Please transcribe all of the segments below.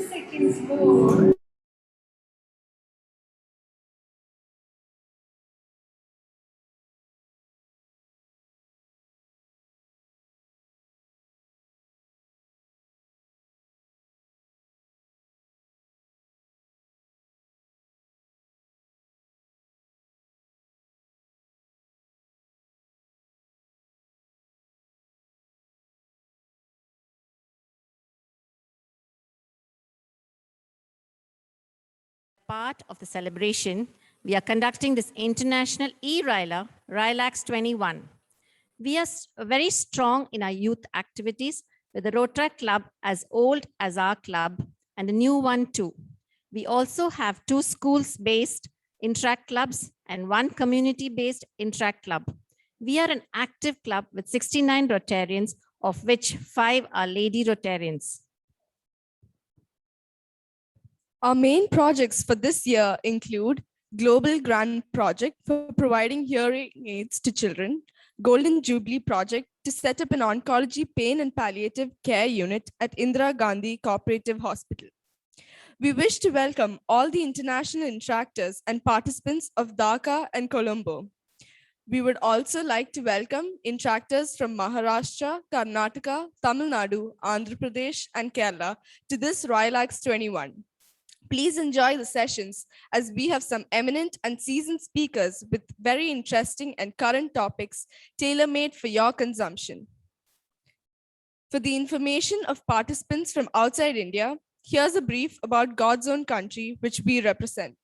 seconds more. Part of the celebration, we are conducting this international RYLA, RYLAx 21. We are very strong in our youth activities with the Rotary Club as old as our club and a new one too. We also have 2 schools-based Interact clubs and 1 community-based Interact club. We are an active club with 69 Rotarians, of which 5 are lady Rotarians. Our main projects for this year include Global Grant Project for providing hearing aids to children, Golden Jubilee Project to set up an oncology pain and palliative care unit at Indira Gandhi Cooperative Hospital. We wish to welcome all the international interactors and participants of Dhaka and Colombo. We would also like to welcome interactors from Maharashtra, Karnataka, Tamil Nadu, Andhra Pradesh, and Kerala to this RYLAx 21. Please enjoy the sessions as we have some eminent and seasoned speakers with very interesting and current topics tailor-made for your consumption. For the information of participants from outside India, here's a brief about God's own country, which we represent.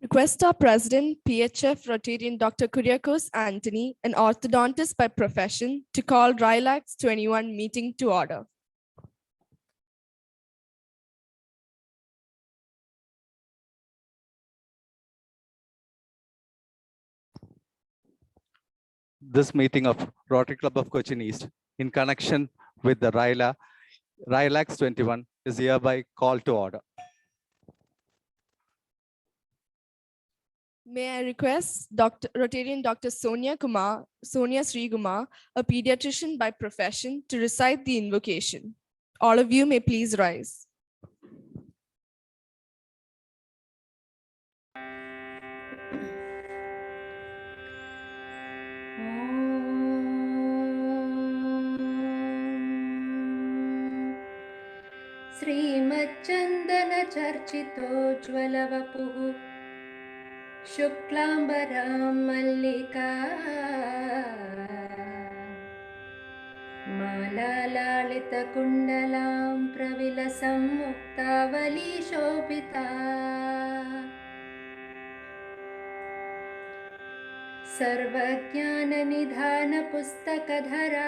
Request our President, PHF Rotarian Dr. Kuriakos Anthony, an orthodontist by profession, to call RYLAx 21 meeting to order. This meeting of Rotary Club of Cochin East in connection with the RYLAx 21 is hereby called to order. May I request Rotarian Dr. Sonia Sri Kumar, a pediatrician by profession, to recite the invocation. All of you may please rise. श्रीमच्चन्दन चर्चितोज्ज्वलवपुः शुक्लाम्बरां मल्लिका मालालालितकुण्डलां प्रविलसं मुक्तावली शोभिता सर्वज्ञाननिधानपुस्तकधरा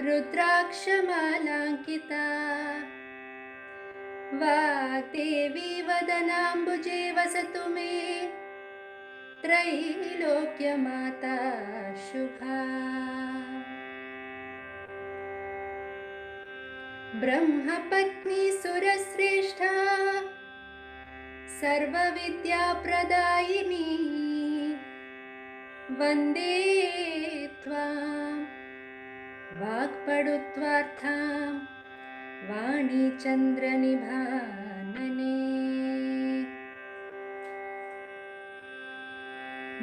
रुद्राक्षमालाङ्किता वाग्देवी वदनाम्बुजे वसतु मे त्रैलोक्यमाता शुभा ब्रह्मपत्नी सुरश्रेष्ठा सर्वविद्याप्रदायिनी वन्दे त्वां वाक्पडुत्वार्थां वाणी चन्द्रनिभानने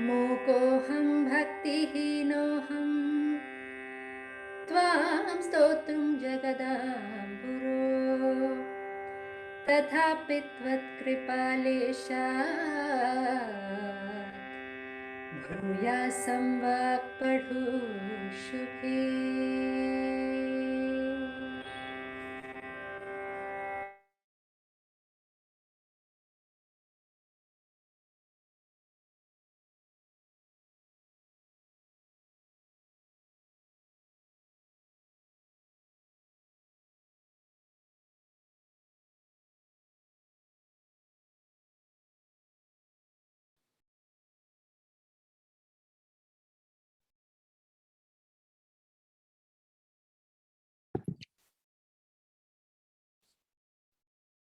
मूकोऽहं भक्तिहीनोऽहं त्वां स्तोतुं जगदाम्बुरो तथापि त्वत्कृपालेशात् भूयासं वाक्पडु शुभे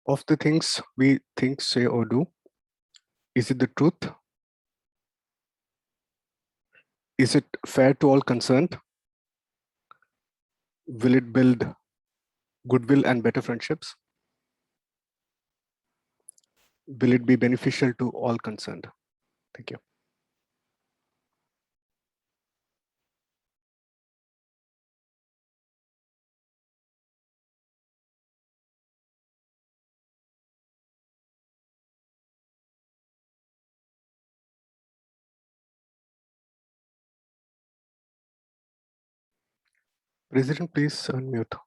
Of the things we think, say, or do, is it the truth? Is it fair to all concerned? Will it build goodwill and better friendships? Will it be beneficial to all concerned? Thank you. President, please unmute.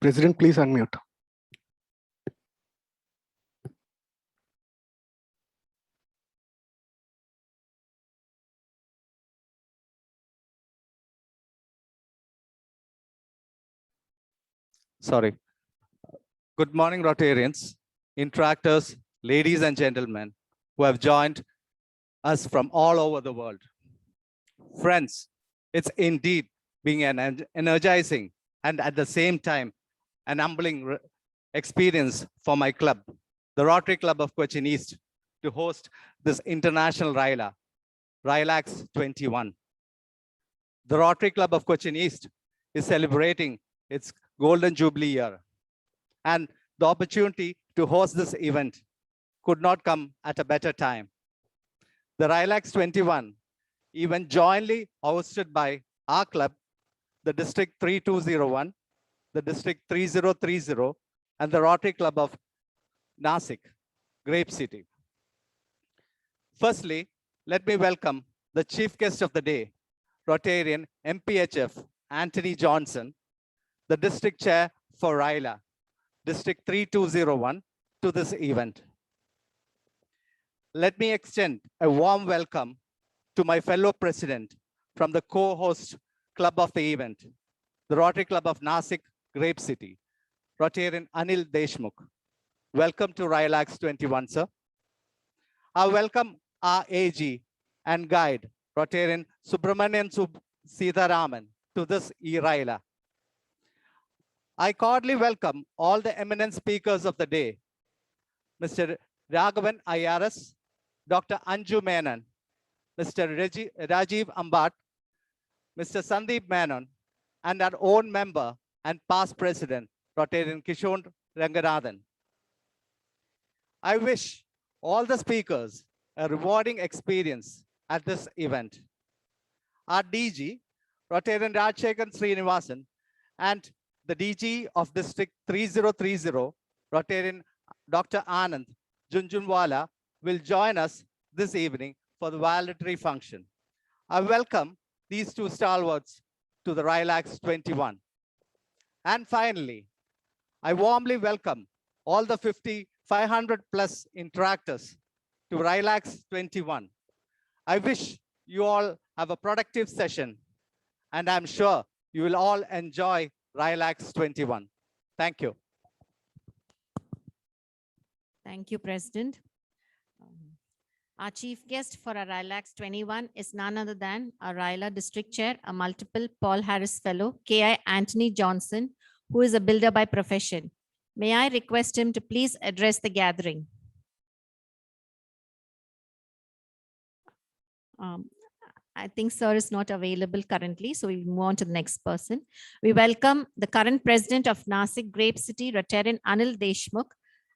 President, please unmute. Sorry. Good morning, Rotarians, Interactors, ladies and gentlemen who have joined us from all over the world. Friends, it's indeed being an energizing and at the same time an humbling experience for my club, the Rotary Club of Cochin East, to host this international RYLAx 21. The Rotary Club of Cochin East is celebrating its Golden Jubilee year, and the opportunity to host this event could not come at a better time. The RYLAx 21 event jointly hosted by our club, the District 3201, the District 3030, and the Rotary Club of Nasik, Grape City. Firstly, let me welcome the chief guest of the day, Rotarian MPHF Anthony Johnson, the district chair for RYLA, District 3201, to this event. Let me extend a warm welcome to my fellow president from the co-host club of the event, the Rotary Club of Nasik, Grape City, Rotarian Anil Deshmukh. Welcome to RYLAx 21, sir. I welcome our AG and guide, Rotarian Subramanian Sitharaman, to this RYLA. I cordially welcome all the eminent speakers of the day, Mr. Raghavan IRS, Dr. Anju Menon, Mr. Rajiv Ambat, Mr. Sandeep Menon, and our own member and past president, Rotarian Kishore Ranganathan. I wish all the speakers a rewarding experience at this event. Our DG, Rotarian Rajshekhan Srinivasan, and the DG of District 3030, Rotarian Dr. Anand Junjunwala, will join us this evening for the valedictory function. I welcome these two stalwarts to the RYLAx 21. And finally, I warmly welcome all the 500 plus interactors to RYLAx 21. I wish you all have a productive session, and I'm sure you will all enjoy RYLAx 21. Thank you. Thank you, President. Our chief guest for our RYLAx 21 is none other than our RYLA District Chair, a multiple Paul Harris Fellow, K.I. Anthony Johnson, who is a builder by profession. May I request him to please address the gathering? I think sir is not available currently, so we'll move on to the next person. We welcome the current president of Nasik Grape City, Rotarian Anil Deshmukh,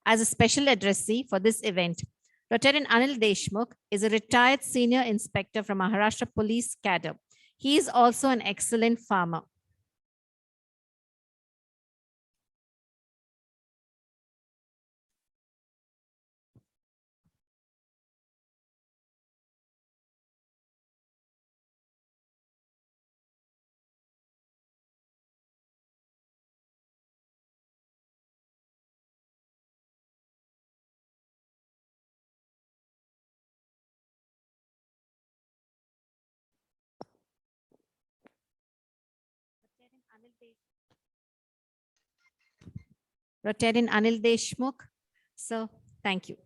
as a special addressee for this event. Rotarian Anil Deshmukh is a retired senior inspector from Maharashtra Police Cadre. He is also an excellent farmer. Rotarian Anil Deshmukh. Sir, thank you.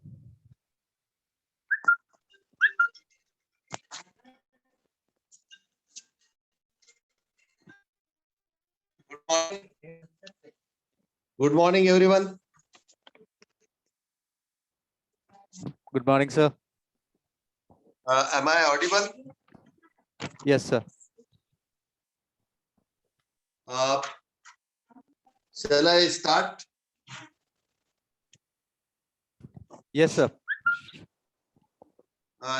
Good morning, everyone. Good morning, sir. Am I audible? Yes, sir. Shall I start? Yes, sir.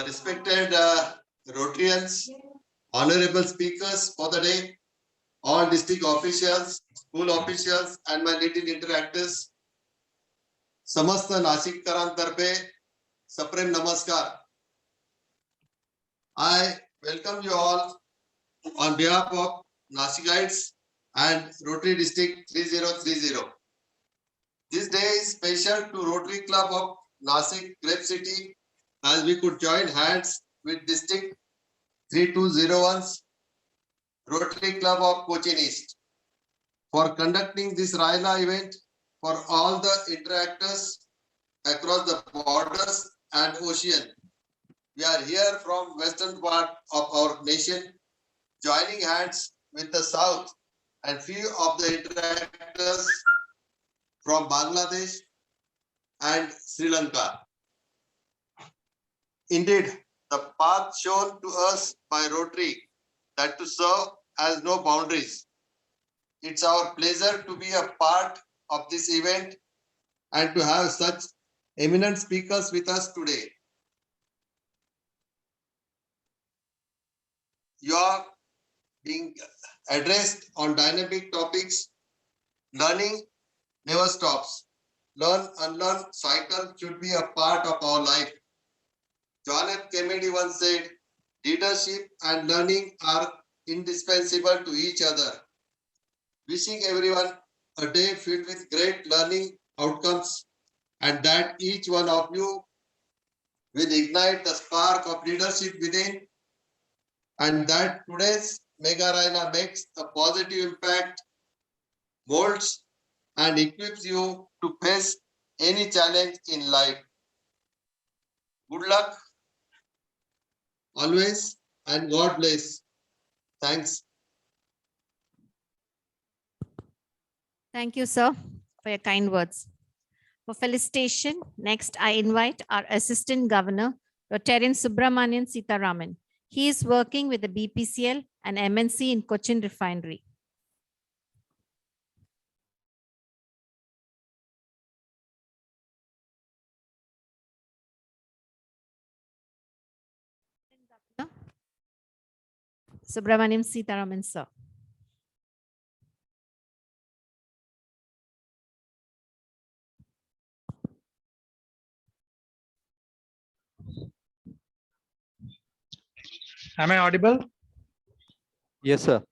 Respected Rotarians, honorable speakers for the day, all district officials, school officials, and my little interactors. समस्त नाशिककरांतर्फे सप्रेम नमस्कार. I welcome you all on behalf of Nasikites and Rotary District 3030. This day is special to Rotary Club of Nasik Grape City, as we could join hands with District 3201's Rotary Club of Cochin East for conducting this RYLA event for all the interactors across the borders and ocean. We are here from western part of our nation, joining hands with the south and few of the interactors from Bangladesh and Sri Lanka. Indeed, the path shown to us by Rotary that to serve has no boundaries. It's our pleasure to be a part of this event and to have such eminent speakers with us today. You are being addressed on dynamic topics. Learning never stops. Learn, unlearn cycle should be a part of our life. John F. Kennedy once said, leadership and learning are indispensable to each other. Wishing everyone a day filled with great learning outcomes and that each one of you will ignite the spark of leadership within, and that today's Mega RYLA makes a positive impact, molds and equips you to face any challenge in life. Good luck always and God bless. Thanks. Thank you, sir, for your kind words. For felicitation, next I invite our Assistant Governor, Rotarian Subramanian Sitaraman. He is working with the BPCL and MNC in Cochin Refinery. Subramanian Sitaraman, sir. Am I audible? Yes, sir.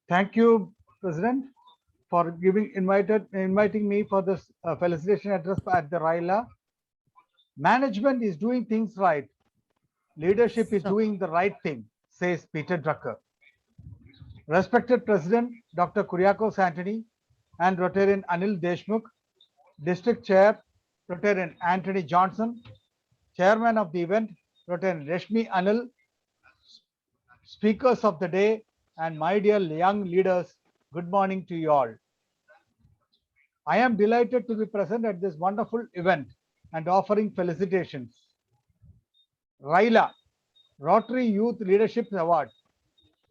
Thank you, President, for inviting me for this felicitation address at the RYLA. Management is doing things right. Leadership is doing the right thing, says Peter Drucker. Respected President Dr. Kuriakos Antony and Rotarian Anil Deshmukh, District Chair Rotarian Anthony Johnson, Chairman of the event Rotarian Reshmi Anil, speakers of the day, and my dear young leaders, good morning to you all. I am delighted to be present at this wonderful event and offering felicitations. RYLA, Rotary Youth Leadership Award.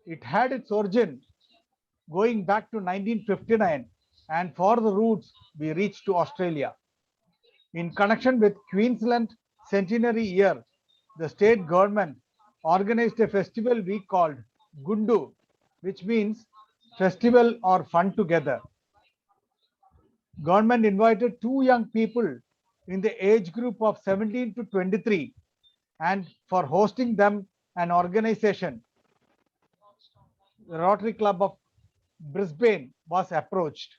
It had its origin going back to 1959, and for the roots, we reached to Australia. In connection with Queensland centenary year, the state government organized a festival we called Gundu, which means festival or fun together. Government invited 2 young people in the age group of 17 to 23, and for hosting them, an organization, the Rotary Club of Brisbane, was approached,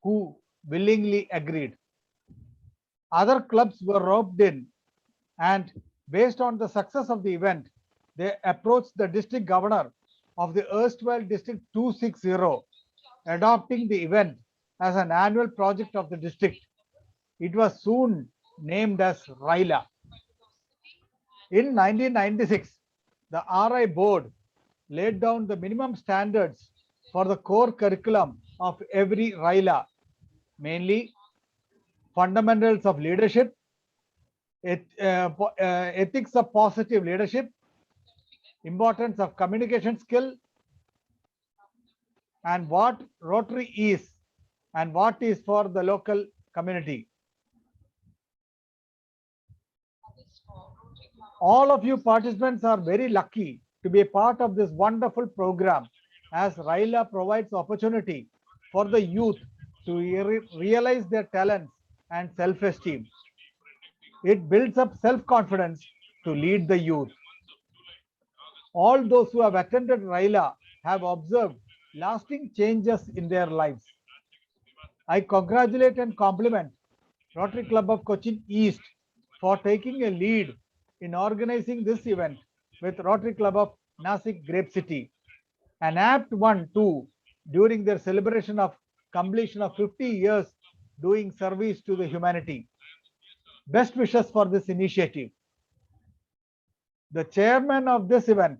who willingly agreed. Other clubs were roped in, and based on the success of the event, they approached the district governor of the erstwhile District 260, adopting the event as an annual project of the district. It was soon named as RYLA. In 1996, the RI board laid down the minimum standards for the core curriculum of every RYLA, mainly fundamentals of leadership, ethics of positive leadership, importance of communication skill, and what Rotary is and what is for the local community. All of you participants are very lucky to be a part of this wonderful program, as RYLA provides opportunity for the youth to realize their talents and self-esteem. It builds up self-confidence to lead the youth. All those who have attended RYLA have observed lasting changes in their lives. I congratulate and compliment Rotary Club of Cochin East for taking a lead in organizing this event with Rotary Club of Nasik Grape City, an apt one too, during their celebration of completion of 50 years doing service to the humanity. Best wishes for this initiative. The chairman of this event,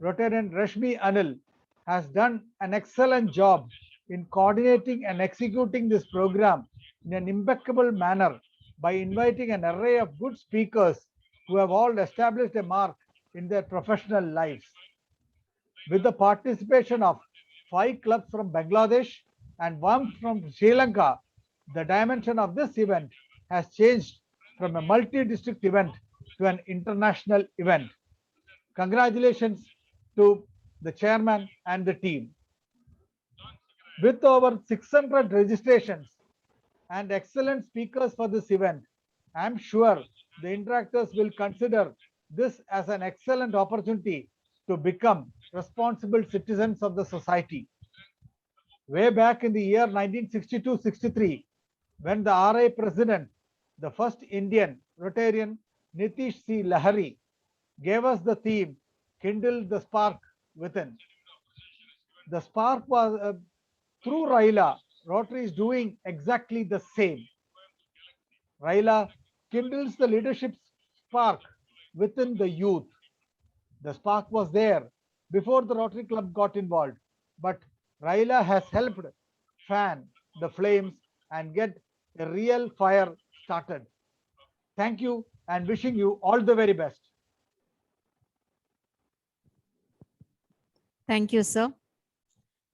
Rotarian Reshmi Anil, has done an excellent job in coordinating and executing this program in an impeccable manner by inviting an array of good speakers who have all established a mark in their professional lives. With the participation of 5 clubs from Bangladesh and 1 from Sri Lanka, the dimension of this event has changed from a multi-district event to an international event. Congratulations to the chairman and the team. With over 600 registrations and excellent speakers for this event, I am sure the Interactors will consider this as an excellent opportunity to become responsible citizens of the society. way back in the year 1962-63, when the RI president, the first Indian Rotarian Nitish C. Lahari, gave us the theme, Kindle the Spark Within. The spark was through RYLA, Rotary is doing exactly the same. RYLA kindles the leadership spark within the youth. The spark was there before the Rotary Club got involved, but RYLA has helped fan the flames and get a real fire started. Thank you and wishing you all the very best. Thank you, sir.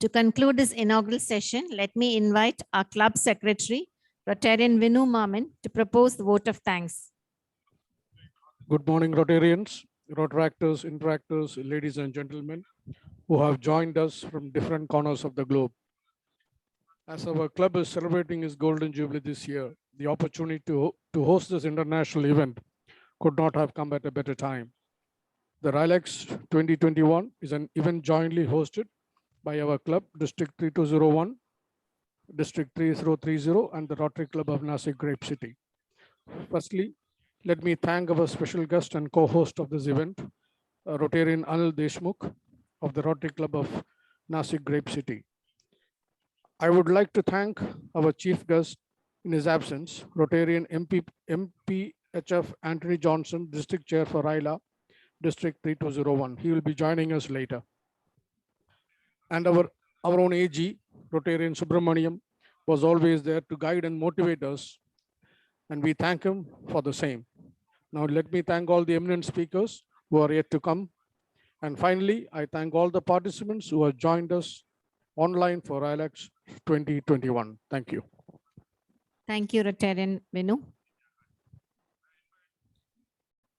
To conclude this inaugural session, let me invite our club secretary, Rotarian Vinu Maman, to propose the vote of thanks. Good morning, Rotarians, Rotaractors, Interactors, ladies and gentlemen, who have joined us from different corners of the globe. As our club is celebrating its Golden Jubilee this year, the opportunity to host this international event could not have come at a better time. The RYLAx 2021 is an event jointly hosted by our club, District 3201, District 3030, and the Rotary Club of Nasik Grape City. Firstly, let me thank our special guest and co-host of this event, Rotarian Anil Deshmukh of the Rotary Club of Nasik Grape City. I would like to thank our chief guest in his absence, Rotarian MPHF Anthony Johnson, District Chair for RYLA, District 3201. He will be joining us later. And our own AG, Rotarian Subramaniam, was always there to guide and motivate us, and we thank him for the same. Now let me thank all the eminent speakers who are yet to come. And finally, I thank all the participants who have joined us online for RYLAx 2021. Thank you. Thank you, Rotarian Vinu.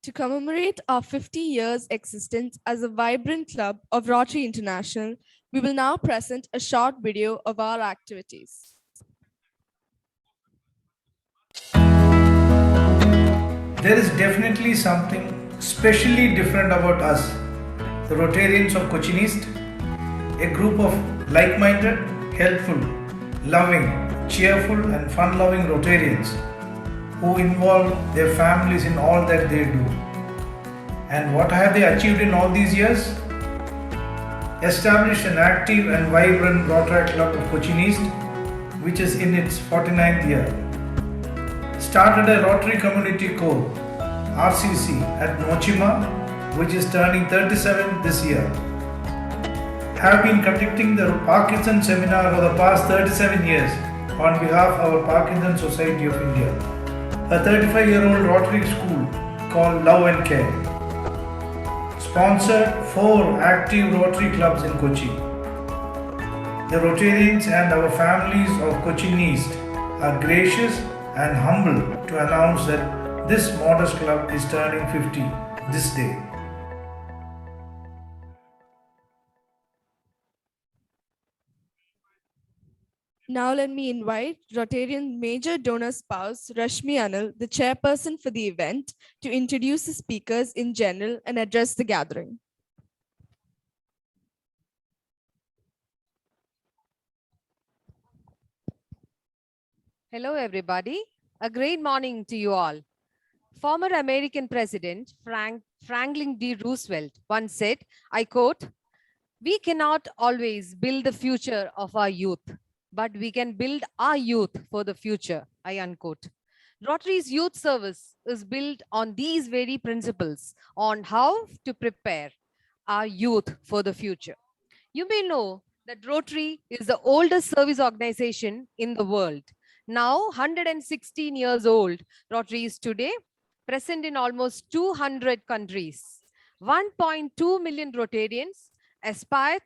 To commemorate our 50 years existence as a vibrant club of Rotary International, we will now present a short video of our activities. There is definitely something specially different about us, the Rotarians of Cochin East, a group of like-minded, helpful, loving, cheerful and fun-loving Rotarians who involve their families in all that they do. And what have they achieved in all these years? Established an active and vibrant Rotary Club of Cochin East, which is in its 49th year. Started a Rotary Community Corps, RCC, at Nochima, which is turning 37 this year. Have been conducting the Parkinson seminar for the past 37 years on behalf of our Parkinson Society of India, a 35-year-old Rotary school called Love and Care. Sponsored 4 active Rotary clubs in Kochi. The Rotarians and our families of Cochin East are gracious and humble to announce that this modest club is turning 50 this day. Now let me invite Rotarian Major Donor Spouse Rashmi Anil, the chairperson for the event, to introduce the speakers in general and address the gathering. Hello, everybody. A great morning to you all. Former American President Franklin D. Roosevelt once said, I quote, "We cannot always build the future of our youth, but we can build our youth for the future," I unquote. Rotary's youth service is built on these very principles on how to prepare our youth for the future. You may know that Rotary is the oldest service organization in the world. Now 116 years old, Rotary is today present in almost 200 countries. 1.2 million Rotarians aspire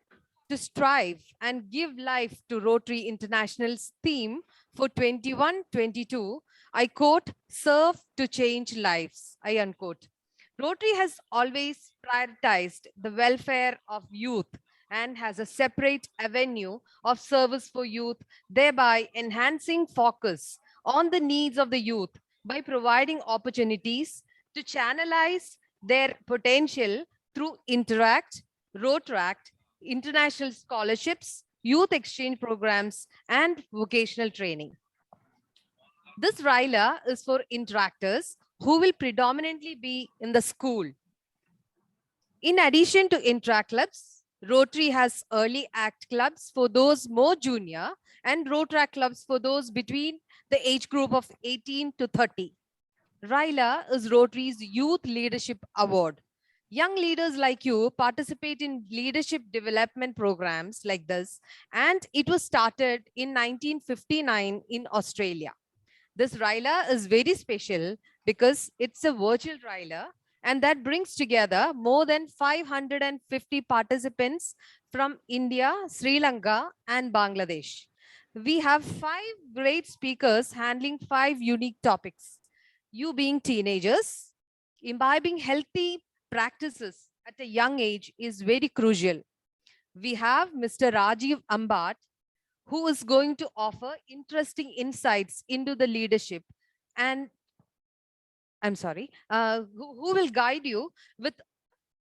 to strive and give life to Rotary International's theme for 21-22. I quote, "Serve to change lives," I unquote. Rotary has always prioritized the welfare of youth and has a separate avenue of service for youth, thereby enhancing focus on the needs of the youth by providing opportunities to channelize their potential through Interact, Rotaract, international scholarships, youth exchange programs, and vocational training. This RYLA is for interactors who will predominantly be in the school. In addition to interact clubs, Rotary has early act clubs for those more junior and Rotaract clubs for those between the age group of 18 to 30. RYLA is Rotary's Youth Leadership Award. Young leaders like you participate in leadership development programs like this, and it was started in 1959 in Australia. This RYLA is very special because it's a virtual RYLA, and that brings together more than 550 participants from India, Sri Lanka, and Bangladesh. We have 5 great speakers handling 5 unique topics. You being teenagers, imbibing healthy practices at a young age is very crucial. We have Mr. Rajiv Ambat, who is going to offer interesting insights into the leadership and who will guide you with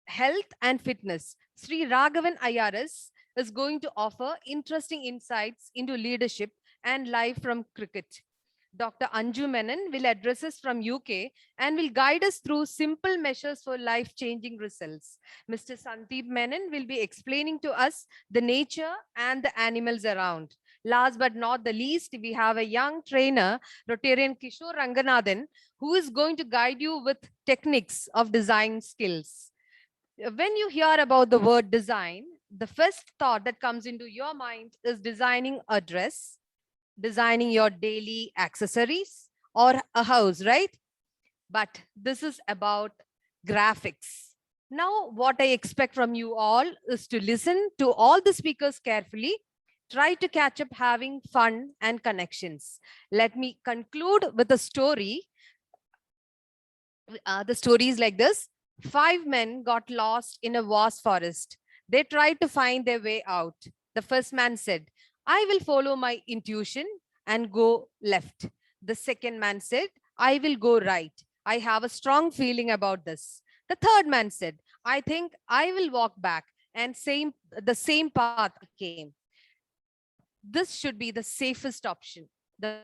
health and fitness. Sri Raghavan IRS is going to offer interesting insights into leadership and life from cricket. Dr. Anju Menon will address us from UK and will guide us through simple measures for life-changing results. Mr. Sandeep Menon will be explaining to us the nature and the animals around. Last but not the least, we have a young trainer, Rotarian Kishore Ranganathan, who is going to guide you with techniques of design skills. When you hear about the word design, the first thought that comes into your mind is designing a dress, designing your daily accessories, or a house, right? But this is about graphics. Now, what I expect from you all is to listen to all the speakers carefully, try to catch up having fun and connections. Let me conclude with a story. The story is like this. 5 men got lost in a vast forest. They tried to find their way out. The first man said, I will follow my intuition and go left. The second man said, I will go right. I have a strong feeling about this. The third man said, I think I will walk back, and the same path came. This should be the safest option. The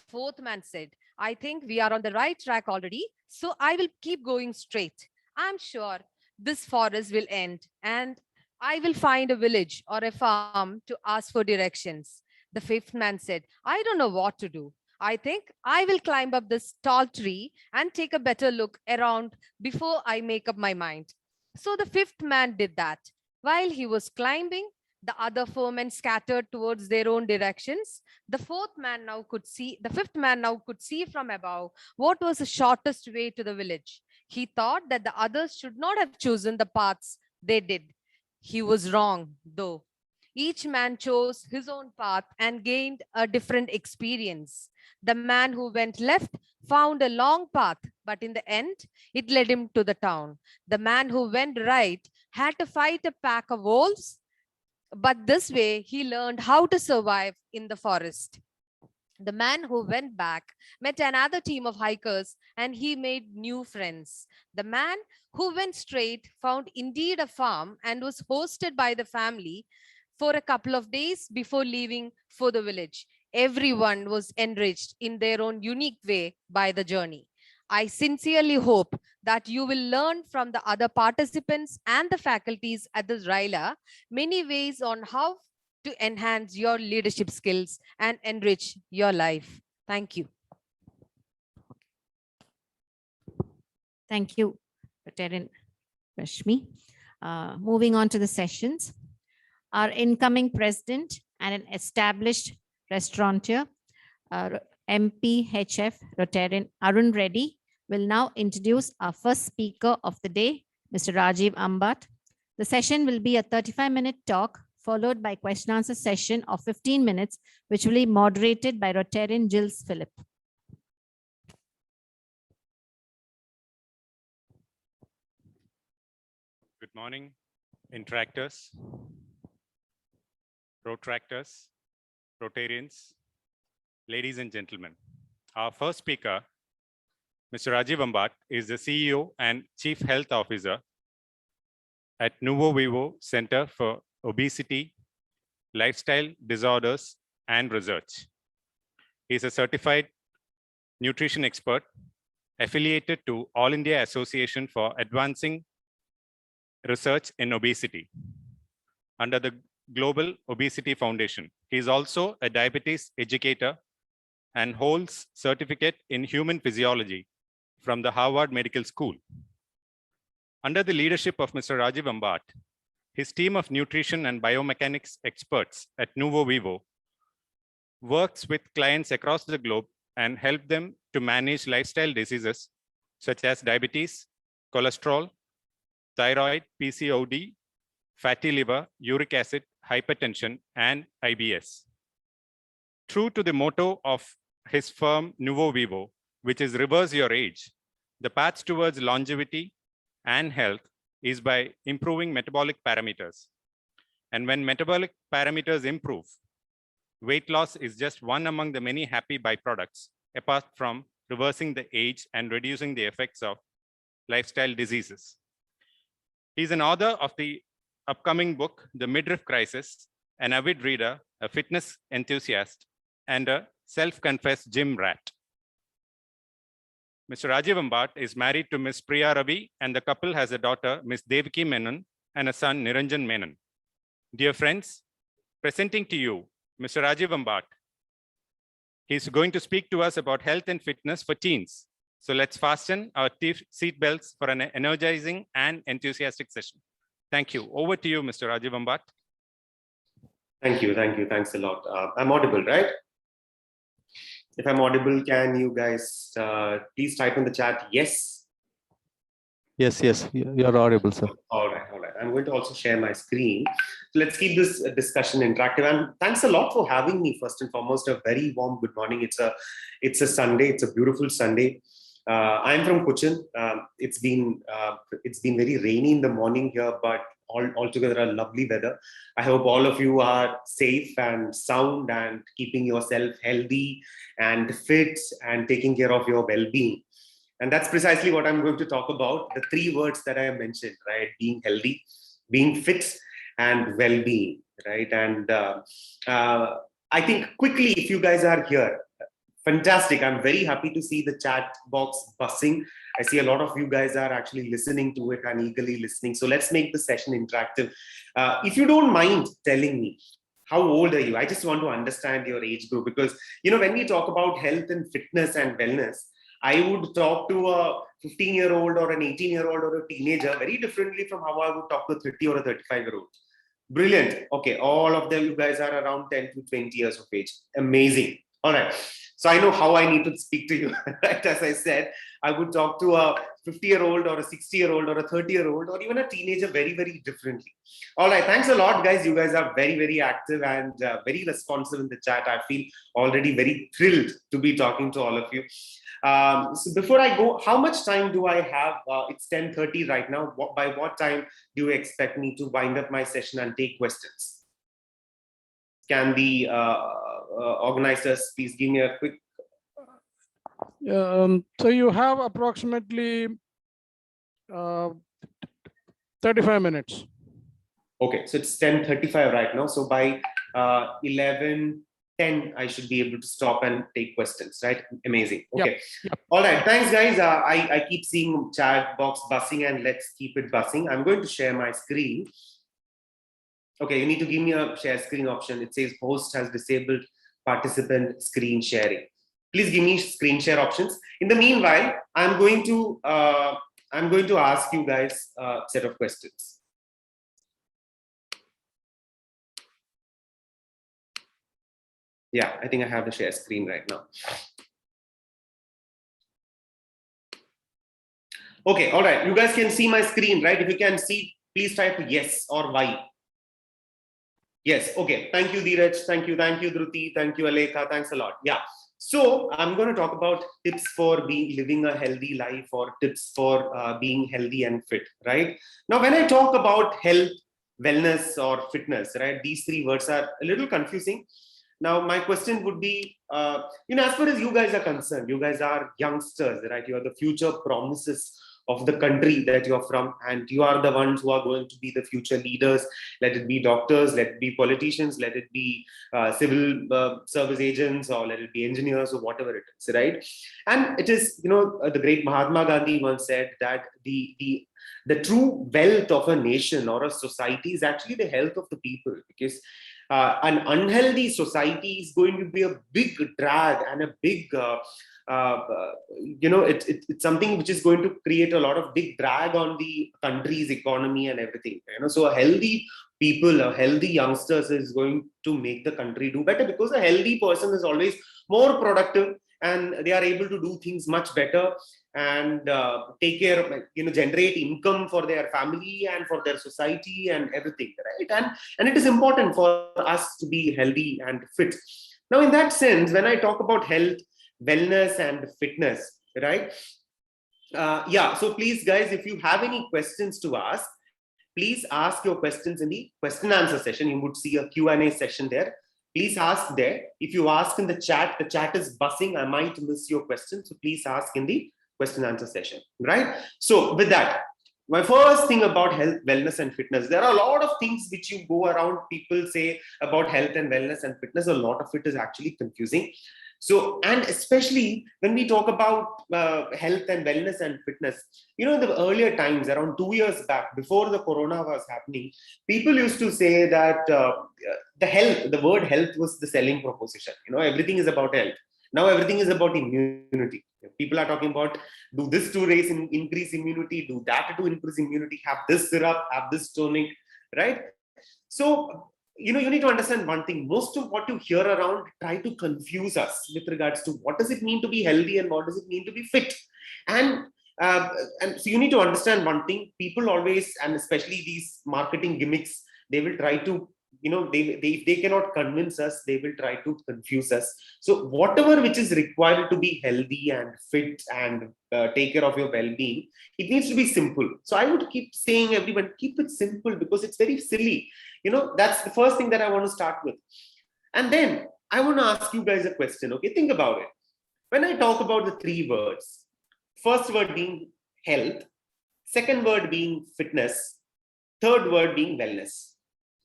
fourth man said, I think we are on the right track already, so I will keep going straight. I'm sure this forest will end and I will find a village or a farm to ask for directions. The fifth man said, I don't know what to do. I think I will climb up this tall tree and take a better look around before I make up my mind. So the fifth man did that. While he was climbing, the other 4 men scattered towards their own directions. The fifth man now could see from above what was the shortest way to the village. He thought that the others should not have chosen the paths they did. He was wrong, though. Each man chose his own path and gained a different experience. The man who went left found a long path, but in the end, it led him to the town. The man who went right had to fight a pack of wolves, but this way he learned how to survive in the forest. The man who went back met another team of hikers and he made new friends. The man who went straight found indeed a farm and was hosted by the family for a couple of days before leaving for the village. Everyone was enriched in their own unique way by the journey. I sincerely hope that you will learn from the other participants and the faculties at this RYLA many ways on how to enhance your leadership skills and enrich your life. Thank you. Thank you, Rotarian Rashmi. Moving on to the sessions. Our incoming president and an established restaurateur, MPHF Rotarian Arun Reddy, will now introduce our first speaker of the day, Mr. Rajiv Ambat. The session will be a 35-minute talk followed by question answer session of 15 minutes, which will be moderated by Rotarian Gilles Philip. Good morning, Interactors, Rotaractors, Rotarians, ladies and gentlemen. Our first speaker, Mr. Rajiv Ambat, is the CEO and Chief Health Officer at Nuvo Vivo Center for Obesity, lifestyle disorders, and research. He is a certified nutrition expert affiliated to All India Association for Advancing Research in Obesity under the Global Obesity Foundation. He is also a diabetes educator and holds certificate in human physiology from the Harvard Medical School. Under the leadership of Mr. Rajiv Ambat, his team of nutrition and biomechanics experts at Nuvo Vivo works with clients across the globe and help them to manage lifestyle diseases such as diabetes, cholesterol, thyroid, PCOD, fatty liver, uric acid, hypertension, and IBS. True to the motto of his firm Nuvo Vivo, which is reverse your age, the path towards longevity and health is by improving metabolic parameters. And when metabolic parameters improve, weight loss is just one among the many happy byproducts, apart from reversing the age and reducing the effects of lifestyle diseases. He's an author of the upcoming book, The Midlife Crisis, an avid reader, a fitness enthusiast, and a self-confessed gym rat. Mr. Rajiv Ambat is married to Ms. Priya Ravi, and the couple has a daughter, Ms. Devaki Menon, and a son, Niranjan Menon. Dear friends, presenting to you, Mr. Rajiv Ambat. He's going to speak to us about health and fitness for teens. So let's fasten our seat belts for an energizing and enthusiastic session. Thank you. Over to you, Mr. Rajiv Ambat. Thank you. Thanks a lot. I'm audible, right? If I'm audible, can you guys please type in the chat, yes? Yes, you're audible, sir. All right. I'm going to also share my screen. So let's keep this discussion interactive. And thanks a lot for having me. First and foremost, a very warm good morning. It's a Sunday. It's a beautiful Sunday. I'm from Cochin. It's been very rainy in the morning here, but altogether a lovely weather. I hope all of you are safe and sound and keeping yourself healthy and fit and taking care of your well-being. And that's precisely what I'm going to talk about. The three words that I mentioned, right? Being healthy, being fit, and well-being, right? And I think quickly, if you guys are here, fantastic. I'm very happy to see the chat box buzzing. I see a lot of you guys are actually listening to it and eagerly listening. So let's make the session interactive. If you don't mind telling me, how old are you? I just want to understand your age group, because, you know, when we talk about health and fitness and wellness, I would talk to a 15-year-old or an 18-year-old or a teenager very differently from how I would talk to a 30 or a 35-year-old. Brilliant. Okay, all of them, you guys are around 10 to 20 years of age. Amazing. All right. So I know how I need to speak to you, right? As I said, I would talk to a 50-year-old or a 60-year-old or a 30-year-old or even a teenager very, very differently. All right. Thanks a lot, guys. You guys are very, very active and very responsive in the chat. I feel already very thrilled to be talking to all of you. So before I go, how much time do I have? It's 10:30 right now. By what time do you expect me to wind up my session and take questions? Can the organizers please give me a quick? So you have approximately 35 minutes. Okay, so it's 10:35 right now. So by 11:10, I should be able to stop and take questions, right? Amazing. Okay. Yep. All right. Thanks, guys. I keep seeing chat box buzzing, and let's keep it buzzing. I'm going to share my screen. Okay, you need to give me a share screen option. It says host has disabled participant screen sharing. Please give me screen share options. In the meanwhile, I'm going to ask you guys a set of questions. Yeah, I think I have the share screen right now. Okay, all right. You guys can see my screen, right? If you can see, please type yes or Y. Yes, okay. Thank you, Dheeraj. Thank you, Dhruti. Thank you, Alekha. Thanks a lot. Yeah. So I'm going to talk about tips for living a healthy life, or tips for being healthy and fit, right? Now, when I talk about health, wellness, or fitness, right, these three words are a little confusing. Now, my question would be, as far as you guys are concerned, you guys are youngsters, right? You are the future promises of the country that you're from, and you are the ones who are going to be the future leaders. Let it be doctors, let it be politicians, let it be civil service agents, or let it be engineers, or whatever it is, right? And it is, the great Mahatma Gandhi once said that the true wealth of a nation or a society is actually the health of the people, because an unhealthy society is going to be a big drag and a big it's something which is going to create a lot of big drag on the country's economy and everything. So a healthy people, a healthy youngsters is going to make the country do better, because a healthy person is always more productive, and they are able to do things much better and take care of, generate income for their family and for their society and everything, right? And it is important for us to be healthy and fit. Now, in that sense, when I talk about health, wellness, and fitness, right? So please, guys, if you have any questions to ask, please ask your questions in the question answer session. You would see a Q&A session there. Please ask there. If you ask in the chat is buzzing. I might miss your question. So please ask in the question answer session, right? So with that, my first thing about health, wellness, and fitness, there are a lot of things which you go around, people say about health and wellness and fitness. A lot of it is actually confusing. So, and especially when we talk about health and wellness and fitness, in the earlier times, around 2 years back, before the corona was happening, people used to say that the word health was the selling proposition. Everything is about health. Now everything is about immunity. People are talking about, do this to increase immunity, do that to increase immunity, have this syrup, have this tonic, right? So, you need to understand one thing. Most of what you hear around try to confuse us with regards to what does it mean to be healthy and what does it mean to be fit. And so you need to understand one thing. People always, and especially these marketing gimmicks, they will try to, if they cannot convince us, they will try to confuse us. So whatever which is required to be healthy and fit and take care of your well-being, it needs to be simple. So I would keep saying, everyone, keep it simple, because it's very silly. That's the first thing that I want to start with. And then I want to ask you guys a question. Okay, think about it. When I talk about the 3 words, first word being health, second word being fitness, third word being wellness.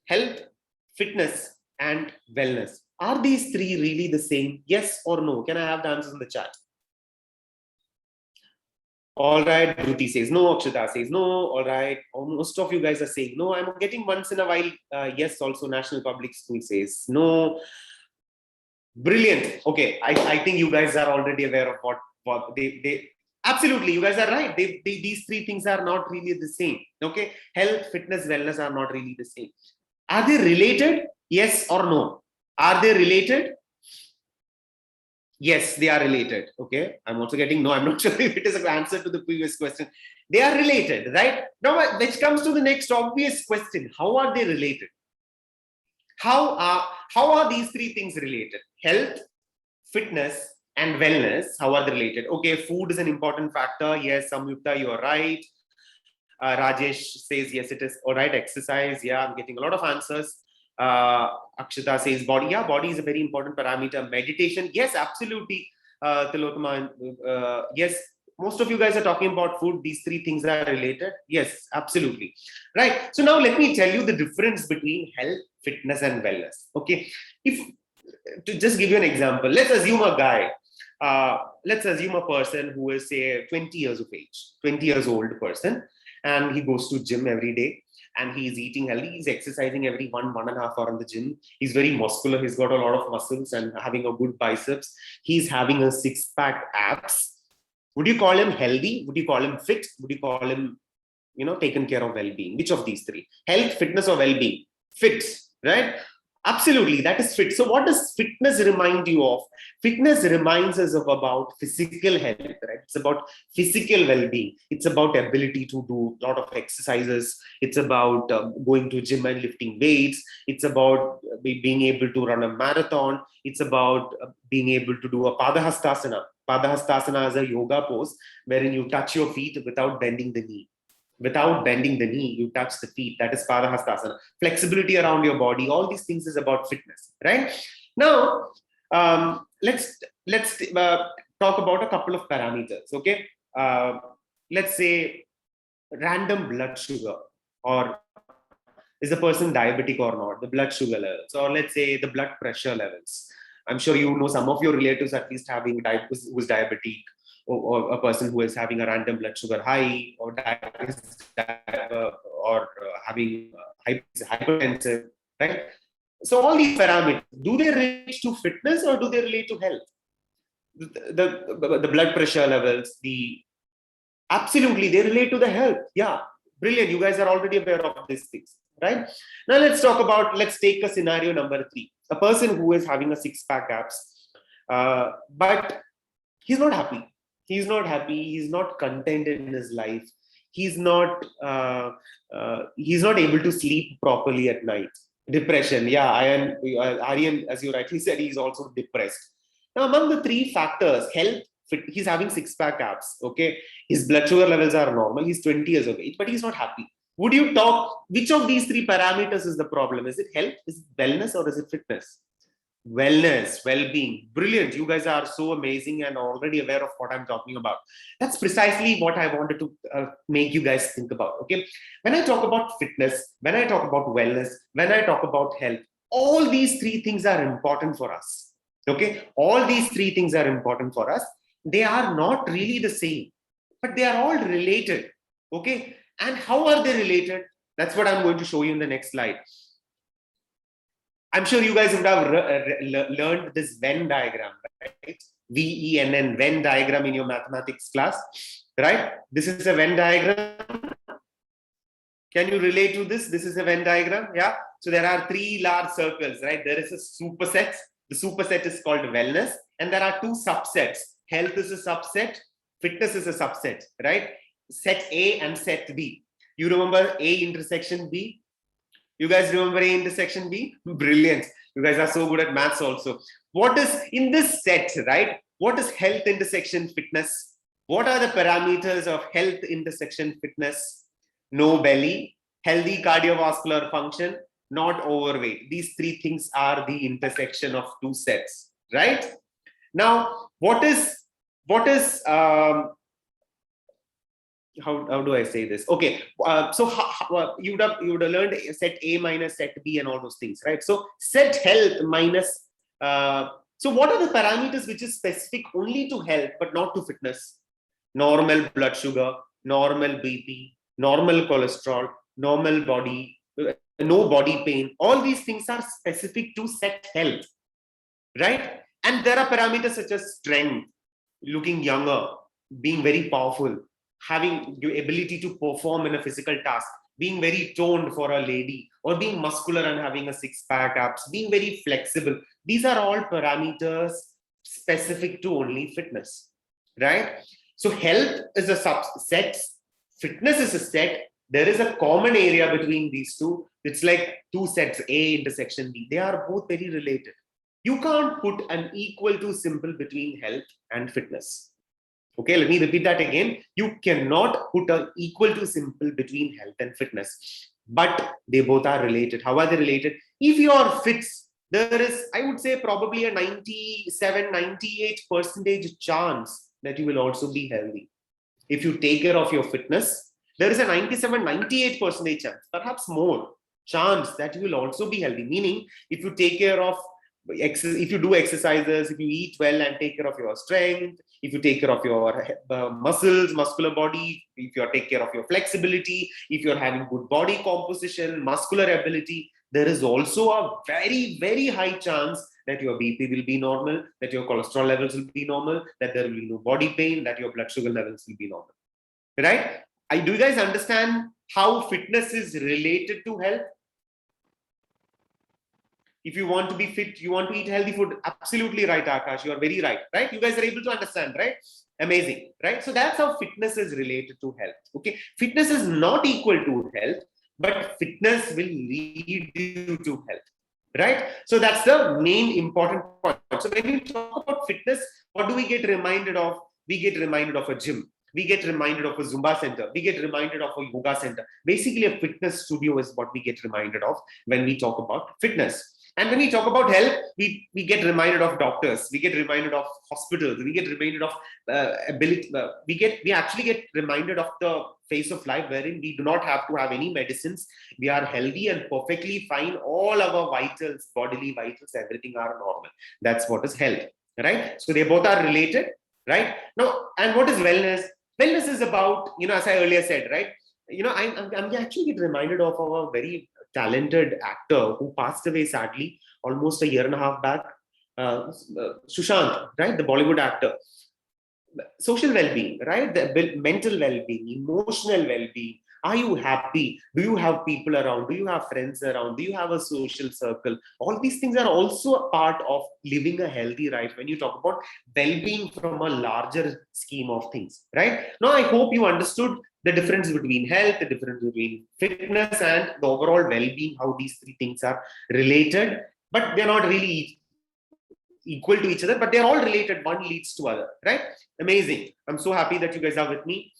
Health, fitness, and wellness. Are these 3 really the same? Yes or no? Can I have the answers in the chat? All right, Dhruti says no, Akshita says no. All right, most of you guys are saying no. I'm getting once in a while yes. Also, National Public School says no. Brilliant. Okay, I think you guys are already aware of what they absolutely, you guys are right. These 3 things are not really the same. Okay, health, fitness, wellness are not really the same. Are they related? Yes or no? Are they related? Yes, they are related. Okay, I'm also getting no. I'm not sure if it is an answer to the previous question. They are related, right? Now, which comes to the next obvious question. How are they related? How are these 3 things related? Health, fitness, and wellness. How are they related? Okay, food is an important factor. Yes, Samyukta, you are right. Rajesh says yes, it is. All right, exercise. Yeah, I'm getting a lot of answers. Akshita says body. Yeah, body is a very important parameter. Meditation. Yes, absolutely. Tilotama. Yes, most of you guys are talking about food. These 3 things are related. Yes, absolutely. Right. So now let me tell you the difference between health, fitness, and wellness. Okay. To just give you an example, let's assume a guy. Let's assume a person who is, say, 20 years of age, 20 years old person, and he goes to gym every day. And he's eating healthy, he's exercising every 1.5 hours in the gym. He's very muscular, he's got a lot of muscles and having a good biceps. He's having a 6-pack abs. Would you call him healthy? Would you call him fit? Would you call him, taken care of well-being? Which of these 3? Health, fitness, or well-being? Fit, right? Absolutely, that is fit. So what does fitness remind you of? Fitness reminds us of about physical health, right? It's about physical well-being. It's about ability to do a lot of exercises. It's about going to gym and lifting weights. It's about being able to run a marathon. It's about being able to do a Padahastasana. Padahastasana is a yoga pose wherein you touch your feet without bending the knee. Without bending the knee, you touch the feet. That is Padahastasana. Flexibility around your body. All these things is about fitness, right? Now, let's talk about a couple of parameters. Okay, let's say, random blood sugar, or is the person diabetic or not, the blood sugar levels, or let's say the blood pressure levels. I'm sure you know some of your relatives at least having who's diabetic, or a person who is having a random blood sugar high, or having hypertensive, right? So all these parameters, do they relate to fitness or do they relate to health? The blood pressure levels, absolutely, they relate to the health. Yeah, brilliant. You guys are already aware of these things, right? Now let's take a scenario number 3. A person who is having a 6-pack abs, but he's not happy. He's not happy. He's not content in his life. He's not able to sleep properly at night. Depression. Yeah, Aryan, as you rightly said, he's also depressed. Now, among the 3 factors, health, he's having 6-pack abs. Okay, his blood sugar levels are normal. He's 20 years of age, but he's not happy. Would you talk, which of these 3 parameters is the problem? Is it health, is it wellness, or is it fitness? Wellness, well-being. Brilliant. You guys are so amazing and already aware of what I'm talking about. That's precisely what I wanted to make you guys think about. Okay, when I talk about fitness, when I talk about wellness, when I talk about health, all these 3 things are important for us. Okay, all these 3 things are important for us. They are not really the same, but they are all related. Okay, and how are they related? That's what I'm going to show you in the next slide. I'm sure you guys would have learned this Venn diagram, right? VENN, Venn diagram in your mathematics class, right? This is a Venn diagram. Can you relate to this? This is a Venn diagram, yeah? So there are 3 large circles, right? There is a superset. The superset is called wellness. And there are 2 subsets. Health is a subset. Fitness is a subset, right? Set A and set B. You remember A intersection B? You guys remember A intersection B? Brilliant. You guys are so good at maths also. What is in this set, right? What is health intersection fitness? What are the parameters of health intersection fitness? No belly, healthy cardiovascular function, not overweight. These 3 things are the intersection of 2 sets, right? Now, how do I say this? Okay, so you would have learned set A minus set B and all those things, right? So set health minus. So what are the parameters which is specific only to health but not to fitness? Normal blood sugar, normal BP, normal cholesterol, normal body, no body pain. All these things are specific to set health, right? And there are parameters such as strength, looking younger, being very powerful, having the ability to perform in a physical task, being very toned for a lady, or being muscular and having a 6-pack abs, being very flexible. These are all parameters specific to only fitness, right? So health is a subset, fitness is a set. There is a common area between these 2. It's like 2 sets, A intersection B. They are both very related. You can't put an equal to symbol between health and fitness. Okay, let me repeat that again. You cannot put an equal to symbol between health and fitness, but they both are related. How are they related? If you are fit, there is, I would say, probably a 97-98% chance that you will also be healthy. If you take care of your fitness, there is a 97-98% chance, perhaps more chance that you will also be healthy. Meaning, if you take care of if you do exercises, if you eat well and take care of your strength, if you take care of your muscles, muscular body, if you take care of your flexibility, if you're having good body composition, muscular ability, there is also a very, very high chance that your BP will be normal, that your cholesterol levels will be normal, that there will be no body pain, that your blood sugar levels will be normal, right? Do you guys understand how fitness is related to health? If you want to be fit, you want to eat healthy food. Absolutely right, Akash. You are very right, right? You guys are able to understand, right? Amazing, right? So that's how fitness is related to health. Okay, fitness is not equal to health, but fitness will lead you to health, right? So that's the main important point. So when we talk about fitness, what do we get reminded of? We get reminded of a gym. We get reminded of a Zumba center. We get reminded of a yoga center. Basically, a fitness studio is what we get reminded of when we talk about fitness. And when we talk about health, we get reminded of doctors, we get reminded of hospitals, we get reminded of we actually get reminded of the phase of life wherein we do not have to have any medicines. We are healthy and perfectly fine. All our vitals, bodily vitals, everything are normal. That's what is health, right? So they both are related, right? Now, and what is wellness? Wellness is about, as I earlier said, right? I'm actually get reminded of our very talented actor who passed away sadly almost a year and a half back, Sushant, right? The Bollywood actor. Social well-being, right? The mental well-being, emotional well-being. Are you happy? Do you have people around? Do you have friends around? Do you have a social circle? All these things are also a part of living a healthy life when you talk about well-being from a larger scheme of things, right? Now, I hope you understood the difference between health, the difference between fitness, and the overall well-being, how these three things are related, but they're not really equal to each other, but they're all related. One leads to other, right? Amazing. I'm so happy that you guys are with me.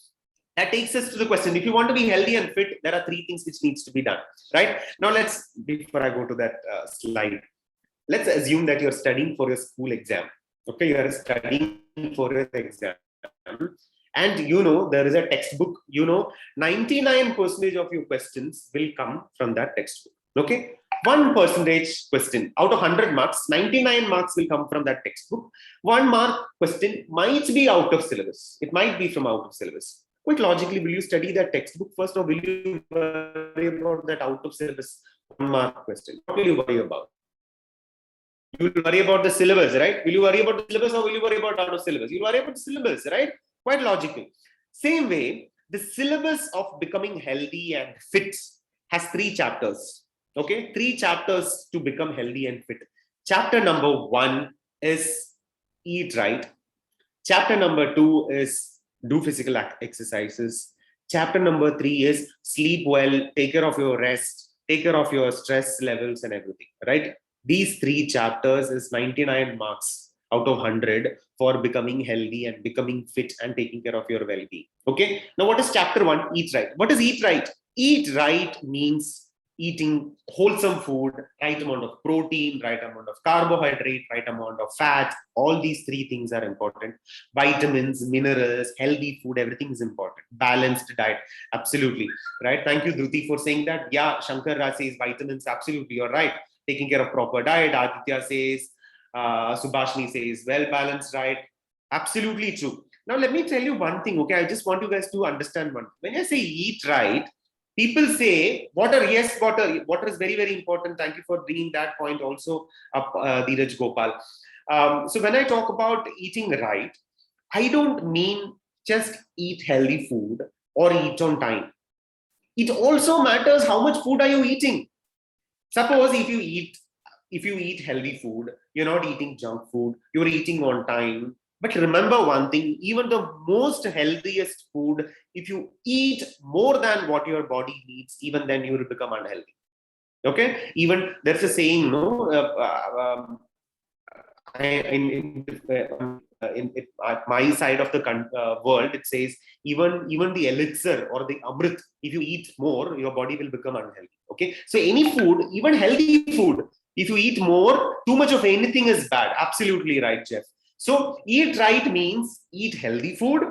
That takes us to the question. If you want to be healthy and fit, there are three things which needs to be done, right? Now, before I go to that slide, let's assume that you're studying for your school exam. Okay, you are studying for your exam. And there is a textbook, 99% of your questions will come from that textbook. Okay, 1% question out of 100 marks, 99 marks will come from that textbook. 1 mark question might be out of syllabus. It might be from out of syllabus. Quite logically, will you study that textbook first, or will you worry about that out of syllabus 1 mark question? What will you worry about? You will worry about the syllabus, right? Will you worry about the syllabus, or will you worry about out of syllabus? You worry about the syllabus, right? Quite logical. Same way, the syllabus of becoming healthy and fit has 3 chapters. Okay, 3 chapters to become healthy and fit. Chapter number 1 is eat right. Chapter number 2 is do physical exercises. Chapter number 3 is sleep well, take care of your rest, take care of your stress levels and everything, right? These 3 chapters is 99 marks out of 100 for becoming healthy and becoming fit and taking care of your well-being. Okay, now what is chapter 1? Eat right. What is eat right? Eat right means eating wholesome food, right amount of protein, right amount of carbohydrate, right amount of fat. All these 3 things are important. Vitamins, minerals, healthy food, everything is important. Balanced diet, absolutely, right? Thank you, Dhruti, for saying that. Yeah, Shankar Raj says vitamins, absolutely, you're right. Taking care of proper diet. Aditya says, Subhashni says, well-balanced diet. Absolutely true. Now, let me tell you one thing, okay? I just want you guys to understand one. When I say eat right, people say water. Yes, water. Water is very, very important. Thank you for bringing that point also up, Dheeraj Gopal. So when I talk about eating right, I don't mean just eat healthy food or eat on time. It also matters how much food are you eating. Suppose if you eat healthy food, you're not eating junk food, you're eating on time. But remember one thing, even the most healthiest food, if you eat more than what your body needs, even then you will become unhealthy. Okay? Even there's a saying, no, in my side of the world, it says even the elixir or the amrit, if you eat more, your body will become unhealthy. Okay, so any food, even healthy food, if you eat more, too much of anything is bad. Absolutely right, Jeff. So eat right means eat healthy food,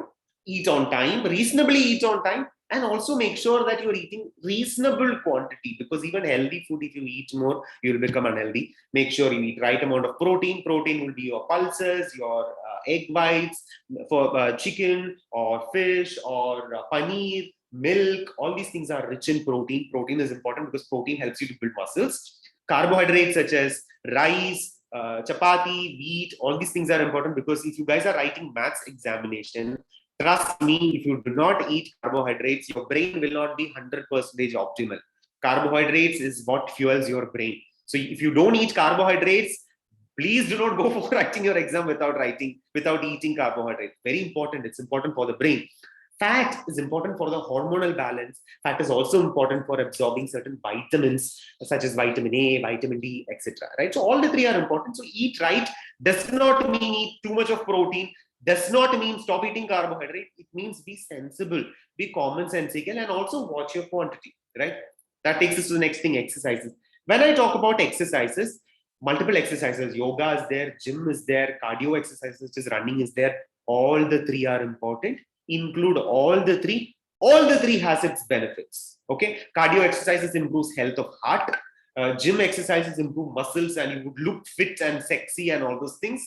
eat on time, reasonably eat on time, and also make sure that you're eating reasonable quantity, because even healthy food, if you eat more, you'll become unhealthy. Make sure you eat right amount of protein. Protein will be your pulses, your egg whites, for chicken or fish or paneer, milk. All these things are rich in protein. Protein is important because protein helps you to build muscles. Carbohydrates such as rice, chapati, wheat, all these things are important, because if you guys are writing maths examination, trust me, if you do not eat carbohydrates, your brain will not be 100% optimal. Carbohydrates is what fuels your brain. So if you don't eat carbohydrates, please do not go for writing your exam without eating carbohydrates. Very important. It's important for the brain. Fat is important for the hormonal balance. Fat is also important for absorbing certain vitamins, such as vitamin A, vitamin D, etc. Right? So all the 3 are important. So eat right does not mean eat too much of protein, does not mean stop eating carbohydrate. It means be sensible, be commonsensical, and also watch your quantity. Right? That takes us to the next thing, exercises. When I talk about exercises, multiple exercises. Yoga is there, gym is there, cardio exercises, which is running is there. All the three are important. Include all the three. All the three has its benefits. Okay, cardio exercises improves health of heart. Gym exercises improve muscles and you would look fit and sexy and all those things.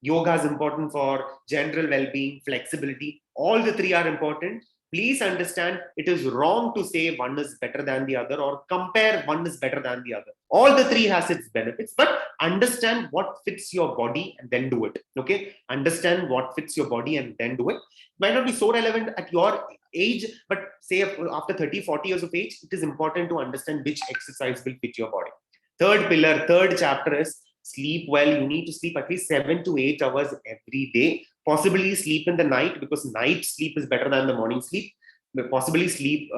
Yoga is important for general well-being, flexibility. All the three are important. Please understand, it is wrong to say one is better than the other or compare one is better than the other. All the three has its benefits, but understand what fits your body and then do it. Okay, understand what fits your body and then do it. Might not be so relevant at your age, but say after 30, 40 years of age, it is important to understand which exercise will fit your body. Third pillar, third chapter is sleep well. You need to sleep at least 7 to 8 hours every day. Possibly sleep in the night, because night sleep is better than the morning sleep. Possibly sleep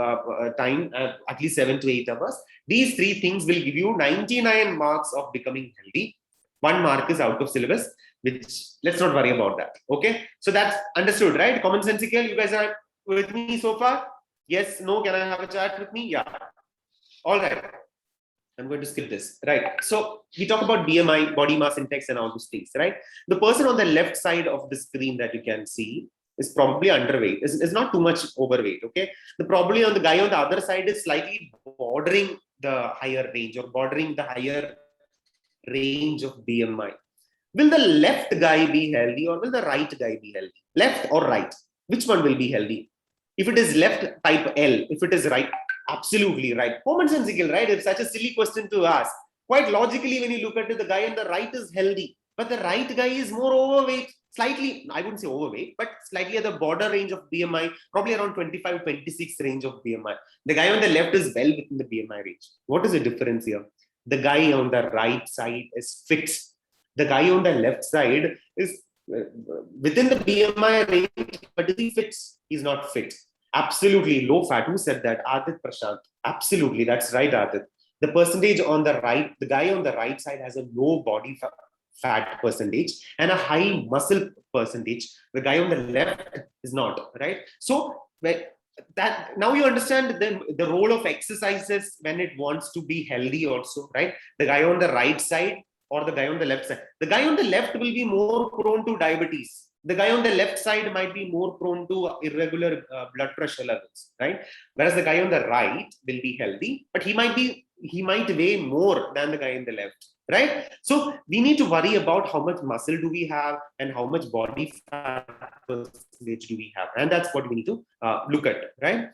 time at least 7 to 8 hours. These three things will give you 99 marks of becoming healthy. 1 mark is out of syllabus, which let's not worry about that. Okay, so that's understood, right? Common sensical. You guys are with me so far? Yes, no? Can I have a chat with me? Yeah. All right. I'm going to skip this, right? So we talk about BMI, body mass index, and all those things, right? The person on the left side of the screen that you can see is probably underweight. Is not too much overweight, okay? Probably on the guy on the other side is slightly bordering the higher range or bordering the higher range of BMI. Will the left guy be healthy or will the right guy be healthy? Left or right? Which one will be healthy? If it is left, type L. If it is right, absolutely right. Common sensical, right? It's such a silly question to ask. Quite logically, when you look at it, the guy on the right is healthy, but the right guy is more overweight, slightly, I wouldn't say overweight, but slightly at the border range of BMI, probably around 25, 26 range of BMI. The guy on the left is well within the BMI range. What is the difference here? The guy on the right side is fit. The guy on the left side is within the BMI range, but is he fit? He's not fit. Absolutely low fat. Who said that? Adit Prashant. Absolutely, that's right, Adit. The percentage on the right, the guy on the right side has a low body fat percentage and a high muscle percentage. The guy on the left is not, right? So that now you understand the role of exercises when it wants to be healthy also, right? The guy on the right side or the guy on the left side. The guy on the left will be more prone to diabetes. The guy on the left side might be more prone to irregular blood pressure levels, right? Whereas the guy on the right will be healthy, but he might weigh more than the guy on the left, right? So we need to worry about how much muscle do we have and how much body fat percentage do we have, and that's what we need to look at, right?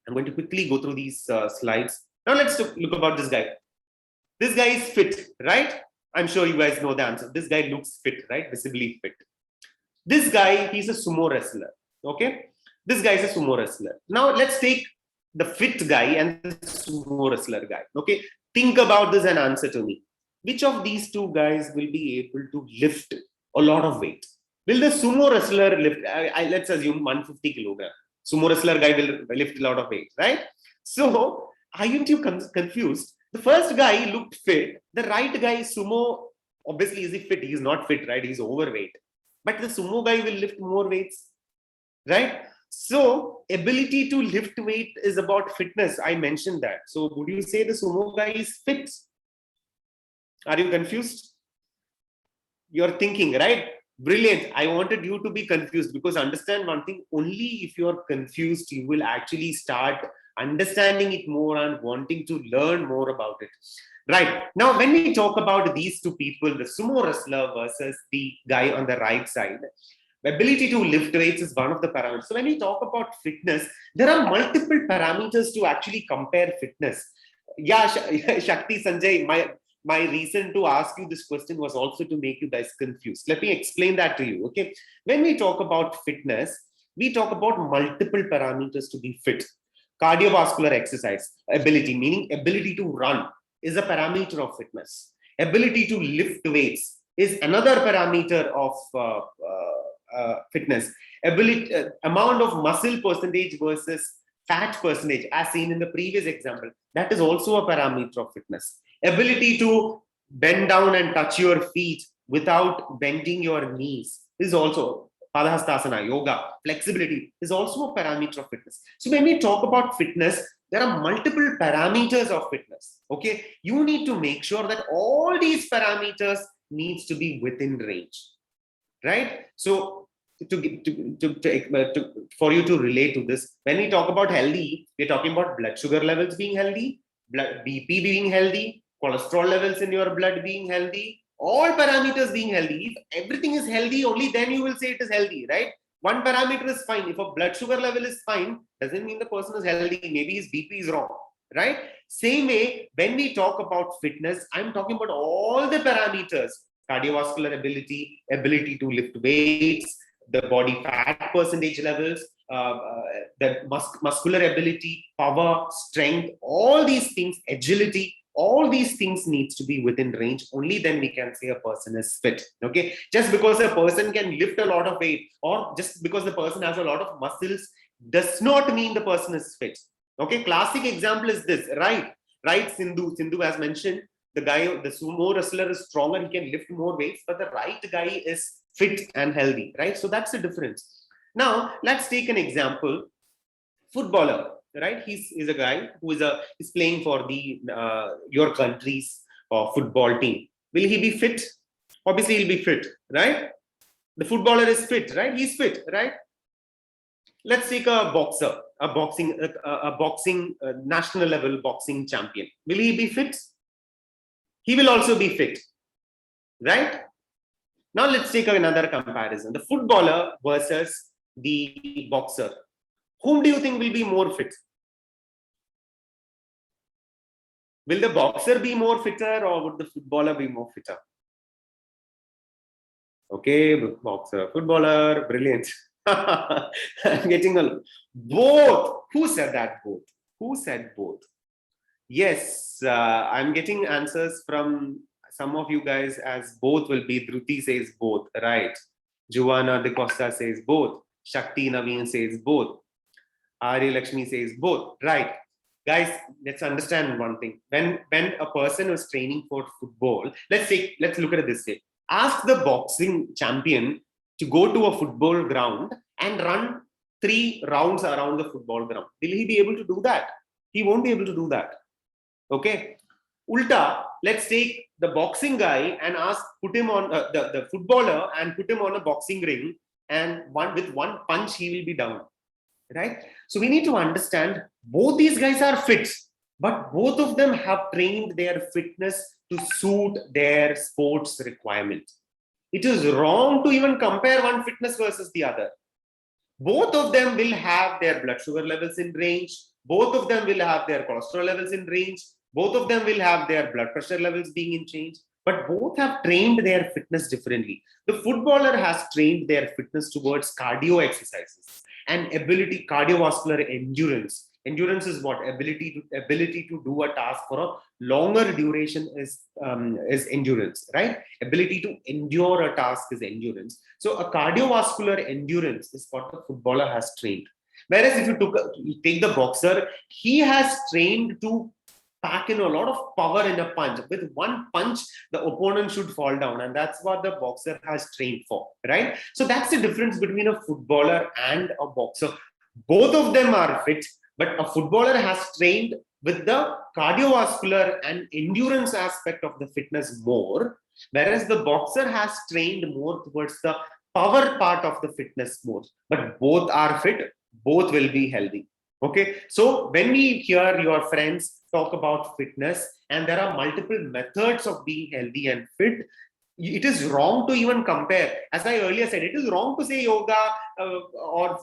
I'm going to quickly go through these slides. Now let's look about this guy. This guy is fit, right? I'm sure you guys know the answer. This guy looks fit, right? Visibly fit. This guy, he's a sumo wrestler, okay? This guy is a sumo wrestler. Now let's take the fit guy and the sumo wrestler guy, okay? Think about this and answer to me. Which of these two guys will be able to lift a lot of weight? Will the sumo wrestler lift, let's assume 150 kilogram. Sumo wrestler guy will lift a lot of weight, right? So, aren't you confused? The first guy looked fit. The right guy, sumo, obviously is he fit? He's not fit, right? He's overweight. But the sumo guy will lift more weights, right? So ability to lift weight is about fitness. I mentioned that. So would you say the sumo guy is fit? Are you confused? You're thinking, right? Brilliant. I wanted you to be confused, because understand one thing, only if you're confused, you will actually start understanding it more and wanting to learn more about it. Right. Now, when we talk about these two people, the sumo wrestler versus the guy on the right side, the ability to lift weights is one of the parameters. So when we talk about fitness, there are multiple parameters to actually compare fitness. Yeah, Shakti, Sanjay, my reason to ask you this question was also to make you guys confused. Let me explain that to you, okay? When we talk about fitness, we talk about multiple parameters to be fit. Cardiovascular exercise, ability, meaning ability to run, is a parameter of fitness. Ability to lift weights is another parameter of fitness. Ability, amount of muscle percentage versus fat percentage, as seen in the previous example, that is also a parameter of fitness. Ability to bend down and touch your feet without bending your knees is also Padahastasana, yoga, flexibility is also a parameter of fitness. So when we talk about fitness, there are multiple parameters of fitness. Okay, you need to make sure that all these parameters needs to be within range, right? So for you to relate to this, when we talk about healthy, we're talking about blood sugar levels being healthy, blood BP being healthy, cholesterol levels in your blood being healthy, all parameters being healthy. If everything is healthy, only then you will say it is healthy, right? One parameter is fine. If a blood sugar level is fine, doesn't mean the person is healthy. Maybe his BP is wrong, right? Same way, when we talk about fitness, I'm talking about all the parameters: cardiovascular ability, ability to lift weights, the body fat percentage levels, the muscular ability, power, strength, all these things, agility, all these things needs to be within range. Only then we can say a person is fit. Okay, just because a person can lift a lot of weight, or just because the person has a lot of muscles, does not mean the person is fit. Okay, classic example is this, right? Sindhu has mentioned, the sumo wrestler is stronger, he can lift more weights, but the right guy is fit and healthy, right? So that's the difference. Now let's take an example. Footballer, right? He's a guy who is playing for the your country's football team. Will he be fit? Obviously he'll be fit, right? The footballer is fit, right? He's fit, right? Let's take a boxer, a boxing national level boxing champion. Will he be fit? He will also be fit, right? Now let's take another comparison: the footballer versus the boxer. Whom do you think will be more fit? Will the boxer be more fitter, or would the footballer be more fitter? Okay, boxer, footballer, brilliant. I'm getting both. Who said that? Both. Who said both? Yes, I'm getting answers from some of you guys as both will be. Dhruti says both, right? Joanna De Costa says both. Shakti Naveen says both. Ari Lakshmi says both, right? Guys, let's understand one thing. When a person is training for football, let's look at it this way. Ask the boxing champion to go to a football ground and run 3 rounds around the football ground. Will he be able to do that? He won't be able to do that. Okay. Ulta, let's take the boxing guy and put him on the footballer and put him on a boxing ring, and with one punch he will be down, right? So we need to understand both these guys are fit, but both of them have trained their fitness to suit their sports requirement. It is wrong to even compare one fitness versus the other. Both of them will have their blood sugar levels in range. Both of them will have their cholesterol levels in range. Both of them will have their blood pressure levels being in change. But both have trained their fitness differently. The footballer has trained their fitness towards cardio exercises and cardiovascular endurance. Endurance is what? Ability to do a task for a longer duration is endurance, right? Ability to endure a task is endurance. So a cardiovascular endurance is what the footballer has trained. Whereas if you take the boxer, he has trained to pack in a lot of power in a punch. With one punch, the opponent should fall down, and that's what the boxer has trained for, right? So that's the difference between a footballer and a boxer. Both of them are fit, but a footballer has trained with the cardiovascular and endurance aspect of the fitness more, whereas the boxer has trained more towards the power part of the fitness more. But both are fit, both will be healthy. Okay, so when we hear your friends talk about fitness and there are multiple methods of being healthy and fit, it is wrong to even compare. As I earlier said, it is wrong to say yoga or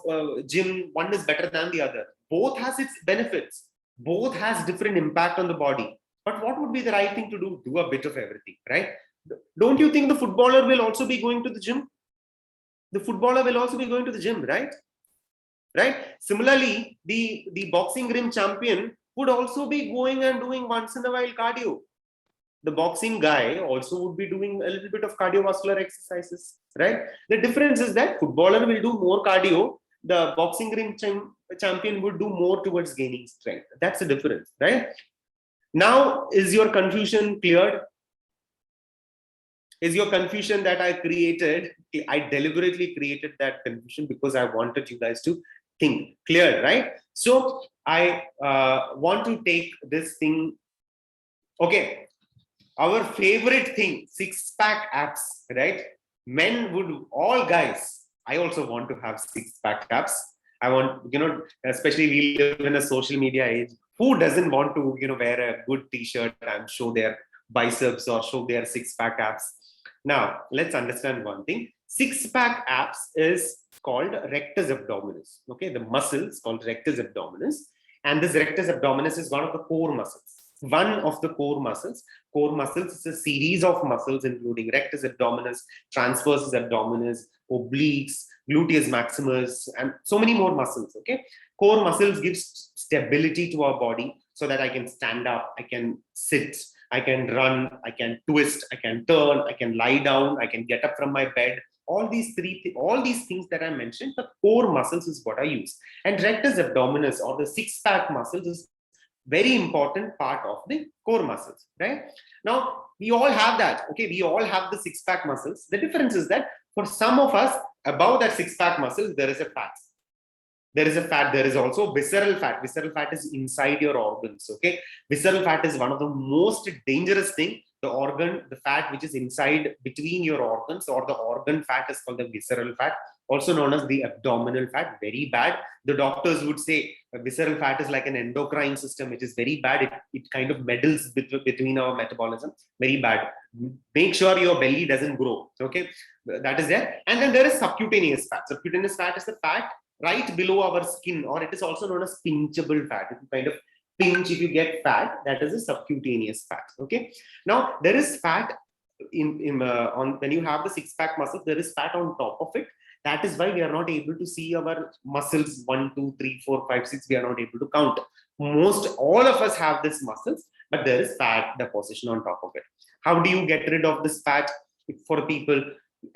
gym, one is better than the other. Both has its benefits. Both has different impact on the body. But what would be the right thing to do? Do a bit of everything, right? Don't you think the footballer will also be going to the gym? The footballer will also be going to the gym, right? Right? Similarly, the boxing ring champion would also be going and doing once in a while cardio. The boxing guy also would be doing a little bit of cardiovascular exercises, right? The difference is that footballer will do more cardio. The boxing ring champion would do more towards gaining strength. That's the difference, right? Now, is your confusion cleared? Is your confusion that I created? I deliberately created that confusion because I wanted you guys to thing. Clear, right? So I want to take this thing. Okay, our favorite thing, six-pack abs, right? Men would, all guys, I also want to have six-pack abs. I want, especially we live in a social media age. Who doesn't want to, wear a good t-shirt and show their biceps or show their six-pack abs? Now, let's understand one thing. Six-pack abs is called rectus abdominis. Okay, the muscle is called rectus abdominis. And this rectus abdominis is one of the core muscles. One of the core muscles. Core muscles is a series of muscles including rectus abdominis, transversus abdominis, obliques, gluteus maximus, and so many more muscles. Okay, core muscles give stability to our body so that I can stand up, I can sit, I can run, I can twist, I can turn, I can lie down, I can get up from my bed. All these things that I mentioned, the core muscles is what I use. And rectus abdominis, or the six-pack muscles, is very important part of the core muscles, right? Now, we all have that. Okay, we all have the six-pack muscles. The difference is that for some of us, above that six-pack muscles, there is a fat. There is a fat. There is also visceral fat. Visceral fat is inside your organs. Okay, visceral fat is one of the most dangerous thing. The organ, the fat which is inside between your organs, or the organ fat, is called the visceral fat, also known as the abdominal fat. Very bad. The doctors would say visceral fat is like an endocrine system, which is very bad. It kind of meddles between our metabolism. Very bad. Make sure your belly doesn't grow. Okay, that is there. And then there is subcutaneous fat. Subcutaneous fat is the fat right below our skin, or it is also known as pinchable fat. If you kind of pinch, if you get fat, that is a subcutaneous fat. Okay. Now there is fat on when you have the six-pack muscle. There is fat on top of it. That is why we are not able to see our muscles 1, 2, 3, 4, 5, 6. We are not able to count. All of us have these muscles, but there is fat deposition on top of it. How do you get rid of this fat? For people,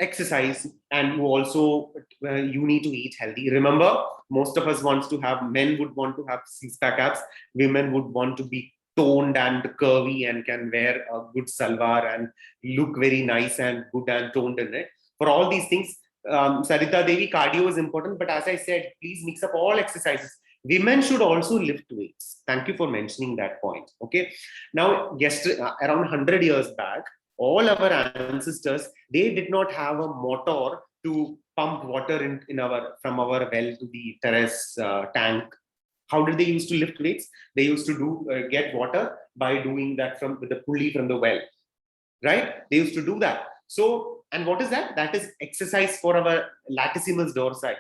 exercise, and you also you need to eat healthy. Remember, most of us wants to have, men would want to have six-pack abs, women would want to be toned and curvy and can wear a good salwar and look very nice and good and toned in it. For all these things, Sarita Devi, cardio is important, but as I said, please mix up all exercises. Women should also lift weights. Thank you for mentioning that point. Okay, now around 100 years back, all our ancestors, they did not have a motor to pump water from our well to the terrace tank. How did they used to lift weights? They used to get water by doing that with the pulley from the well, right? They used to do that. So, and what is that? That is exercise for our latissimus dorsi.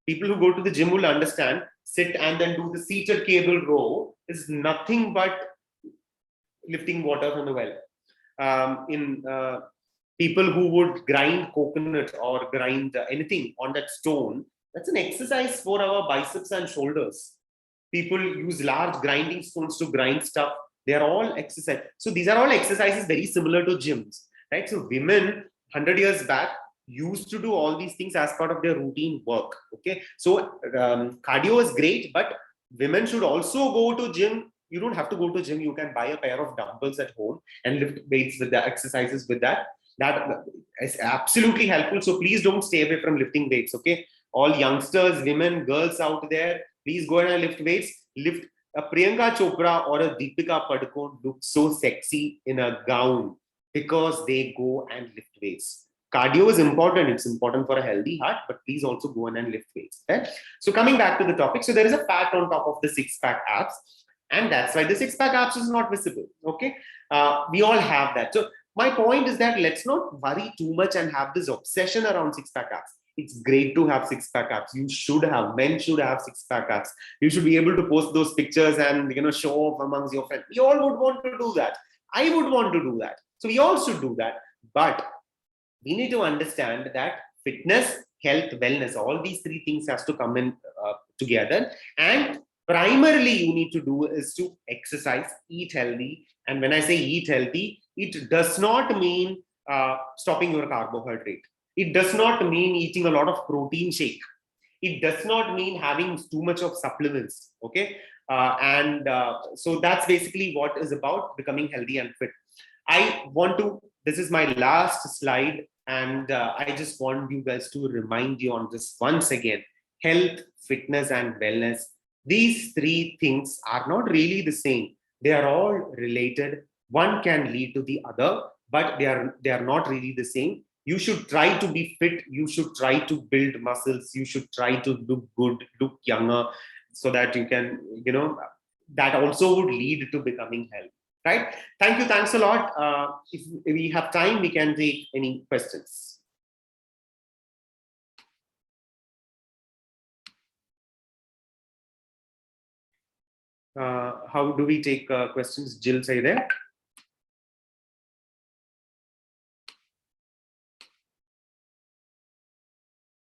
People who go to the gym will understand. Sit and then do the seated cable row is nothing but lifting water from the well. People who would grind coconut or grind anything on that stone, that's an exercise for our biceps and shoulders. People use large grinding stones to grind stuff. They are all exercise. So these are all exercises very similar to gyms, right? So women 100 years back used to do all these things as part of their routine work. Okay, so cardio is great, but women should also go to gym. You don't have to go to gym. You can buy a pair of dumbbells at home and lift weights with the exercises with that. That is absolutely helpful. So please don't stay away from lifting weights. Okay, all youngsters, women, girls out there, please go ahead and lift weights. Lift. A Priyanka Chopra or a Deepika Padukone look so sexy in a gown because they go and lift weights. Cardio is important. It's important for a healthy heart, but please also go in and lift weights. Okay? So coming back to the topic, so there is a fat on top of the six-pack abs. And that's why the six-pack abs is not visible. Okay, we all have that. So my point is that let's not worry too much and have this obsession around six-pack abs. It's great to have six-pack abs. You should have. Men should have six-pack abs. You should be able to post those pictures and show off amongst your friends. We all would want to do that. I would want to do that. So we all should do that. But we need to understand that fitness, health, wellness, all these three things has to come in together. And primarily you need to do is to exercise, eat healthy. And when I say eat healthy, it does not mean stopping your carbohydrate. It does not mean eating a lot of protein shake. It does not mean having too much of supplements. Okay. So that's basically what is about becoming healthy and fit. This is my last slide. And I just want you guys to remind you on this once again. health, fitness, and wellness. These three things are not really the same. They are all related. One can lead to the other, but they are not really the same. You should try to be fit. You should try to build muscles. You should try to look good, look younger, so that you can, that also would lead to becoming healthy. Right? Thank you. Thanks a lot. If we have time, we can take any questions. How do we take questions? Jill, say there.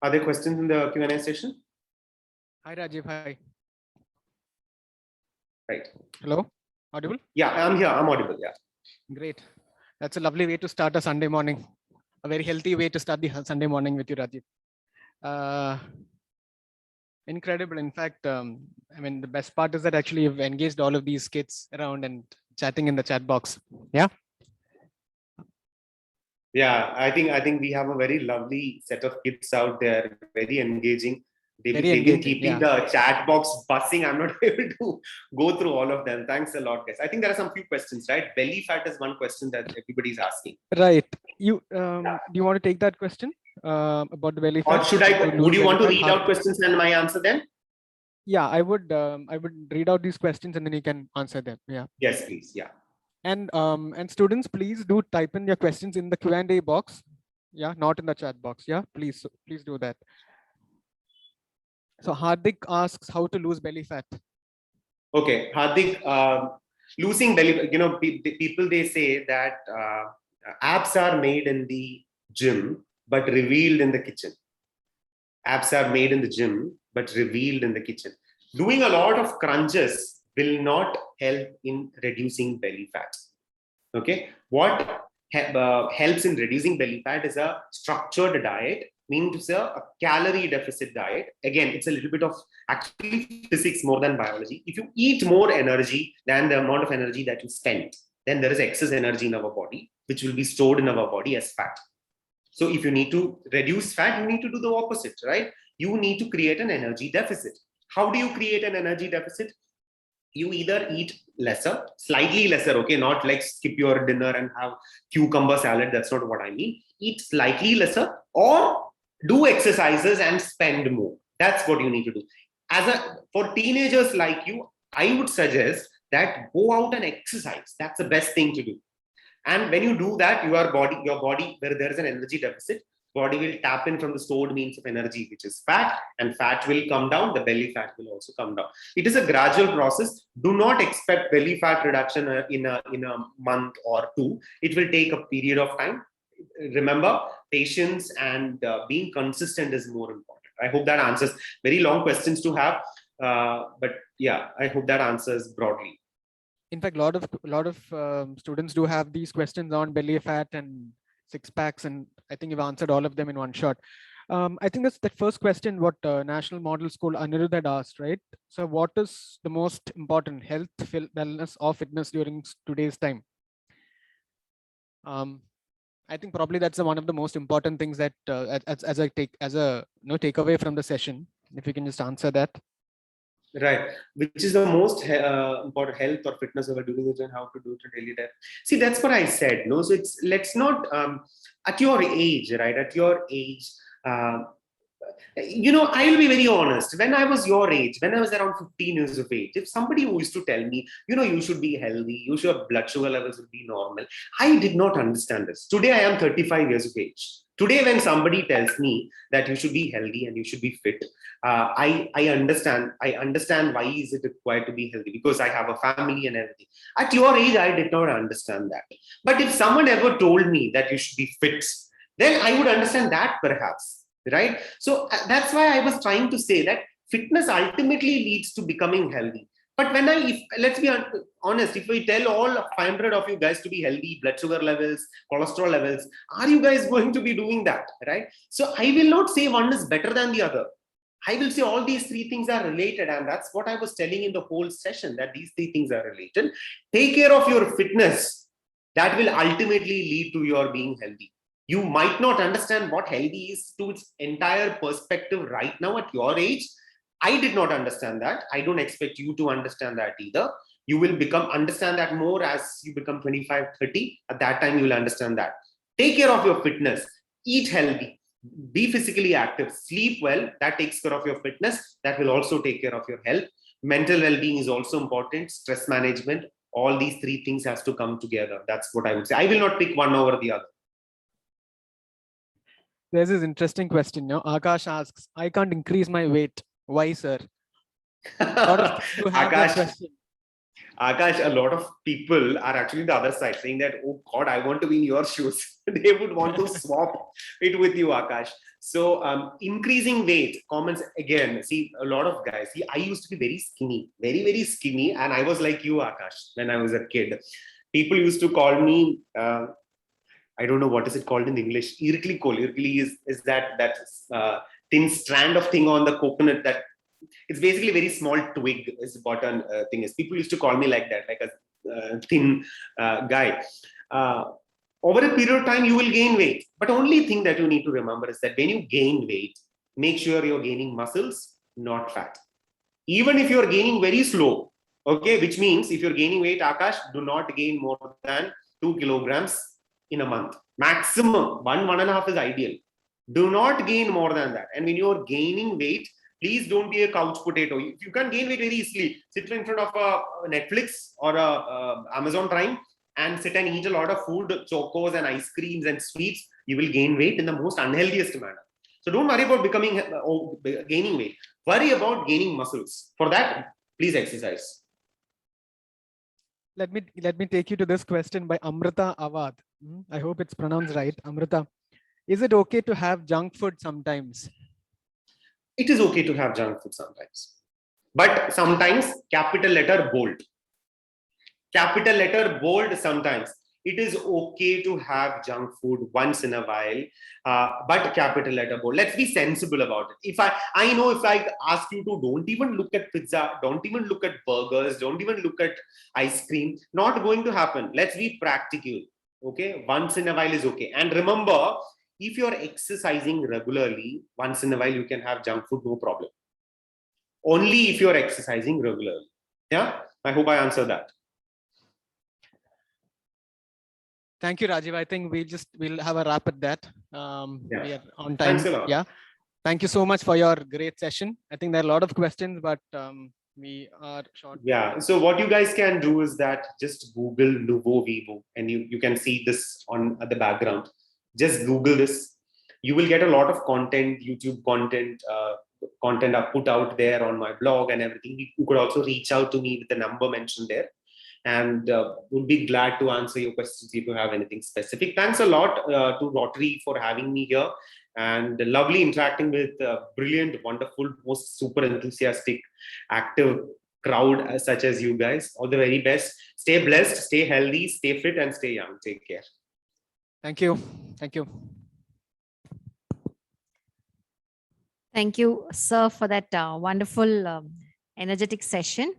Are there questions in the Q&A session? Hi, Rajiv. Hi. Right. Hello. Audible? Yeah, I'm here. I'm audible. Yeah. Great. That's a lovely way to start a Sunday morning. A very healthy way to start the Sunday morning with you, Rajiv. Incredible. In fact, I mean, the best part is that actually you've engaged all of these kids around and chatting in the chat box. Yeah. Yeah, I think we have a very lovely set of kids out there, very engaging. They've been keeping the chat box buzzing. I'm not able to go through all of them. Thanks a lot, guys. I think there are some few questions, right? Belly fat is one question that everybody's asking. Right. You do you want to take that question about the belly fat? Or should I? Would you want to read out questions and I answer them? Yeah, I would read out these questions and then you can answer them. Yeah. Yes, please. Yeah. And students, please do type in your questions in the Q&A box. Yeah, not in the chat box. Yeah, please do that. So Hardik asks how to lose belly fat. Okay, Hardik, losing belly, people, they say that abs are made in the gym, but revealed in the kitchen. Abs are made in the gym, but revealed in the kitchen. Doing a lot of crunches will not help in reducing belly fat. Okay, what helps in reducing belly fat is a structured diet, means a calorie deficit diet. Again, it's a little bit of actually physics more than biology. If you eat more energy than the amount of energy that you spend, then there is excess energy in our body, which will be stored in our body as fat. So if you need to reduce fat, you need to do the opposite, right? You need to create an energy deficit. How do you create an energy deficit? You either eat lesser, slightly lesser, okay, not like skip your dinner and have cucumber salad. That's not what I mean. Eat slightly lesser or do exercises and spend more. That's what you need to do. For teenagers like you, I would suggest that go out and exercise. That's the best thing to do. And when you do that, your body, where there is an energy deficit, body will tap in from the stored means of energy, which is fat, and fat will come down. The belly fat will also come down. It is a gradual process. Do not expect belly fat reduction in a month or two. It will take a period of time. Remember, patience and being consistent is more important. I hope that answers. Very long questions to have, but yeah, I hope that answers broadly. In fact, a lot of students do have these questions on belly fat and six packs, and I think you've answered all of them in one shot. I think that's that first question what National Model School Anirudh had asked, right? So what is the most important, health, wellness or fitness during today's time? I think probably that's one of the most important things that as a takeaway from the session, if you can just answer that. Right, which is the most important, health or fitness over doing it and how to do it in daily life. See, that's what I said. No, so it's, let's not at your age, right? At your age, I will be very honest. When I was your age, when I was around 15 years of age, if somebody who used to tell me, you should be healthy, your blood sugar levels would be normal, I did not understand this. Today, I am 35 years of age. Today, when somebody tells me that you should be healthy and you should be fit, I understand. I understand why is it required to be healthy, because I have a family and everything. At your age, I did not understand that. But if someone ever told me that you should be fit, then I would understand that perhaps, right? So that's why I was trying to say that fitness ultimately leads to becoming healthy. But let's be honest, if we tell all 500 of you guys to be healthy, blood sugar levels, cholesterol levels, are you guys going to be doing that, right? So I will not say one is better than the other. I will say all these three things are related, and that's what I was telling in the whole session, that these three things are related. Take care of your fitness. That will ultimately lead to your being healthy. You might not understand what healthy is to its entire perspective right now at your age. I did not understand that. I don't expect you to understand that either. You will understand that more as you become 25, 30. At that time, you will understand that. Take care of your fitness, eat healthy, be physically active, sleep well. That takes care of your fitness. That will also take care of your health. Mental well-being is also important. Stress management. All these three things has to come together. That's what I would say. I will not pick one over the other. There's this interesting question. Akash asks, I can't increase my weight. Why, sir? A lot of people have that question. Akash, a lot of people are actually the other side saying that, oh God, I want to be in your shoes. They would want to swap it with you, Akash. So increasing weight, comments again, see a lot of guys, see, I used to be very skinny, very, very skinny. And I was like you, Akash, when I was a kid. People used to call me, I don't know what is it called in English. Irkli kol. Irkli is that thin strand of thing on the coconut that it's basically a very small twig is what thing is. People used to call me like that, like a thin guy. Over a period of time, you will gain weight. But only thing that you need to remember is that when you gain weight, make sure you're gaining muscles, not fat. Even if you're gaining very slow, okay, which means if you're gaining weight, Akash, do not gain more than 2 kilograms in a month. Maximum 1.5 is ideal. Do not gain more than that. And when you're gaining weight, please don't be a couch potato. If you can gain weight very easily, sit in front of a Netflix or a Amazon Prime and sit and eat a lot of food, chocos and ice creams and sweets, you will gain weight in the most unhealthiest manner. So don't worry about gaining weight. Worry about gaining muscles. For that, please exercise. Let me take you to this question by Amrita Awad. I hope it's pronounced right. Amrita, is it okay to have junk food sometimes? It is okay to have junk food sometimes. But sometimes capital letter bold. Capital letter bold sometimes. It is okay to have junk food once in a while, but capital letter bold. Let's be sensible about it. If I know if I ask you to don't even look at pizza, don't even look at burgers, don't even look at ice cream, not going to happen. Let's be practical. Okay, once in a while is okay. And remember, if you're exercising regularly, once in a while you can have junk food, no problem. Only if you're exercising regularly. Yeah, I hope I answered that. Thank you, Rajiv. I think we'll have a wrap at that. We are on time. Thanks a lot. Yeah. Thank you so much for your great session. I think there are a lot of questions, but we are short. Yeah. So what you guys can do is that just Google Nuvo Vivo, and you can see this on the background. Just Google this. You will get a lot of content, YouTube content, content I put out there on my blog and everything. You could also reach out to me with the number mentioned there. And would be glad to answer your questions if you have anything specific. Thanks a lot to Rotary for having me here, and lovely interacting with brilliant, wonderful, most super enthusiastic, active crowd such as you guys. All the very best. Stay blessed, stay healthy, stay fit, and stay young. Take care. Thank you. Thank you. Thank you, sir, for that wonderful, energetic session.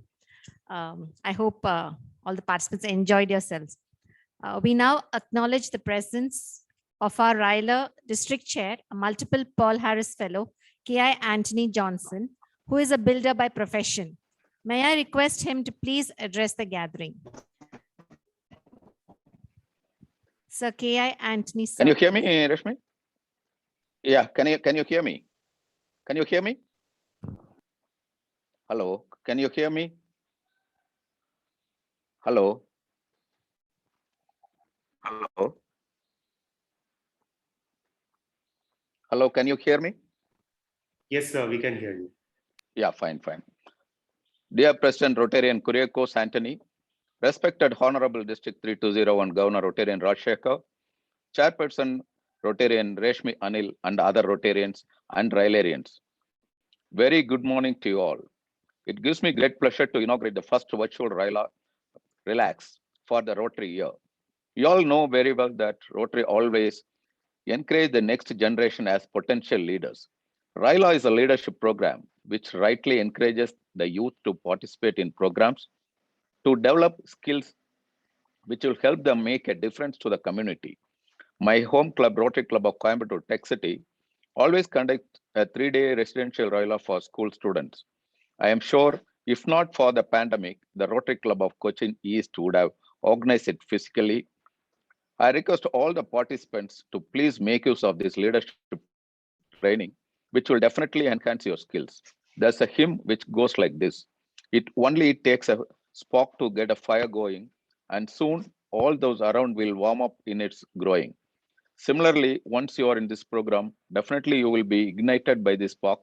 I hope all the participants enjoyed yourselves. We now acknowledge the presence of our RYLA District Chair, a multiple Paul Harris Fellow, K.I. Anthony Johnson, who is a builder by profession. May I request him to please address the gathering? Sir K.I. Anthony, sir. Can you hear me, Rashmi? Yeah, can you hear me? Can you hear me? Hello, can you hear me? Hello. Hello. Hello, can you hear me? Yes, sir, we can hear you. Yeah, fine. Dear President Rotarian Kuriakos Anthony, respected Honorable District 3201 Governor Rotarian Rajshekhar, Chairperson Rotarian Reshmi Anil, and other Rotarians and RYLArians. Very good morning to you all. It gives me great pleasure to inaugurate the first virtual RYLAx for the Rotary year. You all know very well that Rotary always encourage the next generation as potential leaders. RYLA is a leadership program which rightly encourages the youth to participate in programs to develop skills which will help them make a difference to the community. My home club, Rotary Club of Coimbatore Tech City, always conducts a 3-day residential RYLA for school students. I am sure if not for the pandemic, the Rotary Club of Cochin East would have organized it physically. I request all the participants to please make use of this leadership training, which will definitely enhance your skills. There's a hymn which goes like this. It only takes a spark to get a fire going, and soon all those around will warm up in its growing. Similarly, once you are in this program, definitely you will be ignited by this spark,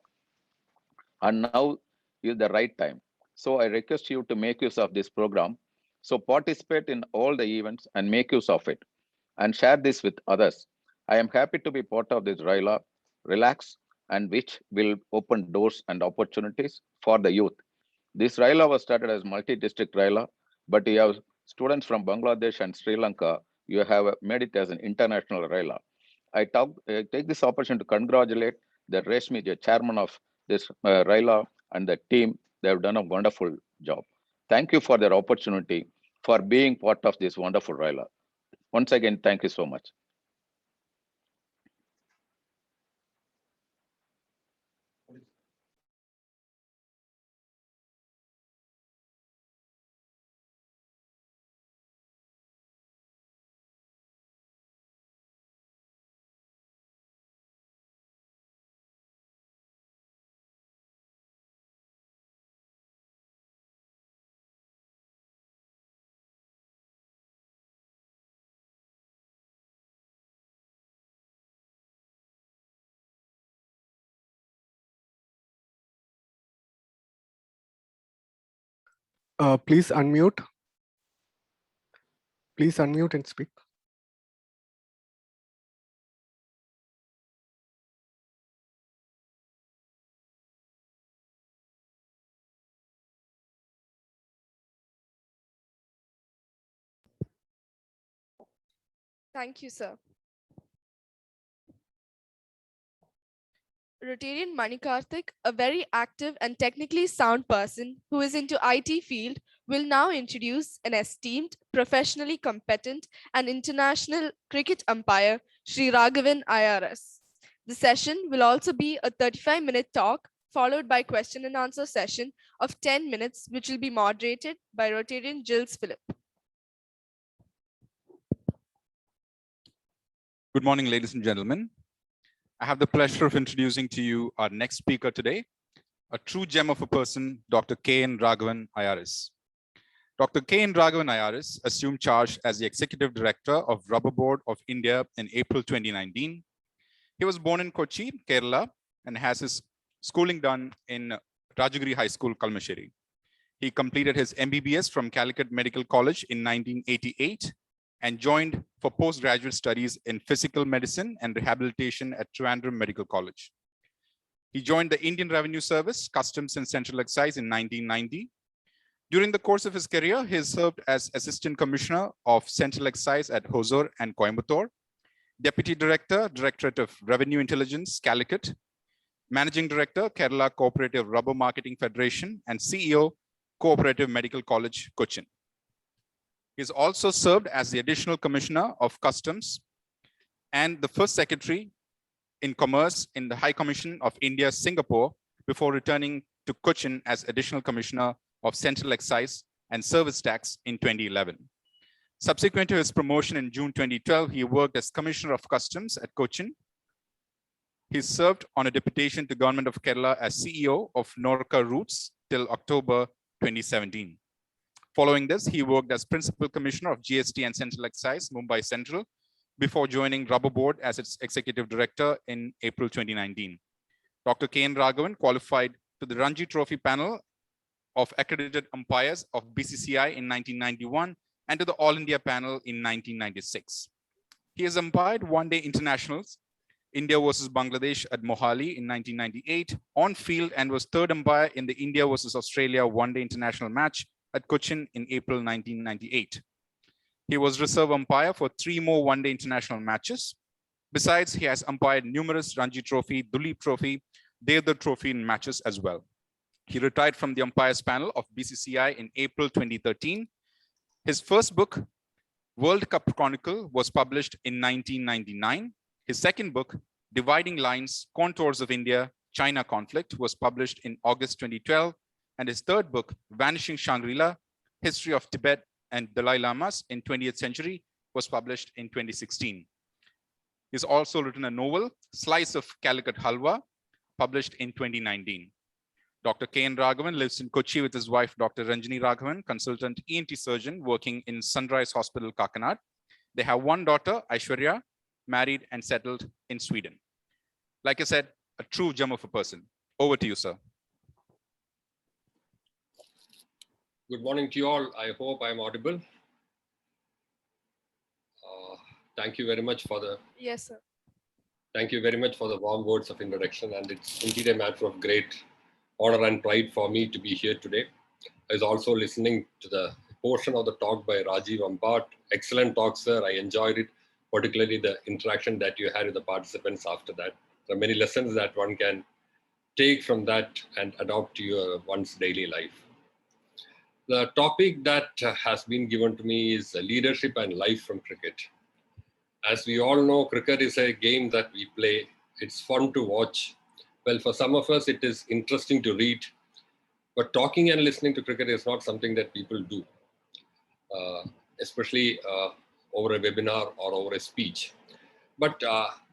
and now is the right time. So I request you to make use of this program. So participate in all the events and make use of it and share this with others. I am happy to be part of this RYLA, RYLAx, and which will open doors and opportunities for the youth. This RYLA was started as multi-district RYLA, but you have students from Bangladesh and Sri Lanka. You have made it as an international RYLA. I take this opportunity to congratulate the Reshmi, the chairman of this RYLA, and the team. They have done a wonderful job. Thank you for their opportunity for being part of this wonderful RYLA. Once again, thank you so much. Please unmute. Please unmute and speak. Thank you, sir. Rotarian Manikarthik, a very active and technically sound person who is into IT field, will now introduce an esteemed, professionally competent and international cricket umpire, Sri Raghavan IRS. The session will also be a 35-minute talk followed by question and answer session of 10 minutes, which will be moderated by Rotarian Gilles Philip. Good morning, ladies and gentlemen. I have the pleasure of introducing to you our next speaker today, a true gem of a person, Dr. K.N. Raghavan IRS. Dr. K.N. Raghavan IRS assumed charge as the Executive Director of Rubber Board of India in April 2019. He was born in Cochin, Kerala, and has his schooling done in Rajagiri High School, Kalmasheri. He completed his MBBS from Calicut Medical College in 1988 and joined for postgraduate studies in physical medicine and rehabilitation at Trivandrum Medical College. He joined the Indian Revenue Service, Customs and Central Excise in 1990. During the course of his career, he served as Assistant Commissioner of Central Excise at Hosur and Coimbatore, Deputy Director, Directorate of Revenue Intelligence, Calicut, Managing Director, Kerala Cooperative Rubber Marketing Federation, and CEO, Cooperative Medical College, Cochin. He has also served as the Additional Commissioner of Customs and the First Secretary in Commerce in the High Commission of India, Singapore, before returning to Cochin as Additional Commissioner of Central Excise and Service Tax in 2011. Subsequent to his promotion in June 2012, he worked as Commissioner of Customs at Cochin. He served on a deputation to Government of Kerala as CEO of Norca Routes till October 2017. Following this, he worked as Principal Commissioner of GST and Central Excise, Mumbai Central, before joining Rubber Board as its Executive Director in April 2019. Dr. K.N. Raghavan qualified to the Ranji Trophy panel of accredited umpires of BCCI in 1991 and to the All India panel in 1996. He has umpired one-day internationals, India versus Bangladesh at Mohali in 1998 on field, and was third umpire in the India versus Australia one-day international match at Cochin in April 1998. He was reserve umpire for 3 more one-day international matches. Besides, he has umpired numerous Ranji Trophy, Duleep Trophy, Devdutt Trophy in matches as well. He retired from the umpires panel of BCCI in April 2013. His first book, World Cup Chronicle was published in 1999. His second book, Dividing Lines, Contours of India-China Conflict, was published in August 2012. And his third book, Vanishing Shangri-La, History of Tibet and Dalai Lamas in 20th Century, was published in 2016. He's also written a novel, Slice of Calicut Halwa, published in 2019. Dr. K.N. Raghavan lives in Kochi with his wife, Dr. Ranjini Raghavan, consultant ENT surgeon working in Sunrise Hospital, Kakinad. They have one daughter, Aishwarya, married and settled in Sweden. Like I said, a true gem of a person. Over to you, sir. Good morning to you all. I hope I'm audible. Thank you very much for the Yes, sir. Thank you very much for the warm words of introduction, and it's indeed a matter of great honor and pride for me to be here today. I was also listening to the portion of the talk by Rajiv Ampat. Excellent talk, sir. I enjoyed it, particularly the interaction that you had with the participants after that. There are many lessons that one can take from that and adopt to your one's daily life. The topic that has been given to me is leadership and life from cricket. As we all know, cricket is a game that we play. It's fun to watch. Well, for some of us, it is interesting to read. But talking and listening to cricket is not something that people do, especially over a webinar or over a speech. But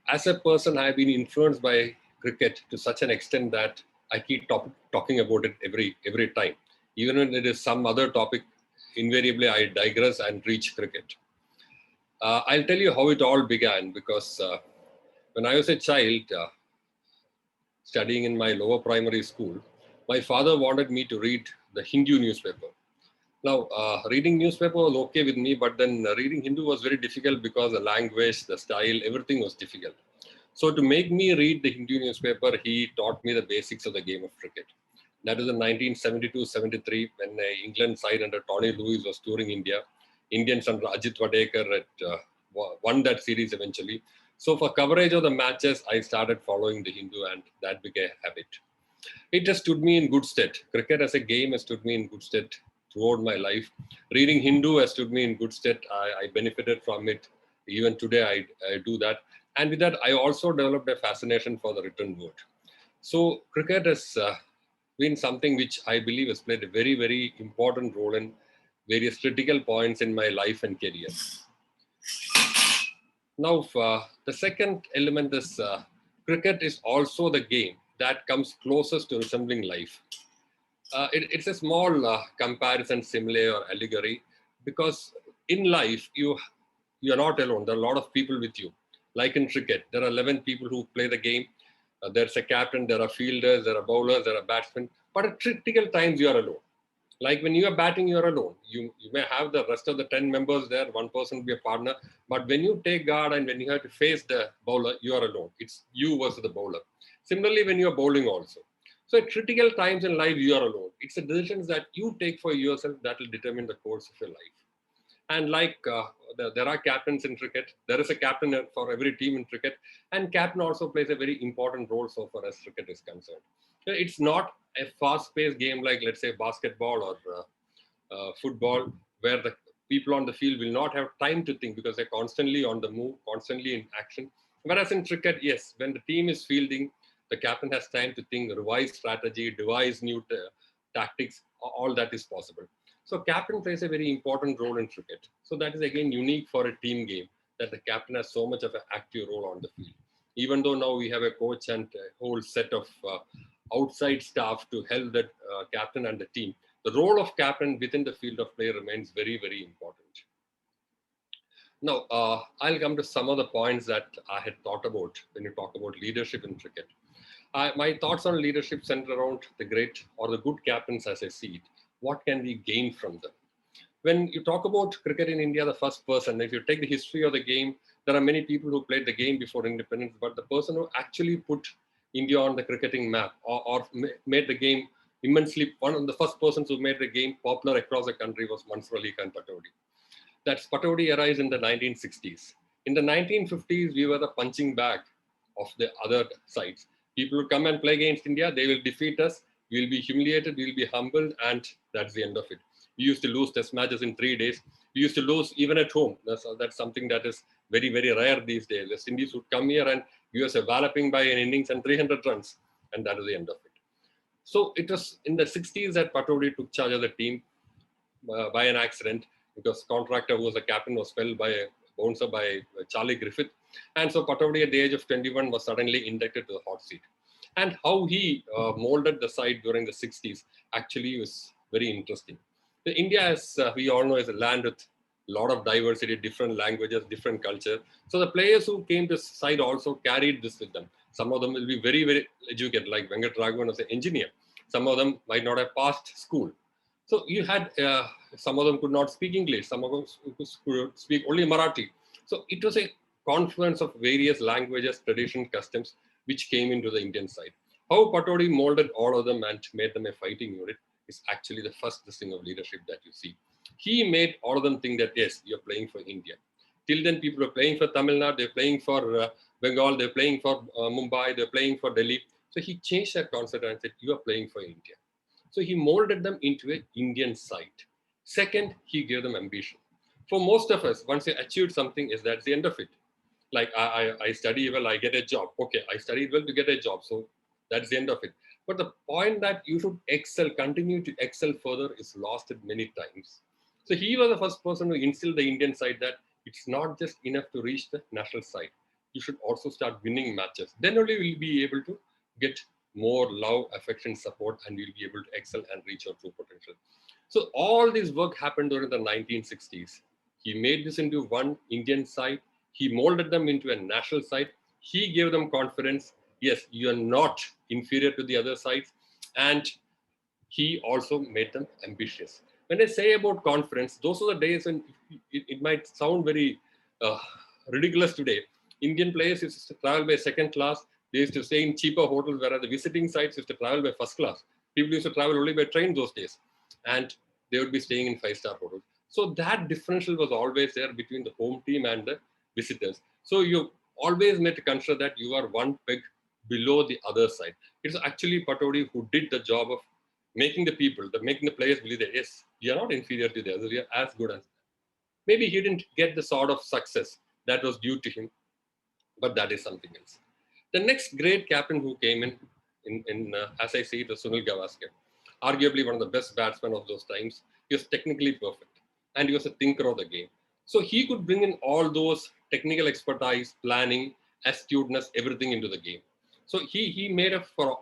as a person, I've been influenced by cricket to such an extent that I keep talking about it every time. Even when it is some other topic, invariably I digress and reach cricket. I'll tell you how it all began, because when I was a child, studying in my lower primary school, my father wanted me to read the Hindu newspaper. Now, reading newspaper was okay with me, but then reading Hindu was very difficult because the language, the style, everything was difficult. So to make me read the Hindu newspaper, he taught me the basics of the game of cricket. That is in 1972-73, when England side under Tony Lewis was touring India. Indians under Ajit Wadekar won that series eventually. So for coverage of the matches, I started following the Hindu, and that became a habit. It just stood me in good stead. Cricket as a game has stood me in good stead throughout my life. Reading Hindu has stood me in good stead. I benefited from it. Even today, I do that. And with that, I also developed a fascination for the written word. So cricket has been something which I believe has played a very, very important role in various critical points in my life and career. Now, the second element is cricket is also the game that comes closest to resembling life. It's a small comparison, simile, or allegory, because in life, you're not alone. There are a lot of people with you. Like in cricket, there are 11 people who play the game. There's a captain, there are fielders, there are bowlers, there are batsmen. But at critical times, you are alone. Like when you are batting, you're alone. You may have the rest of the 10 members there, one person will be a partner. But when you take guard and when you have to face the bowler, you are alone. It's you versus the bowler. Similarly, when you're bowling also. So at critical times in life, you are alone. It's the decisions that you take for yourself that will determine the course of your life. And like there are captains in cricket, there is a captain for every team in cricket, and captain also plays a very important role so far as cricket is concerned. It's not a fast-paced game like, let's say, basketball or football, where the people on the field will not have time to think because they're constantly on the move, constantly in action. Whereas in cricket, yes, when the team is fielding, the captain has time to think, revise strategy, devise new tactics, all that is possible. So captain plays a very important role in cricket. So that is again unique for a team game, that the captain has so much of an active role on the field. Even though now we have a coach and a whole set of outside staff to help the captain and the team, the role of captain within the field of play remains very, very important. Now, I'll come to some of the points that I had thought about when you talk about leadership in cricket. My thoughts on leadership center around the great or the good captains as I see it. What can we gain from them? When you talk about cricket in India, the first person, if you take the history of the game, there are many people who played the game before independence, but the person who actually put India on the cricketing map or made the game immensely, one of the first persons who made the game popular across the country was Mansur Ali Khan Patodi. That Patodi arose in the 1960s. In the 1950s, we were the punching bag of the other sides. People will come and play against India, they will defeat us, we'll be humiliated, we'll be humbled, and that's the end of it. We used to lose test matches in 3 days. We used to lose even at home. That's something that is very, very rare these days. West Indies would come here and give us a walloping by an innings and 300 runs. And that is the end of it. So it was in the 60s that Patodi took charge of the team by an accident, because contractor who was the captain was felled by a bouncer by Charlie Griffith. And so Patodi at the age of 21 was suddenly inducted to the hot seat. And how he molded the side during the 60s actually was very interesting. India, as we all know, is a land with a lot of diversity, different languages, different culture. So the players who came to this side also carried this with them. Some of them will be very, very educated, like Venkat Raghavan was an engineer. Some of them might not have passed school. So you had, some of them could not speak English, some of them could speak only Marathi. So it was a confluence of various languages, tradition, customs, which came into the Indian side. How Patodi molded all of them and made them a fighting unit is actually the first thing of leadership that you see. He made all of them think that, yes, you're playing for India. Till then, people were playing for Tamil Nadu, they're playing for Bengal, they're playing for Mumbai, they're playing for Delhi. So he changed that concept and said, you are playing for India. So he molded them into an Indian side. Second, he gave them ambition. For most of us, once you achieved something, that's the end of it. Like I study well, I get a job. Okay, I studied well to get a job. So that's the end of it. But the point that you should excel, continue to excel further is lost at many times. So he was the first person who instilled the Indian side that it's not just enough to reach the national side. You should also start winning matches. Then only we'll be able to get more love, affection, support, and we'll be able to excel and reach our true potential. So all this work happened during the 1960s. He made this into one Indian side. He molded them into a national side. He gave them confidence. Yes, you are not inferior to the other sides. And he also made them ambitious. When I say about confidence, those are the days when it might sound very ridiculous today. Indian players used to travel by second class. They used to stay in cheaper hotels, whereas the visiting sites used to travel by first class. People used to travel only by train those days. And they would be staying in five-star hotels. So that differential was always there between the home team and the visitors. So you always need to consider that you are one peg below the other side. It's actually Patodi who did the job of making the people, making the players believe that, yes, you are not inferior to the others, you are as good as them. Maybe he didn't get the sort of success that was due to him, but that is something else. The next great captain who came in as I say, was Sunil Gavaskar, arguably one of the best batsmen of those times. He was technically perfect, and he was a thinker of the game. So he could bring in all those technical expertise, planning, astuteness, everything into the game. So he made up for,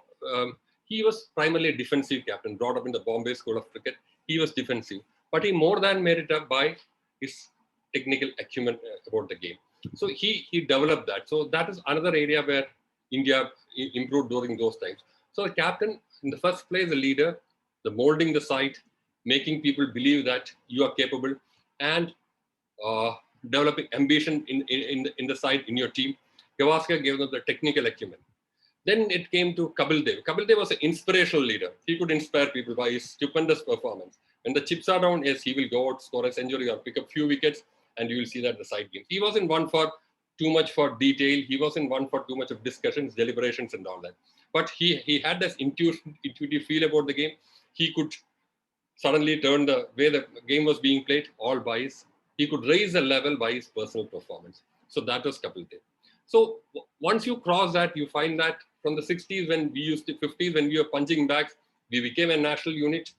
he was primarily a defensive captain, brought up in the Bombay School of Cricket. He was defensive, but he more than made it up by his technical acumen about the game. So he developed that. So that is another area where India improved during those times. So the captain, in the first place, the leader, the molding the side, making people believe that you are capable, and developing ambition in the side, in your team. Gavaskar gave them the technical acumen. Then it came to Kapil Dev. Kapil Dev was an inspirational leader. He could inspire people by his stupendous performance. When the chips are down, yes, he will go out, score a century or pick up few wickets, and you will see that the side game. He wasn't one for too much for detail. He wasn't one for too much of discussions, deliberations, and all that. But he had this intuitive feel about the game. He could suddenly turn the way the game was being played all by his. He could raise the level by his personal performance. So that was Kapil Dev. So once you cross that, you find that from the 60s, when we used to 50s, when we were punching bags, we became a national unit.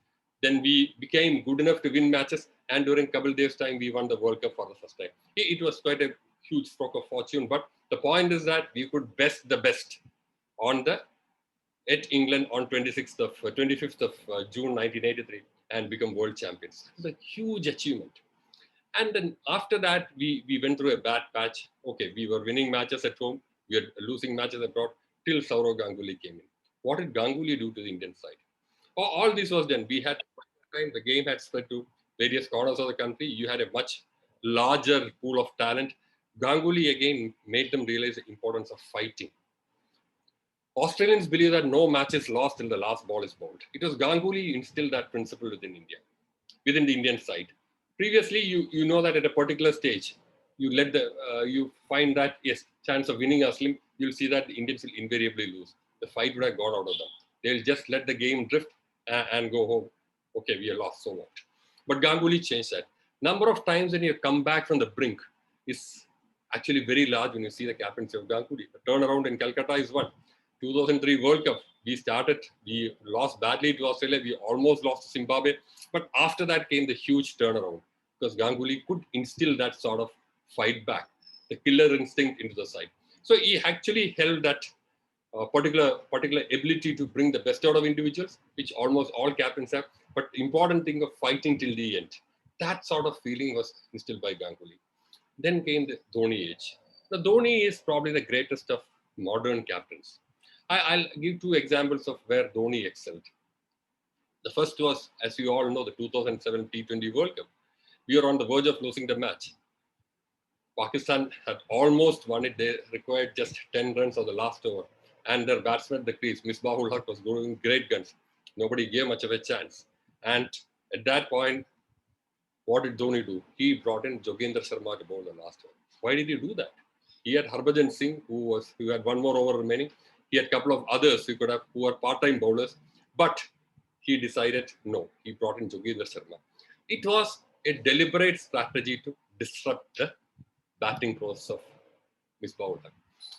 Then we became good enough to win matches. And during Kapil Dev's time, we won the World Cup for the first time. It was quite a huge stroke of fortune. But the point is that we could best the best at England on 25th of June 1983 and become world champions. It was a huge achievement. And then after that, we went through a bad patch. Okay, we were winning matches at home. We were losing matches abroad till Sourav Ganguly came in. What did Ganguly do to the Indian side? All this was done. We had time, the game had spread to various corners of the country. You had a much larger pool of talent. Ganguly again made them realize the importance of fighting. Australians believe that no match is lost till the last ball is bowled. It was Ganguly who instilled that principle within India, within the Indian side. Previously, you know that at a particular stage, you find that, yes, chance of winning are slim. You'll see that the Indians will invariably lose. The fight would have gone out of them. They'll just let the game drift and go home. Okay, we are lost, so what? But Ganguly changed that. Number of times when you come back from the brink is actually very large when you see the captaincy of Ganguly. The turnaround in Calcutta is one. 2003 World Cup, we lost badly to Australia, we almost lost to Zimbabwe, but after that came the huge turnaround because Ganguly could instill that sort of fight back, the killer instinct into the side. So he actually held that particular ability to bring the best out of individuals, which almost all captains have, but important thing of fighting till the end. That sort of feeling was instilled by Ganguly. Then came the Dhoni age. The Dhoni is probably the greatest of modern captains. I'll give two examples of where Dhoni excelled. The first was, as you all know, the 2007 T20 World Cup. We were on the verge of losing the match. Pakistan had almost won it. They required just 10 runs on the last over. And their batsman at the crease, Misbahul Haq, was going great guns. Nobody gave much of a chance. And at that point, what did Dhoni do? He brought in Jogendra Sharma to bowl the last over. Why did he do that? He had Harbhajan Singh, who had one more over remaining. He had a couple of others who were part-time bowlers, but he decided no. He brought in Jogendra Sharma. It was a deliberate strategy to disrupt the batting process of Misbahul Haq.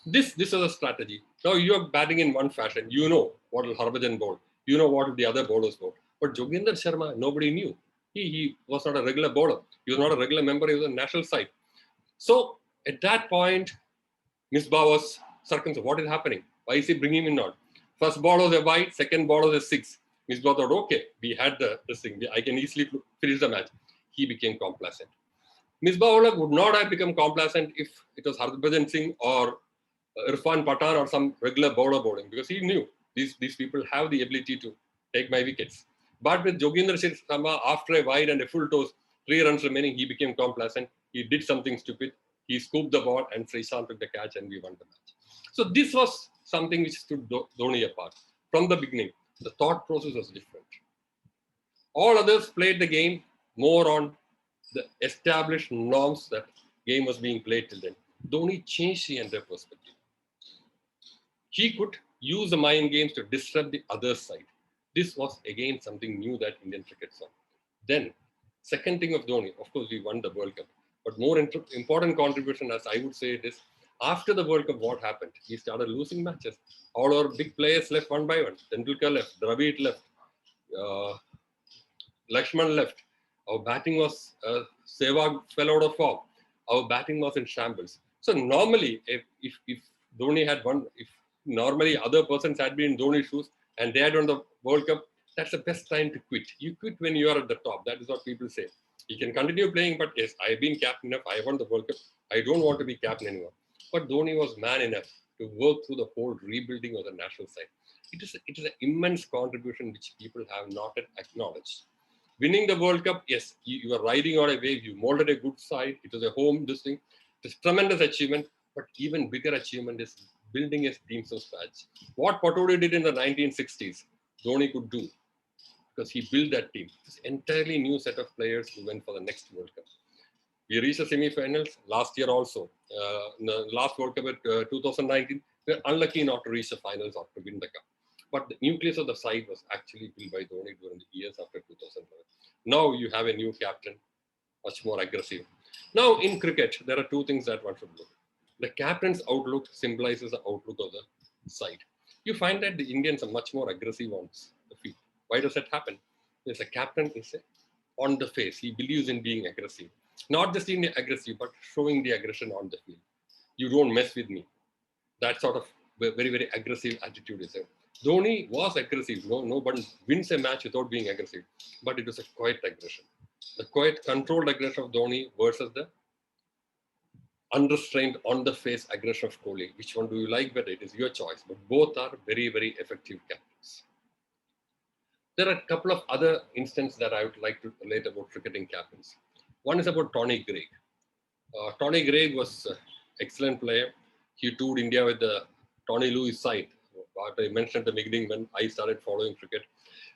This is a strategy. Now you are batting in one fashion. You know what will Harbhajan bowl. You know what will the other bowlers bowl. But Jogendra Sharma, nobody knew. He was not a regular bowler. He was not a regular member. He was a national side. So at that point, Misbah was circumcised. What is happening? Why is he bringing him in on? First ball was a wide, second ball was a six. Misbah thought, okay, we had this thing. I can easily finish the match. He became complacent. Misbah would not have become complacent if it was Harbhajan Singh or Irfan Pathan or some regular bowler bowling, because he knew these people have the ability to take my wickets. But with Jogendra Sharma, after a wide and a full toss, 3 runs remaining, he became complacent. He did something stupid. He scooped the ball and Srishant took the catch and we won the match. So this was something which stood Dhoni apart. From the beginning, the thought process was different. All others played the game more on the established norms that game was being played till then. Dhoni changed the entire perspective. He could use the mind games to disrupt the other side. This was again something new that Indian cricket saw. Then, second thing of Dhoni, of course, we won the World Cup. But more important contribution, as I would say it is, after the World Cup, what happened? He started losing matches. All our big players left one by one. Tendulkar left, Dravid left, Lakshman left. Our batting was, Sehwag fell out of form. Our batting was in shambles. So normally, if Dhoni had won, if normally other persons had been in Dhoni's shoes and they had won the World Cup, that's the best time to quit. You quit when you are at the top. That is what people say. You can continue playing, but yes, I've been captain enough. I won the World Cup. I don't want to be captain anymore. But Dhoni was man enough to work through the whole rebuilding of the national side. It is an immense contribution which people have not yet acknowledged. Winning the World Cup, yes, you are riding on a wave. You molded a good side. It was a home, this thing. It's a tremendous achievement, but even bigger achievement is building a team from scratch. What Patodi did in the 1960s, Dhoni could do because he built that team. It's an entirely new set of players who went for the next World Cup. We reached the semi-finals last year also. In the last World Cup at 2019, we were unlucky not to reach the finals or to win the cup. But the nucleus of the side was actually built by Dhoni during the years after 2011. Now you have a new captain, much more aggressive. Now in cricket, there are two things that one should look. The captain's outlook symbolizes the outlook of the side. You find that the Indians are much more aggressive on the field. Why does that happen? Because the captain is on the face. He believes in being aggressive. Not just being aggressive, but showing the aggression on the field. You don't mess with me. That sort of very, very aggressive attitude is there. Dhoni was aggressive. Nobody wins a match without being aggressive. But it was a quiet aggression. The quiet, controlled aggression of Dhoni versus the unrestrained, on-the-face aggression of Kohli. Which one do you like better? It is your choice. But both are very, very effective captains. There are a couple of other instances that I would like to relate about cricketing captains. One is about Tony Greig. Tony Greig was an excellent player. He toured India with the Tony Lewis side. What I mentioned at the beginning when I started following cricket.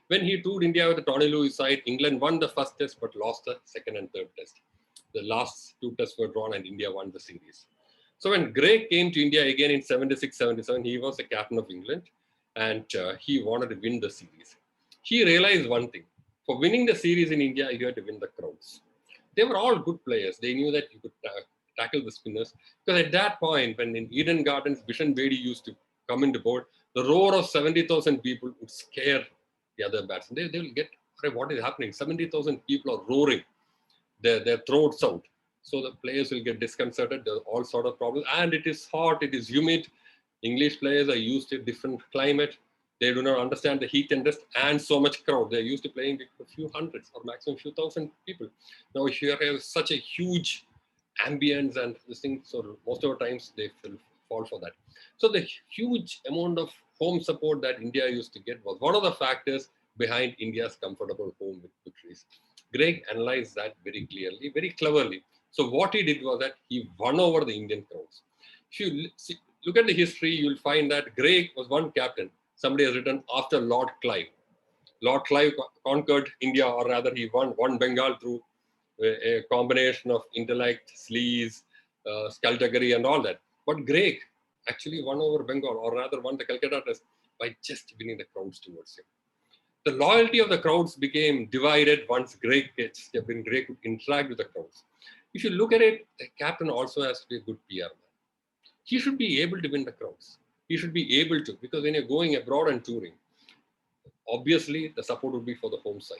When he toured India with the Tony Lewis side, England won the first test but lost the second and third test. The last 2 tests were drawn and India won the series. So when Greig came to India again in 76-77, he was the captain of England and he wanted to win the series. He realized one thing. For winning the series in India, you had to win the crowds. They were all good players. They knew that you could tackle the spinners. Because at that point, when in Eden Gardens, Bishan Bedi used to come into board, the roar of 70,000 people would scare the other batsmen. They will get, what is happening? 70,000 people are roaring their throats out. So the players will get disconcerted. There's all sort of problems. And it is hot, it is humid. English players are used to a different climate. They do not understand the heat and dust and so much crowd. They're used to playing with a few hundreds or maximum few thousand people. Now here have such a huge ambience and this thing. So most of the times they fall for that. So the huge amount of home support that India used to get was one of the factors behind India's comfortable home victories. Greg analyzed that very clearly, very cleverly. So what he did was that he won over the Indian crowds. If you look at the history, you'll find that Greg was one captain. Somebody has written after Lord Clive. Lord Clive conquered India, or rather he won Bengal through a combination of intellect, sleaze, skullduggery and all that. But Greg actually won over Bengal, or rather won the Calcutta Test by just winning the crowds towards him. The loyalty of the crowds became divided once Greg stepped in. Greg could interact with the crowds. If you look at it, the captain also has to be a good PR man. He should be able to win the crowds. He should be able to, because when you're going abroad and touring, obviously the support would be for the home side.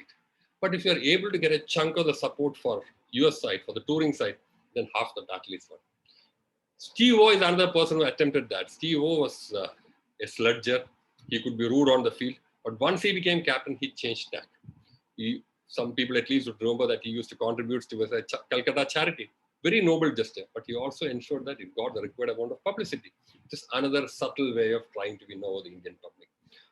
But if you're able to get a chunk of the support for your side, for the touring side, then half the battle is won. Steve O is another person who attempted that. Steve O was a sludger. He could be rude on the field. But once he became captain, he changed tack. Some people at least would remember that he used to contribute to a Calcutta charity. Very noble gesture, but he also ensured that it got the required amount of publicity. Just another subtle way of trying to win over the Indian public.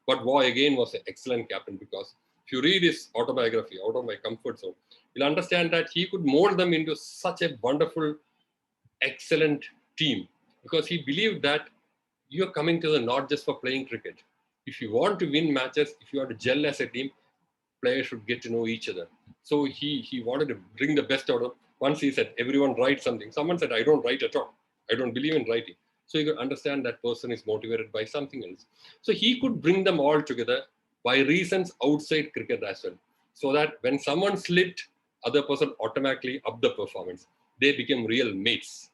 But Roy again was an excellent captain, because if you read his autobiography, Out of My Comfort Zone, you'll understand that he could mold them into such a wonderful, excellent team, because he believed that you're coming to the not just for playing cricket. If you want to win matches, if you want to gel as a team, players should get to know each other. So he wanted to bring the best out of them. Once he said, everyone write something. Someone said, I don't write at all. I don't believe in writing. So you could understand that person is motivated by something else. So he could bring them all together by reasons outside cricket as well. So that when someone slipped, other person automatically upped the performance. They became real mates.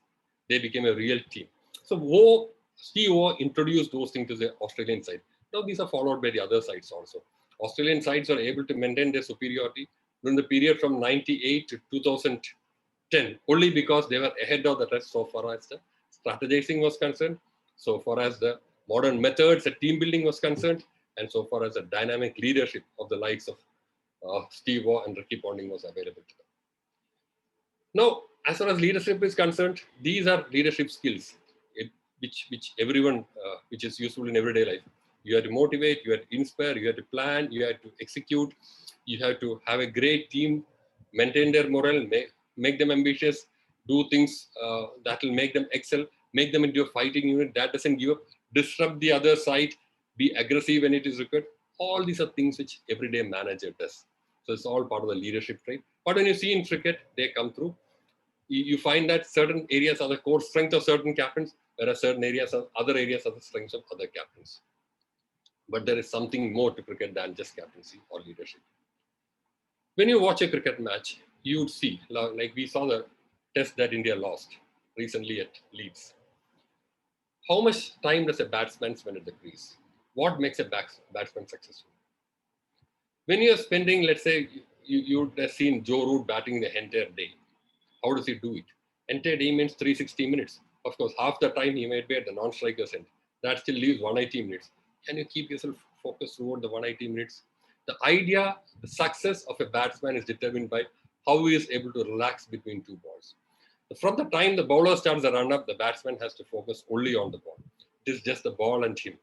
They became a real team. So Steve O introduced those things to the Australian side. Now these are followed by the other sides also. Australian sides are able to maintain their superiority during the period from 98 to 2010, only because they were ahead of the rest so far as the strategizing was concerned, so far as the modern methods of team building was concerned, and so far as the dynamic leadership of the likes of Steve O and Ricky Ponting was available to them. Now, as far as leadership is concerned, these are leadership skills, which everyone, which is useful in everyday life. You have to motivate, you have to inspire, you have to plan, you have to execute, you have to have a great team, maintain their morale, make them ambitious, do things that will make them excel, make them into a fighting unit that doesn't give up, disrupt the other side, be aggressive when it is required. All these are things which everyday manager does. So it's all part of the leadership trait. But when you see in cricket, they come through. You find that certain areas are the core strength of certain captains, whereas certain areas are other areas are the strengths of other captains. But there is something more to cricket than just captaincy or leadership. When you watch a cricket match, you would see, like we saw the test that India lost recently at Leeds. How much time does a batsman spend at the crease? What makes a batsman successful? When you're spending, let's say, you would have seen Joe Root batting the entire day. How does he do it? Entire day means 360 minutes. Of course, half the time he might be at the non-striker's end. That still leaves 180 minutes. Can you keep yourself focused throughout the 180 minutes? The idea, the success of a batsman is determined by how he is able to relax between two balls. From the time the bowler starts the run-up, the batsman has to focus only on the ball. It is just the ball and him.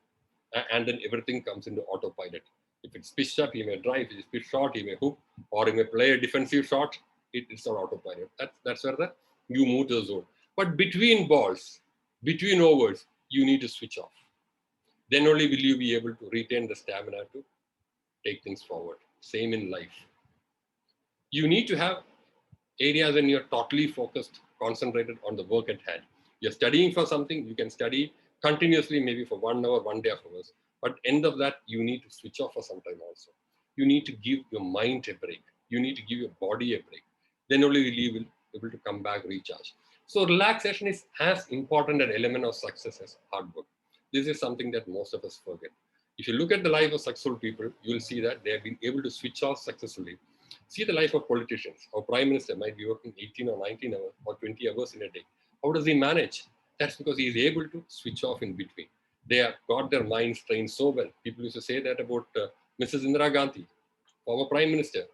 And then everything comes into autopilot. If it's pitched up, he may drive. If it's pitched short, he may hook. Or he may play a defensive shot. It's on autopilot. That's where you move to the zone. But between balls, between overs, you need to switch off. Then only will you be able to retain the stamina to take things forward. Same in life. You need to have areas when you're totally focused, concentrated on the work at hand. You're studying for something, you can study continuously, maybe for 1 hour, 1 day of hours. But end of that, you need to switch off for some time also. You need to give your mind a break. You need to give your body a break. Then only will you be able to come back, recharge. So relaxation is as important an element of success as hard work. This is something that most of us forget. If you look at the life of successful people, you will see that they have been able to switch off successfully. See the life of politicians. Our prime minister might be working 18 or 19 hours or 20 hours in a day. How does he manage? That's because he is able to switch off in between. They have got their minds trained so well. People used to say that about Mrs. Indira Gandhi, former prime minister.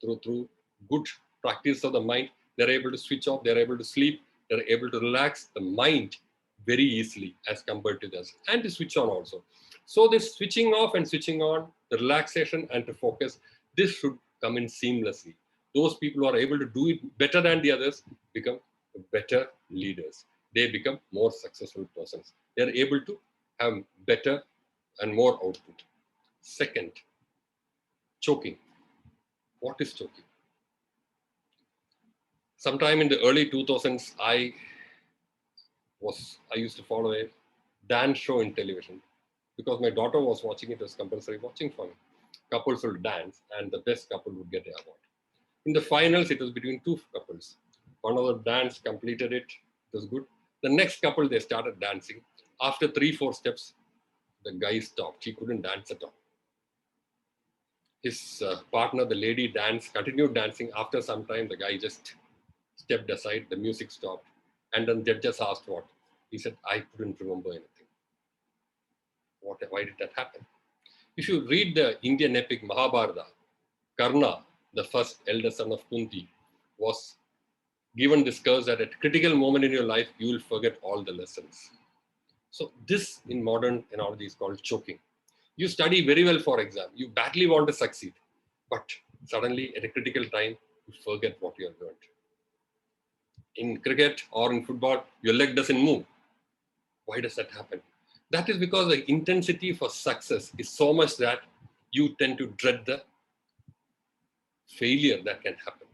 Through good practice of the mind, they're able to switch off, they're able to sleep, they're able to relax the mind very easily as compared to this, and to switch on also. So this switching off and switching on, the relaxation and to focus, this should come in seamlessly. Those people who are able to do it better than the others become better leaders. They become more successful persons. They're able to have better and more output. Second, choking. What is choking? Sometime in the early 2000s, I used to follow a dance show in television because my daughter was watching it. It was compulsory watching for me. Couples will dance and the best couple would get the award. In the finals, it was between two couples. One of the dance completed it. It was good. The next couple, they started dancing. After 3-4 steps, the guy stopped. He couldn't dance at all. His partner, the lady, continued dancing. After some time, the guy just stepped aside. The music stopped. And then judges asked what? He said, I couldn't remember anything. Why did that happen? If you read the Indian epic Mahabharata, Karna, the first elder son of Kunti, was given this curse that at a critical moment in your life, you will forget all the lessons. So this in modern analogy is called choking. You study very well for exam. You badly want to succeed, but suddenly at a critical time, you forget what you have learned. In cricket or in football, your leg doesn't move. Why does that happen? That is because the intensity for success is so much that you tend to dread the failure that can happen.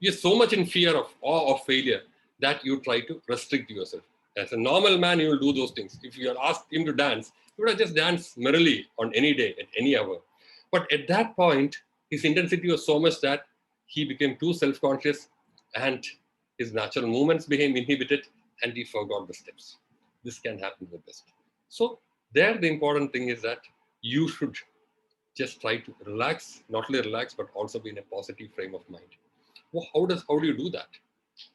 You're so much in fear of awe of failure that you try to restrict yourself. As a normal man, you will do those things. If you are asked him to dance, he would have just danced merrily on any day, at any hour. But at that point, his intensity was so much that he became too self-conscious and his natural movements became inhibited and he forgot the steps. This can happen with best. So there, the important thing is that you should just try to relax, not only relax, but also be in a positive frame of mind. Well, how do you do that?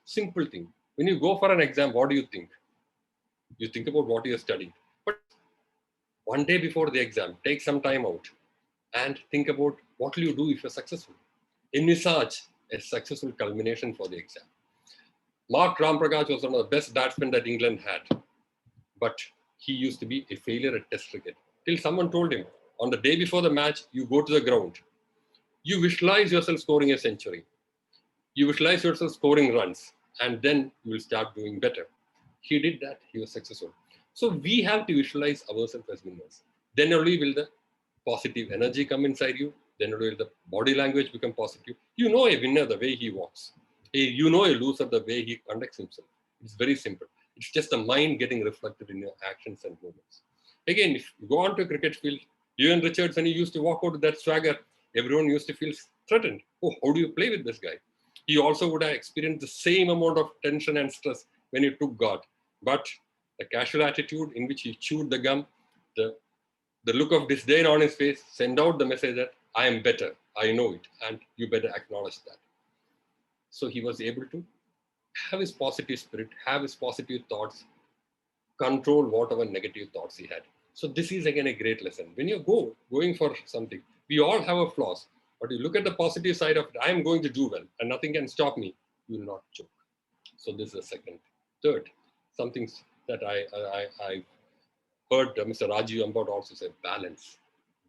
Simple thing. When you go for an exam, what do you think? You think about what you're studying. But one day before the exam, take some time out and think about what will you do if you're successful. Envisage a successful culmination for the exam. Mark Ramprakash was one of the best batsmen that England had, but he used to be a failure at Test cricket. Till someone told him, on the day before the match, you go to the ground. You visualize yourself scoring a century. You visualize yourself scoring runs, and then you will start doing better. He did that. He was successful. So we have to visualize ourselves as winners. Then only will the positive energy come inside you. Then only will the body language become positive. You know a winner the way he walks. You know a loser the way he conducts himself. It's very simple. It's just the mind getting reflected in your actions and movements. Again, if you go on to a cricket field, Ewan Richards, when he used to walk out with that swagger, everyone used to feel threatened. Oh, how do you play with this guy? He also would have experienced the same amount of tension and stress when he took God. But the casual attitude in which he chewed the gum, the look of disdain on his face sent out the message that I am better, I know it, and you better acknowledge that. So he was able to have his positive spirit, have his positive thoughts, control whatever negative thoughts he had. So this is again a great lesson. When you're going for something, we all have our flaws, but you look at the positive side of it, I am going to do well and nothing can stop me, you will not choke. So this is the second. Third, something that I heard Mr. Rajiv Ambad also say, balance.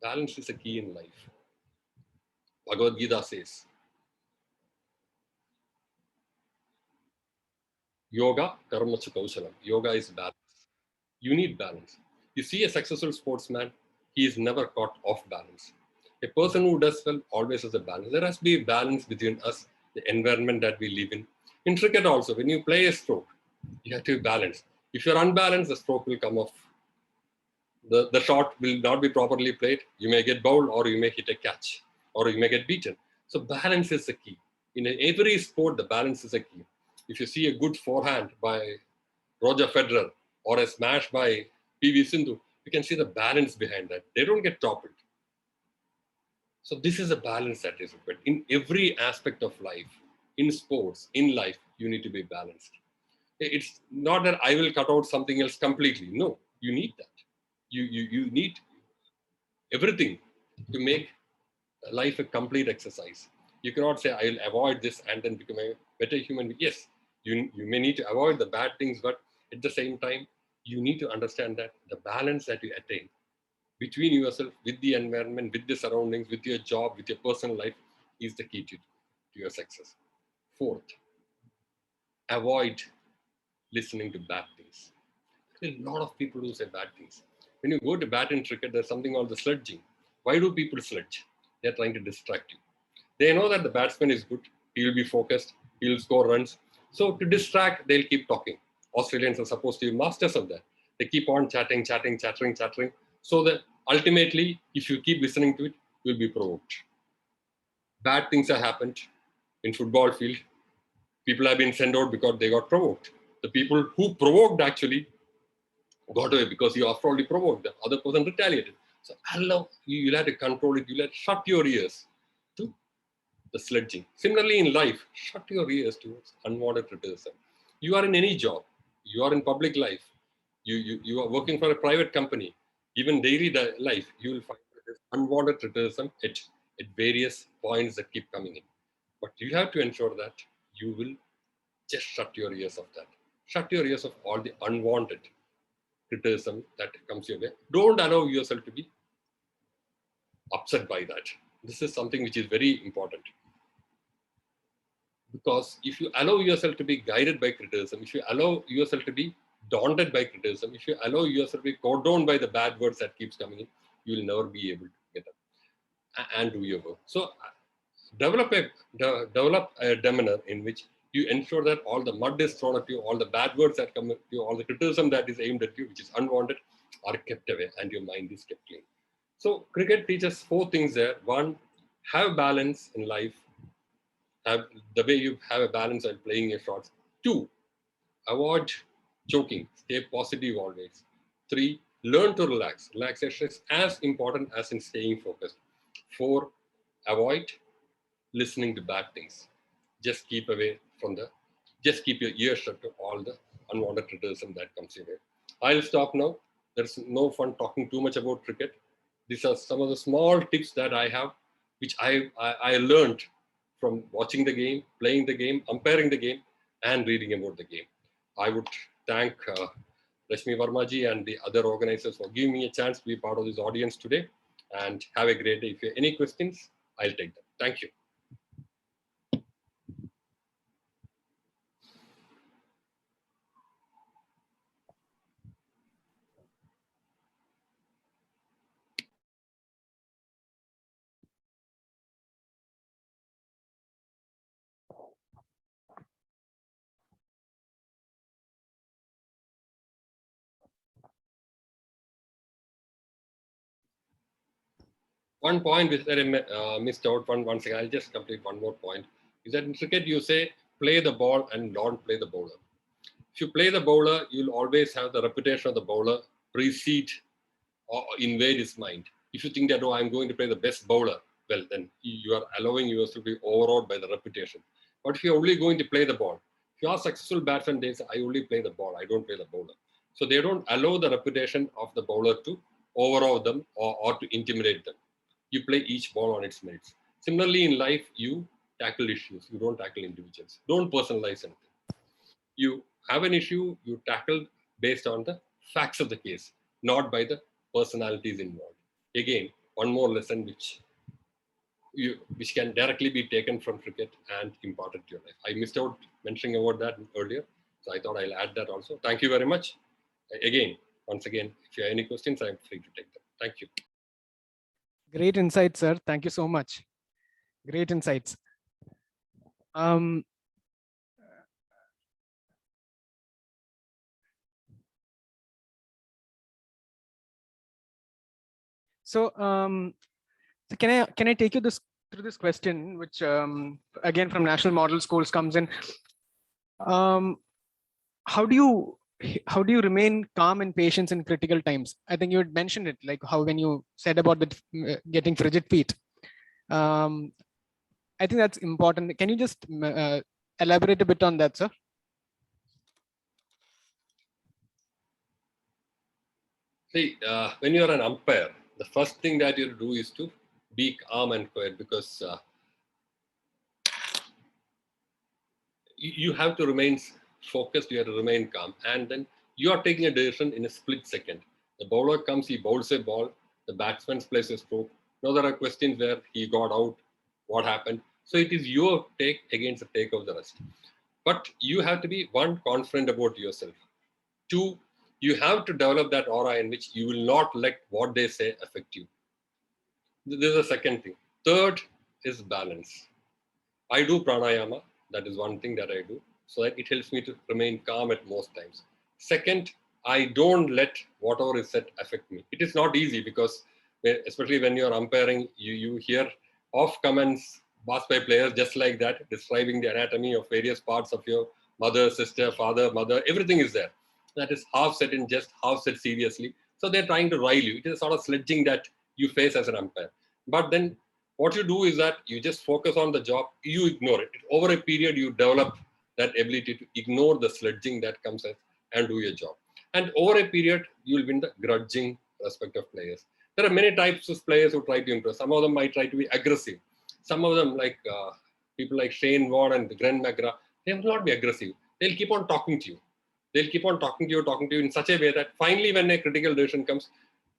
Balance is a key in life. Bhagavad Gita says, Yoga, karma cha kaushalam. Yoga is balance. You need balance. You see a successful sportsman, he is never caught off balance. A person who does well always has a balance. There has to be a balance between us, the environment that we live in. In cricket also, when you play a stroke, you have to be balanced. If you're unbalanced, the stroke will come off. The shot will not be properly played. You may get bowled or you may hit a catch. or you may get beaten. So balance is the key. In every sport, the balance is a key. If you see a good forehand by Roger Federer or a smash by PV Sindhu, you can see the balance behind that. They don't get toppled. So this is a balance that is required. In every aspect of life, in sports, in life, you need to be balanced. It's not that I will cut out something else completely. No, you need that. You need everything to make life a complete exercise. You cannot say, I'll avoid this and then become a better human being. Yes, you may need to avoid the bad things, but at the same time, you need to understand that the balance that you attain between yourself, with the environment, with the surroundings, with your job, with your personal life is the key to your success. Fourth, avoid listening to bad things. There are a lot of people who say bad things. When you go to bat in cricket, there's something called the sledging. Why do people sledge? They're trying to distract you. They know that the batsman is good. He will be focused. He will score runs. So to distract, they'll keep talking. Australians are supposed to be masters of that. They keep on chattering. So that ultimately, if you keep listening to it, you'll be provoked. Bad things have happened in football field. People have been sent out because they got provoked. The people who provoked actually got away because you after all provoked. The other person retaliated. So allow, you'll have to control it. You'll have to shut your ears to the sledging. Similarly in life, shut your ears towards unwanted criticism. You are in any job. You are in public life. You are working for a private company. Even daily life, you will find unwanted criticism at various points that keep coming in. But you have to ensure that you will just shut your ears of that. Shut your ears of all the unwanted criticism that comes your way. Don't allow yourself to be upset by that. This is something which is very important. Because if you allow yourself to be guided by criticism, if you allow yourself to be daunted by criticism, if you allow yourself to be cordoned by the bad words that keeps coming in, you will never be able to get up and do your work. So develop a demeanor in which you ensure that all the mud is thrown at you, all the bad words that come at you, all the criticism that is aimed at you, which is unwanted, are kept away and your mind is kept clean. So cricket teaches 4 things there. 1, have balance in life. Have the way you have a balance while playing your shots. 2, avoid choking. Stay positive always. 3, learn to relax. Relaxation is as important as in staying focused. 4, avoid listening to bad things. Just keep away from just keep your ears shut to all the unwanted criticism that comes your way. I'll stop now. There's no fun talking too much about cricket. These are some of the small tips that I have, which I learned from watching the game, playing the game, umpiring the game, and reading about the game. I would thank Rashmi Varmaji and the other organizers for giving me a chance to be part of this audience today. And have a great day. If you have any questions, I'll take them. Thank you. One point which I missed out one second. I'll just complete one more point. Is that in cricket you say play the ball and don't play the bowler. If you play the bowler, you'll always have the reputation of the bowler precede or invade his mind. If you think that, oh, I'm going to play the best bowler, well, then you are allowing yourself to be overawed by the reputation. But if you're only going to play the ball, if you are successful batsmen, they say, I only play the ball, I don't play the bowler. So they don't allow the reputation of the bowler to overawe them or to intimidate them. You play each ball on its merits. Similarly, in life, you tackle issues. You don't tackle individuals. Don't personalize anything. You have an issue, you tackle based on the facts of the case, not by the personalities involved. Again, one more lesson which can directly be taken from cricket and imparted to your life. I missed out mentioning about that earlier, so I thought I'll add that also. Thank you very much. Again, once again, if you have any questions, I'm free to take them. Thank you. Great insights, sir. Thank you so much. Great insights. So can I take you through this question, which again from national model schools comes in. How do you remain calm and patient in critical times? I think you had mentioned it, like how when you said about the getting frigid feet. I think that's important. Can you just elaborate a bit on that, sir? See, when you're an umpire, the first thing that you do is to be calm and quiet, because you have to remain focused, you have to remain calm, and then you are taking a decision in a split second. The bowler comes, he bowls a ball, the batsman plays a stroke. Now there are questions where he got out, what happened. So it is your take against the take of the rest. But you have to be, one, confident about yourself. Two, you have to develop that aura in which you will not let what they say affect you. This is the second thing. Third is balance. I do pranayama. That is one thing that I do, so that it helps me to remain calm at most times. Second, I don't let whatever is said affect me. It is not easy because, especially when you're umpiring, you hear off comments passed by players just like that, describing the anatomy of various parts of your mother, sister, father, mother, everything is there. That is half said in jest, half said seriously. So they're trying to rile you. It is a sort of sledging that you face as an umpire. But then what you do is that you just focus on the job, you ignore it. Over a period, you develop that ability to ignore the sledging that comes and do your job. And over a period, you'll win the grudging respect of players. There are many types of players who try to impress. Some of them might try to be aggressive. Some of them, like people like Shane Warne and Glenn McGrath, they will not be aggressive. They'll keep on talking to you. They'll keep on talking to you in such a way that finally when a critical decision comes,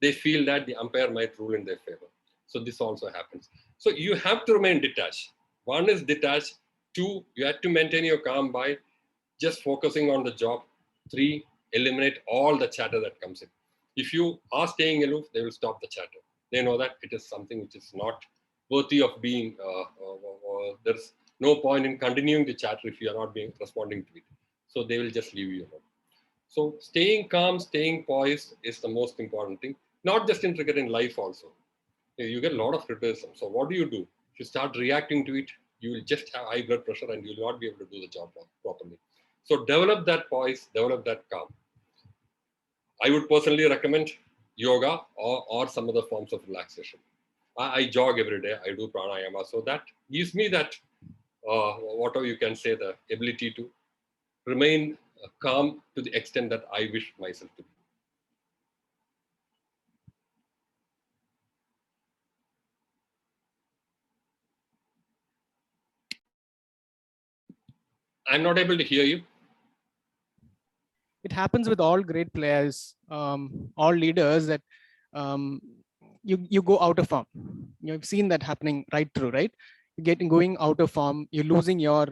they feel that the umpire might rule in their favor. So this also happens. So you have to remain detached. One is detached. Two, you have to maintain your calm by just focusing on the job. Three, eliminate all the chatter that comes in. If you are staying aloof, they will stop the chatter. They know that it is something which is not worthy of being, there's no point in continuing the chatter if you are not responding to it. So they will just leave you alone. So staying calm, staying poised is the most important thing, not just in cricket, in life also. You get a lot of criticism. So what do? If you start reacting to it, you will just have high blood pressure and you will not be able to do the job properly. So develop that poise, develop that calm. I would personally recommend yoga or some other forms of relaxation. I jog every day. I do pranayama. So that gives me that, whatever you can say, the ability to remain calm to the extent that I wish myself to be. I'm not able to hear you. It happens with all great players, all leaders, that you go out of form. You've seen that happening right through, right? You're going out of form. You're losing your,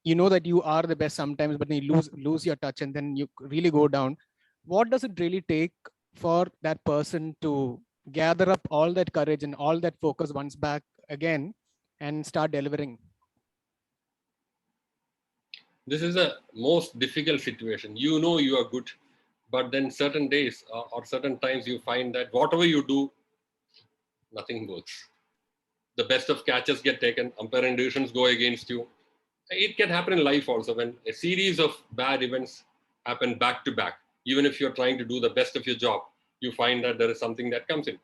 you know that you are the best sometimes, but then you lose your touch, and then you really go down. What does it really take for that person to gather up all that courage and all that focus once back again and start delivering? This is the most difficult situation. You know you are good, but then certain days or certain times you find that whatever you do, nothing works. The best of catches get taken, umpiring decisions go against you. It can happen in life also when a series of bad events happen back to back. Even if you're trying to do the best of your job, you find that there is something that comes in.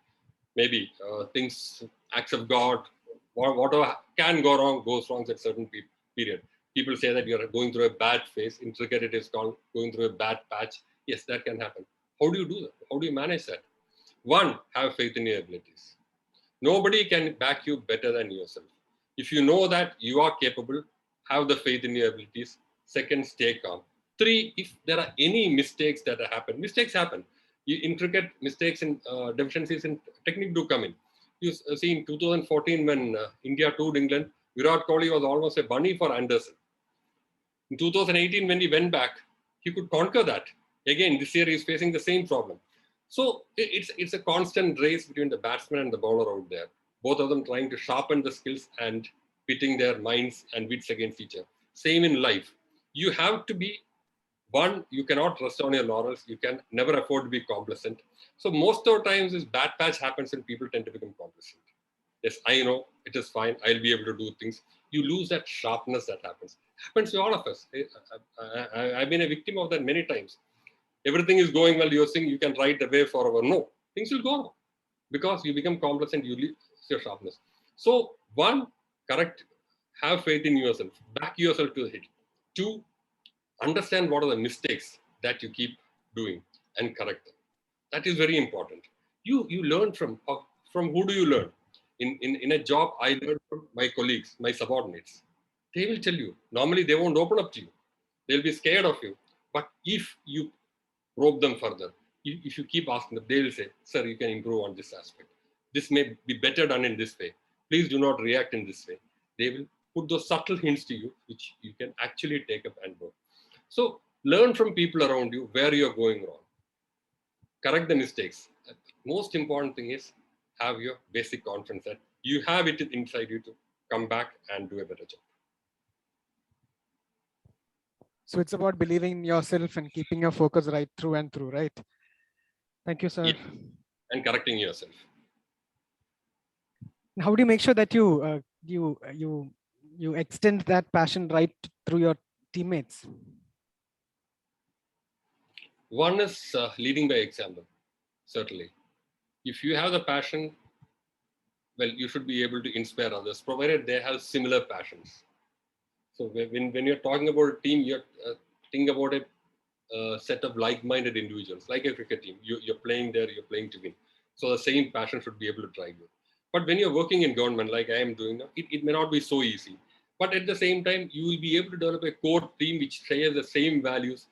Maybe things, acts of God, whatever can go wrong, goes wrong at certain period. People say that you're going through a bad phase. In cricket, it is called going through a bad patch. Yes, that can happen. How do you do that? How do you manage that? One, have faith in your abilities. Nobody can back you better than yourself. If you know that you are capable, have the faith in your abilities. Second, stay calm. Three, if there are any mistakes that happen, mistakes happen. In cricket, mistakes and deficiencies in technique do come in. You see in 2014 when India toured England, Virat Kohli was almost a bunny for Anderson. In 2018, when he went back, he could conquer that. Again, this year he's facing the same problem. So it's a constant race between the batsman and the bowler out there. Both of them trying to sharpen the skills and pitting their minds and wits against each other. Same in life. You have to be, one, you cannot rest on your laurels. You can never afford to be complacent. So most of the times this bad patch happens and people tend to become complacent. Yes, I know it is fine. I'll be able to do things. You lose that sharpness that happens to all of us. I've been a victim of that many times. Everything is going well. You're saying you can ride the wave forever. No, things will go wrong because you become complacent. You lose your sharpness. So one, correct, have faith in yourself. Back yourself to the hit. Two, understand what are the mistakes that you keep doing and correct them. That is very important. You learn from who do you learn? In a job, I learn from my colleagues, my subordinates. They will tell you. Normally, they won't open up to you. They'll be scared of you. But if you probe them further, if you keep asking them, they will say, sir, you can improve on this aspect. This may be better done in this way. Please do not react in this way. They will put those subtle hints to you, which you can actually take up and work. So learn from people around you where you're going wrong. Correct the mistakes. The most important thing is have your basic confidence that you have it inside you to come back and do a better job. So it's about believing in yourself and keeping your focus right through and through, right? Thank you, sir. Yeah. And correcting yourself. How do you make sure that you extend that passion right through your teammates? One is leading by example, certainly. If you have the passion, well, you should be able to inspire others, provided they have similar passions. So when you're talking about a team, you're think about a set of like-minded individuals, like a cricket team. You're playing there, you're playing to win. So the same passion should be able to drive you. But when you're working in government, like I am doing now, it may not be so easy. But at the same time, you will be able to develop a core team which shares the same values,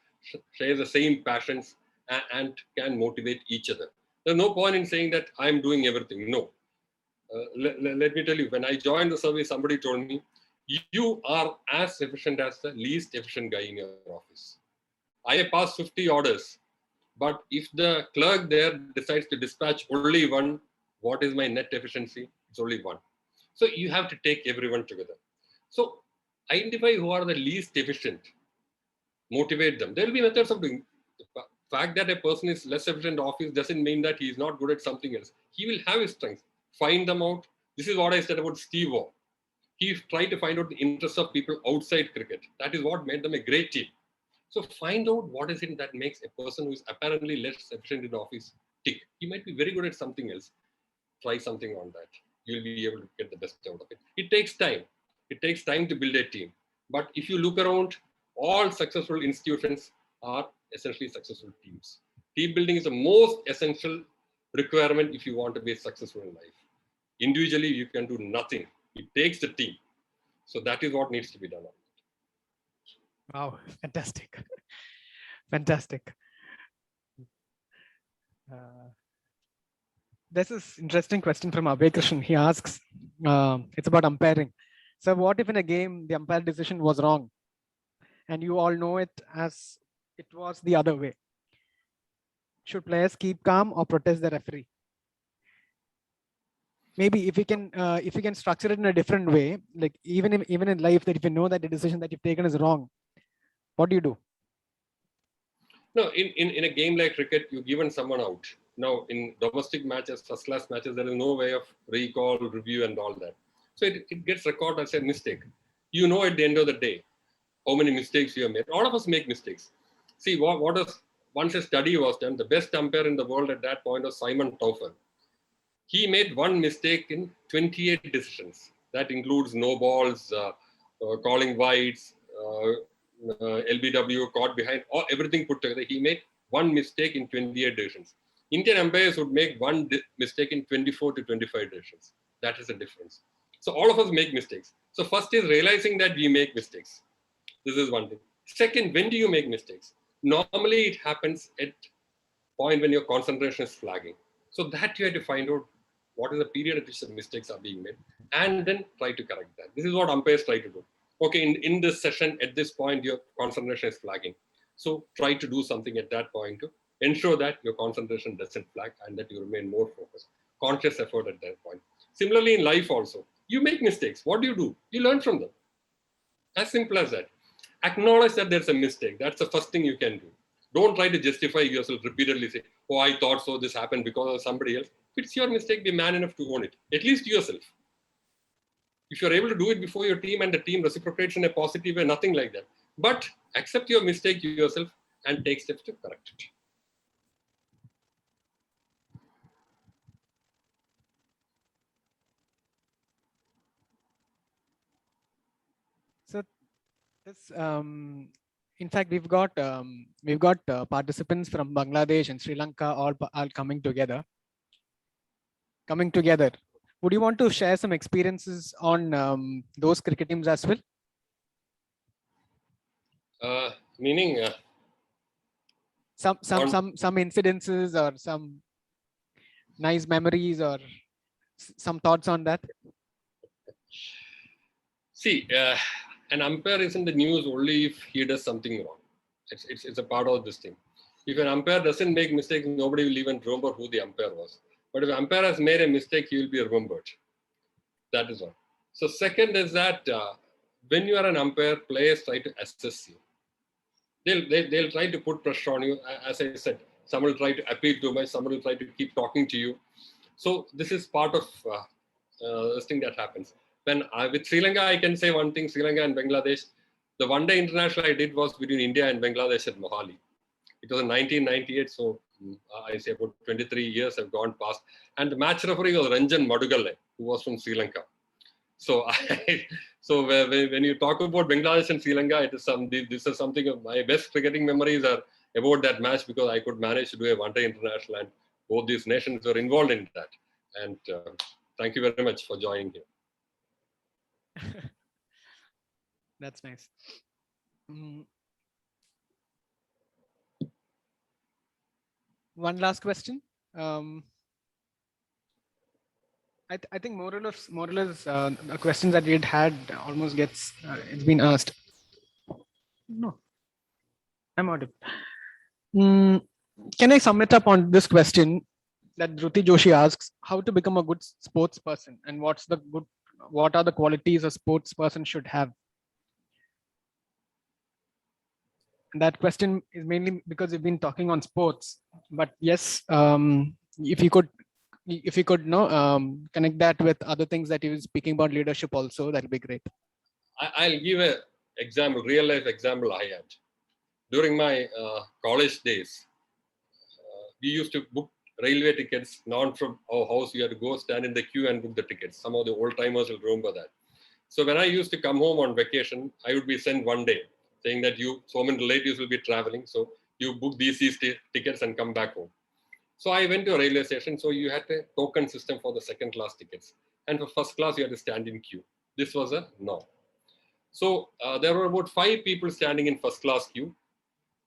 shares the same passions, and can motivate each other. There's no point in saying that I'm doing everything. No. Let me tell you, when I joined the service, somebody told me, you are as efficient as the least efficient guy in your office. I pass 50 orders, but if the clerk there decides to dispatch only one, what is my net efficiency? It's only one. So you have to take everyone together. So identify who are the least efficient, motivate them. There will be methods of doing. The fact that a person is less efficient in the office doesn't mean that he is not good at something else. He will have his strengths. Find them out. This is what I said about Steve Waugh. He tried to find out the interests of people outside cricket. That is what made them a great team. So find out what is it that makes a person who is apparently less efficient in the office tick. He might be very good at something else. Try something on that. You'll be able to get the best out of it. It takes time. It takes time to build a team. But if you look around, all successful institutions are essentially successful teams. Team building is the most essential requirement if you want to be successful in life. Individually, you can do nothing. It takes the team. So that is what needs to be done. Wow, fantastic. Fantastic. This is interesting question from Abhay Krishnan. He asks, it's about umpiring. So what if in a game, the umpire decision was wrong and you all know it as it was the other way? Should players keep calm or protest the referee? Maybe if you can structure it in a different way, like even in life, that if you know that the decision that you've taken is wrong, what do you do? No, in a game like cricket, you've given someone out. Now, in domestic matches, first-class matches, there is no way of recall, review, and all that. So it gets recorded as a mistake. You know at the end of the day how many mistakes you have made. All of us make mistakes. See, once a study was done, the best umpire in the world at that point was Simon Taufer. He made one mistake in 28 decisions. That includes no balls, calling wides, LBW, caught behind, or everything put together. He made one mistake in 28 decisions. Indian umpires would make one mistake in 24 to 25 decisions. That is the difference. So all of us make mistakes. So first is realizing that we make mistakes. This is one thing. Second, when do you make mistakes? Normally it happens at point when your concentration is flagging. So that you have to find out what is the period at which the mistakes are being made and then try to correct that. This is what umpires try to do. Okay, in this session, at this point, your concentration is flagging. So try to do something at that point to ensure that your concentration doesn't flag and that you remain more focused. Conscious effort at that point. Similarly, in life also, you make mistakes. What do? You learn from them. As simple as that. Acknowledge that there's a mistake. That's the first thing you can do. Don't try to justify yourself repeatedly. Say, oh, I thought so. This happened because of somebody else. If it's your mistake, be man enough to own it. At least yourself. If you're able to do it before your team and the team reciprocates in a positive way, nothing like that. But accept your mistake yourself and take steps to correct it. So this, in fact, we've got participants from Bangladesh and Sri Lanka all coming together. Would you want to share some experiences on those cricket teams as well? Meaning some incidences or some nice memories or some thoughts on that? See, an umpire is in the news only if he does something wrong. It's a part of this thing. If an umpire doesn't make mistakes, nobody will even remember who the umpire was. But if an umpire has made a mistake, he will be remembered. That is one. So second is that when you are an umpire, players try to assess you. They'll try to put pressure on you. As I said, some will try to appeal too much, some will try to keep talking to you. So this is part of this thing that happens. When with Sri Lanka, I can say one thing, Sri Lanka and Bangladesh, the one-day international I did was between India and Bangladesh at Mohali. It was in 1998, so I say about 23 years have gone past. And the match referee was Ranjan Madugalle, who was from Sri Lanka. So, so when you talk about Bangladesh and Sri Lanka, this is something of my best cricketing memories are about that match, because I could manage to do a one-day international and both these nations were involved in that. And thank you very much for joining here. That's nice. One last question. I think more or less the questions that we had almost gets it's been asked. No, I'm audible. Can I sum it up on this question that Dhruti Joshi asks: how to become a good sports person, and what are the qualities a sports person should have? And that question is mainly because we've been talking on sports, but yes, if you could connect that with other things that you were speaking about, leadership also, that'll be great. I'll give an example, real life example I had. During my college days, we used to book railway tickets, not from our house. You had to go stand in the queue and book the tickets. Some of the old timers will remember that. So when I used to come home on vacation, I would be sent one day saying that so many relatives will be traveling. So you book these tickets and come back home. So I went to a railway station. So you had a token system for the second class tickets. And for first class, you had to stand in queue. This was a norm. So there were about 5 people standing in first class queue.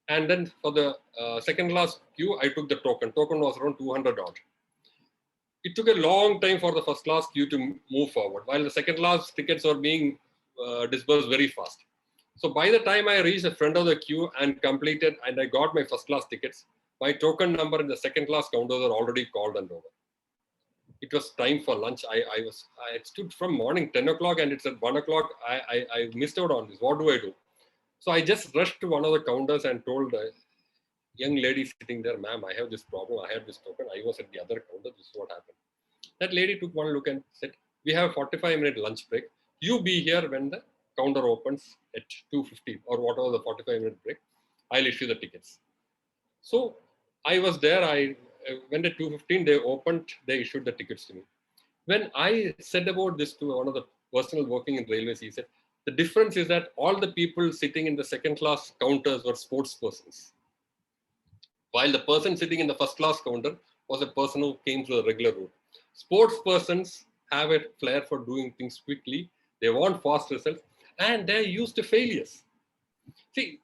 And then for the second class queue, I took the token. Token was around 200 odd. It took a long time for the first class queue to move forward, while the second class tickets were being disbursed very fast. So by the time I reached the front of the queue and completed, and I got my first class tickets, my token number in the second class counters were already called and over. It was time for lunch. I stood from morning 10 o'clock and it's at 1 o'clock. I missed out on this. What do I do? So I just rushed to one of the counters and told a young lady sitting there, ma'am, I have this problem. I have this token. I was at the other counter. This is what happened. That lady took one look and said, we have a 45-minute lunch break. You be here when the counter opens at 2:50 or whatever the 45-minute break. I'll issue the tickets. So I was there. I went at 2:15. They opened. They issued the tickets to me. When I said about this to one of the personnel working in railways, he said, the difference is that all the people sitting in the second class counters were sports persons, while the person sitting in the first class counter was a person who came through the regular route. Sports persons have a flair for doing things quickly. They want fast results, and they're used to failures. See,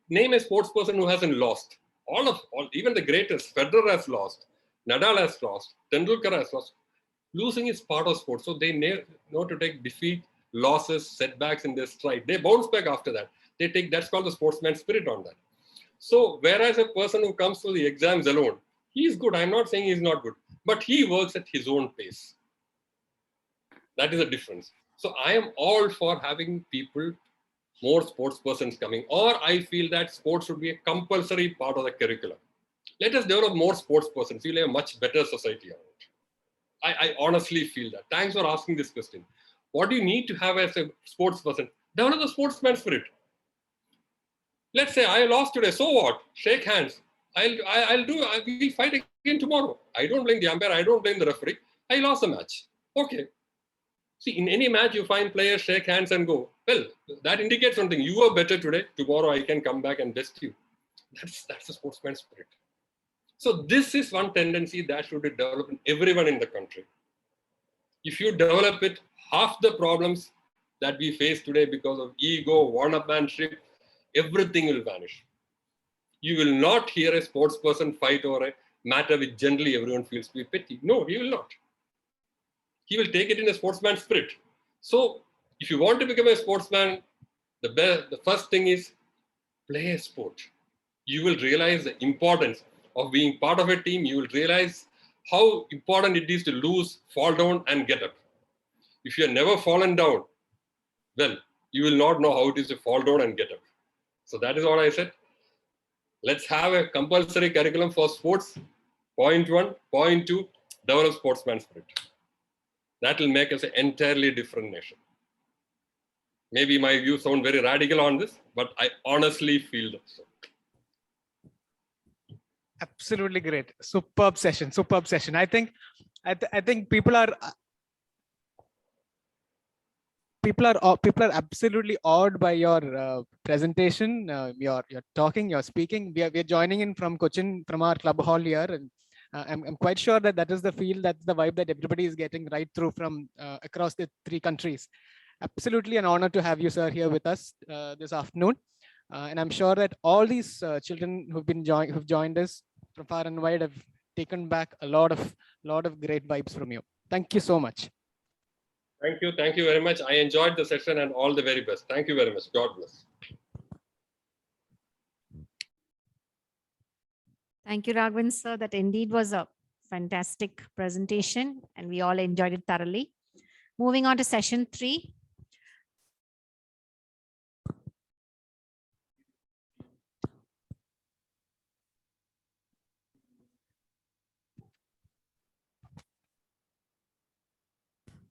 name a sports person who hasn't lost. Even the greatest, Federer has lost, Nadal has lost, Tendulkar has lost. Losing is part of sports, so they know to take defeat, losses, setbacks in their stride. They bounce back after that. That's called the sportsman spirit on that. So whereas a person who comes through the exams alone, he's good. I'm not saying he's not good, but he works at his own pace. That is the difference. So I am all for having people, more sports persons coming, or I feel that sports should be a compulsory part of the curriculum. Let us develop more sports persons. We'll have a much better society around. I honestly feel that. Thanks for asking this question. What do you need to have as a sports person? Develop the sportsman spirit. Let's say I lost today, so what? Shake hands. We'll fight again tomorrow. I don't blame the umpire, I don't blame the referee. I lost the match. Okay. See, in any match, you find players shake hands and go. Well, that indicates something. You are better today. Tomorrow, I can come back and best you. That's the sportsman spirit. So this is one tendency that should be developed in everyone in the country. If you develop it, half the problems that we face today because of ego, one-upmanship, everything will vanish. You will not hear a sports person fight over a matter which generally everyone feels to be petty. No, he will not. He will take it in a sportsman spirit. So if you want to become a sportsman, the first thing is play a sport. You will realize the importance of being part of a team. You will realize how important it is to lose, fall down, and get up. If you have never fallen down, well, you will not know how it is to fall down and get up. So that is what I said. Let's have a compulsory curriculum for sports. Point 1. Point 2, develop sportsman spirit. That will make us an entirely different nation. Maybe my views sound very radical on this, but I honestly feel that so. Absolutely great. Superb session. Superb session. I think people are absolutely awed by your presentation, your talking, your speaking. We are joining in from Cochin, from our club hall here, and I'm quite sure that is the feel, that's the vibe that everybody is getting right through from across the 3 countries. Absolutely an honor to have you, sir, here with us this afternoon. And I'm sure that all these children who've joined us from far and wide have taken back a lot of great vibes from you. Thank you so much. Thank you very much. I enjoyed the session and all the very best. Thank you very much. God bless. Thank you, Raghavan, sir. That indeed was a fantastic presentation and we all enjoyed it thoroughly. Moving on to session 3.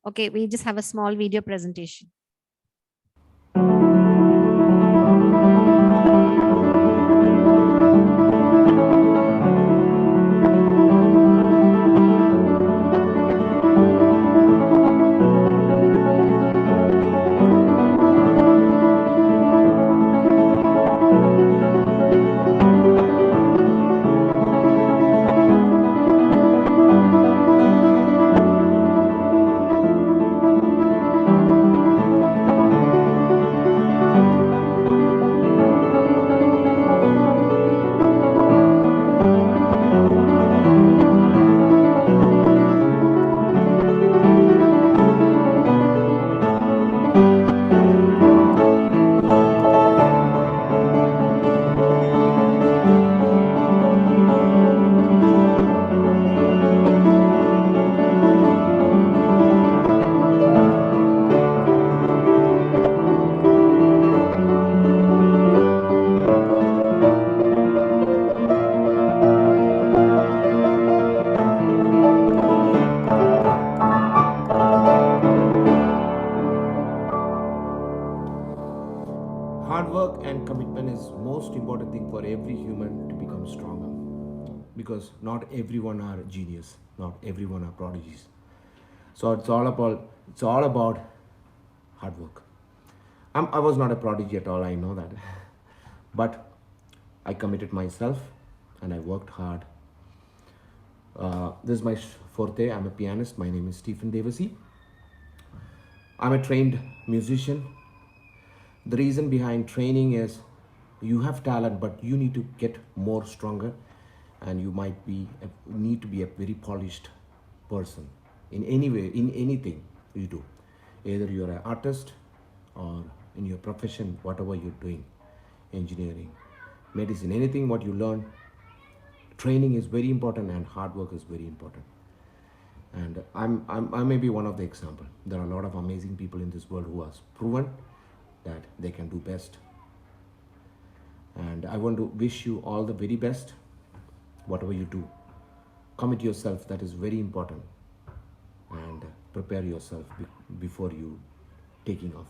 Okay, we just have a small video presentation. Hard work and commitment is most important thing for every human to become stronger, because not everyone are genius, not everyone are prodigies. So it's all about hard work. I was not a prodigy at all, I know that, but I committed myself and I worked hard. This is my forte. I'm a pianist. My name is Stephen Devasi. I'm a trained musician. The reason behind training is you have talent, but you need to get more stronger, and you need to be a very polished person in any way, in anything you do. Either you're an artist or in your profession, whatever you're doing, engineering, medicine, anything what you learn, training is very important and hard work is very important. And I may be one of the example. There are a lot of amazing people in this world who have proven that they can do best. And I want to wish you all the very best, whatever you do. Commit yourself, that is very important. And prepare yourself before you taking off.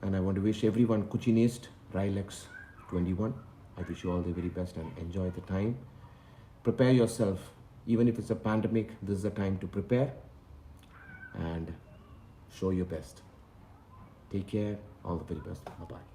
And I want to wish everyone Cochinist RYLAx 21. I wish you all the very best and enjoy the time. Prepare yourself. Even if it's a pandemic, this is a time to prepare and show your best. Take care. All the very best. Bye-bye.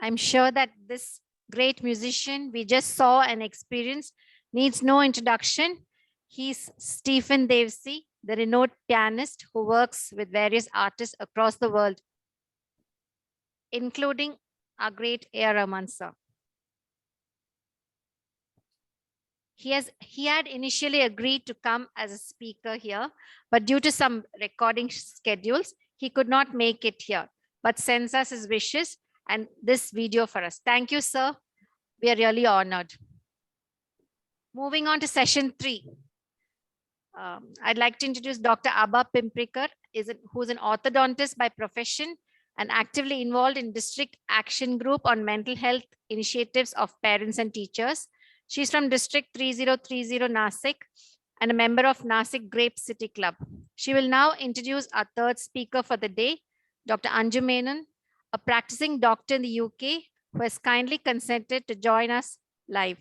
I'm sure that this great musician we just saw and experienced needs no introduction. He's Stephen Devsey, the renowned pianist who works with various artists across the world, including our great A.R. Rahman sir. He had initially agreed to come as a speaker here, but due to some recording schedules, he could not make it here, but sends us his wishes and this video for us. Thank you, sir. We are really honored. Moving on to session 3. I'd like to introduce Dr. Abha Pimprikar, who's an orthodontist by profession and actively involved in District Action Group on mental health initiatives of parents and teachers. She's from District 3030 Nasik and a member of Nasik Grape City Club. She will now introduce our third speaker for the day, Dr. Anju Menon, a practicing doctor in the UK who has kindly consented to join us live.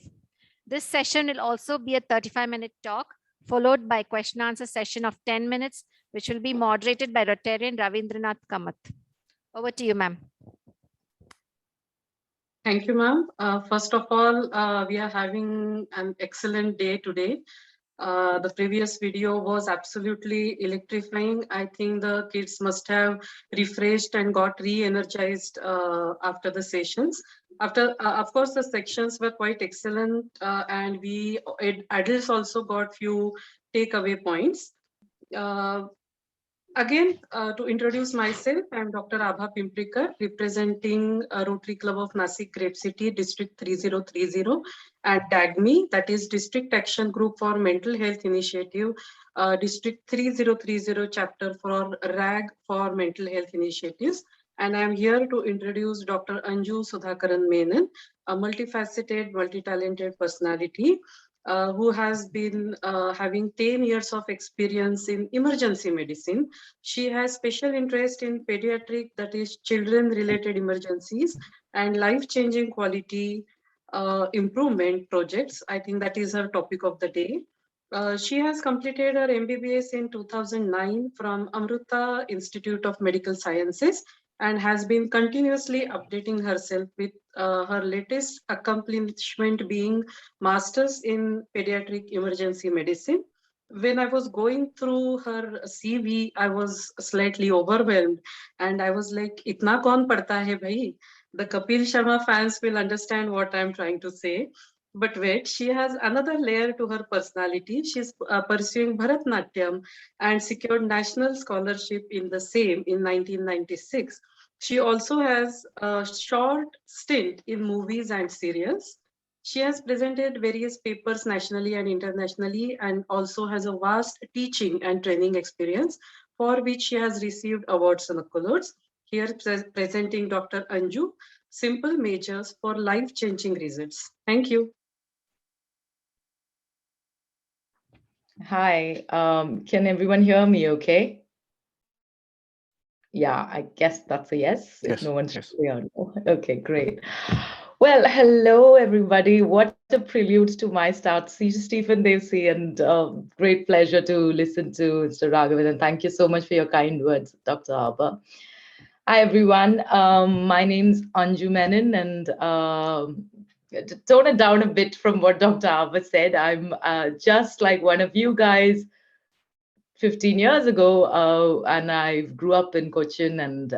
This session will also be a 35-minute talk, followed by a question answer session of 10 minutes, which will be moderated by Rotarian Ravindranath Kamath. Over to you, ma'am. Thank you, ma'am. First of all, we are having an excellent day today. The previous video was absolutely electrifying. I think the kids must have refreshed and got re-energized after the sessions. Of course, the sections were quite excellent, and we adults also got few takeaway points. Again, to introduce myself, I'm Dr. Abha Pimprikar, representing Rotary Club of Nasik Grape City, District 3030, and DAGMI, that is District Action Group for Mental Health Initiative, District 3030 chapter for RAG for Mental Health Initiatives. And I'm here to introduce Dr. Anju Sudhakaran Menon, a multifaceted, multi-talented personality who has been having 10 years of experience in emergency medicine. She has special interest in pediatric, that is children-related emergencies, and life-changing quality improvement projects. I think that is her topic of the day. She has completed her MBBS in 2009 from Amrita Institute of Medical Sciences and has been continuously updating herself with her latest accomplishment being Masters in Pediatric Emergency Medicine. When I was going through her CV, I was slightly overwhelmed and I was like, itna kaun padta hai bhai? The Kapil Sharma fans will understand what I'm trying to say. But wait, she has another layer to her personality. She's pursuing Bharatnatyam and secured national scholarship in the same in 1996. She also has a short stint in movies and serials. She has presented various papers nationally and internationally and also has a vast teaching and training experience for which she has received awards and accolades. Here presenting Dr. Anju, Simple Measures for Life-Changing Results. Thank you. Hi, can everyone hear me okay? Yeah, I guess that's a yes. If no one's clear. Okay, great. Well, hello, everybody. What a prelude to my start. See Stephen Devsey, and great pleasure to listen to Mr. Raghavan. And thank you so much for your kind words, Dr. Abha. Hi, everyone. My name's Anju Menon, and to tone it down a bit from what Dr. Abha said, I'm just like one of you guys 15 years ago, and I grew up in Cochin and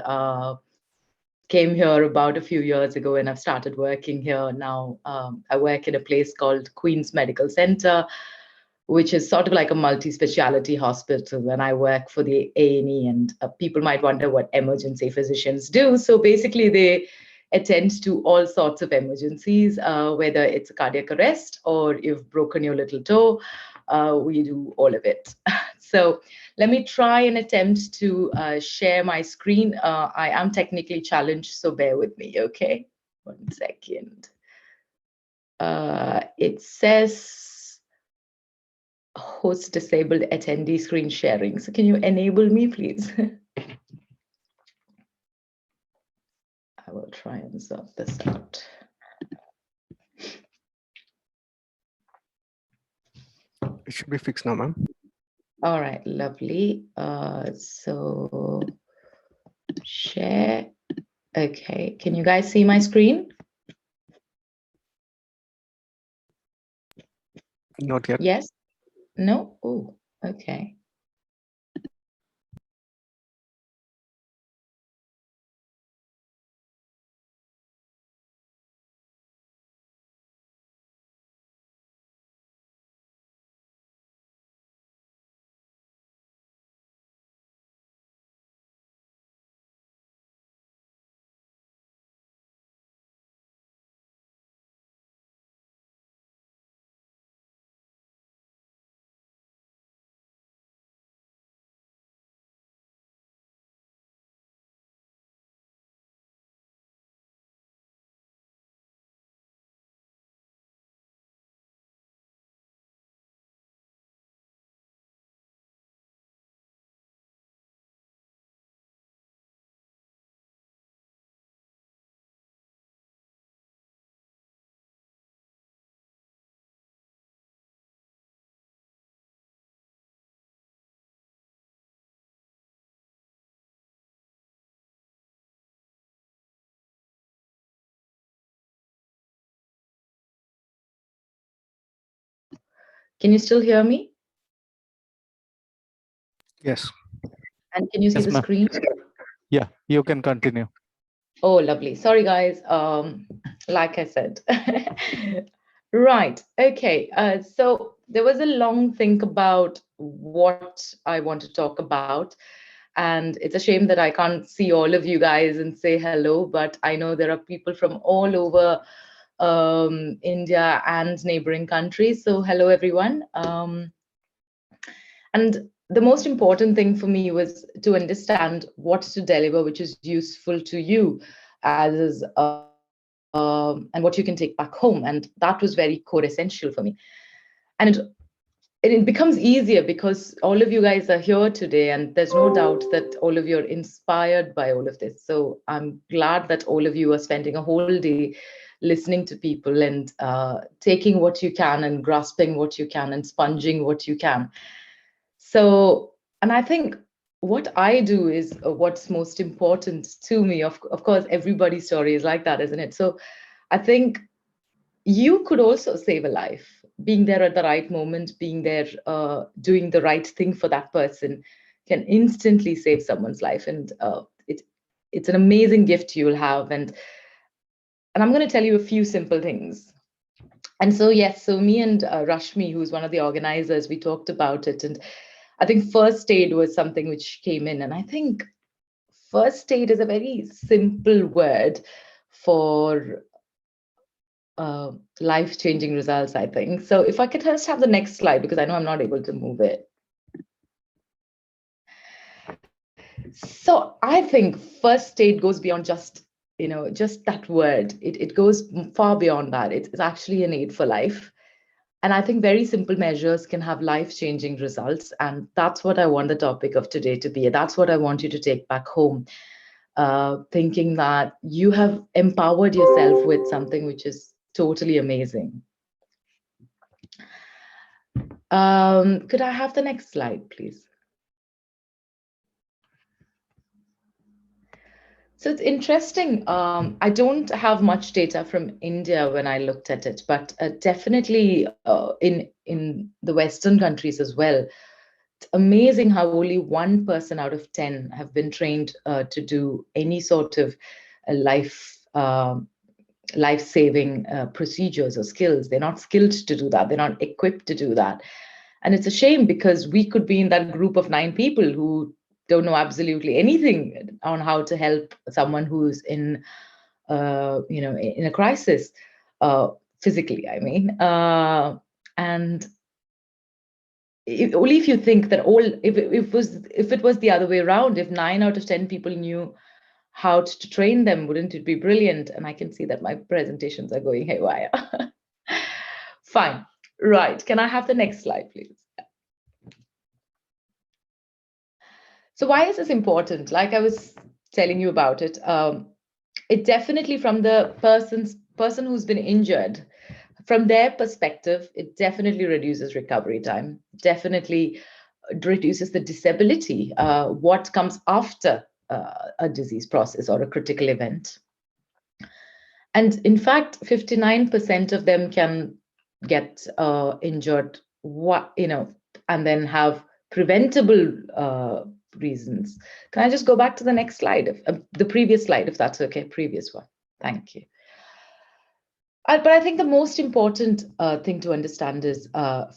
came here about a few years ago, and I've started working here now. I work in a place called Queen's Medical Center, which is sort of like a multi-speciality hospital, and I work for the A&E, and people might wonder what emergency physicians do. So basically they attend to all sorts of emergencies, whether it's a cardiac arrest or you've broken your little toe, we do all of it. So let me try and attempt to share my screen. I am technically challenged, so bear with me, okay? 1 second. It says host disabled attendee screen sharing. So can you enable me, please? I will try and sort this out. It should be fixed now, ma'am. All right, lovely. So share. Okay, can you guys see my screen? Not yet. Yes? No? Oh, okay. Can you still hear me? Yes. And can you see Yes, the ma'am. screen? Yeah, you can continue. Oh, lovely. Sorry, guys. Like I said. Right. Okay. So there was a long think about what I want to talk about. And it's a shame that I can't see all of you guys and say hello, but I know there are people from all over India and neighboring countries. So hello, everyone. And the most important thing for me was to understand what to deliver, which is useful to you as and what you can take back home. And that was very core essential for me. And it becomes easier because all of you guys are here today, and there's no doubt that all of you are inspired by all of this. So I'm glad that all of you are spending a whole day listening to people and taking what you can and grasping what you can and sponging what you can. So, and I think what I do is what's most important to me. Of course, everybody's story is like that, isn't it? So I think you could also save a life. Being there at the right moment, being there, doing the right thing for that person can instantly save someone's life. And it's an amazing gift you'll have. And I'm going to tell you a few simple things. And so, yes, so me and Rashmi, who's one of the organizers, we talked about it. And I think first aid was something which came in. And I think first aid is a very simple word for life-changing results, I think. So if I could just have the next slide, because I know I'm not able to move it. So I think first aid goes beyond just, just that word. It goes far beyond that. It's actually an aid for life. And I think very simple measures can have life-changing results. And that's what I want the topic of today to be. That's what I want you to take back home, thinking that you have empowered yourself with something which is totally amazing. Could I have the next slide, please? So it's interesting. I don't have much data from India when I looked at it, but definitely in the Western countries as well. It's amazing how only 1 person out of 10 have been trained to do any sort of life-saving procedures or skills. They're not skilled to do that. They're not equipped to do that. And it's a shame because we could be in that group of 9 people who don't know absolutely anything on how to help someone who's in, in a crisis, physically, I mean. And only if you think that if it was the other way around, if 9 out of 10 people knew how to train them, wouldn't it be brilliant? And I can see that my presentations are going haywire. Fine. Right. Can I have the next slide, please? So why is this important? Like I was telling you about it, it definitely from the person who's been injured, from their perspective, it definitely reduces recovery time, definitely reduces the disability, what comes after a disease process or a critical event. And in fact, 59% of them can get injured, and then have preventable reasons. Can I just go back to the next slide, the previous slide, if that's okay, previous one. Thank you. But I think the most important thing to understand is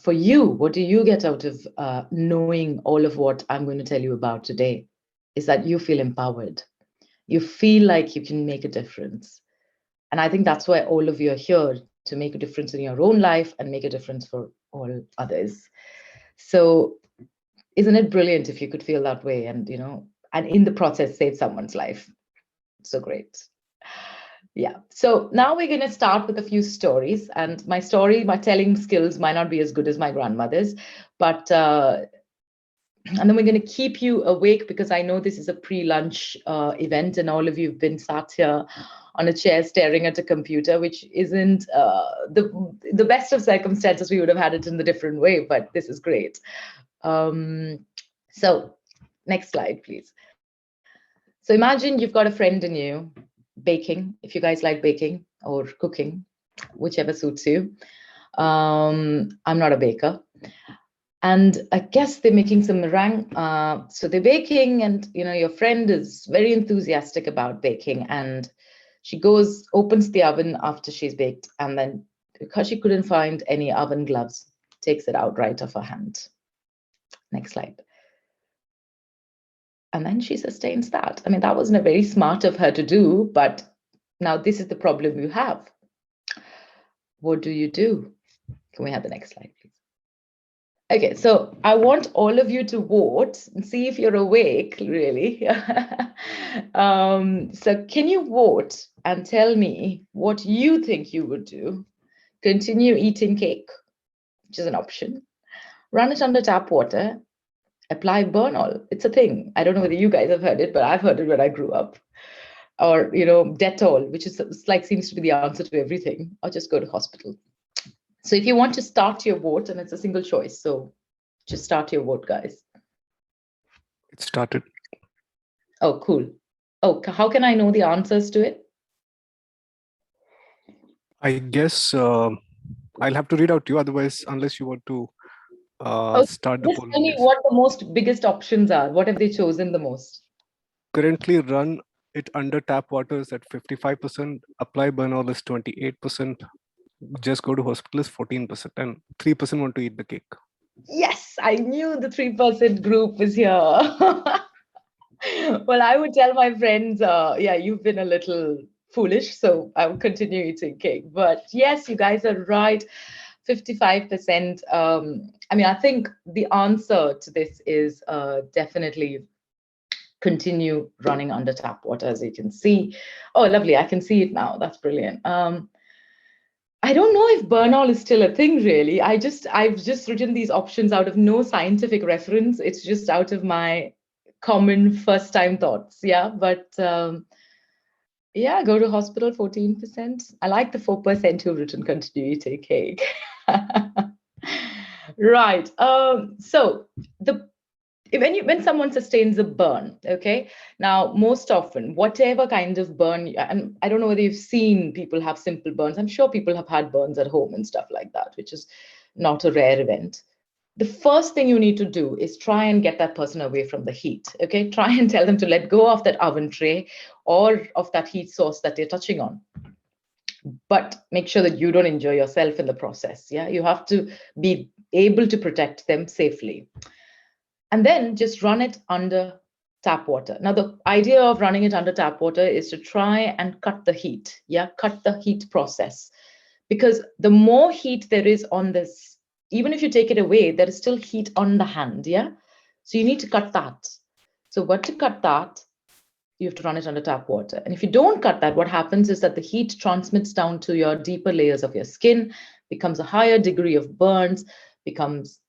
for you, what do you get out of knowing all of what I'm going to tell you about today? Is that you feel empowered. You feel like you can make a difference. And I think that's why all of you are here, to make a difference in your own life and make a difference for all others. So isn't it brilliant if you could feel that way and, and in the process, save someone's life? So great. Yeah. So now we're going to start with a few stories, and my telling skills might not be as good as my grandmother's, but and then we're going to keep you awake, because I know this is a pre-lunch event and all of you have been sat here on a chair staring at a computer, which isn't the best of circumstances. We would have had it in the different way, but this is great. So next slide, please. So imagine you've got a friend in you baking, if you guys like baking or cooking, whichever suits you. I'm not a baker. And I guess they're making some meringue. So they're baking, and your friend is very enthusiastic about baking, and she opens the oven after she's baked, and then because she couldn't find any oven gloves, takes it out right off her hand. Next slide. And then she sustains that. I mean, that wasn't a very smart of her to do, but now this is the problem you have. What do you do? Can we have the next slide, please? Okay, so I want all of you to vote and see if you're awake, really. So can you vote and tell me what you think you would do? Continue eating cake, which is an option. Run it under tap water. Apply Bernol. It's a thing. I don't know whether you guys have heard it, but I've heard it when I grew up. Or, Dettol, which is seems to be the answer to everything. Or just go to hospital. So if you want to start your vote, and it's a single choice, so just start your vote, guys. It started. Oh, cool. Oh, how can I know the answers to it? I guess I'll have to read out to you, otherwise, unless you want to start the Just poll. tell me what the biggest options are. What have they chosen the most? Currently run it under tap water is at 55%, apply Bernol is 28%, just go to hospital is 14%, and 3% want to eat the cake. Yes, I knew the 3% group was here. Well, I would tell my friends, yeah, you've been a little foolish, so I will continue eating cake. But yes, you guys are right. 55%. I mean, I think the answer to this is definitely continue running under tap water, as you can see. Oh, lovely. I can see it now. That's brilliant. I don't know if Bernol is still a thing, really. I've just written these options out of no scientific reference. It's just out of my common first-time thoughts. Yeah, but yeah, go to hospital, 14%. I like the 4% who've written continue eating cake. Right. So when someone sustains a burn, okay, now most often whatever kind of burn, and I don't know whether you've seen people have simple burns. I'm sure people have had burns at home and stuff like that, which is not a rare event. The first thing you need to do is try and get that person away from the heat. Okay, try and tell them to let go of that oven tray or of that heat source that they're touching on. But make sure that you don't injure yourself in the process. Yeah, you have to be able to protect them safely. And then just run it under tap water. Now, the idea of running it under tap water is to try and cut the heat. Yeah, cut the heat process. Because the more heat there is on this, even if you take it away, there is still heat on the hand. Yeah, so you need to cut that. So what to cut that? You have to run it under tap water. And if you don't cut that, what happens is that the heat transmits down to your deeper layers of your skin, becomes a higher degree of burns, becomes,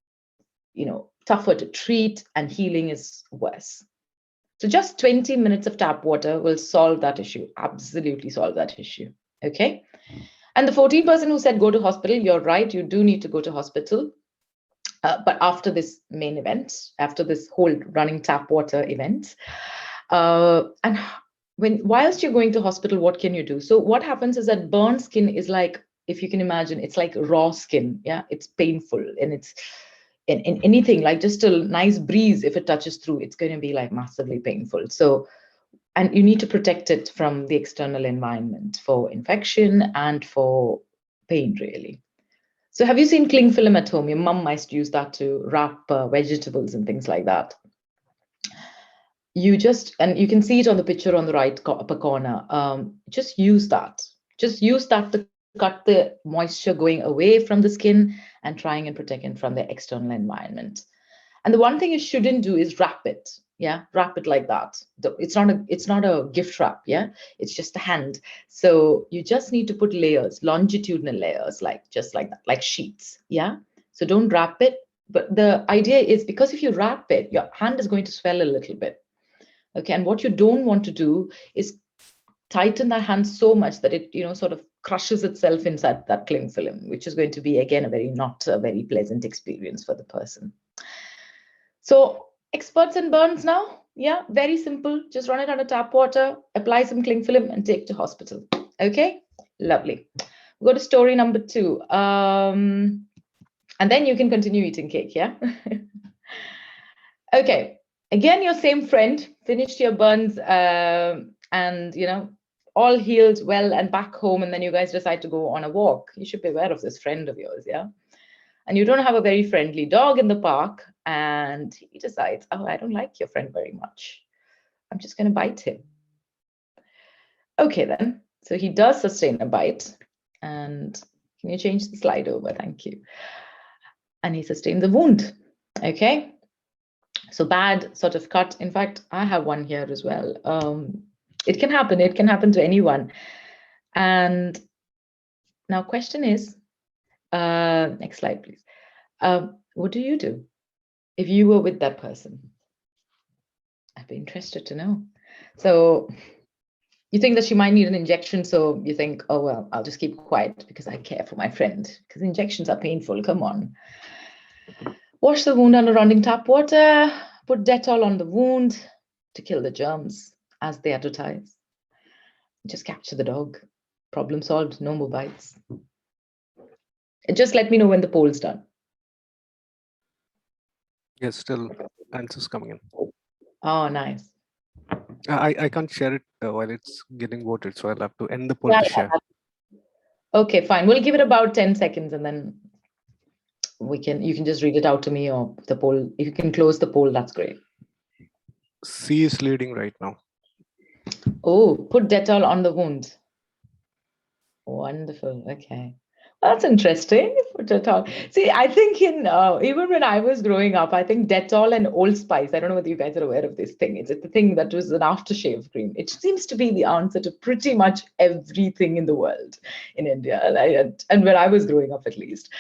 tougher to treat, and healing is worse. So just 20 minutes of tap water will solve that issue, absolutely solve that issue, okay? And the 14% who said go to hospital, you're right, you do need to go to hospital. But after this main event, after this whole running tap water event, And whilst you're going to hospital, what can you do? So what happens is that burn skin is like, if you can imagine, it's like raw skin. Yeah, it's painful, and it's in anything like just a nice breeze, if it touches through, it's going to be like massively painful. So, and you need to protect it from the external environment for infection and for pain, really. So have you seen cling film at home? Your mum might use that to wrap vegetables and things like that. And you can see it on the picture on the right upper corner. Just use that. Just use that to cut the moisture going away from the skin and trying and protecting from the external environment. And the one thing you shouldn't do is wrap it. Yeah, wrap it like that. It's not a gift wrap. Yeah, it's just a hand. So you just need to put layers, longitudinal layers, just like that, like sheets. Yeah. So don't wrap it. But the idea is, because if you wrap it, your hand is going to swell a little bit. Okay, and what you don't want to do is tighten that hand so much that it, sort of crushes itself inside that cling film, which is going to be, again, not a very pleasant experience for the person. So experts in burns now, yeah, very simple. Just run it under tap water, apply some cling film, and take to hospital. Okay, lovely. We'll go to story number 2. And then you can continue eating cake, yeah? Okay, again, your same friend finished your burns and, all healed well and back home, and then you guys decide to go on a walk. You should be aware of this friend of yours, yeah? And you don't have a very friendly dog in the park, and he decides, oh, I don't like your friend very much. I'm just going to bite him. Okay, then. So he does sustain a bite. And can you change the slide over? Thank you. And he sustains a wound. Okay. So bad sort of cut. In fact, I have one here as well. It can happen. It can happen to anyone. And now question is, next slide, please. What do you do if you were with that person? I'd be interested to know. So you think that she might need an injection, so you think, oh, well, I'll just keep quiet because I care for my friend, because injections are painful. Come on. Wash the wound under running tap water. Put Dettol on the wound to kill the germs as they advertise. Just capture the dog. Problem solved. No more bites. Just let me know when the poll's done. Yes, still answers coming in. Oh, nice. I can't share it while it's getting voted, so I'll have to end the poll to share. Okay, fine. We'll give it about 10 seconds, and then you can just read it out to me, or the poll. If you can close the poll, that's great. C is leading right now. Oh, put Dettol on the wound. Wonderful. Okay. That's interesting. Put Dettol. See, I think even when I was growing up, I think Dettol and Old Spice, I don't know whether you guys are aware of this thing. It's the thing that was an aftershave cream. It seems to be the answer to pretty much everything in the world in India. And when I was growing up, at least.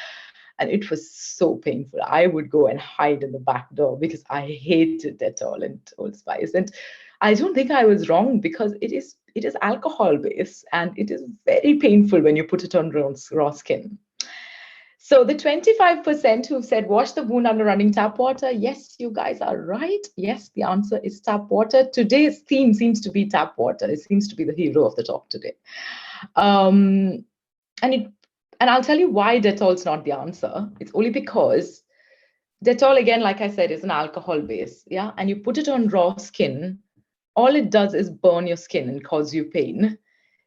And it was so painful. I would go and hide in the back door because I hated Dettol and Old Spice. And I don't think I was wrong, because it is alcohol based, and it is very painful when you put it on raw skin. So the 25% who've said wash the wound under running tap water, yes, you guys are right. Yes, the answer is tap water. Today's theme seems to be tap water. It seems to be the hero of the talk today. And I'll tell you why Dettol's not the answer. It's only because Dettol, again, like I said, is an alcohol base. Yeah. And you put it on raw skin, all it does is burn your skin and cause you pain.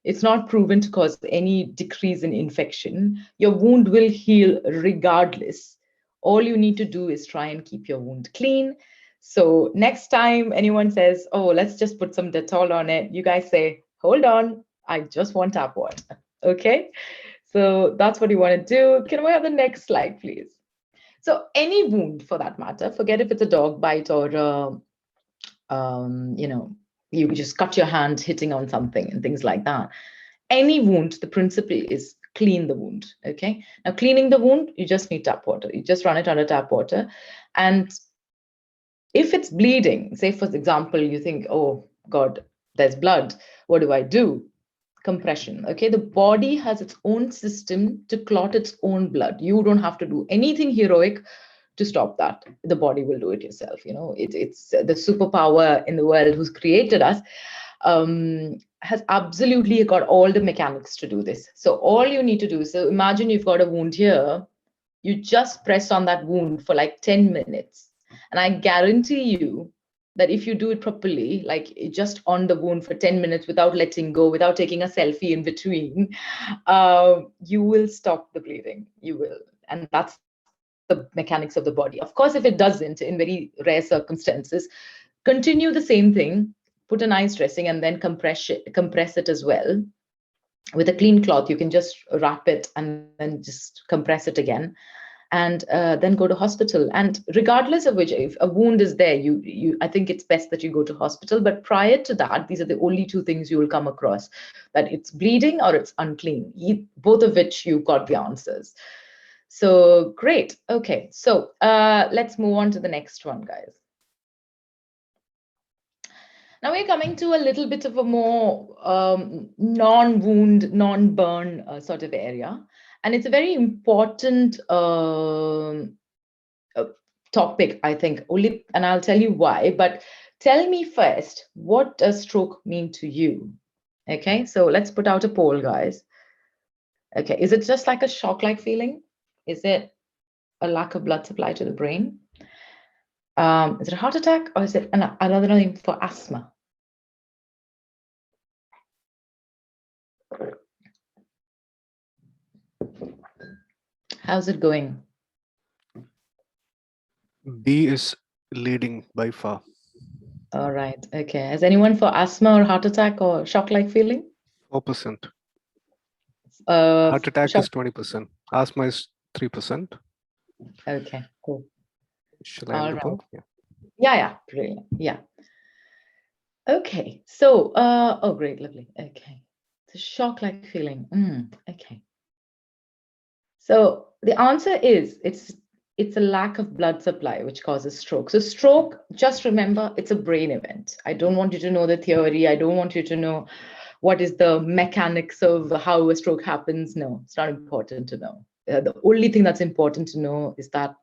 It's not proven to cause any decrease in infection. Your wound will heal regardless. All you need to do is try and keep your wound clean. So next time anyone says, oh, let's just put some Dettol on it, you guys say, hold on, I just want tap water. Okay. So that's what you want to do. Can we have the next slide, please? So any wound, for that matter, forget if it's a dog bite or, you just cut your hand hitting on something and things like that. Any wound, the principle is clean the wound. Okay. Now, cleaning the wound, you just need tap water. You just run it under tap water. And if it's bleeding, say, for example, you think, oh, God, there's blood. What do I do? Compression. Okay. The body has its own system to clot its own blood. You don't have to do anything heroic to stop that. The body will do it yourself. You know, it's the superpower in the world who's created us. Has absolutely got all the mechanics to do this. So all you need to do, so imagine you've got a wound here, you just press on that wound for like 10 minutes. And I guarantee you that if you do it properly, like just on the wound for 10 minutes without letting go, without taking a selfie in between, you will stop the bleeding. You will. And that's the mechanics of the body. Of course, if it doesn't, in very rare circumstances, continue the same thing, put an ice dressing and then compress it as well. With a clean cloth, you can just wrap it and then just compress it again, and then go to hospital. And regardless of which, if a wound is there, I think it's best that you go to hospital. But prior to that, these are the only two things you will come across, that it's bleeding or it's unclean, both of which you got the answers. So great. Okay, so let's move on to the next one, guys. Now we're coming to a little bit of a more non-wound, non-burn sort of area. And it's a very important topic, I think, and I'll tell you why. But tell me first, what does stroke mean to you? Okay, so let's put out a poll, guys. Okay, is it just like a shock-like feeling? Is it a lack of blood supply to the brain? Is it a heart attack, or is it another name for asthma? How's it going? B is leading by far. All right. Okay. Is anyone for asthma or heart attack or shock-like feeling? 4%. Heart attack is 20%. Asthma is 3%. Okay, cool. Shall I end the poll? Yeah. Yeah, brilliant. Yeah. Okay. So, oh, great, lovely. Okay. The shock-like feeling. Okay. So the answer is it's a lack of blood supply which causes stroke. So stroke, just remember, it's a brain event. I don't want you to know the theory. I don't want you to know what is the mechanics of how a stroke happens. No, it's not important to know. The only thing that's important to know is that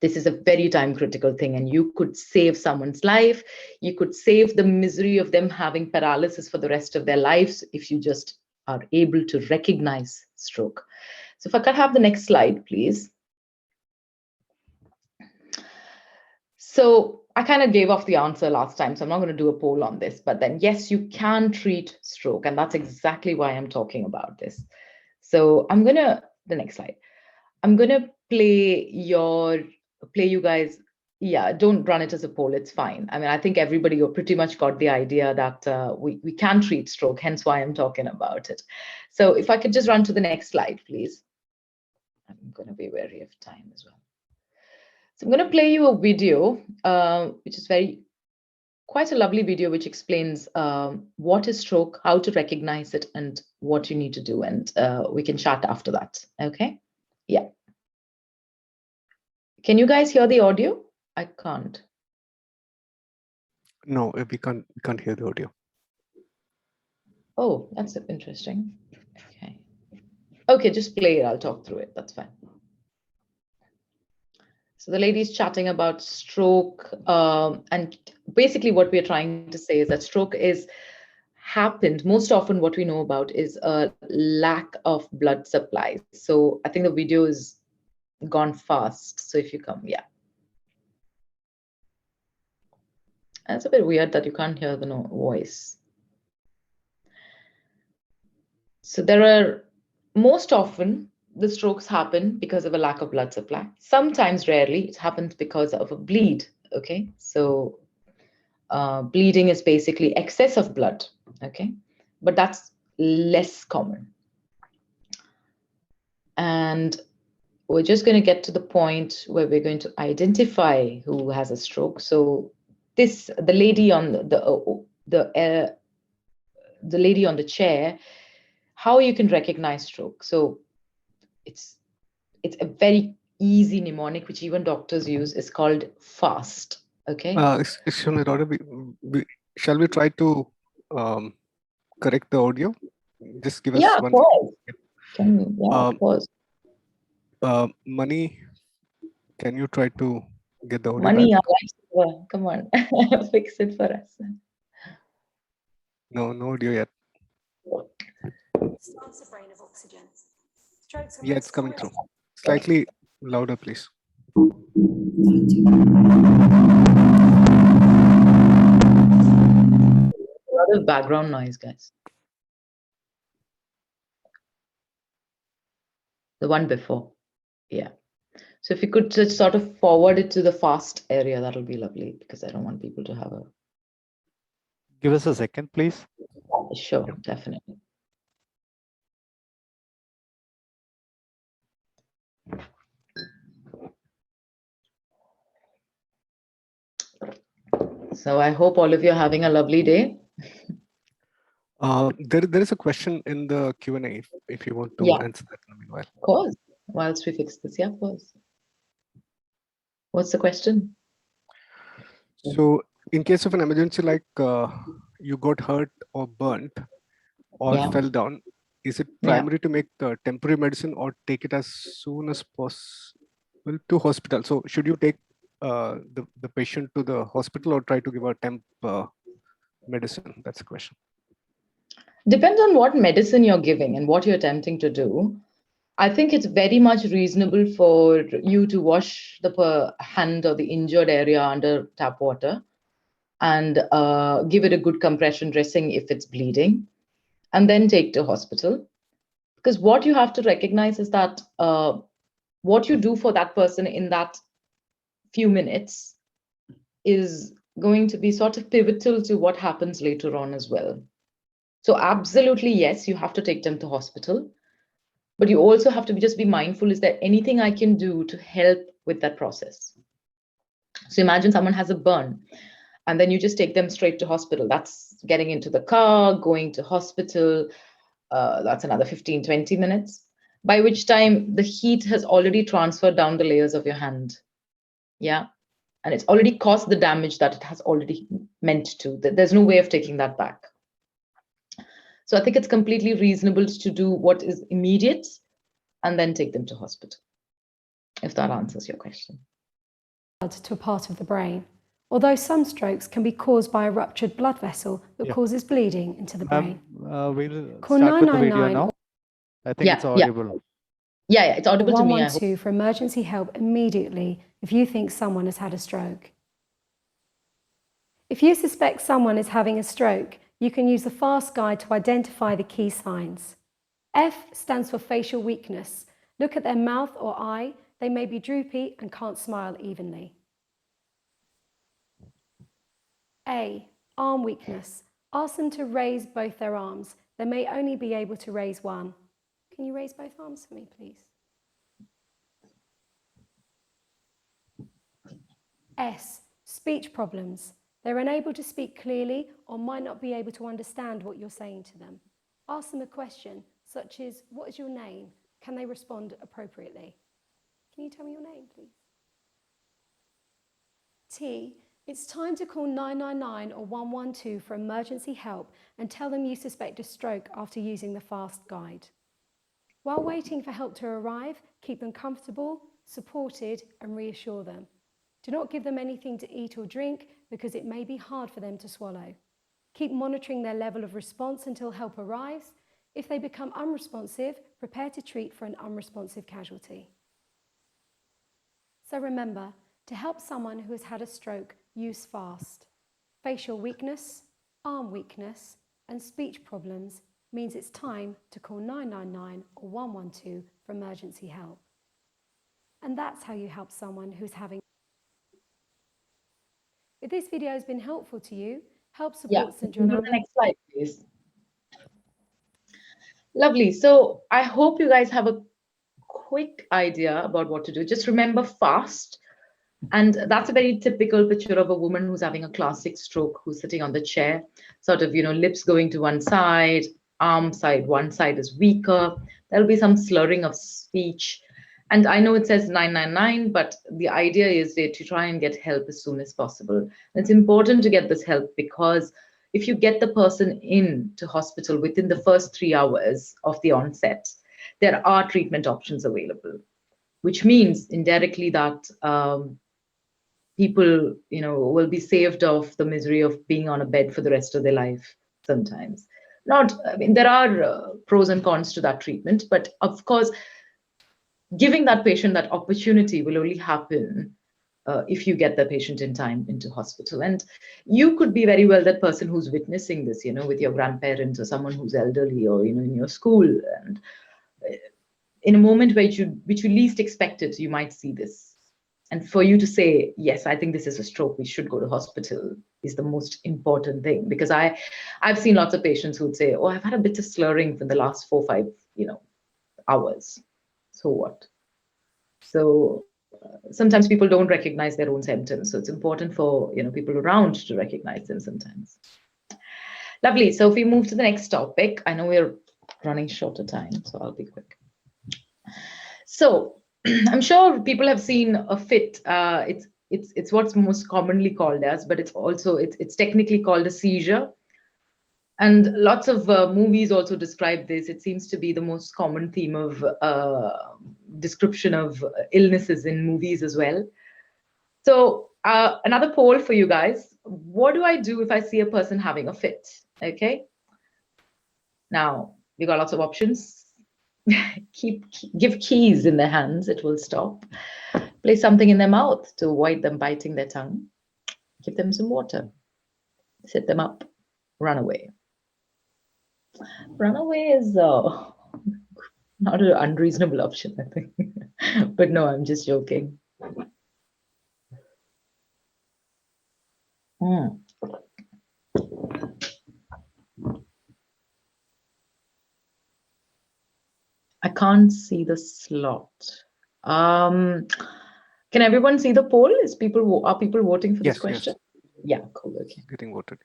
this is a very time critical thing, and you could save someone's life. You could save the misery of them having paralysis for the rest of their lives if you just are able to recognize stroke. So if I could have the next slide, please. So I kind of gave off the answer last time, so I'm not going to do a poll on this, but then yes, you can treat stroke, and that's exactly why I'm talking about this. So I'm going to, the next slide, I'm going to play you guys. Yeah, don't run it as a poll, it's fine. I mean, I think everybody pretty much got the idea that we can treat stroke, hence why I'm talking about it. So if I could just run to the next slide, please. I'm going to be wary of time as well. So I'm going to play you a video, which is quite a lovely video, which explains what is stroke, how to recognize it, and what you need to do. And we can chat after that. Okay? Yeah. Can you guys hear the audio? I can't. No, we can't hear the audio. Oh, that's interesting. Okay. Okay, just play it. I'll talk through it. That's fine. So the lady's chatting about stroke, and basically what we're trying to say is that stroke happened. Most often what we know about is a lack of blood supply. So I think the video is gone fast. So if you come, yeah. And it's a bit weird that you can't hear the voice. So there are, most often, the strokes happen because of a lack of blood supply. Sometimes, rarely, it happens because of a bleed, okay? So bleeding is basically excess of blood, okay? But that's less common. And we're just going to get to the point where we're going to identify who has a stroke. So the lady on the lady on the chair, how you can recognize stroke. So it's a very easy mnemonic, which even doctors use. Is called FAST. Okay. Shall we try to correct the audio? Just give us one. Pause. Pause. Mani, Can you try to get the audio Money, back? come on, fix it for us. No audio yet. Starves the brain of oxygen. Strokes are Yeah, most it's coming through. common. Slightly louder, please. A lot of background noise, guys. The one before. Yeah. So if you could just sort of forward it to the fast area, that'll be lovely, because I don't want people to have a... Give us a second, please. Sure, definitely. So I hope all of you are having a lovely day. There is a question in the Q&A if you want to answer that in the meanwhile. Of course. Whilst we fix this, yeah, of course. What's the question? So in case of an emergency, like you got hurt or burnt or fell down, is it primary to make temporary medicine or take it as soon as possible to hospital? So should you take the patient to the hospital or try to give a temp medicine? That's the question. Depends on what medicine you're giving and what you're attempting to do. I think it's very much reasonable for you to wash the hand or the injured area under tap water and give it a good compression dressing if it's bleeding, and then take to hospital. Because what you have to recognize is that what you do for that person in that few minutes is going to be sort of pivotal to what happens later on as well. So absolutely, yes, you have to take them to hospital, but you also have to just be mindful, is there anything I can do to help with that process? So imagine someone has a burn and then you just take them straight to hospital. That's getting into the car, going to hospital. That's another 15, 20 minutes, by which time the heat has already transferred down the layers of your hand. Yeah. And it's already caused the damage that it has already meant to. There's no way of taking that back. So I think it's completely reasonable to do what is immediate and then take them to hospital, if that answers your question. To a part of the brain, although some strokes can be caused by a ruptured blood vessel that causes bleeding into the brain. We'll Call start with the video 999 now. I think it's audible. Yeah, it's audible to me. 112 for emergency help immediately if you think someone has had a stroke. If you suspect someone is having a stroke, you can use the FAST guide to identify the key signs. F stands for facial weakness. Look at their mouth or eye. They may be droopy and can't smile evenly. A, arm weakness. Ask them to raise both their arms. They may only be able to raise one. Can you raise both arms for me, please? S, speech problems. They're unable to speak clearly or might not be able to understand what you're saying to them. Ask them a question such as, what is your name? Can they respond appropriately? Can you tell me your name, please? T, it's time to call 999 or 112 for emergency help and tell them you suspect a stroke after using the FAST guide. While waiting for help to arrive, keep them comfortable, supported, and reassure them. Do not give them anything to eat or drink because it may be hard for them to swallow. Keep monitoring their level of response until help arrives. If they become unresponsive, prepare to treat for an unresponsive casualty. So remember, to help someone who has had a stroke, use FAST. Facial weakness, arm weakness, and speech problems means it's time to call 999 or 112 for emergency help. And that's how you help someone who's having. If this video has been helpful to you, help support St. John. Do the next slide, please. Lovely. So I hope you guys have a quick idea about what to do. Just remember FAST. And that's a very typical picture of a woman who's having a classic stroke, who's sitting on the chair, sort of, lips going to one side, arm side, one side is weaker. There'll be some slurring of speech. And I know it says 999, but the idea is to try and get help as soon as possible. And it's important to get this help because if you get the person into hospital within the first 3 hours of the onset, there are treatment options available. which means indirectly that people, will be saved of the misery of being on a bed for the rest of their life sometimes. There are pros and cons to that treatment, but of course, giving that patient that opportunity will only happen if you get the patient in time into hospital. And you could be very well that person who's witnessing this, with your grandparents or someone who's elderly, or, in your school. And in a moment which you least expect it, you might see this. And for you to say, yes, I think this is a stroke, we should go to hospital, is the most important thing. Because I've seen lots of patients who would say, oh, I've had a bit of slurring for the last 4 or 5, hours. So what? So sometimes people don't recognize their own symptoms. So it's important for, people around to recognize them sometimes. Lovely. So if we move to the next topic, I know we're running short of time, so I'll be quick. So I'm sure people have seen a fit. It's what's most commonly called as, but it's technically called a seizure. And lots of movies also describe this. It seems to be the most common theme of description of illnesses in movies as well. So another poll for you guys. What do I do if I see a person having a fit? Okay. Now, we got lots of options. Give keys in their hands, it will stop. Place something in their mouth to avoid them biting their tongue. Give them some water. Sit them up. Run away. Run away is not an unreasonable option, I think. But no, I'm just joking. I can't see the slot. Can everyone see the poll? Are people voting for this question? Yes. Yeah, cool. Okay. Getting voted.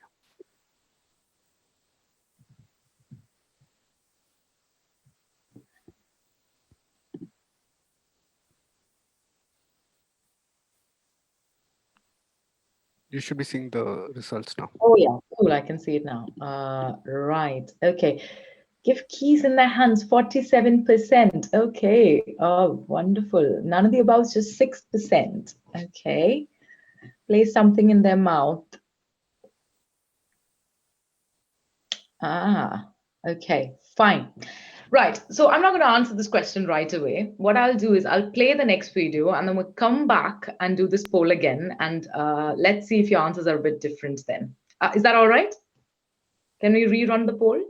You should be seeing the results now. Oh yeah, cool. I can see it now. Right. Okay. Give keys in their hands, 47%. Okay. Oh, wonderful. None of the above is just 6%. Okay. Place something in their mouth. Okay, fine. Right. So I'm not going to answer this question right away. What I'll do is I'll play the next video and then we'll come back and do this poll again. And let's see if your answers are a bit different then. Is that all right? Can we rerun the poll?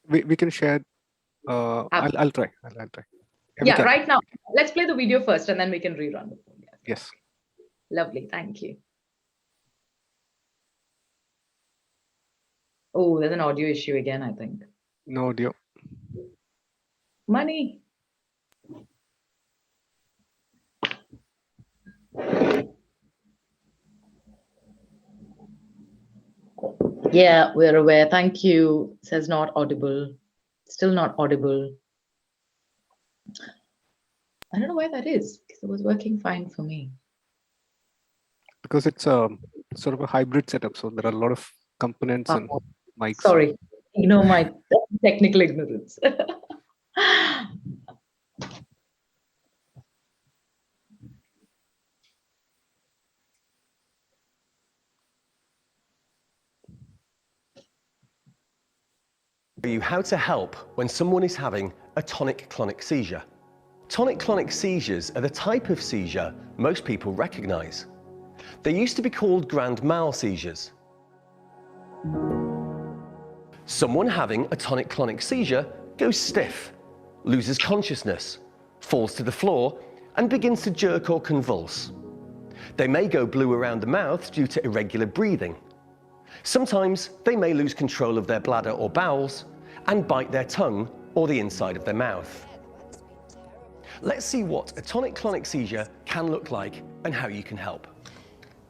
We can share. I'll try. I'll try. Yeah, right now. Let's play the video first and then we can rerun the poll. Yes. Lovely. Thank you. Oh, there's an audio issue again, I think. No audio. Money. Yeah, we're aware. Thank you. It says not audible. Still not audible. I don't know why that is, because it was working fine for me. Because it's a sort of a hybrid setup. So there are a lot of components and mics. Sorry, ignore my technical ignorance. You how to help when someone is having a tonic-clonic seizure. Tonic-clonic seizures are the type of seizure most people recognize. They used to be called grand mal seizures. Someone having a tonic-clonic seizure goes stiff, loses consciousness, falls to the floor, and begins to jerk or convulse. They may go blue around the mouth due to irregular breathing. Sometimes they may lose control of their bladder or bowels and bite their tongue or the inside of their mouth. Let's see what a tonic-clonic seizure can look like and how you can help.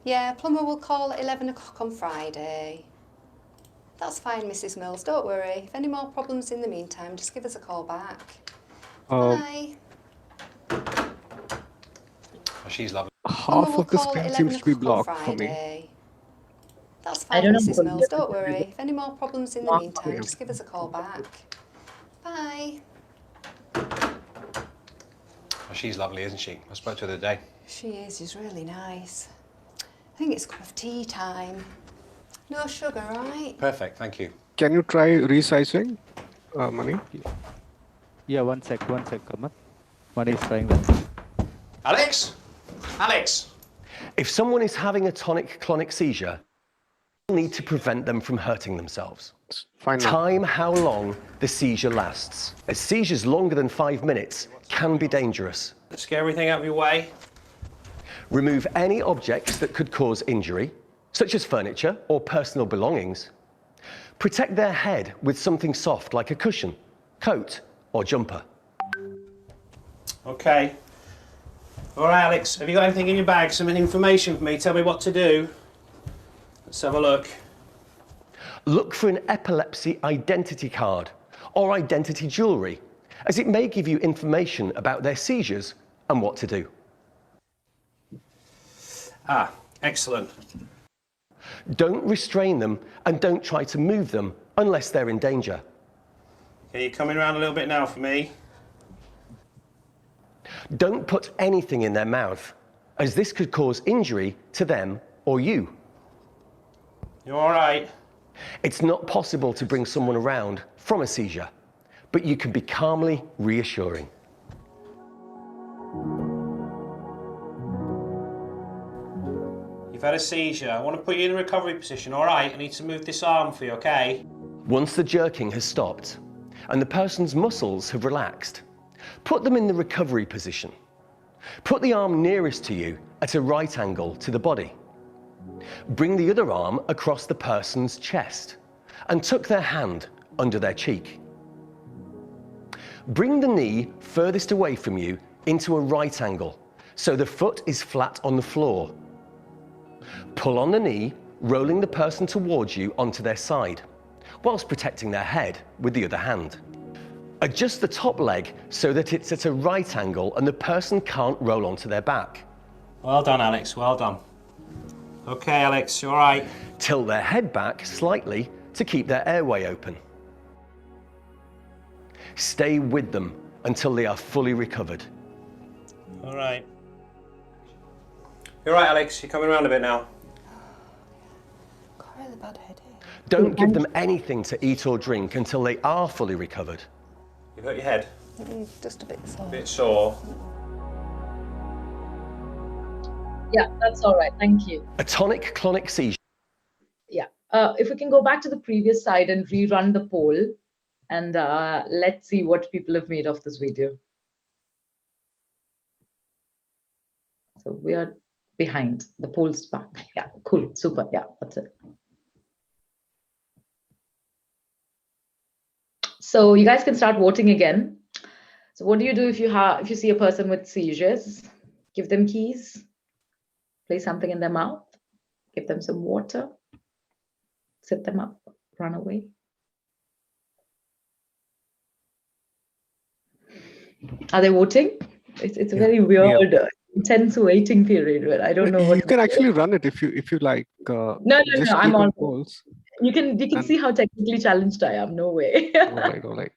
Yeah, plumber will call at 11 o'clock on Friday. That's fine, Mrs. Mills, don't worry. If any more problems in the meantime, just give us a call back. Bye. She's lovely. Half of the screen seems to be blocked for me. That's fine, Mrs. Mills, don't worry. If any more problems in the meantime, just give us a call back. Bye. She's lovely, isn't she? I spoke to her the other day. She is. She's really nice. I think it's cup of tea time. No sugar, right? Perfect, thank you. Can you try resizing, Mani? Yeah, one sec, Kamal. Mani is trying that. Alex? Alex? If someone is having a tonic-clonic seizure, you need to prevent them from hurting themselves. Fine now. Time how long the seizure lasts. A seizures longer than 5 minutes can be dangerous. Let's get everything out of your way. Remove any objects that could cause injury, such as furniture or personal belongings. Protect their head with something soft like a cushion, coat, or jumper. Okay. All right, Alex, have you got anything in your bag? Some information for me? Tell me what to do. Let's have a look. Look for an epilepsy identity card or identity jewellery, as it may give you information about their seizures and what to do. Ah, excellent. Don't restrain them and don't try to move them unless they're in danger. Okay, you're coming around a little bit now for me. Don't put anything in their mouth, as this could cause injury to them or you. You all right? It's not possible to bring someone around from a seizure, but you can be calmly reassuring. You've had a seizure. I want to put you in a recovery position, all right? I need to move this arm for you, okay? Once the jerking has stopped and the person's muscles have relaxed, put them in the recovery position. Put the arm nearest to you at a right angle to the body. Bring the other arm across the person's chest and tuck their hand under their cheek. Bring the knee furthest away from you into a right angle so the foot is flat on the floor. Pull on the knee, rolling the person towards you onto their side, whilst protecting their head with the other hand. Adjust the top leg so that it's at a right angle and the person can't roll onto their back. Well done, Alex, well done. Okay, Alex, you all right? Tilt their head back slightly to keep their airway open. Stay with them until they are fully recovered. All right. You're right, Alex, you're coming around a bit now. Got a really bad headache. Don't give them anything to eat or drink until they are fully recovered. You've hurt your head? Just a bit sore. A bit sore. Yeah, that's all right. Thank you. A tonic-clonic seizure. Yeah. If we can go back to the previous slide and rerun the poll, and let's see what people have made of this video. So we are behind. The poll's back. Yeah, cool. Super. Yeah, that's it. So you guys can start voting again. So what do you do if you see a person with seizures? Give them keys, place something in their mouth, give them some water, sit them up, run away. Are they voting? It's a very weird, intense waiting period where I don't know what. You can actually run it if you like. No, just I'm click on polls. You can see how technically challenged I am. No way. All right.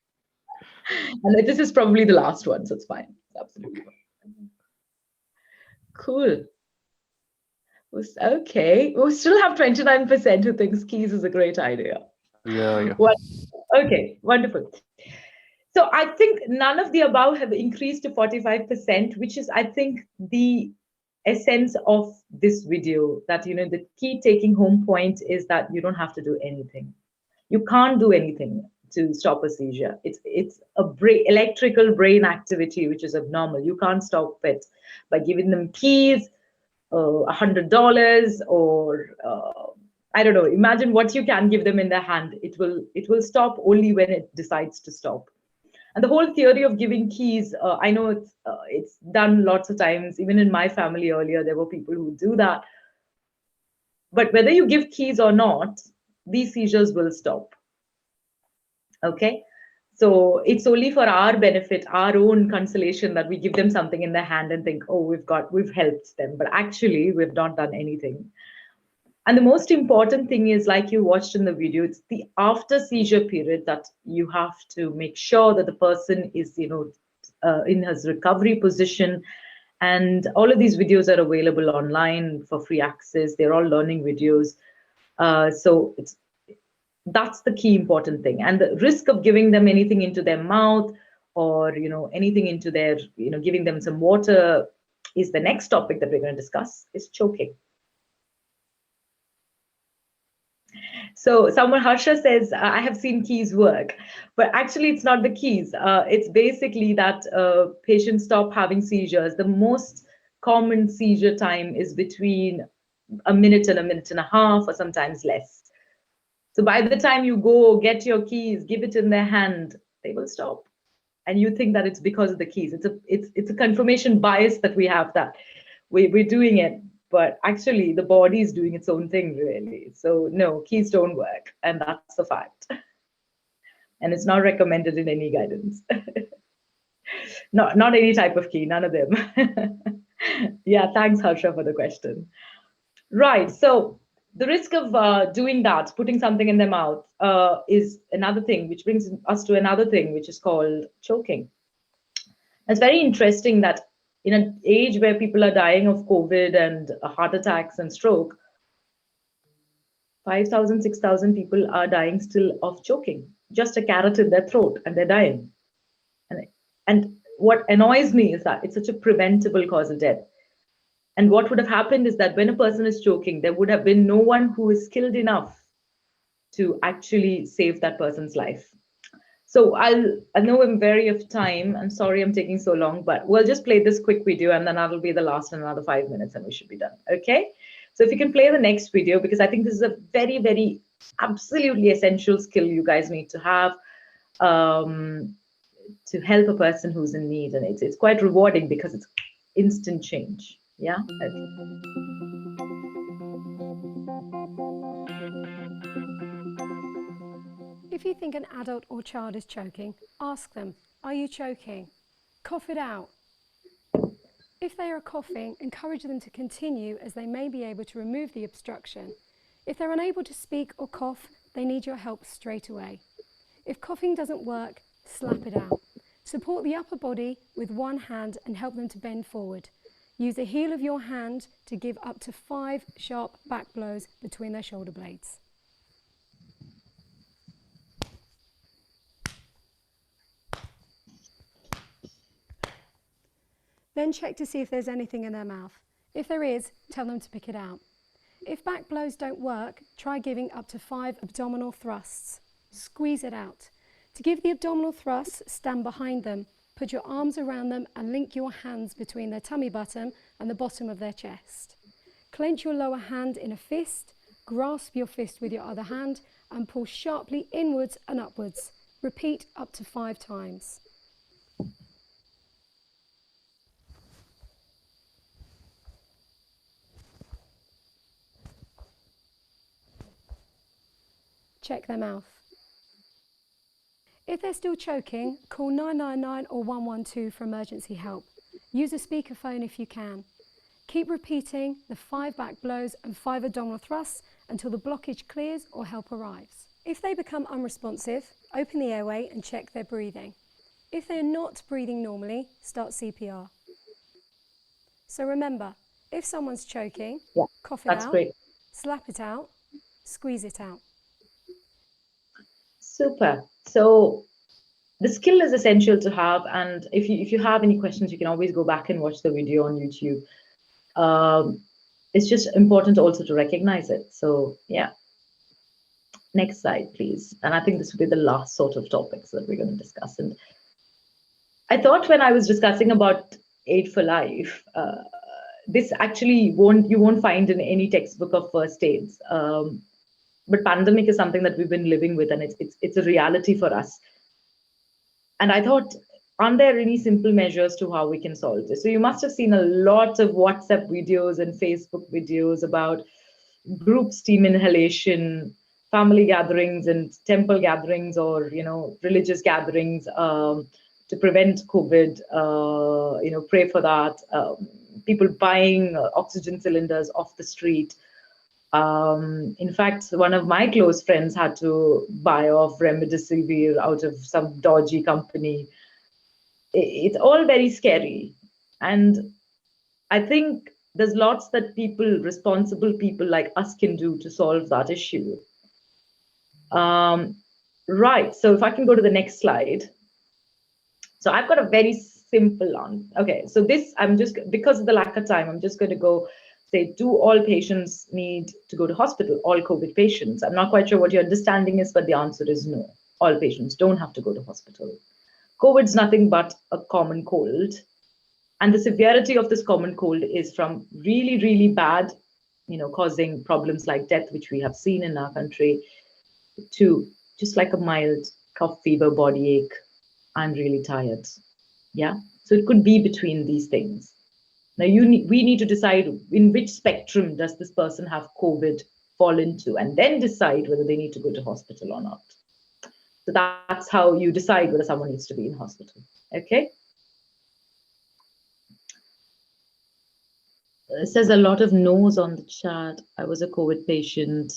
And this is probably the last one, so it's fine. Absolutely fine. Cool. Okay. We still have 29% who thinks keys is a great idea. Yeah. Okay, wonderful. So I think none of the above have increased to 45%, which is, I think, the essence of this video, that, the key taking home point is that you don't have to do anything. You can't do anything to stop a seizure. It's a electrical brain activity, which is abnormal. You can't stop it by giving them keys, $100, or I don't know. Imagine what you can give them in their hand. It will stop only when it decides to stop. And the whole theory of giving keys, I know it's done lots of times. Even in my family earlier, there were people who do that. But whether you give keys or not, these seizures will stop. Okay? So it's only for our benefit, our own consolation, that we give them something in their hand and think, oh, we've helped them. But actually, we've not done anything. And the most important thing is, like you watched in the video, it's the after seizure period that you have to make sure that the person is, in his recovery position. And all of these videos are available online for free access. They're all learning videos. So that's the key important thing. And the risk of giving them anything into their mouth or anything into their, giving them some water is the next topic that we're going to discuss, is choking. So someone, Harsha says, I have seen keys work, but actually it's not the keys. It's basically that patients stop having seizures. The most common seizure time is between a minute and a half, or sometimes less. So by the time you go get your keys, give it in their hand, they will stop. And you think that it's because of the keys. It's a confirmation bias that we have, that we're doing it, but actually the body is doing its own thing, really. So no, keys don't work, and that's the fact. And it's not recommended in any guidance. Not any type of key, none of them. Yeah, thanks, Harsha, for the question. Right, so the risk of doing that, putting something in their mouth, is another thing, which brings us to another thing, which is called choking. It's very interesting that in an age where people are dying of COVID and heart attacks and stroke, 5,000, 6,000 people are dying still of choking. Just a carrot in their throat and they're dying. And what annoys me is that it's such a preventable cause of death. And what would have happened is that when a person is choking, there would have been no one who is skilled enough to actually save that person's life. So I know I'm very of time. I'm sorry I'm taking so long, but we'll just play this quick video and then that'll be the last in another 5 minutes and we should be done. Okay. So if you can play the next video, because I think this is a very, very absolutely essential skill you guys need to have to help a person who's in need. And it's quite rewarding because it's instant change. Yeah. Okay. If you think an adult or child is choking, ask them, are you choking? Cough it out. If they are coughing, encourage them to continue, as they may be able to remove the obstruction. If they're unable to speak or cough, they need your help straight away. If coughing doesn't work, slap it out. Support the upper body with one hand and help them to bend forward. Use the heel of your hand to give up to 5 sharp back blows between their shoulder blades. Then check to see if there's anything in their mouth. If there is, tell them to pick it out. If back blows don't work, try giving up to 5 abdominal thrusts. Squeeze it out. To give the abdominal thrusts, stand behind them. Put your arms around them and link your hands between their tummy button and the bottom of their chest. Clench your lower hand in a fist, grasp your fist with your other hand and pull sharply inwards and upwards. Repeat up to 5 times. Check their mouth. If they're still choking, call 999 or 112 for emergency help. Use a speakerphone if you can. Keep repeating the 5 back blows and 5 abdominal thrusts until the blockage clears or help arrives. If they become unresponsive, open the airway and check their breathing. If they're not breathing normally, start CPR. So remember, if someone's choking, cough it out, slap it out, squeeze it out. Super. So the skill is essential to have, and if you have any questions, you can always go back and watch the video on YouTube. It's just important also to recognize it. So yeah. Next slide, please. And I think this will be the last sort of topics that we're going to discuss. And I thought when I was discussing about Aid for Life, this actually you won't find in any textbook of first aids. But pandemic is something that we've been living with, and it's a reality for us. And I thought, aren't there any simple measures to how we can solve this? So you must have seen a lot of WhatsApp videos and Facebook videos about group steam inhalation, family gatherings and temple gatherings, or religious gatherings to prevent COVID. Pray for that. People buying oxygen cylinders off the street. In fact, one of my close friends had to buy off remdesivir out of some dodgy company. It's all very scary. And I think there's lots that responsible people like us can do to solve that issue. Right, so if I can go to the next slide. So I've got a very simple one. Okay, so this, because of the lack of time, I'm just going to go say, do all patients need to go to hospital, all COVID patients? I'm not quite sure what your understanding is, but the answer is no. All patients don't have to go to hospital. COVID's nothing but a common cold. And the severity of this common cold is from really, really bad, causing problems like death, which we have seen in our country, to just like a mild cough, fever, body ache, I'm really tired. Yeah, so it could be between these things. Now we need to decide in which spectrum does this person have COVID fall into, and then decide whether they need to go to hospital or not. So that's how you decide whether someone needs to be in hospital. Okay. It says a lot of no's on the chat. I was a COVID patient.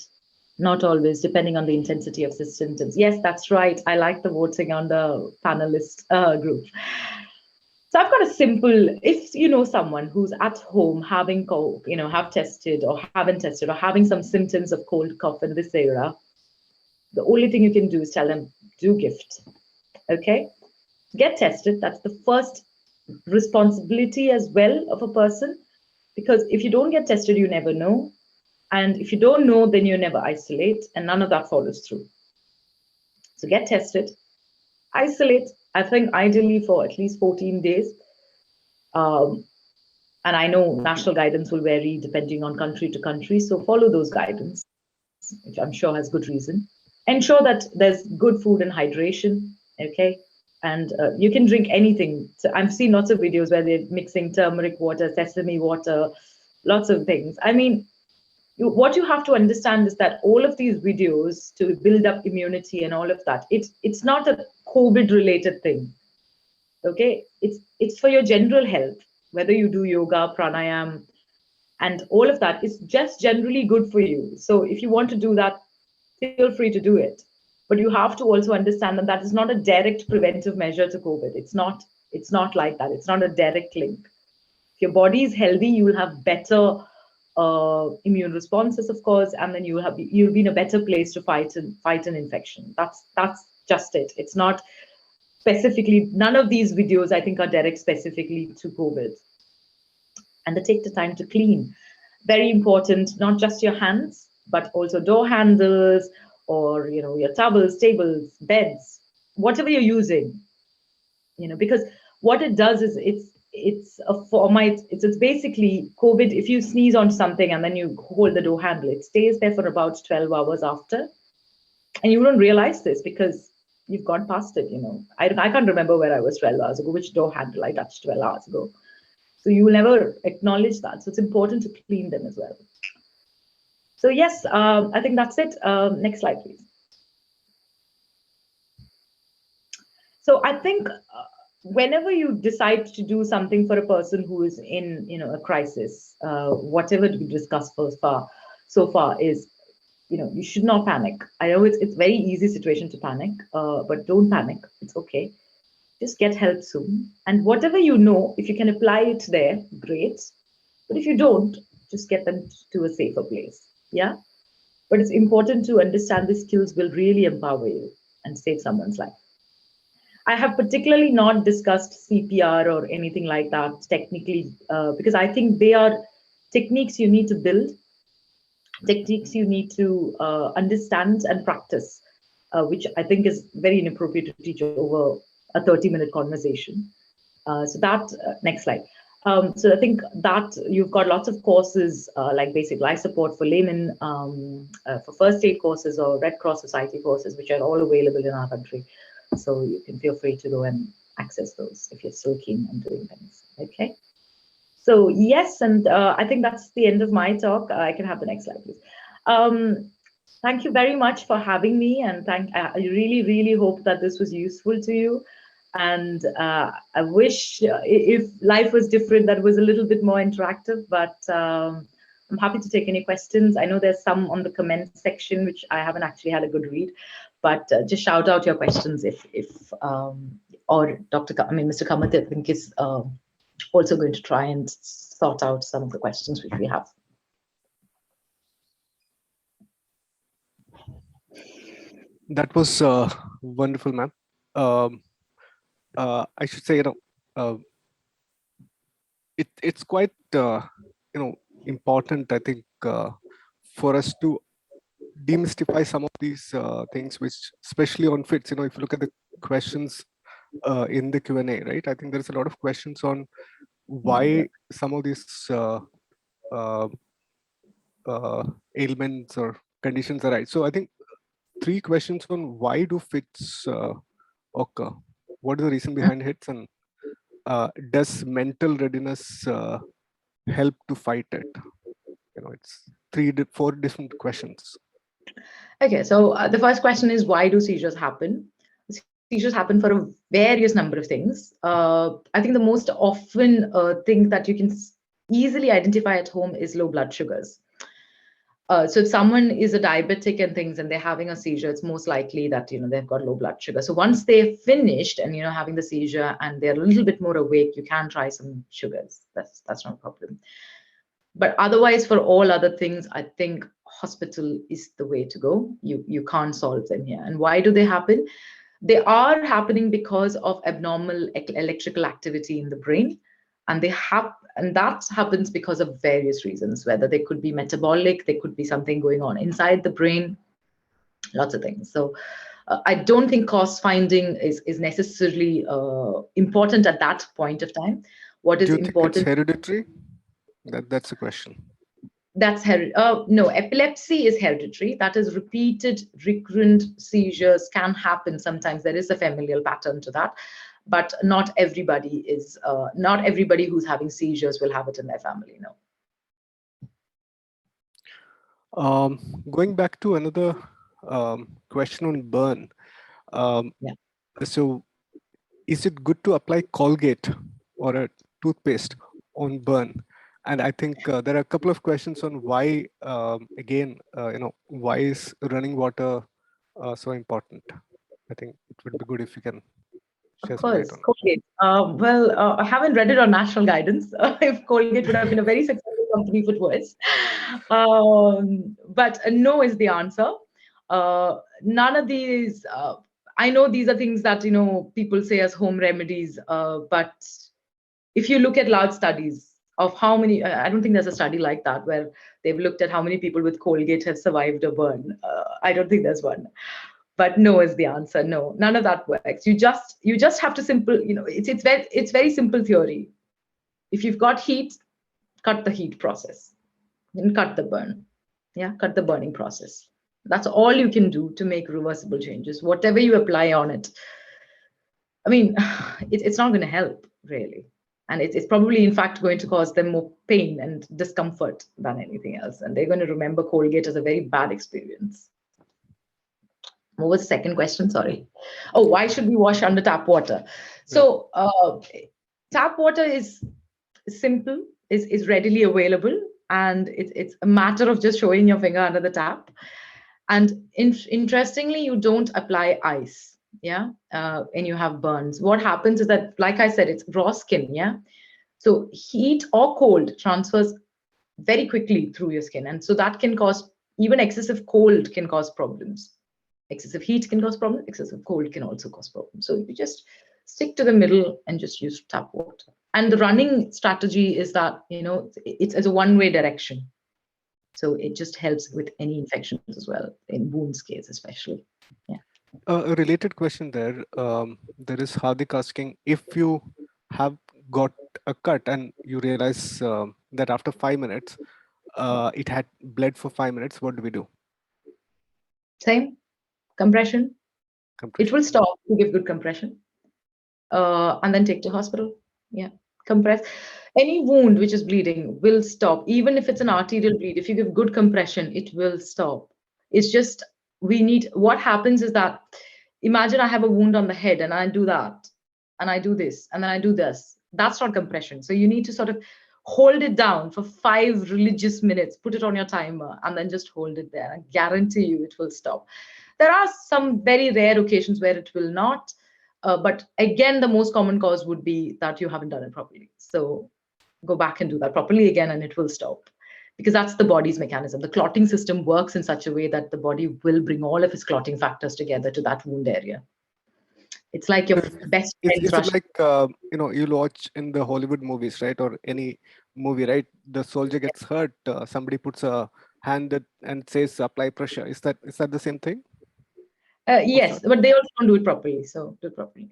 Not always, depending on the intensity of the symptoms. Yes, that's right. I like the voting on the panelist group. So I've got a simple, if you know someone who's at home having cold, have tested or haven't tested or having some symptoms of cold, cough in this era, the only thing you can do is tell them, do gift. Okay? Get tested. That's the first responsibility as well of a person. Because if you don't get tested, you never know. And if you don't know, then you never isolate, and none of that follows through. So get tested, isolate, I think ideally for at least 14 days. And I know national guidance will vary depending on country to country. So follow those guidance, which I'm sure has good reason. Ensure that there's good food and hydration, okay? And you can drink anything. So I've seen lots of videos where they're mixing turmeric water, sesame water, lots of things. I mean, what you have to understand is that all of these videos to build up immunity and all of that, it's not a COVID related thing. Okay, it's for your general health, whether you do yoga, pranayam, and all of that is just generally good for you. So if you want to do that, feel free to do it. But you have to also understand that that is not a direct preventive measure to COVID. It's not like that. It's not a direct link. If your body is healthy, you will have better immune responses, of course, and then you'll be in a better place to fight an infection. That's just it. It's not specifically, none of these videos I think are direct specifically to COVID. And they take the time to clean. Very important, not just your hands, but also door handles or your towels, tables, beds, whatever you're using. Because what it does is it's a format. It's basically COVID. If you sneeze on something and then you hold the door handle, it stays there for about 12 hours after, and you don't realize this because you've gone past it. I can't remember where I was 12 hours ago, which door handle I touched 12 hours ago. So you will never acknowledge that. So it's important to clean them as well. So yes, I think that's it. Next slide, please. So I think whenever you decide to do something for a person who is in a crisis, whatever we discussed so far is, you should not panic. I know it's a very easy situation to panic, but don't panic. It's okay. Just get help soon. And whatever if you can apply it there, great. But if you don't, just get them to a safer place. Yeah. But it's important to understand these skills will really empower you and save someone's life. I have particularly not discussed CPR or anything like that technically, because I think they are techniques you need to build, techniques you need to understand and practice, which I think is very inappropriate to teach over a 30-minute conversation. So that, next slide. So I think that you've got lots of courses like basic life support for laymen, for first aid courses or Red Cross Society courses, which are all available in our country. So you can feel free to go and access those if you're still keen on doing things. Okay. So yes, and I think that's the end of my talk. I can have the next slide, please. Thank you very much for having me, and I really, really hope that this was useful to you. And I wish if life was different, that was a little bit more interactive, but I'm happy to take any questions. I know there's some on the comment section, which I haven't actually had a good read, but just shout out your questions if or Mr. Kamath, I think, is also going to try and sort out some of the questions which we have. That was wonderful, ma'am. I should say, it's quite important, I think, for us to demystify some of these things, which especially on fits. If you look at the questions in the Q&A, right? I think there's a lot of questions on why some of these ailments or conditions arise. So I think 3 questions on why do fits occur? What is the reason behind hits, and does mental readiness help to fight it? It's 4 different questions. Okay, so the first question is, why do seizures happen? Seizures happen for a various number of things. I think the most often thing that you can easily identify at home is low blood sugars. So if someone is a diabetic and things and they're having a seizure, it's most likely that they've got low blood sugar. So once they're finished and having the seizure and they're a little bit more awake, you can try some sugars. That's not a problem. But otherwise, for all other things, I think hospital is the way to go. You can't solve them here. And why do they happen? They are happening because of abnormal electrical activity in the brain. And that happens because of various reasons, whether they could be metabolic, there could be something going on inside the brain, lots of things. So I don't think cause finding is necessarily important at that point of time. What is do you important? think it's hereditary? That's the question. That's no, epilepsy is hereditary. That is repeated, recurrent seizures can happen. Sometimes there is a familial pattern to that. But not everybody who's having seizures will have it in their family, no. Going back to another question on burn. So is it good to apply Colgate or a toothpaste on burn? And I think there are a couple of questions on why, again, why is running water so important? I think it would be good if you can share some light on it. Colgate. I haven't read it on national guidance. If Colgate would have been a very successful company if it was. But no is the answer. None of these, I know these are things that, people say as home remedies, but if you look at large studies of how many, I don't think there's a study like that where they've looked at how many people with Colgate have survived a burn. I don't think there's one. But no is the answer. No, none of that works. You just have to it's very simple theory. If you've got heat, cut the heat process and cut the burn. Yeah, cut the burning process. That's all you can do to make reversible changes. Whatever you apply on it, I mean, it's not going to help really. And it's probably, in fact, going to cause them more pain and discomfort than anything else. And they're going to remember Colgate as a very bad experience. What was the second question? Sorry. Oh, why should we wash under tap water? So tap water is simple, is readily available, and it's a matter of just showing your finger under the tap. And interestingly, you don't apply ice, and you have burns. What happens is that, like I said, it's raw skin, So heat or cold transfers very quickly through your skin. And so that can cause, even excessive cold can cause problems. Excessive heat can cause problems. Excessive cold can also cause problems. So you just stick to the middle and just use tap water. And the running strategy is that, it's a one-way direction. So it just helps with any infections as well, in wounds case especially. Yeah. A related question there. There is Hardik asking, if you have got a cut and you realize that after 5 minutes, it had bled for 5 minutes, what do we do? Same. Compression. It will stop. You give good compression. And then take to hospital. Yeah. Compress. Any wound which is bleeding will stop. Even if it's an arterial bleed, if you give good compression, it will stop. It's just, what happens is that, imagine I have a wound on the head and I do that, and I do this, and then I do this. That's not compression. So you need to sort of hold it down for 5 religious minutes, put it on your timer, and then just hold it there. I guarantee you it will stop. There are some very rare occasions where it will not. But again, the most common cause would be that you haven't done it properly. So go back and do that properly again, and it will stop. Because that's the body's mechanism. The clotting system works in such a way that the body will bring all of its clotting factors together to that wound area. It's like your best friend. Is it like, you'll watch in the Hollywood movies, right? Or any movie, right? The soldier gets hurt, somebody puts a hand and says apply pressure. Is that the same thing? Yes, but they also don't do it properly. So do it properly.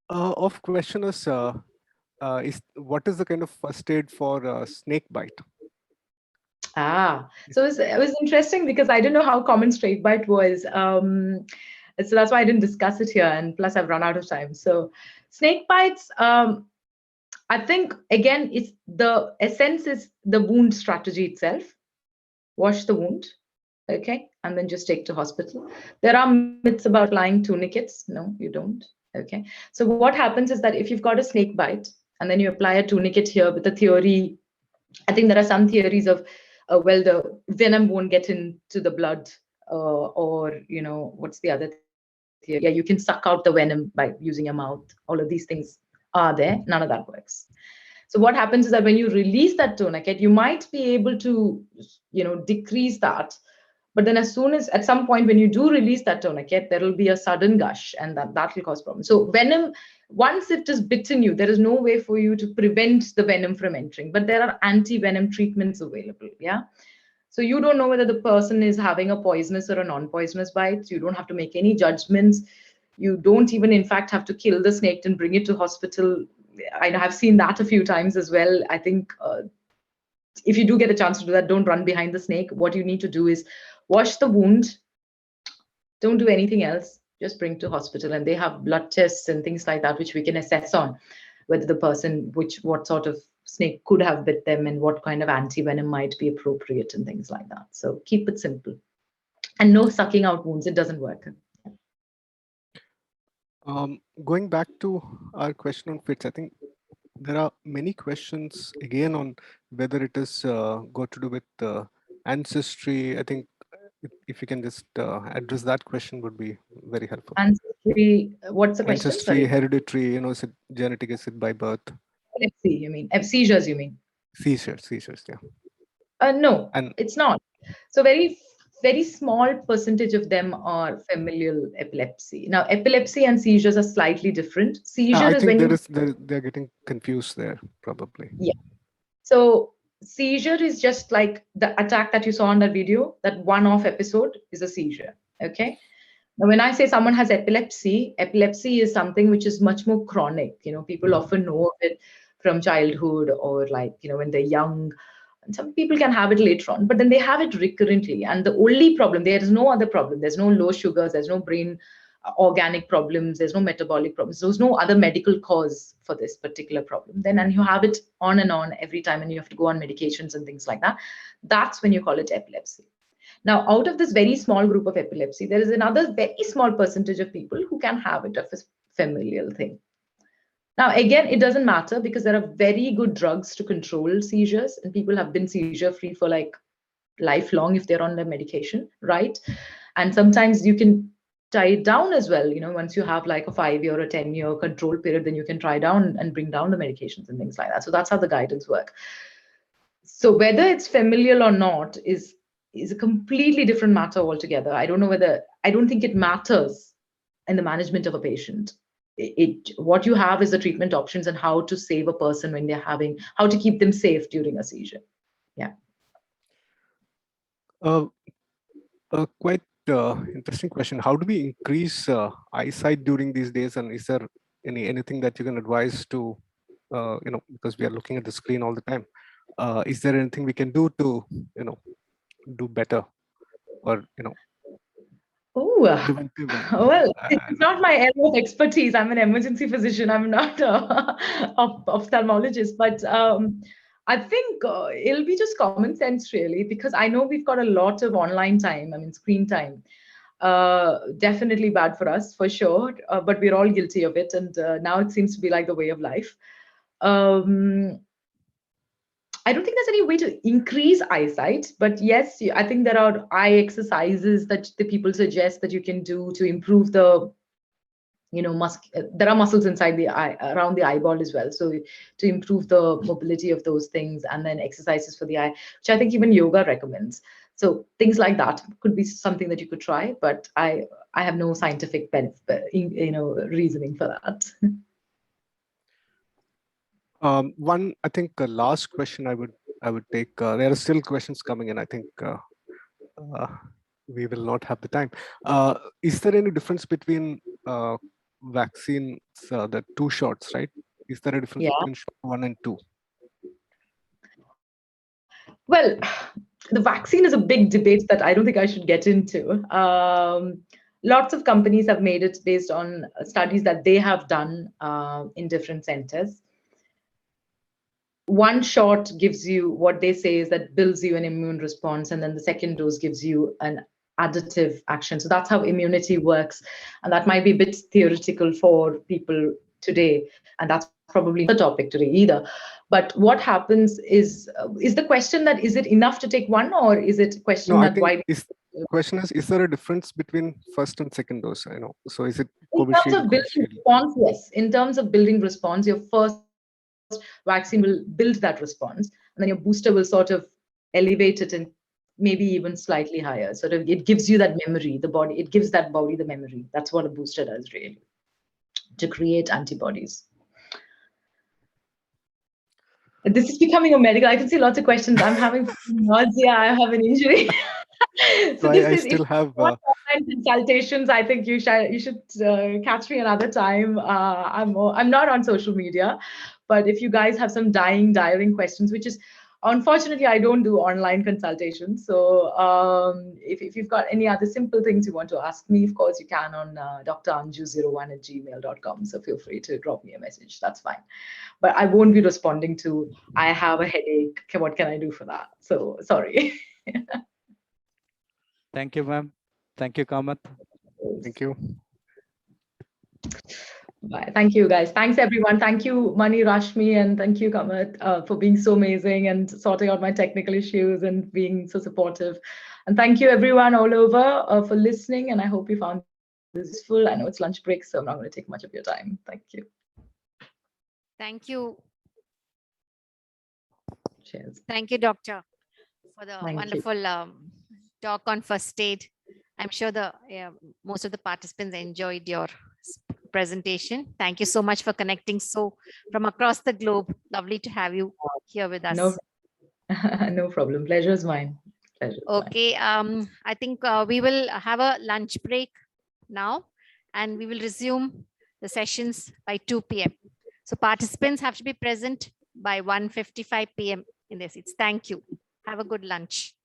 Of question is what is the kind of first aid for snake bite? So it was interesting because I didn't know how common snake bite was. So that's why I didn't discuss it here. And plus, I've run out of time. So snake bites, I think, again, it's the essence is the wound strategy itself. Wash the wound, okay, and then just take to hospital. There are myths about applying tourniquets. No, you don't. Okay. So what happens is that if you've got a snake bite and then you apply a tourniquet here with the theory, I think there are some theories of, well, the venom won't get into the blood, or, what's the other theory? Yeah, you can suck out the venom by using your mouth. All of these things are there. None of that works. So what happens is that when you release that tourniquet, you might be able to, decrease that. But then at some point when you do release that tourniquet, there will be a sudden gush, and that will cause problems. So venom, once it is bitten you, there is no way for you to prevent the venom from entering, but there are anti-venom treatments available. Yeah. So you don't know whether the person is having a poisonous or a non-poisonous bite. You don't have to make any judgments. You don't even, in fact, have to kill the snake and bring it to hospital. I have seen that a few times as well. I think if you do get a chance to do that, don't run behind the snake. What you need to do is wash the wound. Don't do anything else. Just bring to hospital, and they have blood tests and things like that, which we can assess on whether the person, what sort of snake could have bit them and what kind of anti-venom might be appropriate and things like that. So keep it simple. And no sucking out wounds. It doesn't work. Going back to our question on fits, I think there are many questions again on whether it is got to do with ancestry. I think if you can just address that question would be very helpful. Ancestry, what's the question? Ancestry, Sorry. hereditary, is it genetic, is it by birth? Epilepsy, you mean? Seizures, you mean? Seizures, yeah. No, it's not. So very, very small percentage of them are familial epilepsy. Now, epilepsy and seizures are slightly different. Seizure I is think when they're getting confused there, probably. Yeah. So seizure is just like the attack that you saw on that video. That one-off episode is a seizure. Okay. Now, when I say someone has epilepsy, epilepsy is something which is much more chronic. People often know of it from childhood or when they're young. And some people can have it later on, but then they have it recurrently. And the only problem, there is no other problem. There's no low sugars, there's no brain organic problems, there's no metabolic problems. There's no other medical cause for this particular problem. And you have it on and on every time, and you have to go on medications and things like that. That's when you call it epilepsy. Now, out of this very small group of epilepsy, there is another very small percentage of people who can have it of a familial thing. Now, again, it doesn't matter because there are very good drugs to control seizures, and people have been seizure-free for lifelong if they're on their medication, right? And sometimes you can tie it down as well. Once you have a 5-year or 10-year control period, then you can try down and bring down the medications and things like that. So that's how the guidance works. So whether it's familial or not is a completely different matter altogether. I don't think it matters in the management of a patient. What you have is the treatment options and how to save a person when how to keep them safe during a seizure. Yeah. Quite interesting question. How do we increase eyesight during these days? And is there anything that you can advise to, because we are looking at the screen all the time. Is there anything we can do to, do better, or Oh, well, it's not my area of expertise. I'm an emergency physician. I'm not an ophthalmologist, but I think it'll be just common sense, really, because I know we've got a lot of online time, screen time. Definitely bad for us, for sure, but we're all guilty of it. And now it seems to be like the way of life. I don't think there's any way to increase eyesight, but yes, I think there are eye exercises that the people suggest that you can do to improve the, there are muscles inside the eye, around the eyeball as well. So to improve the mobility of those things, and then exercises for the eye, which I think even yoga recommends. So things like that could be something that you could try, but I have no scientific reasoning for that. One, I think, last question I would take. There are still questions coming in. I think we will not have the time. Is there any difference between vaccines, the 2 shots, right? Is there a difference between shot 1 and 2? Well, the vaccine is a big debate that I don't think I should get into. Lots of companies have made it based on studies that they have done in different centers. 1 shot gives you what they say is that builds you an immune response, and then the second dose gives you an additive action. So that's how immunity works. And that might be a bit theoretical for people today. And that's probably the topic today either. But what happens is the question that, is it enough to take 1, or is it a question that why? The question is there a difference between first and second dose? I know. So is it in terms of building response? Yes. In terms of building response, your first vaccine will build that response, and then your booster will sort of elevate it and maybe even slightly higher. Sort of, it gives you that memory, it gives that body the memory. That's what a booster does, really, to create antibodies. This is becoming a medical. I can see lots of questions. I'm having nausea. I have an injury. So I still have online consultations. I think you should catch me another time. I'm not on social media, but if you guys have some dialing questions, which is unfortunately I don't do online consultations. So if you've got any other simple things you want to ask me, of course you can on dranju01@gmail.com. So feel free to drop me a message. That's fine. But I won't be responding to, I have a headache. What can I do for that? So sorry. Thank you, ma'am. Thank you, Kamath. Thank you. Bye. Thank you, guys. Thanks, everyone. Thank you, Mani, Rashmi, and thank you, Kamath, for being so amazing and sorting out my technical issues and being so supportive. And thank you, everyone all over for listening. And I hope you found this useful. I know it's lunch break, so I'm not going to take much of your time. Thank you. Thank you. Cheers. Thank you, Doctor, for the Thank wonderful talk on first aid. I'm sure most of the participants enjoyed your presentation. Thank you so much for connecting from across the globe. Lovely to have you here with us. No problem. Pleasure is mine. Okay. I think we will have a lunch break now, and we will resume the sessions by 2 p.m. So participants have to be present by 1:55 p.m. in their seats. Thank you. Have a good lunch.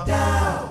Down.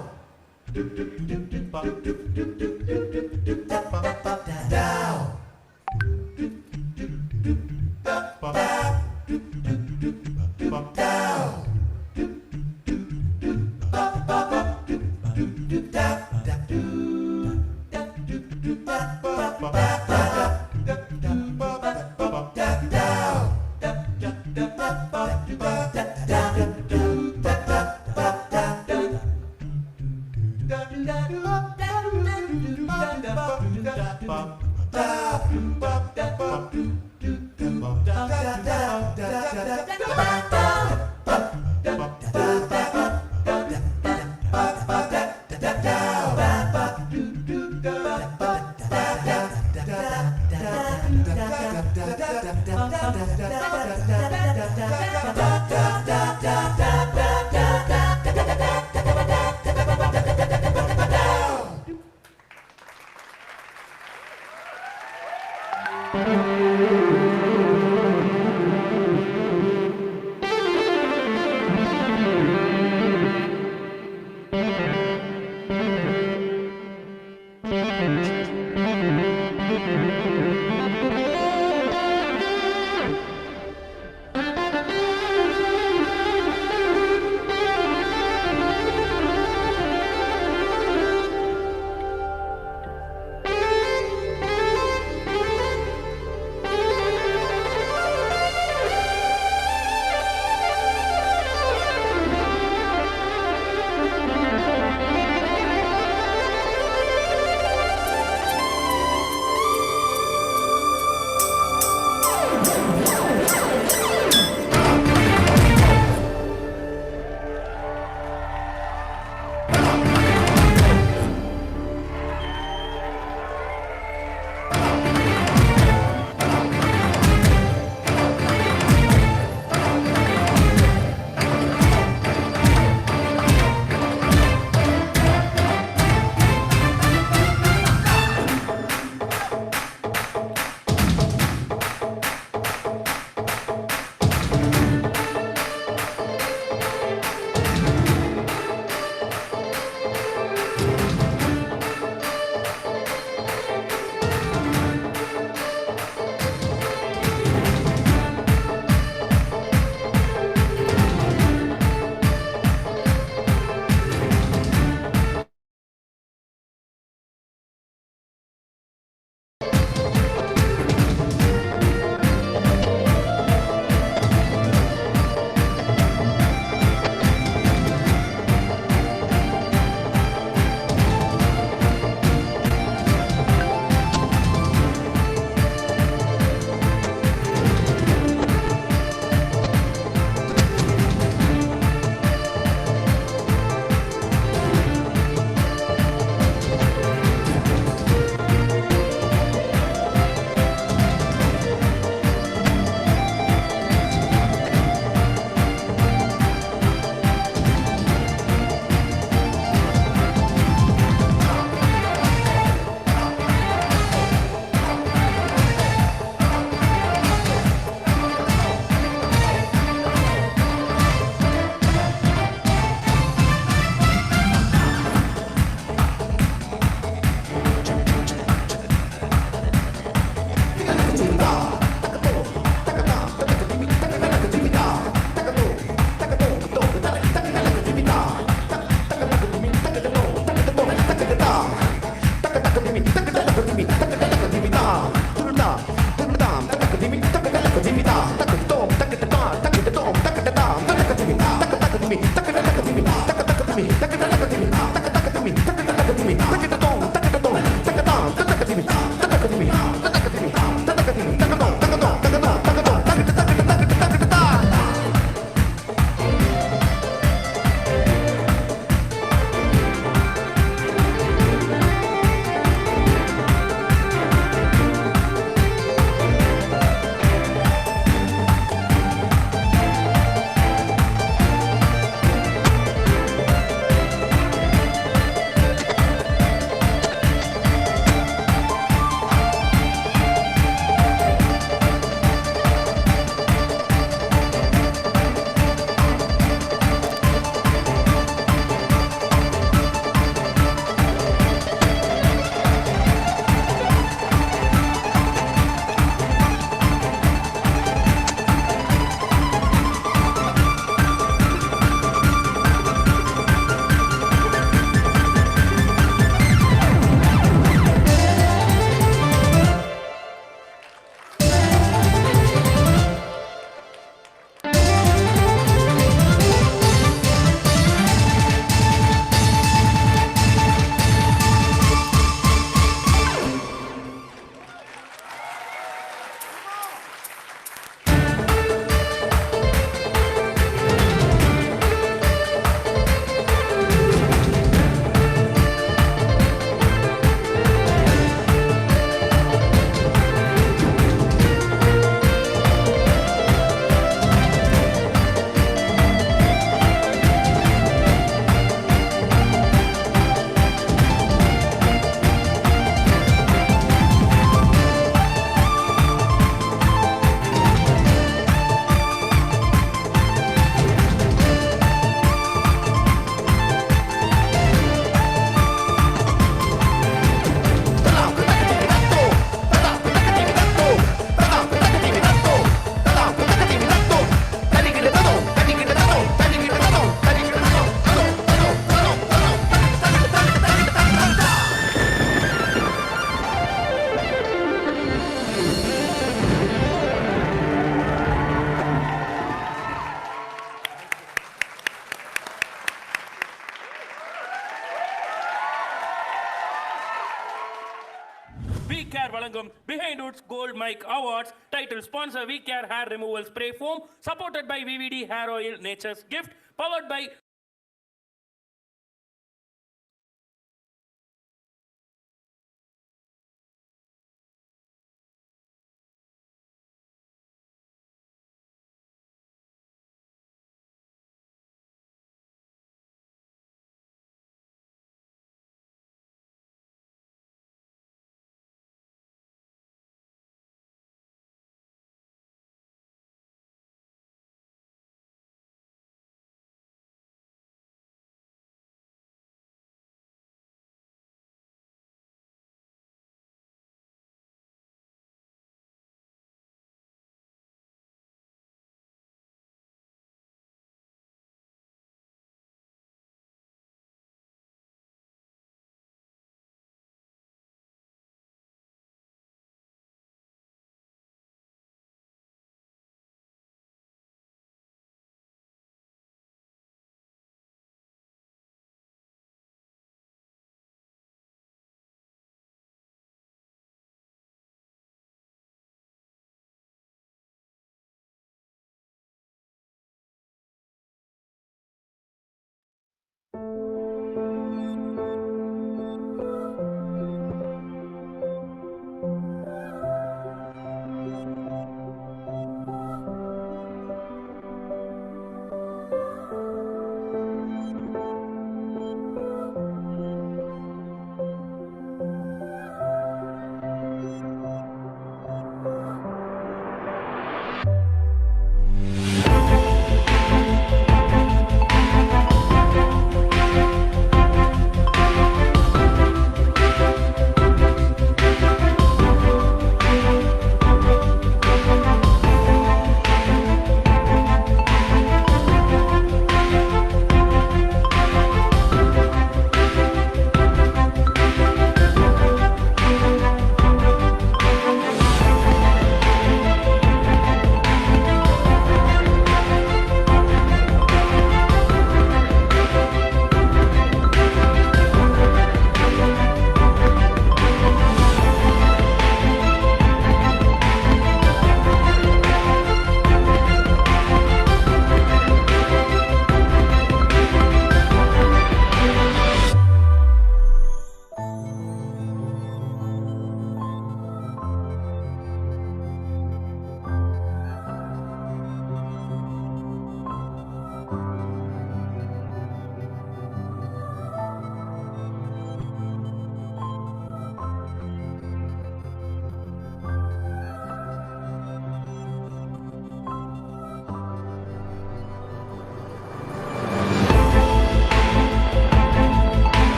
Sangam Behind Woods Gold Mike Awards. Title sponsor We Care Hair Removal Spray Foam. Supported by VVD Hair Oil Nature's Gift. Powered by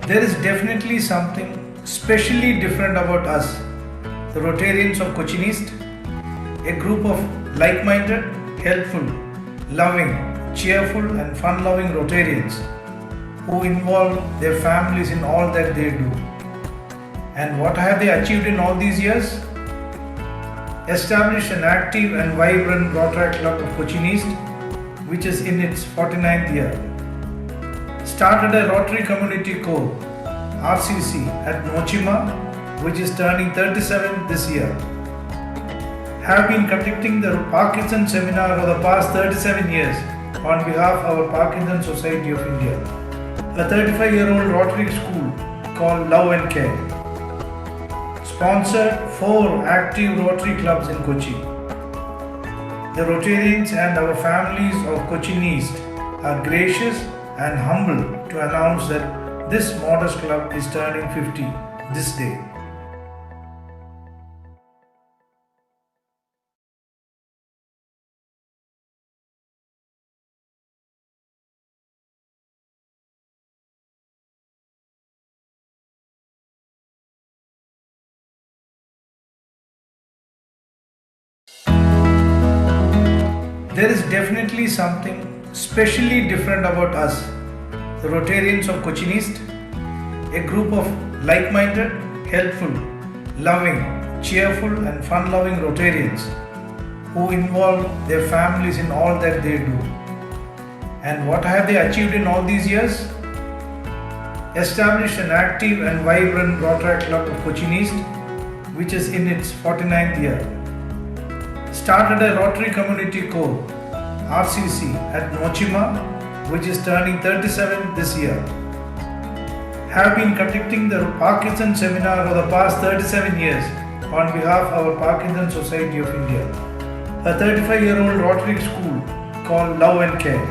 There is definitely something specially different about us, the Rotarians of Cochin East, a group of like-minded, helpful, loving, cheerful and fun-loving Rotarians who involve their families in all that they do. And what have they achieved in all these years? Established an active and vibrant Rotary Club of Cochin East, which is in its 49th year. Started a Rotary Community Corps, RCC, at Nochima, which is turning 37 this year. Have been conducting the Parkinson seminar for the past 37 years on behalf of our Parkinson Society of India. A 35-year-old Rotary school called Love and Care. sponsored 4 active Rotary clubs in Cochin. The Rotarians and our families of Cochin East are gracious and humble to announce that this modest club is turning 50 this day. There is definitely something specially different about us, the Rotarians of Cochin East, a group of like-minded, helpful, loving, cheerful and fun-loving Rotarians who involve their families in all that they do. And what have they achieved in all these years? Established an active and vibrant Rotary Club of Cochin East, which is in its 49th year. Started a Rotary Community Corps, RCC, at Nochima, which is turning 37 this year. Have been conducting the Parkinson seminar for the past 37 years on behalf of our Parkinson Society of India, a 35-year-old Rotary school called Love and Care.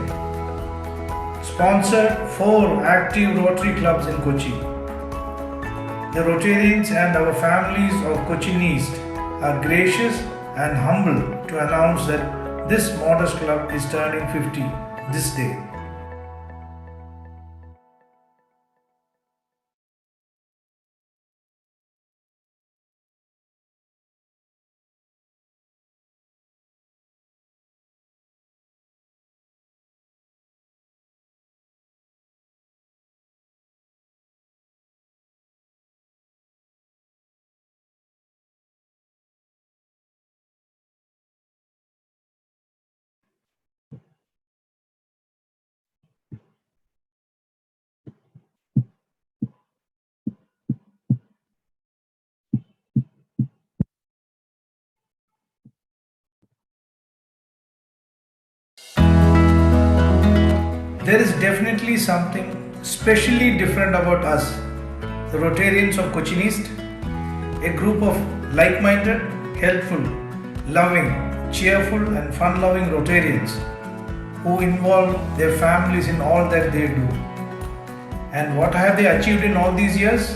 Sponsored 4 active Rotary clubs in Cochin. The Rotarians and our families of Cochin East are gracious and humble to announce that this modest club is turning 50 this day. There is definitely something specially different about us, the Rotarians of Cochin East, a group of like-minded, helpful, loving, cheerful and fun-loving Rotarians who involve their families in all that they do. And what have they achieved in all these years?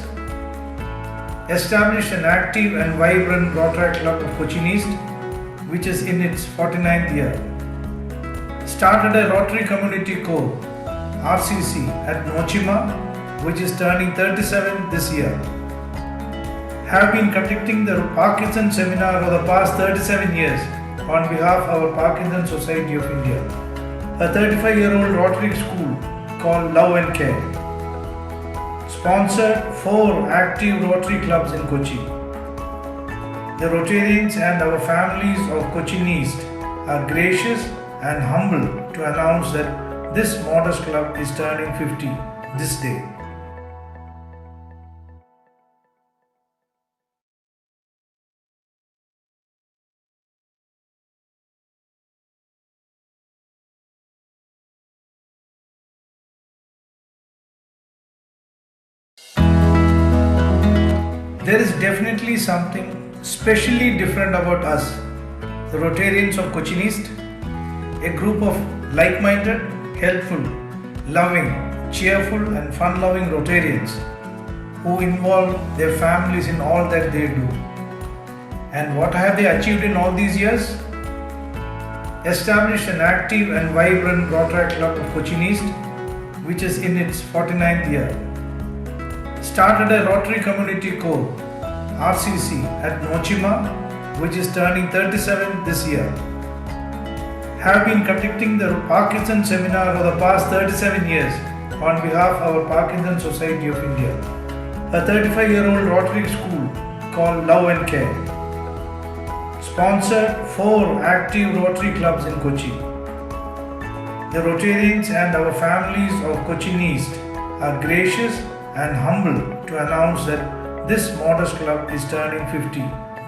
Established an active and vibrant Rotary Club of Cochin East, which is in its 49th year. Started a Rotary Community Corps, RCC, at Nochima, which is turning 37 this year. Have been conducting the Parkinson seminar for the past 37 years on behalf of our Parkinson Society of India, a 35-year-old Rotary school called Love and Care. Sponsored 4 active Rotary clubs in Cochin. The Rotarians and our families of Cochin East are gracious and humble to announce that this modest club is turning 50 this day. There is definitely something specially different about us, the Rotarians of Cochin East, a group of like-minded, helpful, loving, cheerful and fun-loving Rotarians who involve their families in all that they do. And what have they achieved in all these years? Established an active and vibrant Rotary Club of Cochin East, which is in its 49th year. Started a Rotary Community Corps, RCC, at Nochima, which is turning 37 this year. Have been conducting the Parkinson seminar for the past 37 years on behalf of our Parkinson Society of India, a 35-year-old Rotary school called Love and Care. Sponsored 4 active Rotary clubs in Cochin. The Rotarians and our families of Cochin East are gracious and humble to announce that this modest club is turning 50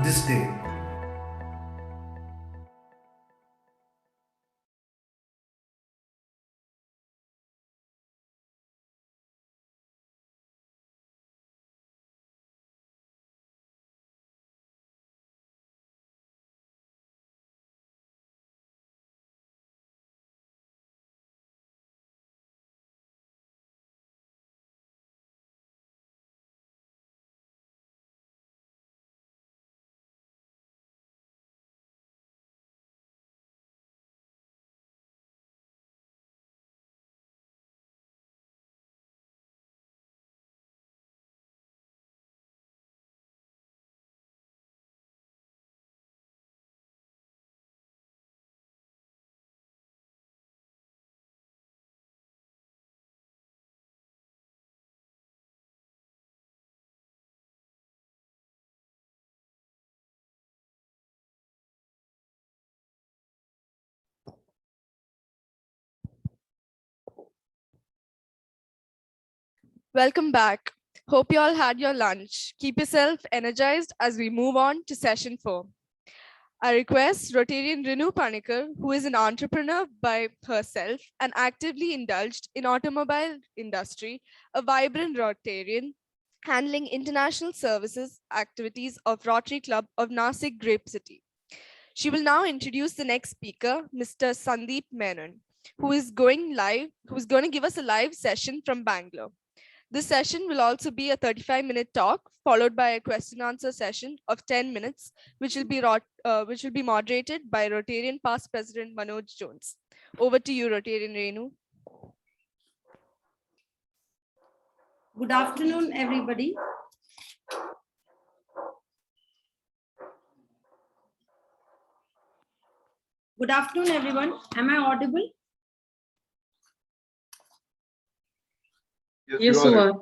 this day. Welcome back. Hope you all had your lunch. Keep yourself energized as we move on to session 4. I request Rotarian Renu Panikar, who is an entrepreneur by herself and actively indulged in automobile industry, a vibrant Rotarian, handling international services activities of Rotary Club of Nasik Grape City. She will now introduce the next speaker, Mr. Sandeep Menon, who is going to give us a live session from Bangalore. This session will also be a 35-minute talk, followed by a question-answer session of 10 minutes, which will be moderated by Rotarian past President Manoj Jones. Over to you, Rotarian Renu. Good afternoon, everybody. Good afternoon, everyone. Am I audible? Yes, you are.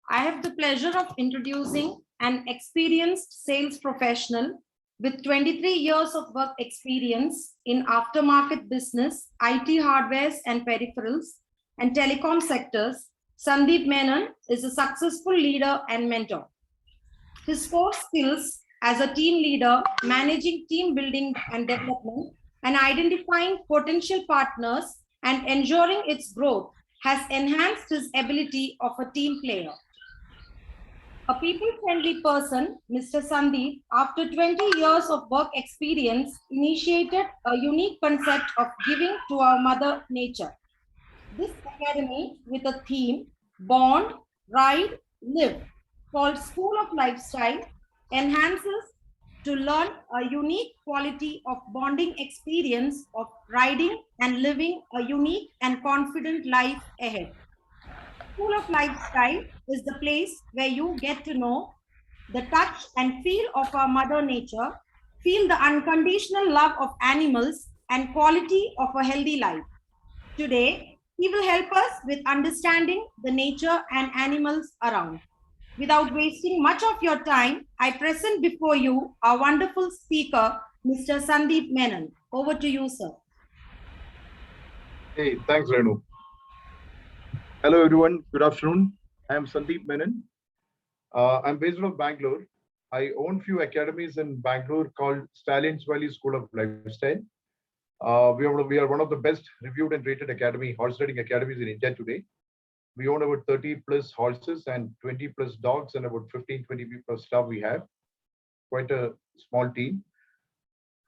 I have the pleasure of introducing an experienced sales professional with 23 years of work experience in aftermarket business, IT hardwares and peripherals, and telecom sectors. Sandeep Menon is a successful leader and mentor. His core skills as a team leader, managing team building and development, and identifying potential partners and ensuring its growth has enhanced his ability of a team player. A people-friendly person, Mr. Sandeep, after 20 years of work experience, initiated a unique concept of giving to our mother nature. This academy with a theme, Bond, Ride, Live, called School of Lifestyle, enhances to learn a unique quality of bonding experience of riding and living a unique and confident life ahead. School of Lifestyle is the place where you get to know the touch and feel of our mother nature, feel the unconditional love of animals and quality of a healthy life. Today, he will help us with understanding the nature and animals around. Without wasting much of your time, I present before you our wonderful speaker, Mr. Sandeep Menon. Over to you, sir. Hey, thanks, Renu. Hello, everyone. Good afternoon. I am Sandeep Menon. I'm based out of Bangalore. I own few academies in Bangalore called Stallions Valley School of Lifestyle. We are one of the best reviewed and rated horse riding academies in India today. We own about 30 plus horses and 20 plus dogs and about 15, 20 people staff we have. Quite a small team.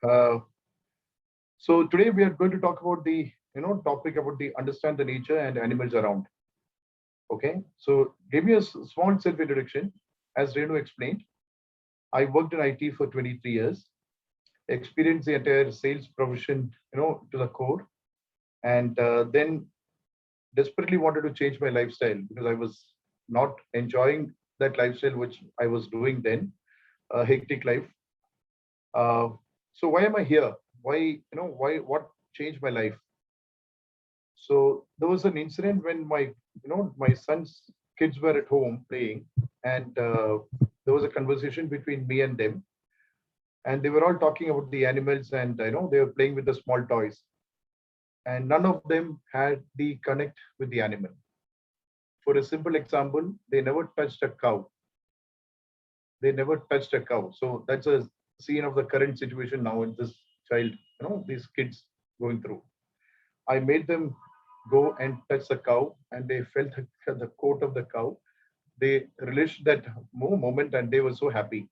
So today we are going to talk about the topic about the understand the nature and animals around. Okay, so give me a small self-introduction. As Renu explained, I worked in IT for 23 years, experienced the entire sales profession, to the core, and then desperately wanted to change my lifestyle because I was not enjoying that lifestyle which I was doing then, a hectic life. So why am I here? What changed my life? So there was an incident when my son's kids were at home playing, and there was a conversation between me and them, and they were all talking about the animals, and they were playing with the small toys, and none of them had the connect with the animal. For a simple example, they never touched a cow. They never touched a cow. So that's a scene of the current situation now in this child, these kids going through. I made them go and touch the cow, and they felt the coat of the cow. They relished that moment, and they were so happy.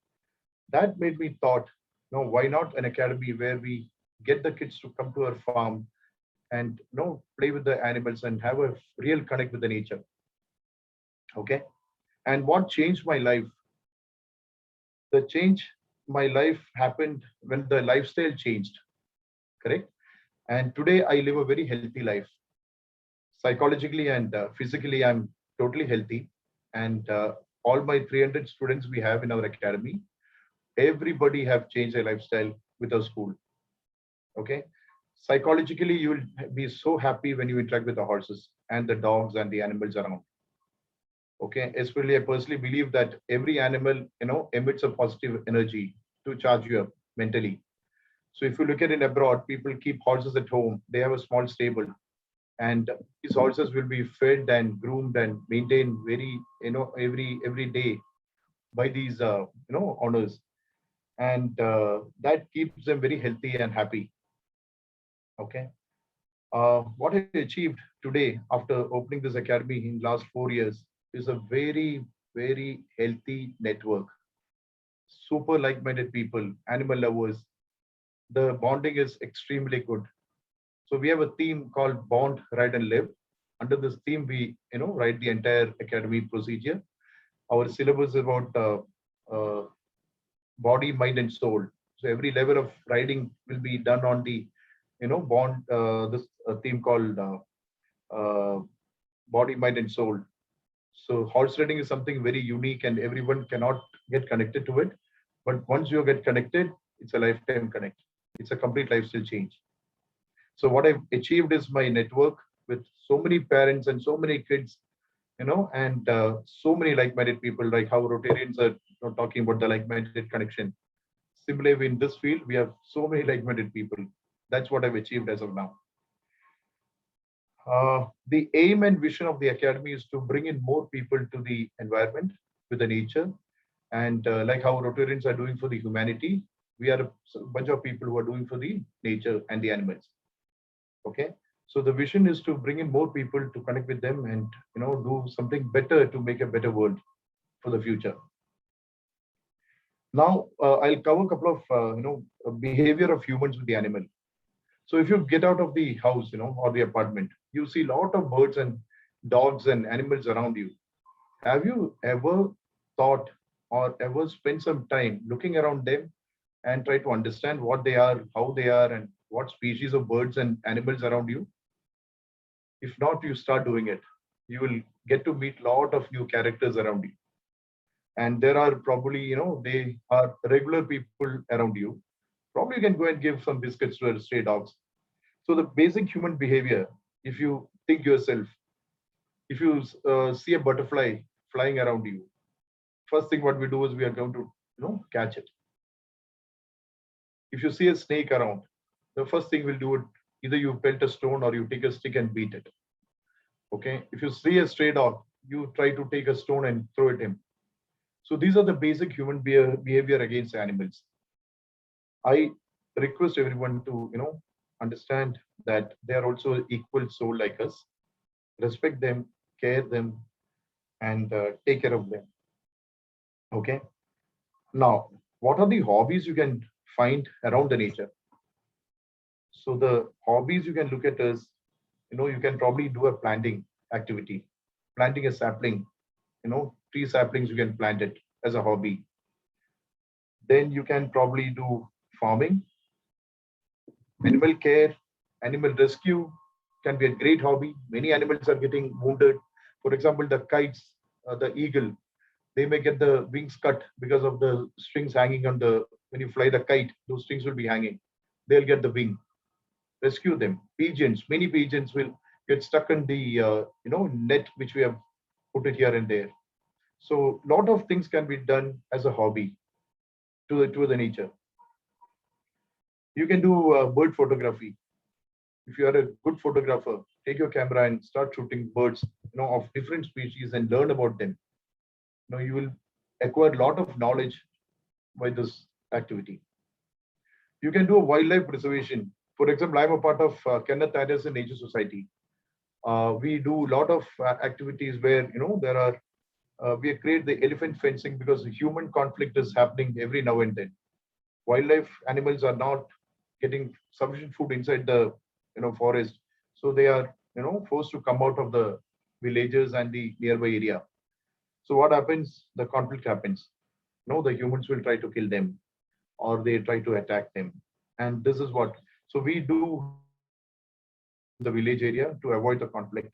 That made me thought, why not an academy where we get the kids to come to our farm and play with the animals and have a real connect with the nature. Okay, and what changed my life? The change my life happened when the lifestyle changed. Correct. And today I live a very healthy life. Psychologically and physically, I'm totally healthy. And all my 300 students we have in our academy, everybody have changed their lifestyle with our school. Okay. Psychologically, you will be so happy when you interact with the horses and the dogs and the animals around. Okay. Especially, I personally believe that every animal, emits a positive energy to charge you up mentally. So if you look at it abroad, people keep horses at home. They have a small stable. and these horses will be fed and groomed and maintained very, every day by these, owners, and that keeps them very healthy and happy. Okay. What I achieved today after opening this academy in last 4 years is a very, very healthy network. Super like-minded people, animal lovers. The bonding is extremely good. So we have a theme called Bond, Ride and Live. Under this theme, we write the entire academy procedure. Our syllabus is about body, mind, and soul. So every level of riding will be done on the bond. This theme called body, mind, and soul. So horse riding is something very unique, and everyone cannot get connected to it. But once you get connected, it's a lifetime connect. It's a complete lifestyle change. So what I've achieved is my network with so many parents and so many kids, and so many like-minded people, like how Rotarians are talking about the like-minded connection. Similarly, in this field, we have so many like-minded people. That's what I've achieved as of now. The aim and vision of the academy is to bring in more people to the environment with the nature, and like how Rotarians are doing for the humanity, we are a bunch of people who are doing for the nature and the animals. Okay, so the vision is to bring in more people to connect with them and do something better to make a better world for the future. Now I'll cover a couple of behavior of humans with the animal. So if you get out of the house, or the apartment, you see a lot of birds and dogs and animals around you. Have you ever thought or ever spent some time looking around them and try to understand what they are, how they are, and what species of birds and animals around you? If not, you start doing it. You will get to meet a lot of new characters around you. And there are probably, they are regular people around you. Probably you can go and give some biscuits to stray dogs. So the basic human behavior, if you think yourself, if you see a butterfly flying around you, first thing what we do is we are going to catch it. If you see a snake around, the first thing we'll do it, either you pelt a stone or you take a stick and beat it. Okay. If you see a stray dog, you try to take a stone and throw it him. So these are the basic human behavior against animals. I request everyone to understand that they are also equal soul like us. Respect them, care them, and take care of them. Okay. Now, what are the hobbies you can find around the nature? So the hobbies you can look at is, you can probably do a planting activity, planting a sapling, tree saplings, you can plant it as a hobby. Then you can probably do farming, animal care, animal rescue can be a great hobby. Many animals are getting wounded. For example, the kites, the eagle, they may get the wings cut because of the strings hanging on when you fly the kite, those strings will be hanging. They'll get the wing. Rescue them. Pigeons, many pigeons will get stuck in the net which we have put it here and there. So a lot of things can be done as a hobby to the nature. You can do bird photography. If you are a good photographer, take your camera and start shooting birds, of different species and learn about them. You will acquire a lot of knowledge by this activity. You can do a wildlife preservation. For example, I'm a part of Kenneth Anderson Nature Society. We do a lot of activities where there are we create the elephant fencing because human conflict is happening every now and then. Wildlife animals are not getting sufficient food inside the forest, so they are forced to come out of the villages and the nearby area. So what happens? The conflict happens. The humans will try to kill them, or they try to attack them, and this is what. So we do the village area to avoid the conflict.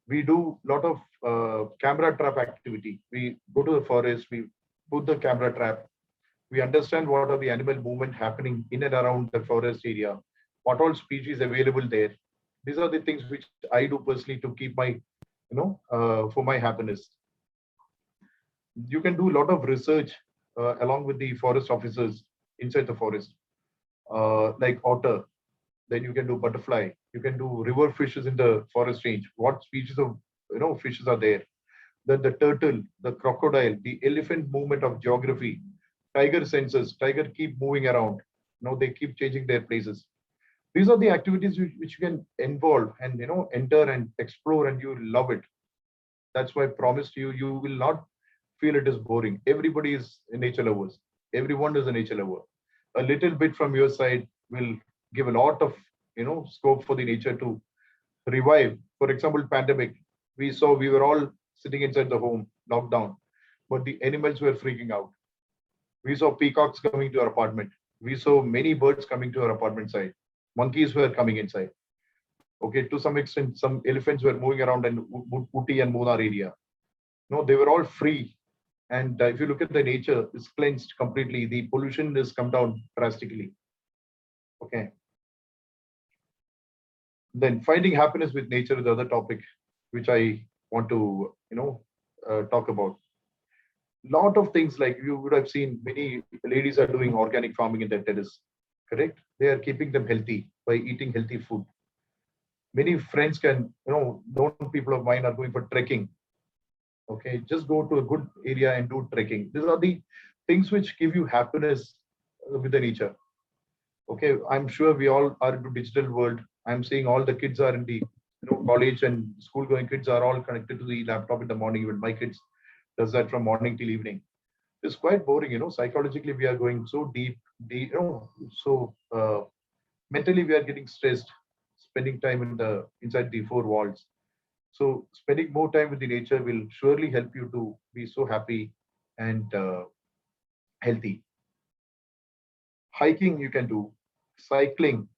We do a lot of camera trap activity. We go to the forest, we put the camera trap, we understand what are the animal movement happening in and around the forest area, what all species available there. These are the things which I do personally to keep my, for my happiness. You can do a lot of research along with the forest officers inside the forest, like otter. Then you can do butterfly. You can do river fishes in the forest range. What species of fishes are there? Then the turtle, the crocodile, the elephant movement of geography, tiger senses. Tiger keep moving around. They keep changing their places. These are the activities which you can involve and enter and explore, and you love it. That's why I promised you, you will not feel it is boring. Everybody is nature lovers. Everyone is a nature lover. A little bit from your side will give a lot of scope for the nature to revive. For example, pandemic, we saw we were all sitting inside the home, lockdown, but the animals were freaking out. We saw peacocks coming to our apartment. We saw many birds coming to our apartment side. Monkeys were coming inside. Okay, to some extent, some elephants were moving around in Uti and Munnar area. No, they were all free. And if you look at the nature, it's cleansed completely. The pollution has come down drastically. Okay. Then finding happiness with nature is the other topic which I want to talk about. Lot of things, like you would have seen, many ladies are doing organic farming in their terrace. Correct? They are keeping them healthy by eating healthy food. Many friends can, known people of mine are going for trekking. Okay, just go to a good area and do trekking. These are the things which give you happiness with the nature. Okay, I'm sure we all are into digital world. I'm seeing all the kids are in the college and school going kids are all connected to the laptop in the morning. Even my kids does that from morning till evening. It's quite boring, psychologically we are going so deep, so mentally we are getting stressed, spending time inside the four walls. So spending more time with the nature will surely help you to be so happy and healthy. Hiking you can do, cycling,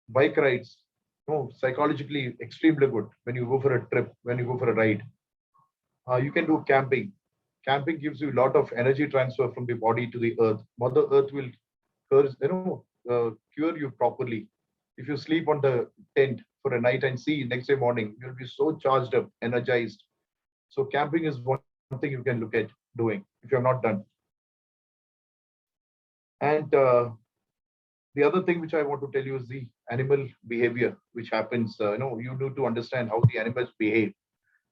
bike rides. Psychologically extremely good when you go for a trip, when you go for a ride. You can do camping. Camping gives you a lot of energy transfer from the body to the earth. Mother Earth will cure you properly. If you sleep on the tent for a night and see next day morning, you'll be so charged up, energized. So camping is one thing you can look at doing if you're not done. And the other thing which I want to tell you is the animal behavior, which happens. You need to understand how the animals behave.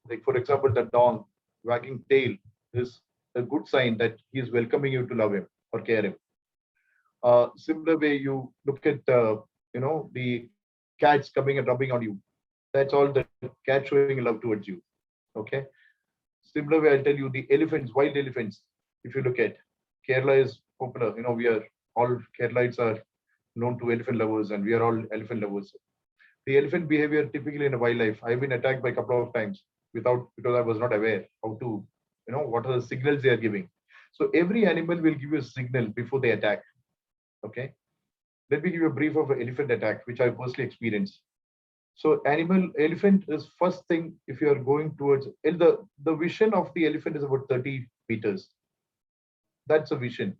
Like for example, the dog wagging tail is a good sign that he is welcoming you to love him or care him. Similar way, you look at the cats coming and rubbing on you. That's all the cat showing love towards you. Okay. Similar way, I'll tell you the elephants, wild elephants. If you look at Kerala is popular. We are all Keralites are known to elephant lovers, and we are all elephant lovers. The elephant behavior typically in a wildlife. I've been attacked by a couple of times because I was not aware how to, what are the signals they are giving. So every animal will give you a signal before they attack. Okay. Let me give you a brief of an elephant attack, which I personally experienced. So elephant is first thing if you are going towards, the vision of the elephant is about 30 meters. That's a vision.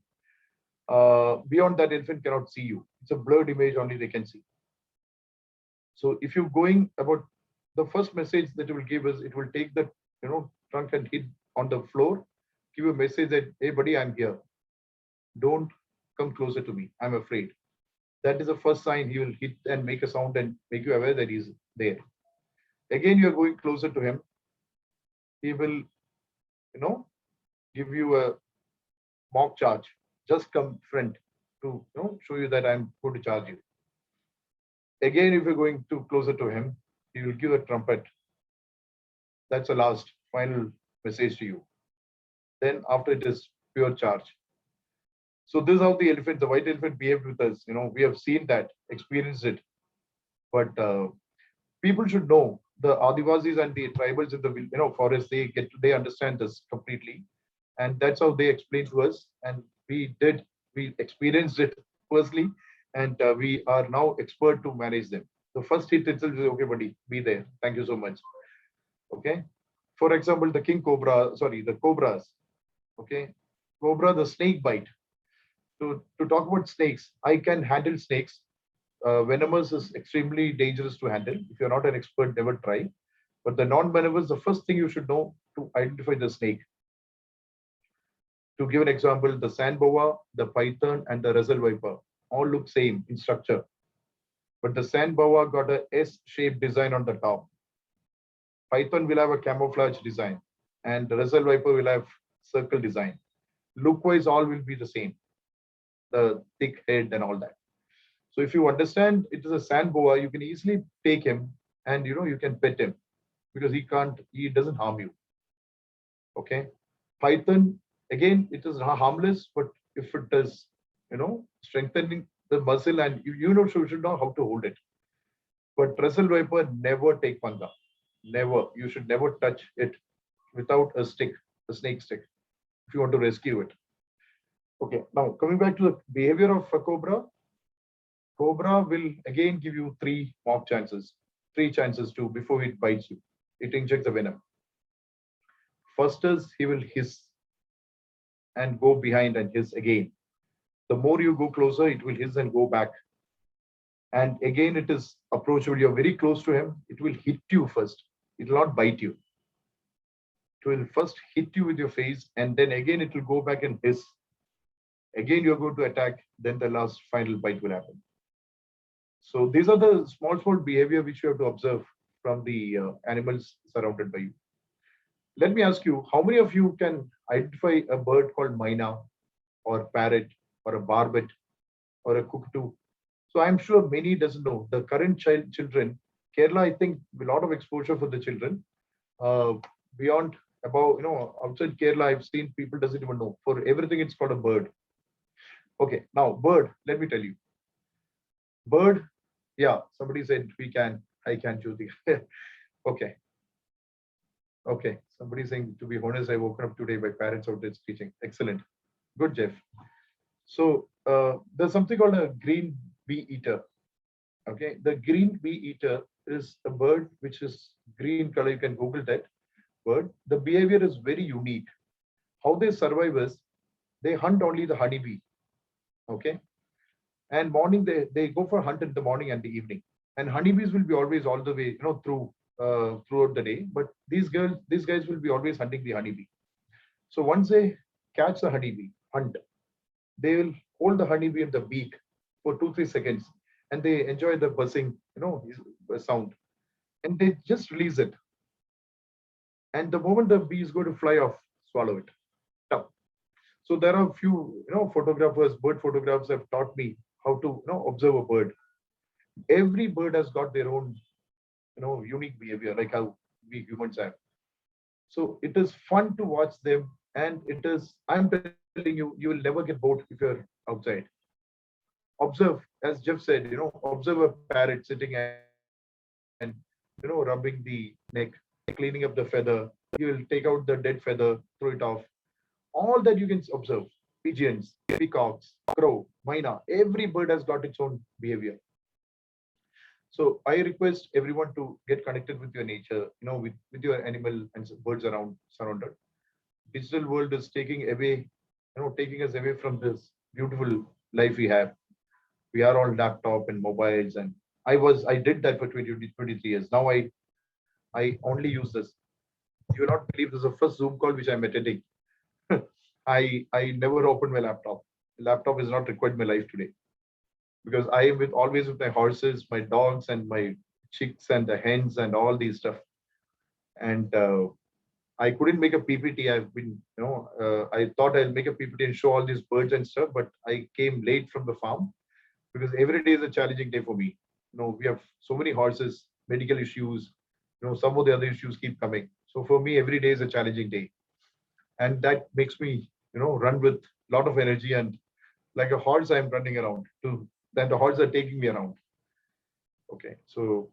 Beyond that, elephant cannot see you. It's a blurred image, only they can see. So if you're going about, the first message that it will give is, it will take the trunk and hit on the floor, give you a message that, hey buddy, I'm here. Don't come closer to me. I'm afraid. That is the first sign. He will hit and make a sound and make you aware that he's there. Again, you're going closer to him. He will, give you a mock charge. Just come friend to show you that I'm going to charge you. Again, if you're going too closer to him, he will give a trumpet. That's the last final message to you. Then after it is pure charge. So this is how the white elephant behaved with us. We have seen that, experienced it. But people should know, the Adivasis and the tribals in the forest, they understand this completely. And that's how they explain to us. And we experienced it personally. And we are now expert to manage them. The first hit itself is, okay, buddy, be there. Thank you so much. Okay. For example, the cobras. Okay. Cobra, the snake bite. To talk about snakes, I can handle snakes. Venomous is extremely dangerous to handle. If you're not an expert, never try. But the non-venomous, the first thing you should know to identify the snake. To give an example, the sand boa, the python, and the Russell viper all look same in structure. but the sand boa got a S-shaped design on the top. Python will have a camouflage design, and the Russell Viper will have circle design. Look-wise, all will be the same, the thick head and all that. So if you understand it is a sand boa, you can easily take him and you can pet him because he doesn't harm you. Okay. Python, again, it is harmless, but if it is, strengthening the muscle and you should know how to hold it. But Russell Viper, never take panga. Never. You should never touch it without a stick, a snake stick, if you want to rescue it. Okay. Now, coming back to the behavior of a cobra. Cobra will again give you three chances before it bites you. It injects the venom. First is he will hiss and go behind and hiss again. The more you go closer, it will hiss and go back. And again, it is approachable. You're very close to him. It will hit you first. It will not bite you. It will first hit you with your face, and then again it will go back and hiss. Again, you're going to attack. Then the last final bite will happen. So these are the small behavior which you have to observe from the animals surrounded by you. Let me ask you, how many of you can identify a bird called myna or parrot or a barbet or a cockatoo? So I'm sure many doesn't know. The current children, Kerala, I think a lot of exposure for the children. Beyond outside Kerala, I've seen people doesn't even know. For everything, it's called a bird. Okay, now bird, let me tell you. Bird, yeah, somebody said I can choose the. Okay. Okay, somebody saying, to be honest, I woken up today by parents out there teaching. Excellent. Good, Jeff. So there's something called a green bee eater. Okay, the green bee eater is a bird which is green color. You can Google that bird. The behavior is very unique. How they survive is they hunt only the honeybee. Okay. And morning they go for a hunt in the morning and the evening. And honeybees will be always all the way, throughout the day. But these guys will be always hunting the honeybee. So once they catch the honeybee, hunt, they will hold the honeybee in the beak for 2-3 seconds, and they enjoy the buzzing, sound, and they just release it. And the moment the bee is going to fly off, swallow it. So there are a few, photographers, bird photographers have taught me how to, observe a bird. Every bird has got their own, unique behavior, like how we humans have. So it is fun to watch them, and it is, I'm telling you, you will never get bored if you're outside. Observe, as Jeff said, observe a parrot sitting and, rubbing the neck, cleaning up the feather. You will take out the dead feather, throw it off. All that you can observe. Pigeons, peacocks, crow, myna, every bird has got its own behavior. So I request everyone to get connected with your nature, with your animal and birds surrounded. Digital world is taking us away from this beautiful life we have. We are on laptop and mobiles, and I did that for 23 years. Now I only use this. You will not believe this is the first Zoom call which I'm attending. I never opened my laptop. Laptop is not required in my life today, because I am always with my horses, my dogs, and my chicks and the hens and all these stuff. And I couldn't make a PPT. I thought I'll make a PPT and show all these birds and stuff, but I came late from the farm because every day is a challenging day for me. We have so many horses, medical issues, some of the other issues keep coming. So for me, every day is a challenging day. And that makes me, run with a lot of energy, and like a horse, I'm running around then the horses are taking me around. Okay, so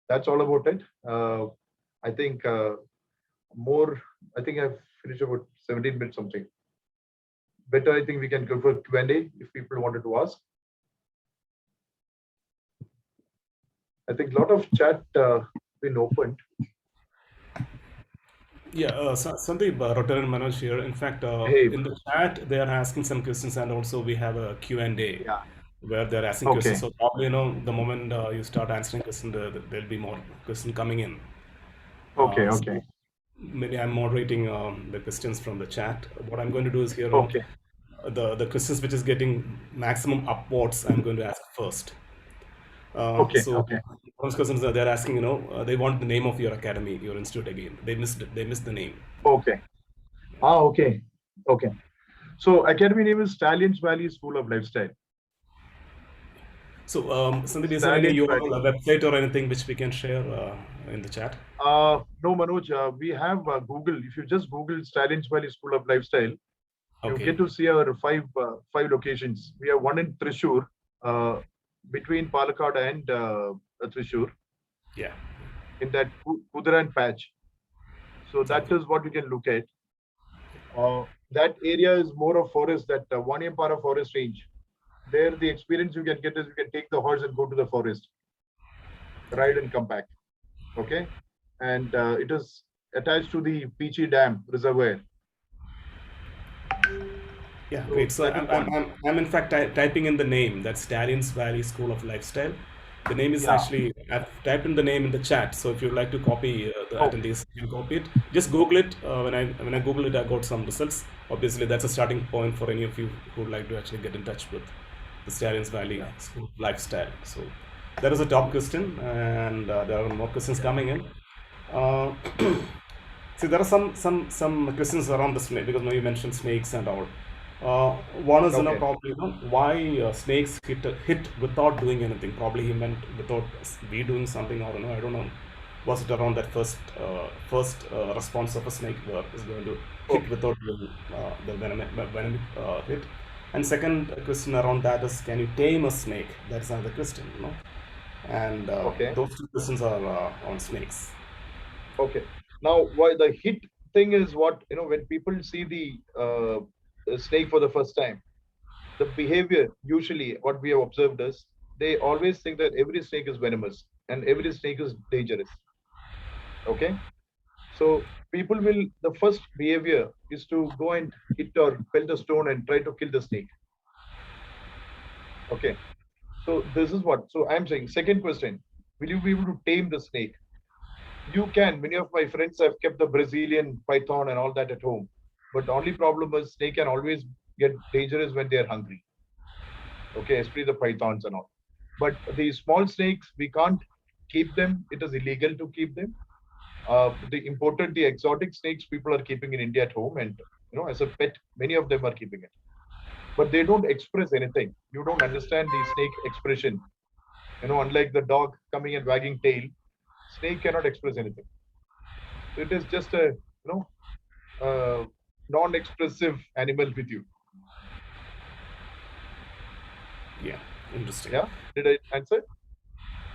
that's all about it. I think I've finished about 17 minutes something. Better, I think we can go for Q&A if people wanted to ask. I think a lot of chat been opened. Yeah, Sandeep, Rotary and Manoj here. In fact, in the chat, they are asking some questions, and also we have a Q&A where they're asking questions. So probably, the moment you start answering questions, there'll be more questions coming in. Okay. So maybe I'm moderating the questions from the chat. What I'm going to do is here, the questions which is getting maximum upvotes, I'm going to ask first. So one question is they're asking, they want the name of your academy, your institute again. They missed the name. Okay. Okay. Okay. So academy name is Stallions Valley School of Lifestyle. So Sandeep, is there any URL, a website or anything which we can share in the chat? No, Manoj, we have Google. If you just Google Stallions Valley School of Lifestyle, you get to see our five locations. We have one in Thrissur, between Palakkad and Thrissur. Yeah. In that Kudiran patch. So that is what you can look at. That area is more of forest, that Vaniyampara forest range. There, the experience you can get is you can take the horse and go to the forest, ride and come back. Okay, and it is attached to the Peachy Dam reservoir. Yeah, great. So I'm in fact typing in the name. That's Stallions Valley School of Lifestyle. The name is actually, I've typed in the name in the chat. So if you'd like to copy the attendees, you can copy it. Just Google it. When I Google it, I got some results. Obviously, that's a starting point for any of you who would like to actually get in touch with the Stallions Valley School of Lifestyle. So that is a top question, and there are more questions coming in. See, there are some questions around the snake, because now you mentioned snakes and all. One is probably why snakes hit without doing anything. Probably he meant without we doing something, or I don't know. Was it around that first response of a snake where is going to hit without the venom hit? And second question around that is, can you tame a snake? That's another question, And those two questions are on snakes. Okay. Now, why the hit thing is what, when people see the snake for the first time, the behavior, usually what we have observed is, they always think that every snake is venomous and every snake is dangerous. Okay. So people will, the first behavior is to go and hit or pelt a stone and try to kill the snake. Okay. So this is what, so I'm saying, second question, will you be able to tame the snake? You can. Many of my friends have kept the Brazilian python and all that at home. But the only problem is snake can always get dangerous when they're hungry. Okay, especially the pythons and all. But the small snakes, we can't keep them. It is illegal to keep them. The exotic snakes people are keeping in India at home, and as a pet, many of them are keeping it. But they don't express anything. You don't understand the snake expression. Unlike the dog coming and wagging tail, snake cannot express anything. So it is just a non-expressive animal with you. Yeah, interesting. Yeah, did I answer?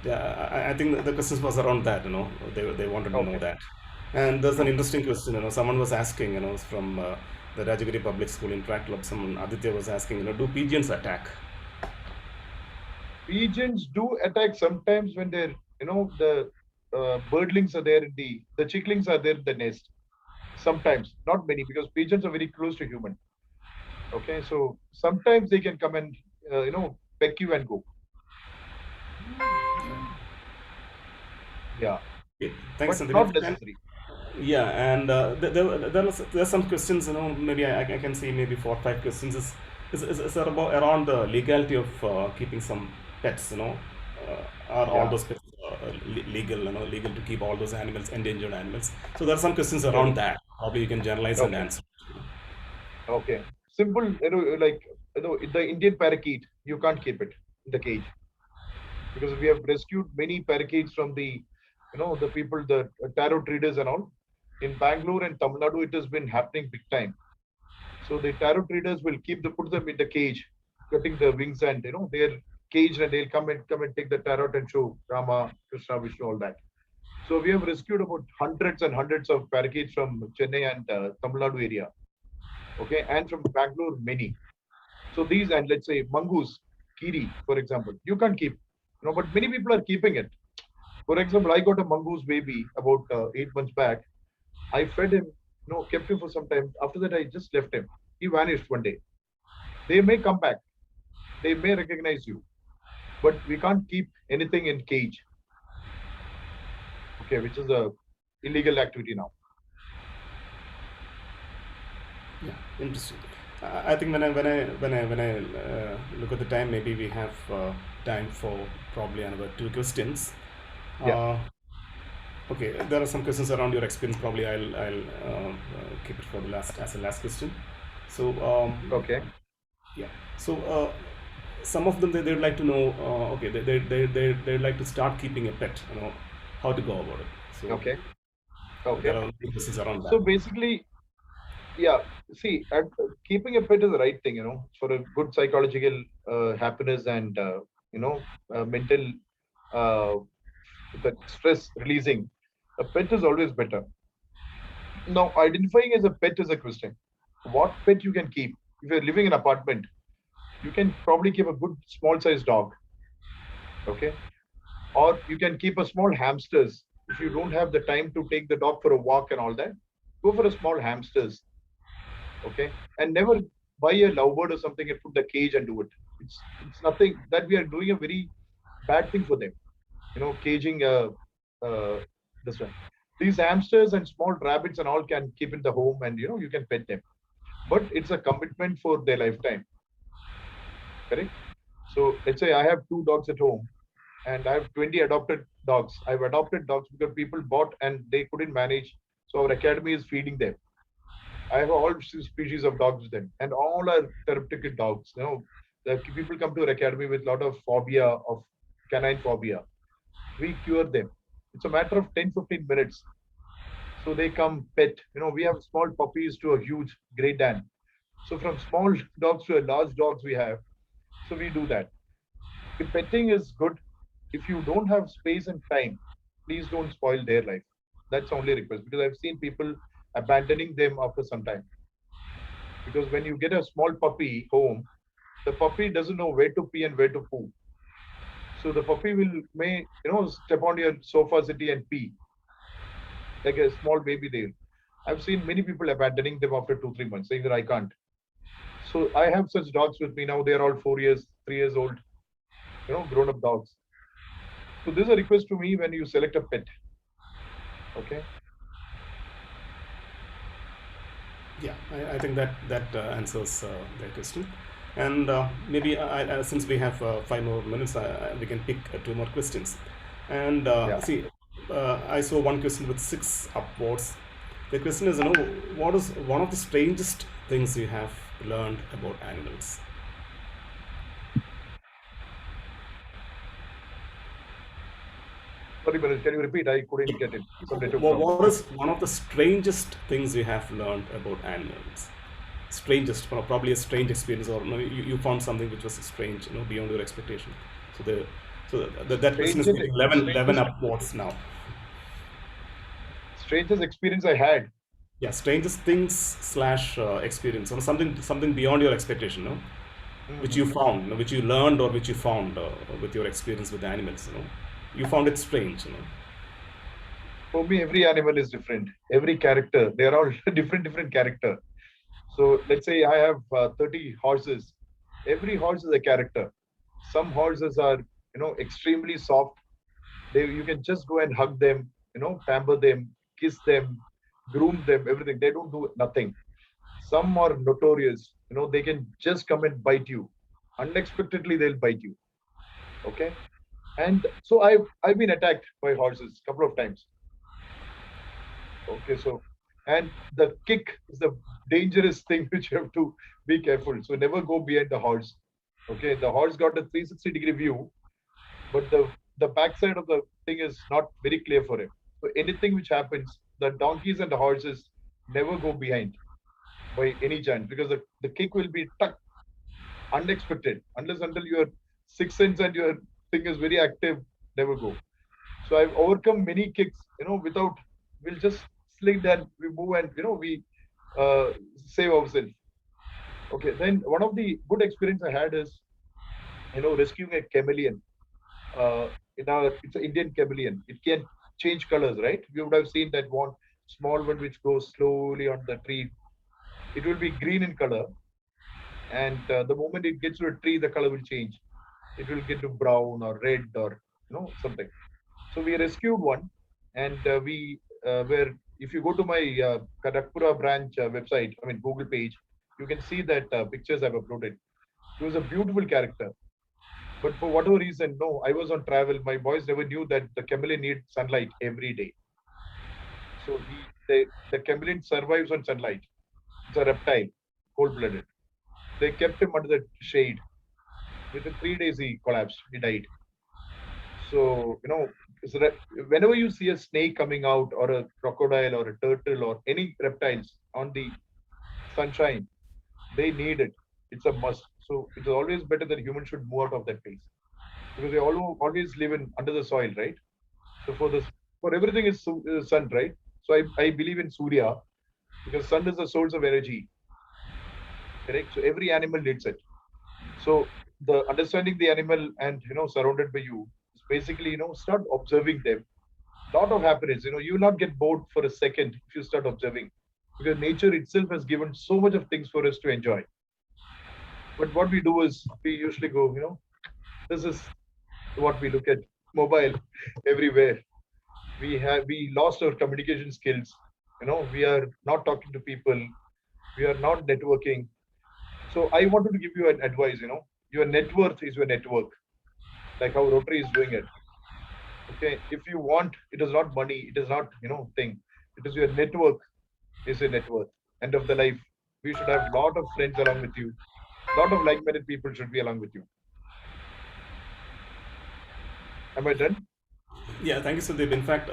Yeah, I think the questions was around that. They wanted to know that. And there's an interesting question. Someone was asking. From the Rajagiri Public School Interact Club. Someone, Aditya, was asking. Do pigeons attack? Pigeons do attack sometimes when they're the birdlings are there in the chicklings are there in the nest. Sometimes, not many, because pigeons are very close to human. Okay, so sometimes they can come and peck you and go. Yeah. Thanks, but Sandeep. not necessary. Yeah, and there's some questions. Maybe I can see maybe 4 or 5 questions. Is about around the legality of keeping some pets. Are all those pets legal? Legal to keep all those animals, endangered animals. So there are some questions around that. Probably you can generalize and answer. Okay. Simple. The Indian parakeet, you can't keep it in the cage, because we have rescued many parakeets from the the people, the tarot traders and all. In Bangalore and Tamil Nadu, it has been happening big time. So the tarot traders will put them in the cage, cutting the wings, and they're caged, and they'll come and take the tarot and show Rama, Krishna, Vishnu, all that. So we have rescued about hundreds and hundreds of parakeets from Chennai and Tamil Nadu area. Okay, and from Bangalore, many. So these, and let's say mongoose, kiri, for example, you can't keep, but many people are keeping it. For example, I got a mongoose baby about 8 months back. I fed him, kept him for some time. After that, I just left him. He vanished one day. They may come back. They may recognize you. But we can't keep anything in cage. Okay, which is a illegal activity now. Yeah, interesting. I think when I look at the time, maybe we have time for probably another 2 questions. Okay, there are some questions around your experience. Probably I'll keep it for the last as a last question. So okay. Yeah. So some of them they'd like to know. Okay, they'd like to start keeping a pet. You know how to go about it. So okay. There are questions around that. So basically, yeah. See, keeping a pet is the right thing. For a good psychological happiness and mental that stress releasing. A pet is always better. Now, identifying as a pet is a question. What pet you can keep? If you're living in an apartment, you can probably keep a good small sized dog. Okay. Or you can keep a small hamsters. If you don't have the time to take the dog for a walk and all that, go for a small hamsters. Okay. And never buy a lovebird or something and put the cage and do it. It's nothing that we are doing a very bad thing for them. Caging this one. These hamsters and small rabbits and all can keep in the home and you can pet them. But it's a commitment for their lifetime. Correct? So let's say I have 2 dogs at home and I have 20 adopted dogs. I've adopted dogs because people bought and they couldn't manage. So our academy is feeding them. I have all species of dogs with them and all are therapeutic dogs. The people come to our academy with a lot of phobia of canine phobia. We cure them. It's a matter of 10-15 minutes. So they come pet. We have small puppies to a huge Great Dane. So from small dogs to a large dogs we have. So we do that. If petting is good, if you don't have space and time, please don't spoil their life. That's the only request, because I've seen people abandoning them after some time. Because when you get a small puppy home, the puppy doesn't know where to pee and where to poo. So the puppy may step on your sofa city and pee like a small baby there. I've seen many people abandoning them after 2-3 months, saying that I can't. So I have such dogs with me now. They are all 4 years, 3 years old, grown up dogs. So this is a request to me when you select a pet. Okay. Yeah, I think that answers that question. And maybe since we have 5 more minutes, we can pick 2 more questions. And see, I saw one question with 6 upvotes. The question is, what is one of the strangest things you have learned about animals? Sorry, Manish, can you repeat? I couldn't get it. What is one of the strangest things you have learned about animals? Strangest, probably a strange experience, or you found something which was strange, beyond your expectation. So that question is getting 11 upvotes now. Strangest experience I had. Yeah, strangest things / experience, or something beyond your expectation, no? Which you found, which you learned, or which you found with your experience with the animals, you found it strange, For me, every animal is different. Every character, they are all different character. So let's say I have 30 horses. Every horse is a character. Some horses are, extremely soft. You can just go and hug them, pamper them, kiss them, groom them, everything. They don't do nothing. Some are notorious. They can just come and bite you. Unexpectedly, they'll bite you. Okay. And so I've been attacked by horses a couple of times. Okay, so and the kick is the dangerous thing which you have to be careful. So never go behind the horse. Okay, the horse got a 360-degree view, but the backside of the thing is not very clear for him. So anything which happens, the donkeys and the horses never go behind by any chance, because the kick will be tucked unexpected, until your sixth sense and your thing is very active, never go. So I've overcome many kicks, without, we'll just slid and we move and, we save ourselves. Okay, then one of the good experience I had is, rescuing a chameleon. It's an Indian chameleon. It can change colors, right? You would have seen that one small one which goes slowly on the tree. It will be green in color, and the moment it gets to a tree, the color will change. It will get to brown or red or something. So we rescued one, and we were. If you go to my Kadakpura branch website, I mean Google page, You can see that pictures I've uploaded. He was a beautiful character. But for whatever reason, no, I was on travel. My boys never knew that the chameleon needs sunlight every day. So the chameleon survives on sunlight. It's a reptile, cold-blooded. They kept him under the shade. Within 3 days, he collapsed. He died. So, whenever you see a snake coming out, or a crocodile, or a turtle, or any reptiles on the sunshine, they need it. It's a must. So it's always better that humans should move out of that place, because they always live in under the soil, right? So for everything is sun, right? So I believe in Surya, because sun is the source of energy, correct? So every animal needs it. So the understanding the animal and surrounded by you is basically start observing them. Lot of happiness. You will not get bored for a second if you start observing, because nature itself has given so much of things for us to enjoy. But what we do is we usually go, this is what we look at, mobile everywhere. We lost our communication skills. We are not talking to people. We are not networking. So I wanted to give you an advice. Your net worth is your network, like how Rotary is doing it. Okay, if you want, it is not money. It is not thing. It is your network is a net worth. End of the life, we should have lot of friends along with you. Lot of like-minded people should be along with you. Am I done? Yeah, thank you, Sandeep. In fact,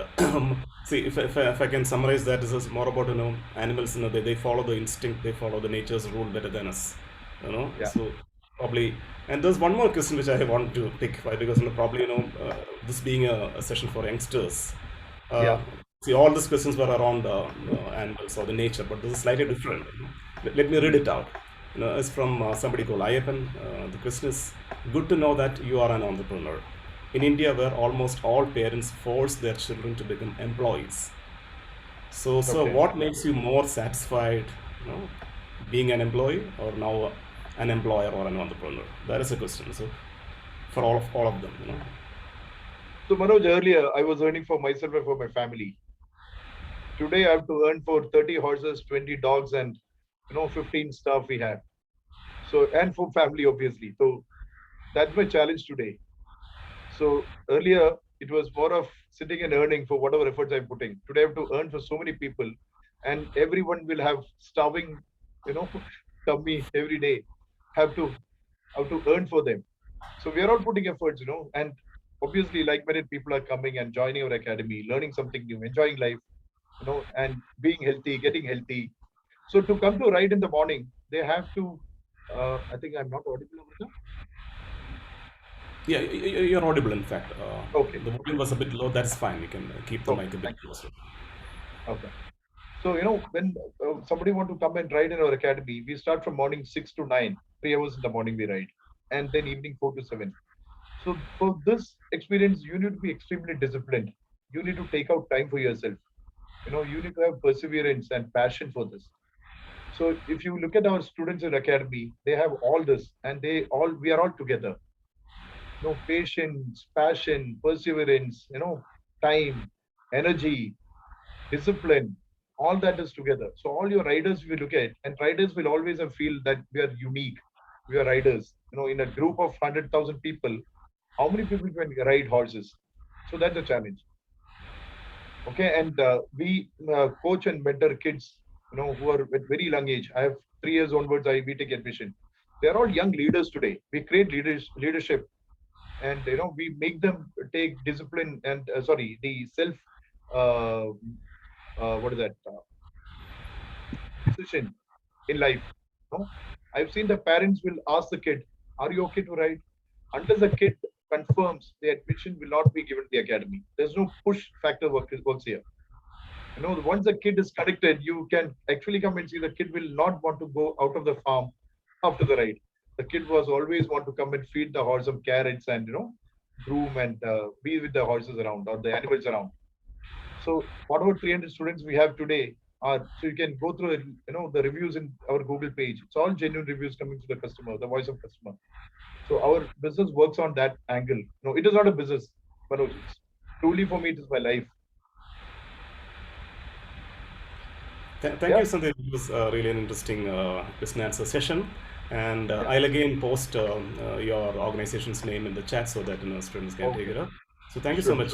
see, if I can summarize that, this is more about animals. They follow the instinct, they follow the nature's rule better than us. Yeah. So probably. And there's one more question which I want to pick, right? Because probably this being a session for youngsters. Yeah. See, all these questions were around animals or the nature, but this is slightly different. Let me read it out. It's from somebody called Ayappan. The question is: good to know that you are an entrepreneur. In India, where almost all parents force their children to become employees. So Okay. what makes you more satisfied, being an employee or now an employer or an entrepreneur? That is a question. So for all of them, So Manoj, earlier I was earning for myself and for my family. Today I have to earn for 30 horses, 20 dogs, and 15 staff we have. So, and for family, obviously. So that's my challenge today. So earlier it was more of sitting and earning for whatever efforts I'm putting. Today I have to earn for so many people, and everyone will have starving, tummy every day. Have to earn for them. So we are all putting efforts, and obviously like-minded people are coming and joining our academy, learning something new, enjoying life, and being healthy, getting healthy. So to come to ride in the morning, they have to. I think I'm not audible, Amrita. Yeah, you're audible. In fact, Okay. The volume was a bit low. That's fine. You can keep the mic a bit closer. Okay. So when somebody want to come and ride in our academy, we start from morning 6 to 9, 3 hours in the morning we ride, and then evening 4 to 7. So for this experience, you need to be extremely disciplined. You need to take out time for yourself. You need to have perseverance and passion for this. So if you look at our students in academy, they have all this, and we are all together. Patience, passion, perseverance, time, energy, discipline, all that is together. So all your riders we look at, and riders will always feel that we are unique. We are riders. In a group of 100,000 people, how many people can ride horses? So that's a challenge. Okay, and we coach and mentor kids, who are at very young age. I have 3 years onwards. We take admission. They are all young leaders today. We create leadership, and we make them take discipline and the self. What is that? Decision in life. I've seen the parents will ask the kid, "Are you okay to ride?" Until the kid confirms, the admission will not be given to the academy. There's no push factor works here. Once the kid is connected, you can actually come and see the kid will not want to go out of the farm after the ride. The kid was always want to come and feed the horse some carrots and groom and be with the horses around or the animals around. So whatever 300 students we have today are, so you can go through the reviews in our Google page. It's all genuine reviews coming to the customer, the voice of customer. So our business works on that angle. No, it is not a business, but it's truly for me, it is my life. Thank you, Sandeep. It was really an interesting question and answer session. And I'll again post your organization's name in the chat so that students can take it up. So thank you so much.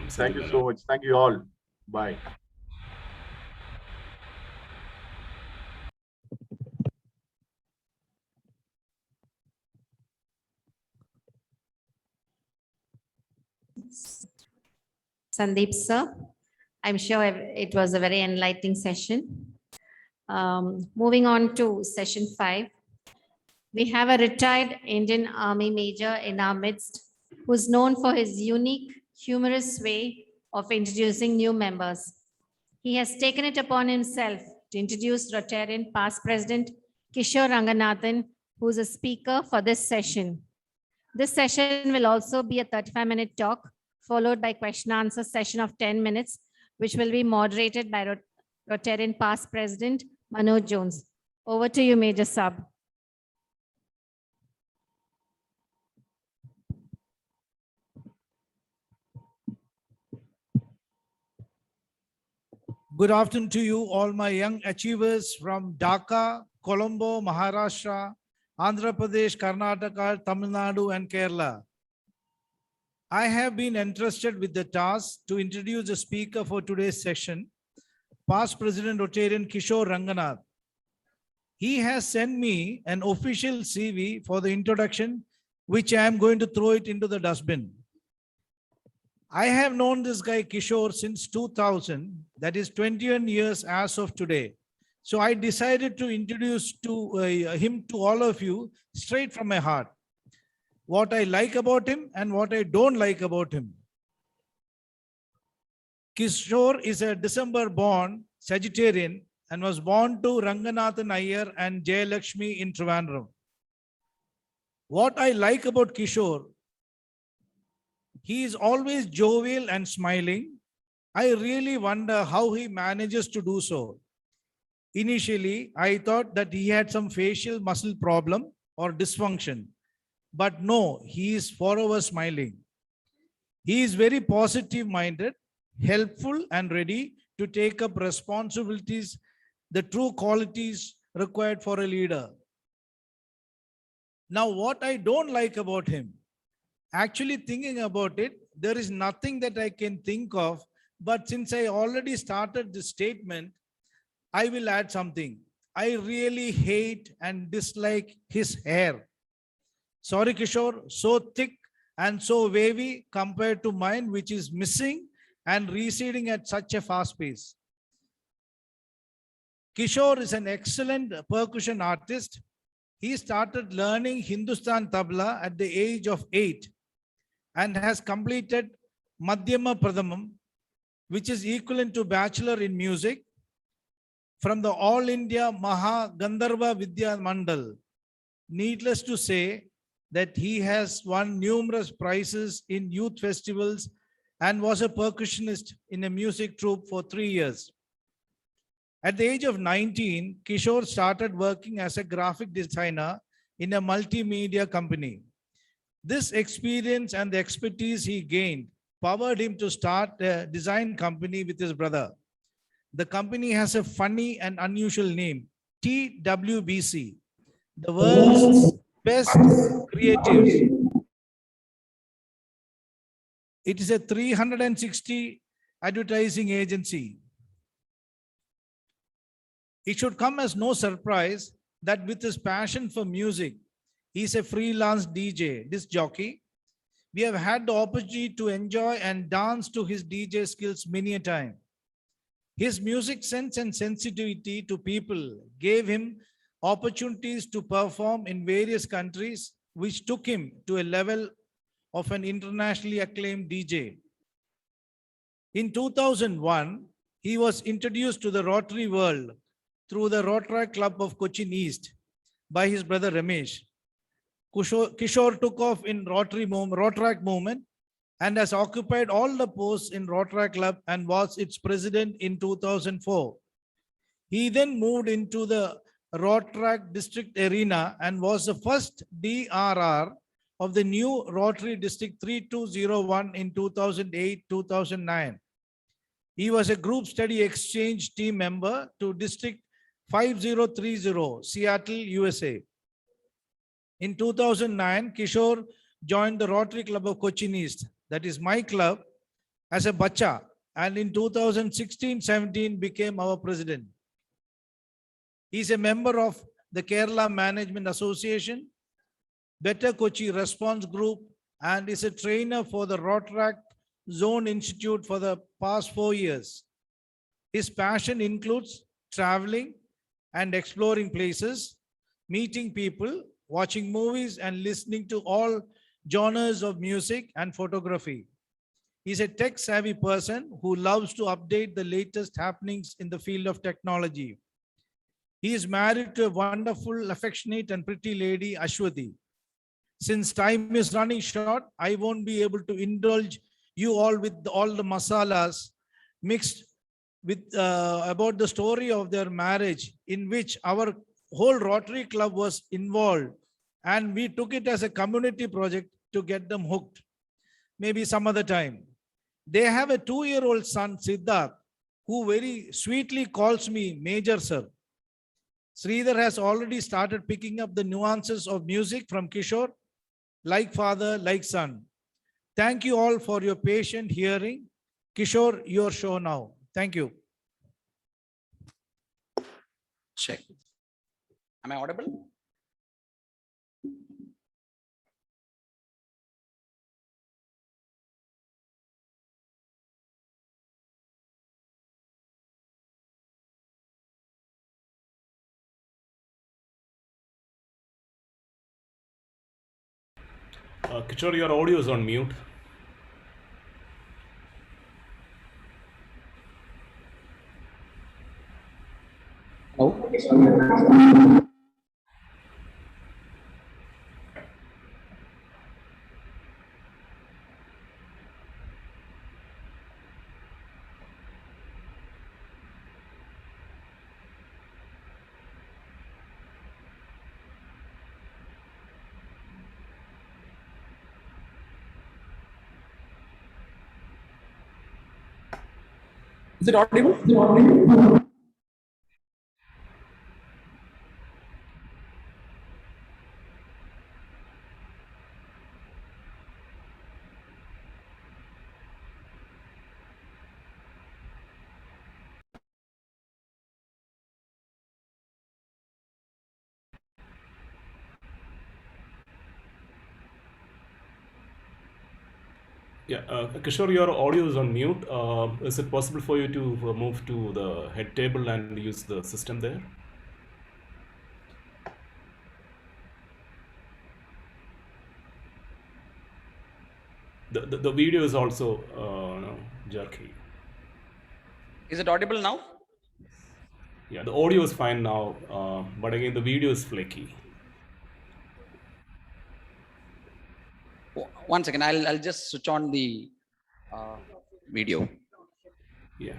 Thank you so much. Thank you all. Bye. Sandeep sir, I'm sure it was a very enlightening session. Moving on to session 5. We have a retired Indian Army major in our midst who's known for his unique, humorous way of introducing new members. He has taken it upon himself to introduce Rotarian past President Kishore Ranganathan, who's a speaker for this session. This session will also be a 35-minute talk, followed by question answer session of 10 minutes, which will be moderated by Rotarian past President Manoj Jones. Over to you, Major Sab. Good afternoon to you, all my young achievers from Dhaka, Colombo, Maharashtra, Andhra Pradesh, Karnataka, Tamil Nadu, and Kerala. I have been entrusted with the task to introduce the speaker for today's session, past President Rotarian Kishore Ranganath. He has sent me an official CV for the introduction, which I am going to throw it into the dustbin. I have known this guy Kishore since 2000, that is 21 years as of today. So I decided to introduce him to all of you straight from my heart. What I like about him and what I don't like about him. Kishore is a December born Sagittarian and was born to Ranganathan Iyer and Jayalakshmi in Trivandrum. What I like about Kishore, he is always jovial and smiling. I really wonder how he manages to do so. Initially, I thought that he had some facial muscle problem or dysfunction, but no, he is forever smiling. He is very positive minded, helpful and ready to take up responsibilities, the true qualities required for a leader. Now, what I don't like about him, actually thinking about it, there is nothing that I can think of, but since I already started the statement, I will add something. I really hate and dislike his hair. Sorry, Kishore, so thick and so wavy compared to mine, which is missing and receding at such a fast pace. Kishore is an excellent percussion artist. He started learning Hindustan tabla at the age of 8 and has completed Madhyama Pradhamam, which is equivalent to Bachelor in Music from the All India Maha Gandharva Vidya Mandal. Needless to say that he has won numerous prizes in youth festivals and was a percussionist in a music troupe for 3 years. At the age of 19, Kishore started working as a graphic designer in a multimedia company. This experience and the expertise he gained powered him to start a design company with his brother. The company has a funny and unusual name, TWBC, the world's best creatives. It is a 360 advertising agency. It should come as no surprise that with his passion for music, he's a freelance DJ, disc jockey. We have had the opportunity to enjoy and dance to his DJ skills many a time. His music sense and sensitivity to people gave him opportunities to perform in various countries, which took him to a level of an internationally acclaimed DJ. In 2001, he was introduced to the Rotary world through the Rotary Club of Cochin East by his brother Ramesh. Kishore took off in Rotary movement and has occupied all the posts in Rotary Club and was its president in 2004. He then moved into the Rotary district arena and was the first DRR of the new Rotary District 3201 in 2008-2009. He was a group study exchange team member to District 5030, Seattle, USA. In 2009, Kishore joined the Rotary Club of Cochin East, that is my club, as a bacha, and in 2016-17 became our president. He is a member of the Kerala Management Association, Better Kochi Response Group, and is a trainer for the Rotary Zone Institute for the past 4 years. His passion includes traveling and exploring places, meeting people, watching movies, and listening to all genres of music and photography. He's a tech-savvy person who loves to update the latest happenings in the field of technology. He is married to a wonderful, affectionate, and pretty lady, Ashwati. Since time is running short, I won't be able to indulge you all with all the masalas mixed with about the story of their marriage, in which our whole Rotary Club was involved, and we took it as a community project to get them hooked. Maybe some other time. They have a 2-year-old son, Siddharth, who very sweetly calls me Major Sir. Sridhar has already started picking up the nuances of music from Kishore, like father, like son. Thank you all for your patient hearing. Kishore, your show now. Thank you. Check. Am I audible? Kishore, your audio is on mute. Oh. Is it audible? Yeah, Kishore, your audio is on mute. Is it possible for you to move to the head table and use the system there? The video is also jerky. Is it audible now? Yeah, the audio is fine now, but again, the video is flaky. One second, I'll just switch on the video. Yeah.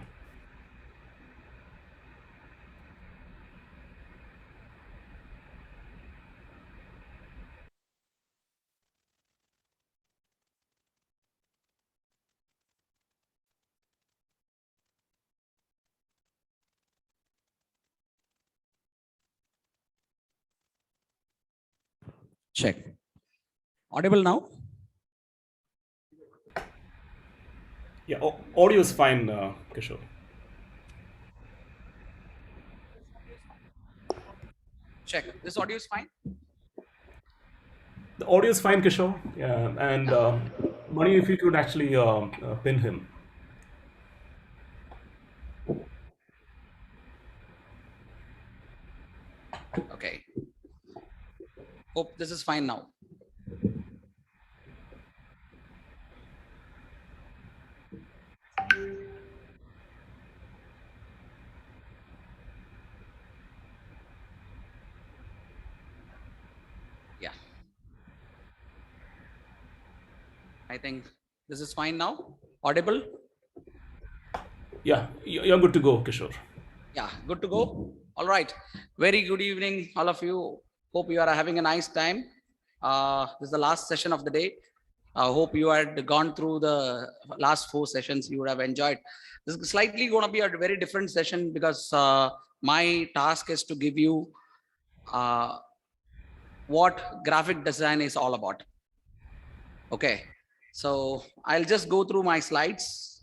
Check. Audible now? Yeah, audio is fine, Kishore. Check. This audio is fine? The audio is fine, Kishore. Yeah, and Mani, if you could actually pin him. Okay. Hope this is fine now. Yeah. I think this is fine now. Audible? Yeah, you're good to go, Kishore. Yeah, good to go. All right. Very good evening, all of you. Hope you are having a nice time. This is the last session of the day. I hope you had gone through the last 4 sessions. You would have enjoyed. This is slightly going to be a very different session because my task is to give you what graphic design is all about. Okay, so I'll just go through my slides.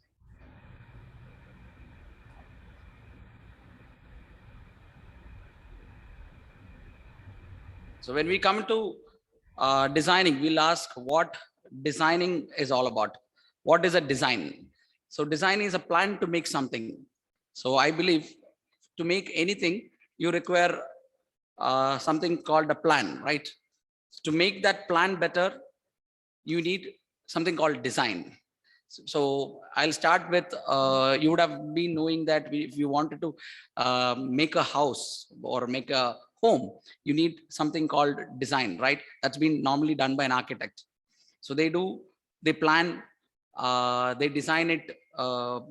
So when we come to designing, we'll ask what designing is all about. What is a design? So design is a plan to make something. So I believe to make anything, you require something called a plan, right? To make that plan better, you need something called design. So I'll start with, you would have been knowing that if you wanted to make a house or make a home, you need something called design, right? That's been normally done by an architect. So they plan, they design it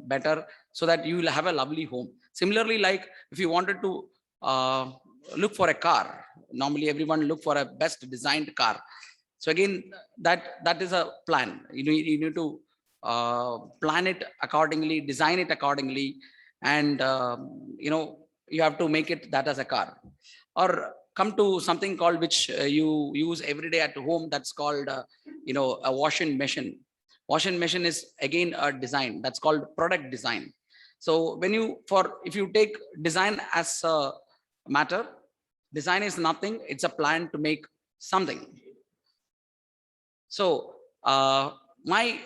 better so that you will have a lovely home. Similarly, like if you wanted to look for a car, normally everyone look for a best designed car. So again, that is a plan. You need to plan it accordingly, design it accordingly, and you have to make it that as a car. Or come to something called which you use every day at home. That's called a washing machine. Washing machine is again a design. That's called product design. So when if you take design as a matter, design is nothing. It's a plan to make something. So my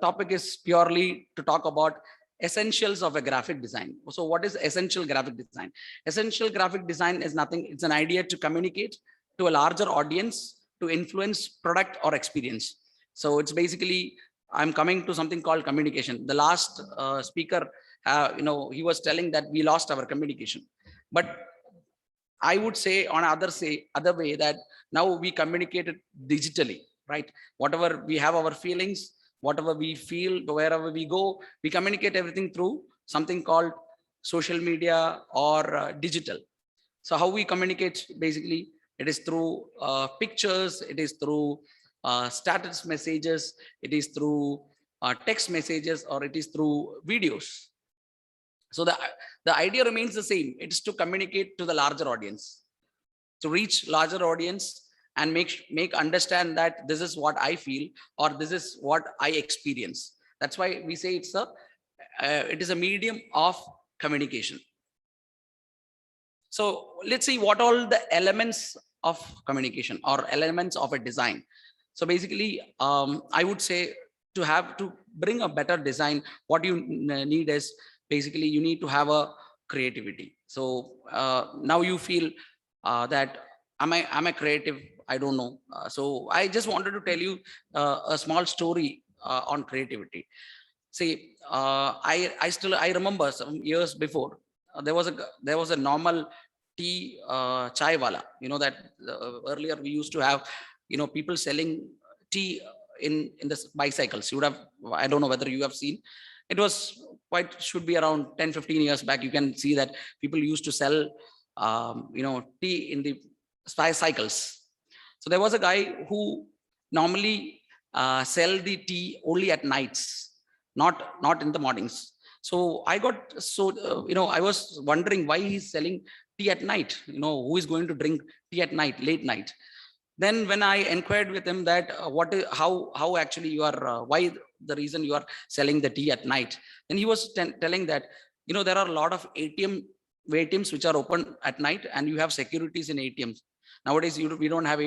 topic is purely to talk about essentials of a graphic design. So what is essential graphic design? Essential graphic design is nothing. It's an idea to communicate to a larger audience to influence product or experience. So it's basically, I'm coming to something called communication. The last speaker, he was telling that we lost our communication. But I would say on other way that now we communicate it digitally, right? Whatever we have our feelings, whatever we feel, wherever we go, we communicate everything through something called social media or digital. So how we communicate, basically, it is through pictures, it is through status messages, it is through text messages, or it is through videos. So the idea remains the same. It's to communicate to the larger audience, to reach larger audience and make understand that this is what I feel or this is what I experience. That's why we say it is a medium of communication. So let's see what all the elements of communication or elements of a design. So basically, I would say to bring a better design, what you need is basically you need to have a creativity. So now you feel that am I creative? I don't know. So I just wanted to tell you a small story on creativity. See, I remember some years before there was a normal tea chai wala. You know that earlier we used to have people selling tea in the bicycles. You would have, I don't know whether you have seen. It was should be around 10-15 years back. You can see that people used to sell tea in the cycles. So there was a guy who normally sell the tea only at nights, not in the mornings. So I got I was wondering why he's selling tea at night. Who is going to drink tea at night, late night? Then when I inquired with him that how actually you are, why the reason you are selling the tea at night, then he was telling that there are a lot of ATMs which are open at night, and you have securities in ATMs. Nowadays we don't have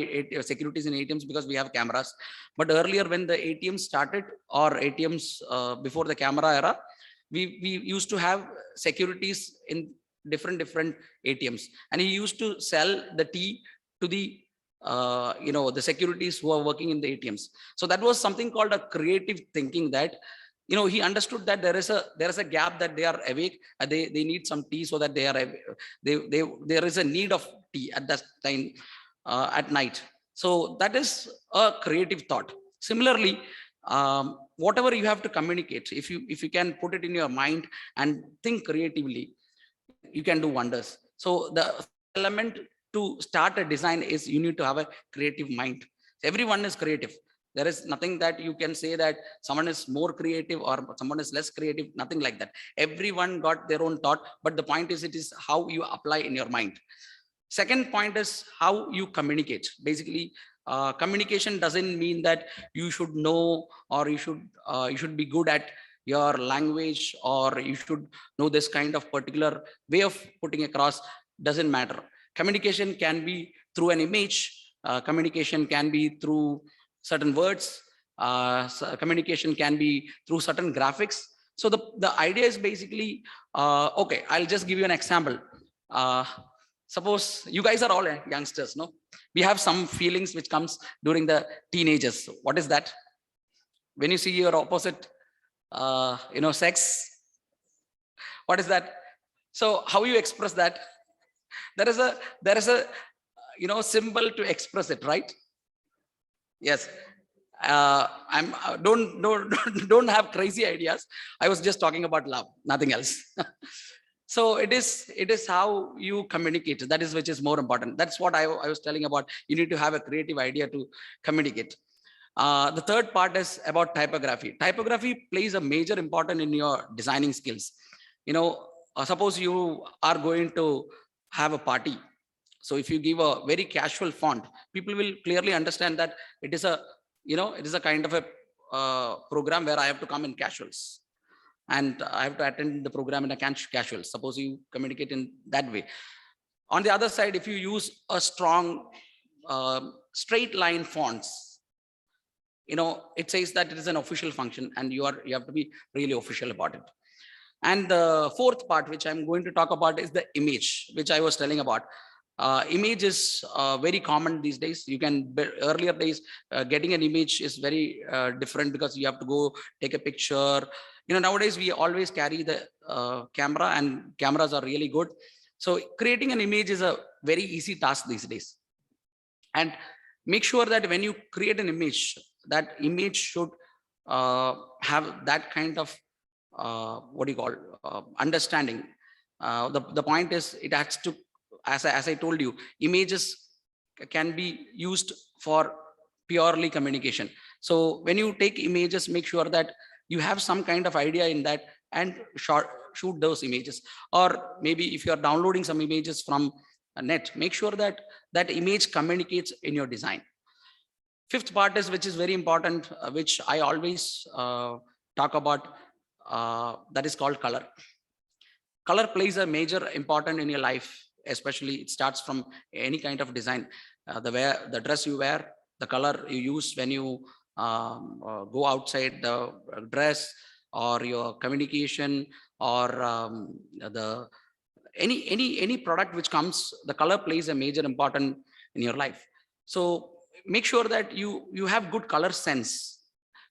securities in ATMs because we have cameras. But earlier when the ATMs started, or ATMs before the camera era, we used to have securities in different ATMs, and he used to sell the tea to the the securities who are working in the ATMs. So that was something called a creative thinking, that he understood that there is a gap, that they are awake, they need some tea, so that there is a need of tea at that time at night. So that is a creative thought. Similarly, whatever you have to communicate, if you can put it in your mind and think creatively, you can do wonders. So the element to start a design is you need to have a creative mind. Everyone is creative. There is nothing that you can say that someone is more creative or someone is less creative, nothing like that. Everyone got their own thought, but the point is, it is how you apply in your mind. Second point is how you communicate. Basically, communication doesn't mean that you should know or you should be good at your language or you should know this kind of particular way of putting across. Doesn't matter. Communication can be through an image. Communication can be through certain words. Communication can be through certain graphics. So the idea is basically, okay, I'll just give you an example. Suppose you guys are all youngsters, no? We have some feelings which comes during the teenagers. What is that? When you see your opposite, sex, what is that? So how you express that? There is a symbol to express it, right? Yes. Don't have crazy ideas. I was just talking about love, nothing else. So it is how you communicate. That is which is more important. That's what I was telling about. You need to have a creative idea to communicate. The third part is about typography. Typography plays a major important in your designing skills. Suppose you are going to have a party. So if you give a very casual font, people will clearly understand that it is a kind of a program where I have to come in casuals. And I have to attend the program in a casual. Suppose you communicate in that way. On the other side, if you use a strong straight line fonts, it says that it is an official function and you have to be really official about it. And the fourth part, which I'm going to talk about, is the image, which I was telling about. Image is very common these days. You can, earlier days, getting an image is very different because you have to go take a picture. Nowadays we always carry the camera, and cameras are really good. So creating an image is a very easy task these days. And make sure that when you create an image, that image should have that kind of understanding. The point is, it has to, as I told you, images can be used for purely communication. So when you take images, make sure that you have some kind of idea in that and shoot those images. Or maybe if you are downloading some images from a net, make sure that that image communicates in your design. Fifth part is, which is very important, which I always talk about, that is called color. Color plays a major important in your life, especially it starts from any kind of design. The dress you wear, the color you use when you go outside, the dress, or your communication, or any product which comes, the color plays a major important in your life. So make sure that you have good color sense.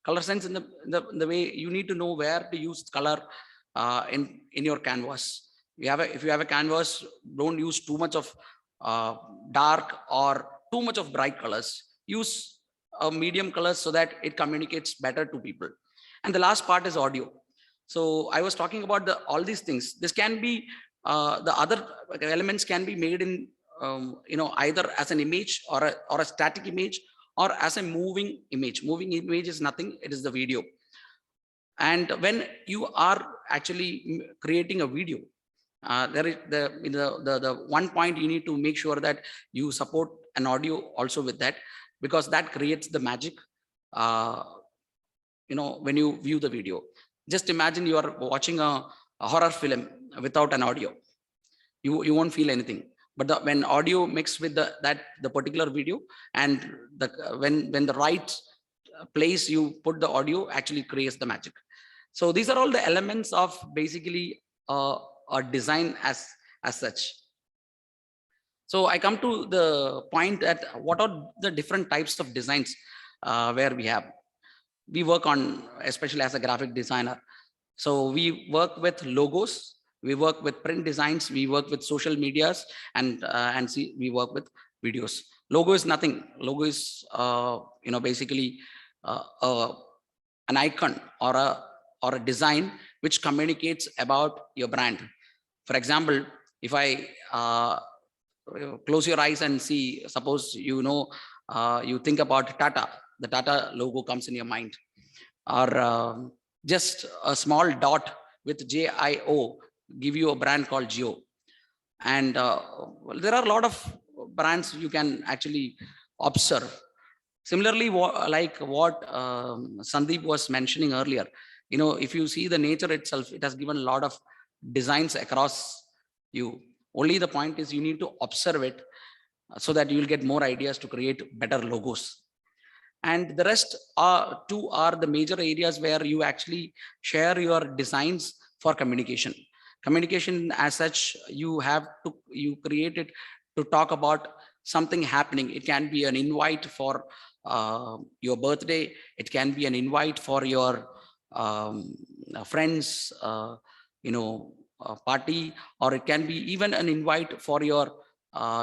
Color sense in the way you need to know where to use color in your canvas. If you have a canvas, don't use too much of dark or too much of bright colors. Use medium colors so that it communicates better to people. And the last part is audio. So I was talking about all these things. This can be the other elements can be made in either as an image or a static image or as a moving image. Moving image is nothing, it is the video. And when you are actually creating a video, there is the one point you need to make sure that you support an audio also with that, because that creates the magic when you view the video. Just imagine you are watching a horror film without an audio. You won't feel anything. But when audio mixed with the particular video, and when the right place you put the audio, actually creates the magic. So these are all the elements of basically a design as such. So I come to the point that what are the different types of designs where we work on, especially as a graphic designer. So we work with logos, we work with print designs, we work with social medias, and we work with videos. Logo is nothing. Logo is basically an icon or a design which communicates about your brand. For example, if I close your eyes and see, suppose You think about Tata, the Tata logo comes in your mind, or just a small dot with JIO give you a brand called Jio. And well, there are a lot of brands you can actually observe. Similarly, like what Sandeep was mentioning earlier, if you see the nature itself, it has given a lot of designs across you. Only the point is you need to observe it so that you will get more ideas to create better logos. And the rest are the major areas where you actually share your designs for communication. Communication as such, you create it to talk about something happening. It can be an invite for your birthday. It can be an invite for your friends, party, or it can be even an invite for your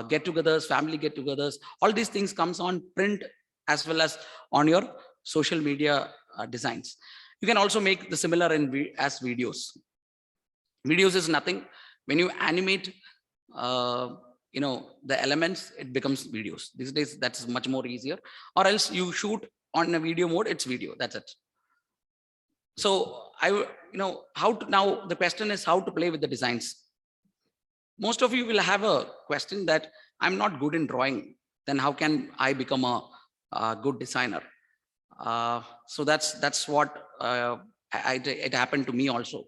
get-togethers, family get-togethers. All these things comes on print as well as on your social media designs. You can also make the similar as videos. Videos is nothing. When you animate, the elements, it becomes videos. These days, that's much more easier. Or else you shoot on a video mode, it's video. That's it. So now the question is how to play with the designs. Most of you will have a question that I'm not good in drawing. Then how can I become a good designer? So that's what it happened to me also.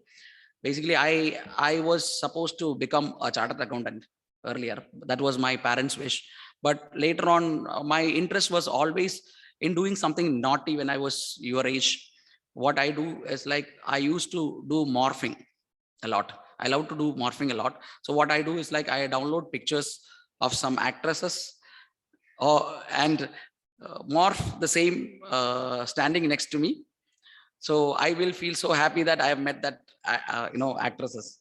Basically, I was supposed to become a chartered accountant earlier. That was my parents' wish. But later on, my interest was always in doing something naughty when I was your age. What I do is like, I used to do morphing a lot. I love to do morphing a lot. So what I do is like, I download pictures of some actresses and morph the same standing next to me. So I will feel so happy that I have met that actresses.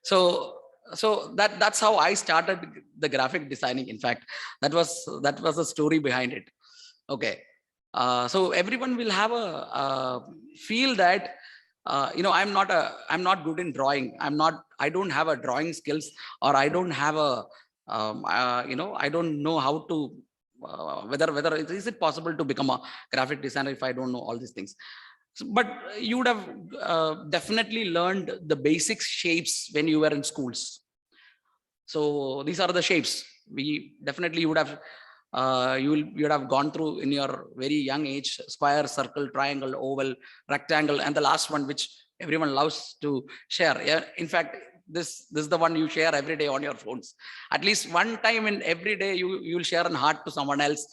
So that's how I started the graphic designing. In fact, that was the story behind it. Okay. So everyone will have a feel that I'm not good in drawing. I don't have a drawing skills, or I don't have a I don't know how to whether is it possible to become a graphic designer if I don't know all these things. But you would have definitely learned the basic shapes when you were in schools. So these are the shapes we definitely would have you would have gone through in your very young age: square, circle, triangle, oval, rectangle, and the last one which everyone loves to share. Yeah, in fact, this is the one you share every day on your phones. At least one time in every day you will share a heart to someone else.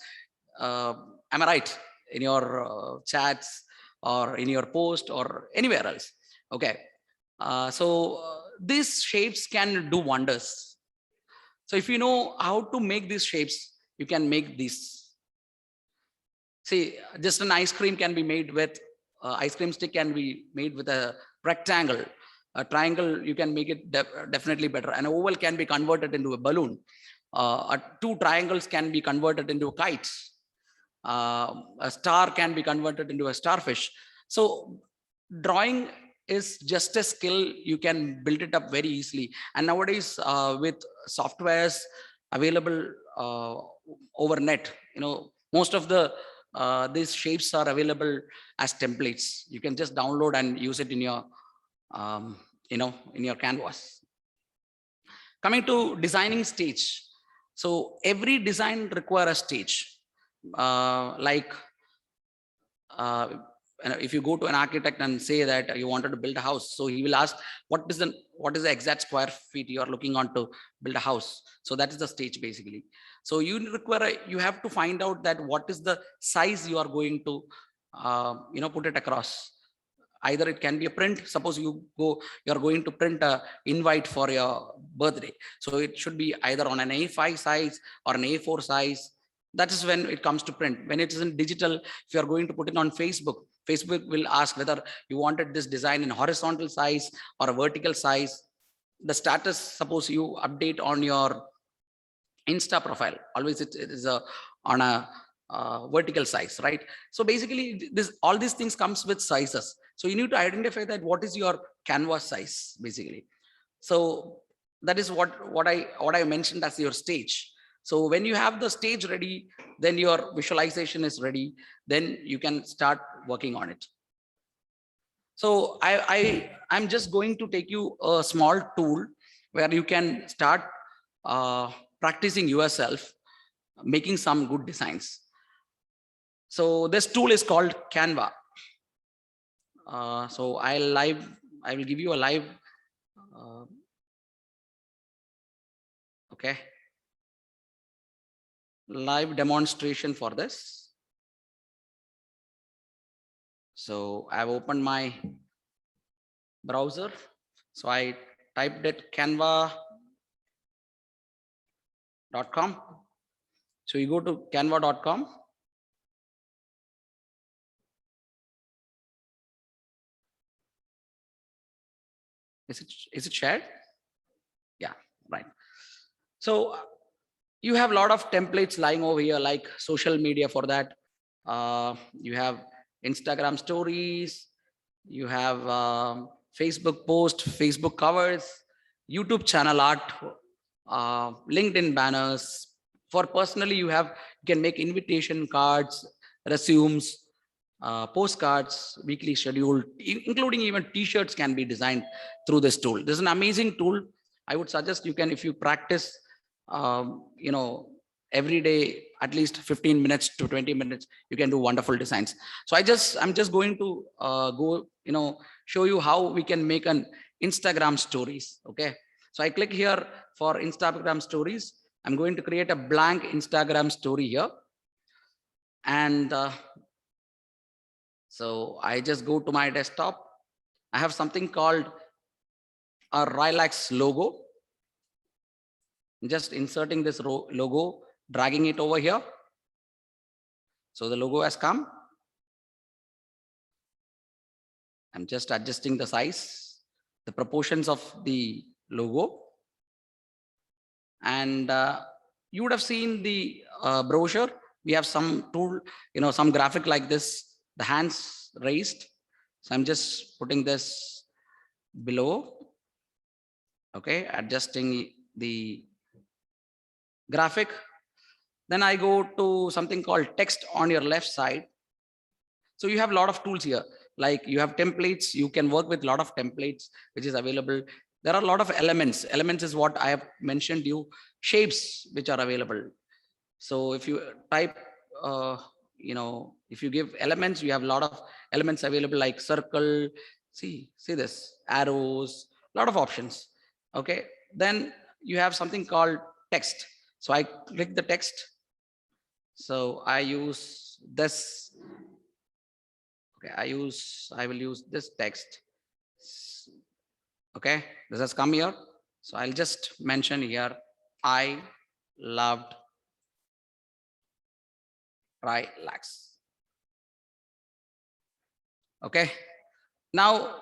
Am I right? In your chats, or in your post, or anywhere else. Okay. So these shapes can do wonders. So if you know how to make these shapes, you can make these. See, just an ice cream can be made with ice cream stick can be made with a rectangle. A triangle, you can make it definitely better. An oval can be converted into a balloon. Two triangles can be converted into kites. A star can be converted into a starfish. So drawing is just a skill. You can build it up very easily. And nowadays, with softwares available over net, most of the these shapes are available as templates. You can just download and use it in your in your canvas. Coming to designing stage. So every design requires a stage. If you go to an architect and say that you wanted to build a house, so he will ask what is the exact square feet you are looking on to build a house. So that is the stage basically. So you have to find out that what is the size you are going to put it across. Either it can be a print. Suppose you're going to print a invite for your birthday, so it should be either on an A5 size or an A4 size. That is when it comes to print. When it is in digital, if you are going to put it on Facebook, Facebook will ask whether you wanted this design in horizontal size or a vertical size. The status, suppose you update on your Insta profile, always it is on a vertical size, right? So basically, all these things comes with sizes. So you need to identify that what is your canvas size, basically. So that is what I mentioned as your stage. So when you have the stage ready, then your visualization is ready, then you can start working on it. So I'm just going to take you a small tool where you can start practicing yourself, making some good designs. So this tool is called Canva. So I will give you a live, okay, live demonstration for this. So I've opened my browser. So I typed it canva.com. So you go to canva.com. Is it shared? Yeah, right. So you have a lot of templates lying over here, like social media for that. You have Instagram stories, you have Facebook post, Facebook covers, YouTube channel art, LinkedIn banners. For personally, you can make invitation cards, resumes, postcards, weekly schedule, including even t-shirts can be designed through this tool. This is an amazing tool. I would suggest you can, if you practice, every day, at least 15 minutes to 20 minutes, you can do wonderful designs. So I'm just going to show you how we can make an Instagram stories. Okay. So I click here for Instagram stories. I'm going to create a blank Instagram story here. And so I just go to my desktop. I have something called a RYLAx logo. Just inserting this logo, dragging it over here. So the logo has come. I'm just adjusting the size, the proportions of the logo. And you would have seen the brochure. We have some tool, some graphic like this, the hands raised. So I'm just putting this below. Okay, adjusting the graphic. Then I go to something called text on your left side. So you have a lot of tools here, like you have templates. You can work with a lot of templates, which is available. There are a lot of elements. Elements is what I have mentioned you, shapes which are available. So if you type, if you give elements, you have a lot of elements available like circle, see this, arrows, a lot of options. Okay, then you have something called text. So I click the text. So I use this. Okay, I will use this text. Okay, this has come here. So I'll just mention here, I loved RYLAx. Okay, now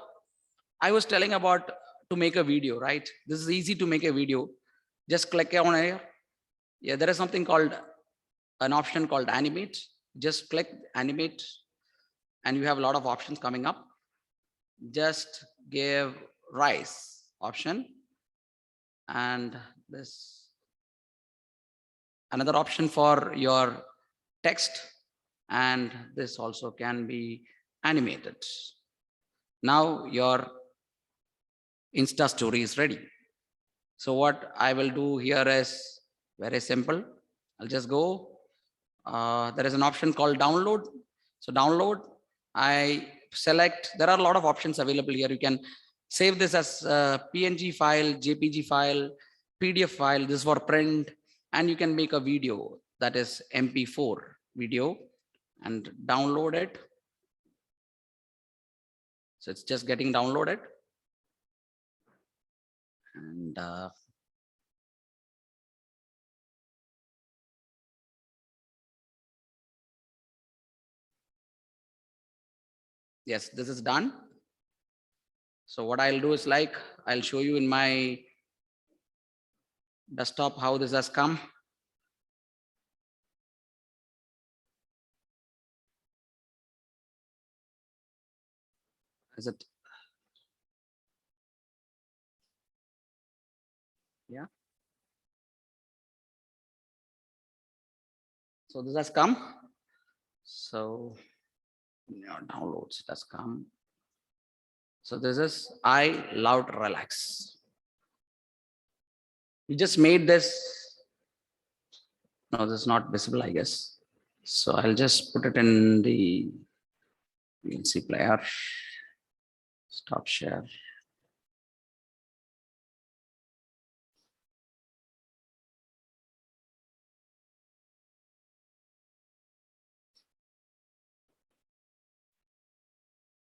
I was telling about to make a video, right? This is easy to make a video. Just click on here. Yeah, there is something called an option called animate. Just click animate and you have a lot of options coming up. Just give rise option and this another option for your text, and this also can be animated. Now your Insta story is ready. So what I will do here is very simple. I'll just go. There is an option called download. So download, I select, there are a lot of options available here. You can save this as a PNG file, JPG file, PDF file, this is for print, and you can make a video, that is MP4 video, and download it. So it's just getting downloaded. And yes, this is done. So what I'll do is like, I'll show you in my desktop how this has come. Is it? Yeah. So this has come. So downloads, it has come. So this is I loved RYLAx. We just made this. No, this is not visible, I guess. So I'll just put it in the VNC player. Stop share.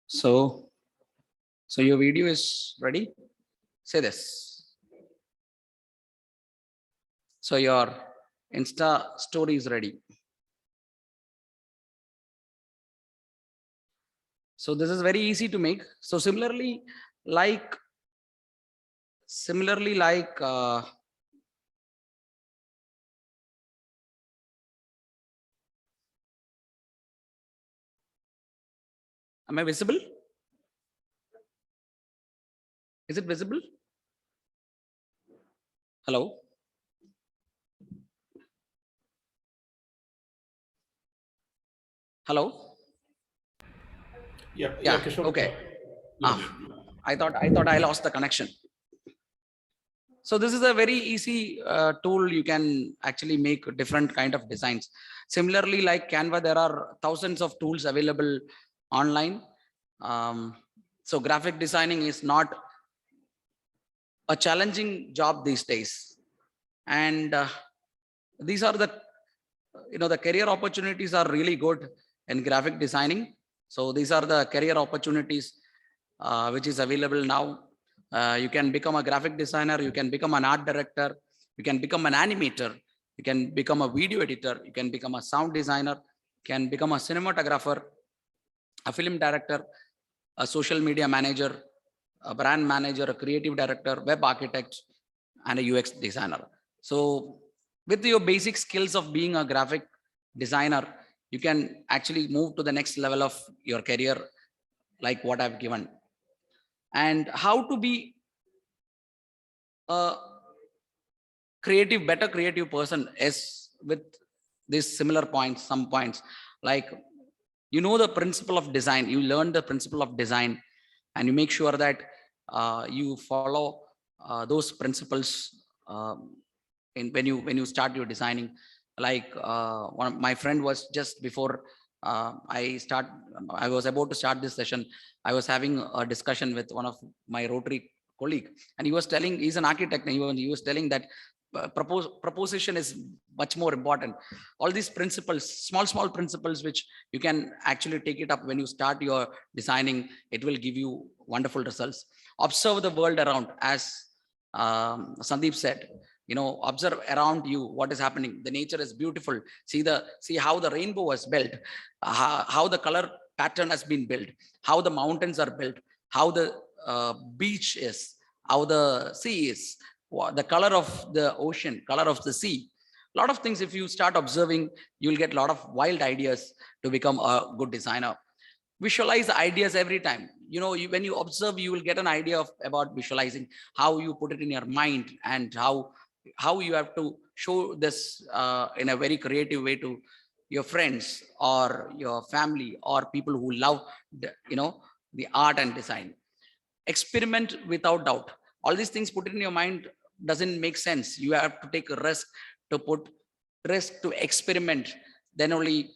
So your video is ready. Say this. So your Insta story is ready. So this is very easy to make. So similarly, like am I visible? Is it visible? Hello? Hello? Yeah. Okay. I thought I lost the connection. So this is a very easy tool. You can actually make different kind of designs. Similarly, like Canva, there are thousands of tools available online. So graphic designing is not a challenging job these days. And these are the, the career opportunities are really good in graphic designing. So these are the career opportunities which is available now. You can become a graphic designer, you can become an art director, you can become an animator, you can become a video editor, you can become a sound designer, you can become a cinematographer, a film director, a social media manager, a brand manager, a creative director, web architect, and a UX designer. So with your basic skills of being a graphic designer, you can actually move to the next level of your career, like what I've given. And how to be a better creative person is with these similar points, some points, like, the principle of design, you learn the principle of design, and you make sure that you follow those principles when you start your designing. Like one of my friend was just before I was about to start this session, I was having a discussion with one of my Rotary colleague, and he was telling, he's an architect, and he was telling that proposition is much more important. All these principles, small principles, which you can actually take it up when you start your designing, it will give you wonderful results. Observe the world around, as Sandeep said, observe around you what is happening. The nature is beautiful. See how the rainbow was built, how the color pattern has been built, how the mountains are built, how the beach is, how the sea is, the color of the ocean, color of the sea. A lot of things, if you start observing, you'll get a lot of wild ideas to become a good designer. Visualize ideas every time. When you observe, you will get an idea about visualizing, how you put it in your mind, and how you have to show this in a very creative way to your friends or your family or people who love the art and design. Experiment without doubt. All these things put it in your mind doesn't make sense. You have to take a risk to experiment. Then only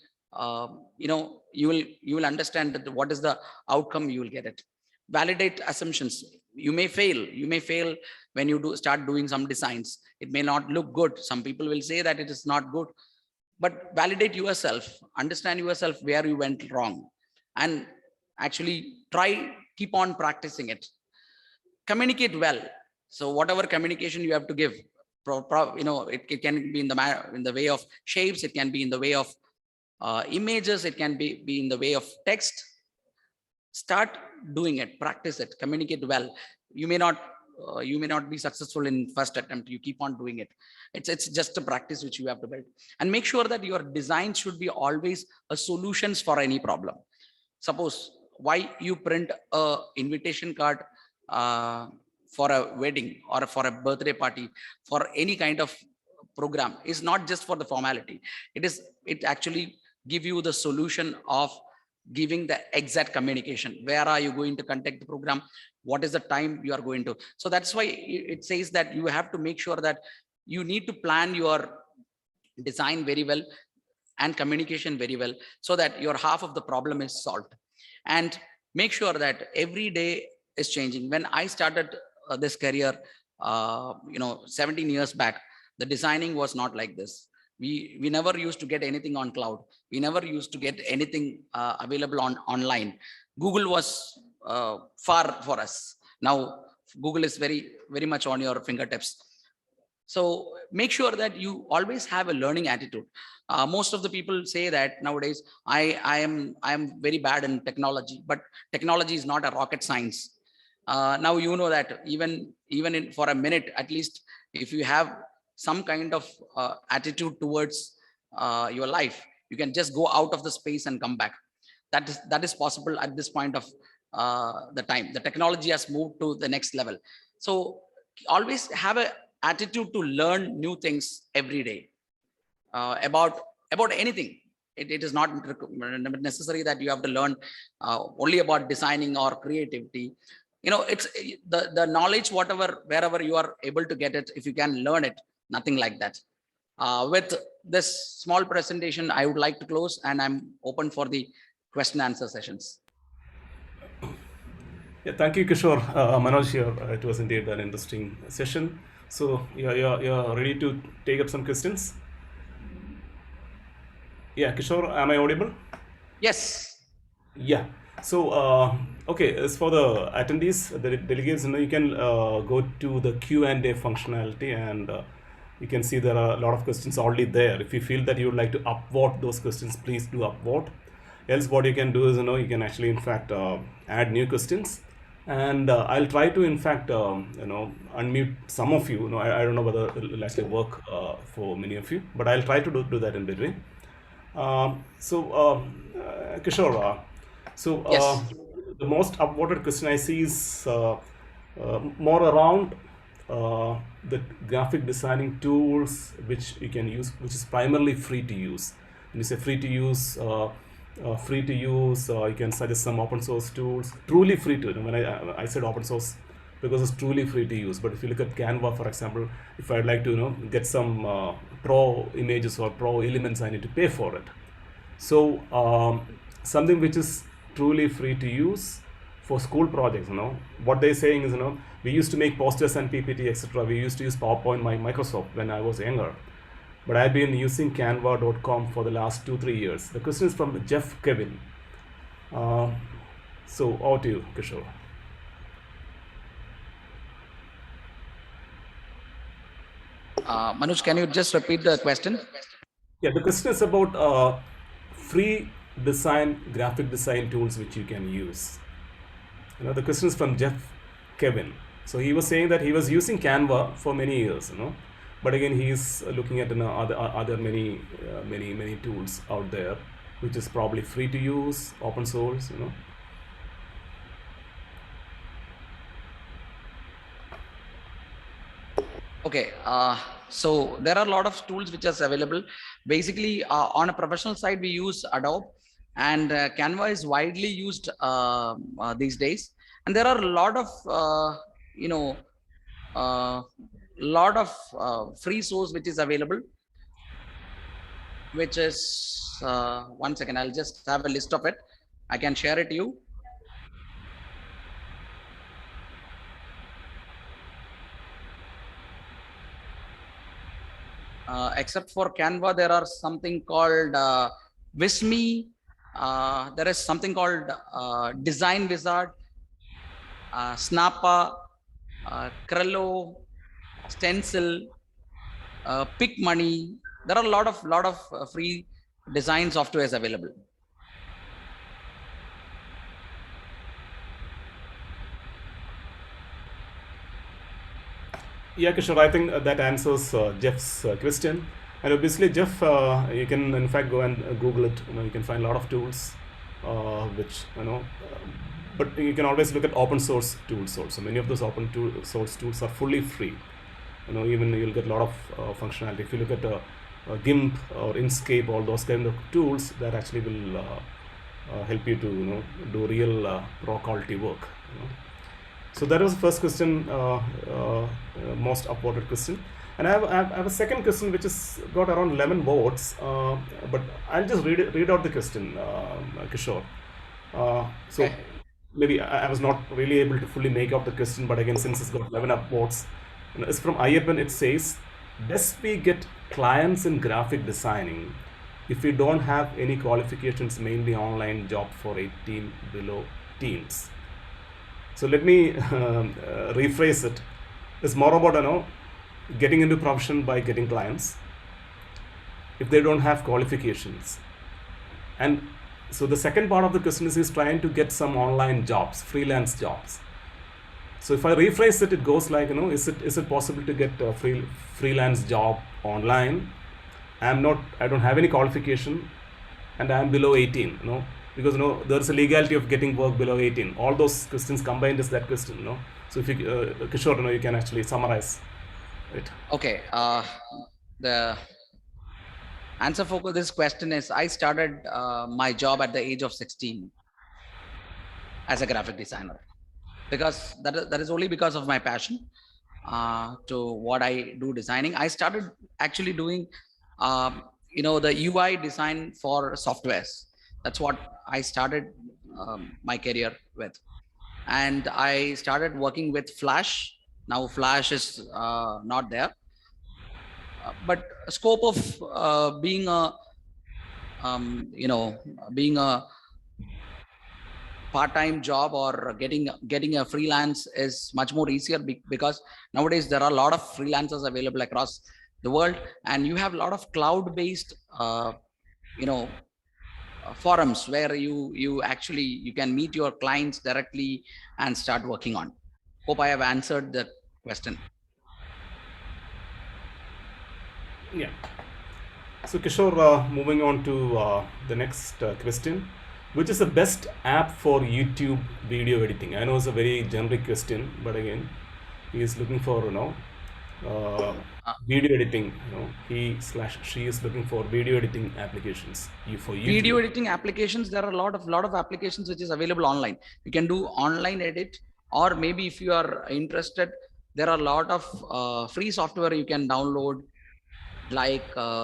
you will understand that what is the outcome you will get it. Validate assumptions. You may fail when you start doing some designs. It may not look good. Some people will say that it is not good, but validate yourself, understand yourself where you went wrong, and actually keep on practicing it. Communicate well. So whatever communication you have to give, it can be in the way of shapes, it can be in the way of images, it can be in the way of text. Start doing it, practice it, communicate well. You may not be successful in first attempt. You keep on doing it. It's just a practice which you have to build, and make sure that your design should be always a solutions for any problem. Suppose why you print a invitation card for a wedding or for a birthday party, for any kind of program is not just for the formality. It actually give you the solution of giving the exact communication. Where are you going to conduct the program? What is the time you are going to? So that's why it says that you have to make sure that you need to plan your design very well and communication very well, so that your half of the problem is solved. And make sure that every day is changing. When I started this career, 17 years back, the designing was not like this. We never used to get anything on cloud. We never used to get anything available online. Google was far for us. Now Google is very, very much on your fingertips. So make sure that you always have a learning attitude. Most of the people say that nowadays, I am very bad in technology, but technology is not a rocket science. Now you know that even for a minute, at least, if you have some kind of attitude towards your life, you can just go out of the space and come back. That is possible at this point of the time. The technology has moved to the next level. So always have a attitude to learn new things every day about anything. It is not necessary that you have to learn only about designing or creativity. It's the knowledge, wherever you are able to get it, if you can learn it, nothing like that. With this small presentation, I would like to close, and I'm open for the question and answer sessions. Yeah, thank you, Kishore. Manoj here. It was indeed an interesting session. So you're ready to take up some questions? Yeah, Kishore, am I audible? Yes. Yeah. So, okay, as for the attendees, the delegates, you can go to the Q&A functionality, and you can see there are a lot of questions already there. If you feel that you would like to upvote those questions, please do upvote. Else what you can do is, you can actually, in fact, add new questions. And I'll try to, in fact, unmute some of you. I don't know whether it will actually work for many of you, but I'll try to do that in between. Kishore, yes. The most upvoted question I see is more around the graphic designing tools which you can use, which is primarily free to use. When you say free to use, you can suggest some open source tools, truly free to. When I said open source, because it's truly free to use. But if you look at Canva, for example, if I'd like to get some pro images or pro elements, I need to pay for it. So something which is truly free to use for school projects, what they're saying is, we used to make posters and PPT, etc. We used to use PowerPoint, Microsoft when I was younger. But I've been using canva.com for the last 2-3 years. The question is from Jeff Kevin. So over to you, Kishore. Manoj, can you just repeat the question? Yeah, the question is about free graphic design tools which you can use. The question is from Jeff Kevin. So he was saying that he was using Canva for many years, but again he's looking at other many tools out there, which is probably free to use, open source, Okay, so there are a lot of tools which are available. Basically, on a professional side, we use Adobe, and Canva is widely used these days. And there are a lot of free source which is available, which is 1 second. I'll just have a list of it. I can share it to you. Except for Canva, there are something called Visme. There is something called Design Wizard, Snappa, Crello, Stencil, Pick Money. There are a lot of free design softwares available. Yeah, Kishore, I think that answers Jeff's question. And obviously, Jeff, you can in fact go and Google it. You can find a lot of tools, which but you can always look at open source tools also. Many of those open source tools are fully free. even you'll get a lot of functionality. If you look at GIMP or Inkscape, all those kind of tools that actually will help you to do real raw quality work. So that was the first question, most upvoted question. And I have a second question which has got around 11 votes, but I'll just read out the question, Kishore. So maybe I was not really able to fully make out the question, but again, since it's got 11 votes, it's from Ayyappan. It says, does we get clients in graphic designing if we don't have any qualifications, mainly online job for 18 below teens? So let me rephrase it. It's more about getting into profession by getting clients if they don't have qualifications. And so the second part of the question is trying to get some online jobs, freelance jobs. So if I rephrase it, it goes like, is it possible to get a freelance job online? I don't have any qualification, and I am below 18, because there's a legality of getting work below 18. All those questions combined is that question, So if you, Kishore, you can actually summarize it. Okay. The answer for this question is, I started my job at the age of 16 as a graphic designer, because that is only because of my passion to what I do designing. I started actually doing the UI design for softwares. That's what I started my career with. And I started working with Flash. Now Flash is not there. But scope of being a part-time job or getting a freelance is much more easier, because nowadays there are a lot of freelancers available across the world, and you have a lot of cloud-based forums where you can meet your clients directly and start working on. Hope I have answered the question. Yeah. So Kishore, moving on to the next question. Which is the best app for YouTube video editing? I know it's a very generic question, but again, he is looking for video editing. He/she is looking for video editing applications for YouTube. Video editing applications. There are a lot of applications which is available online. You can do online edit, or maybe if you are interested, there are a lot of free software you can download, like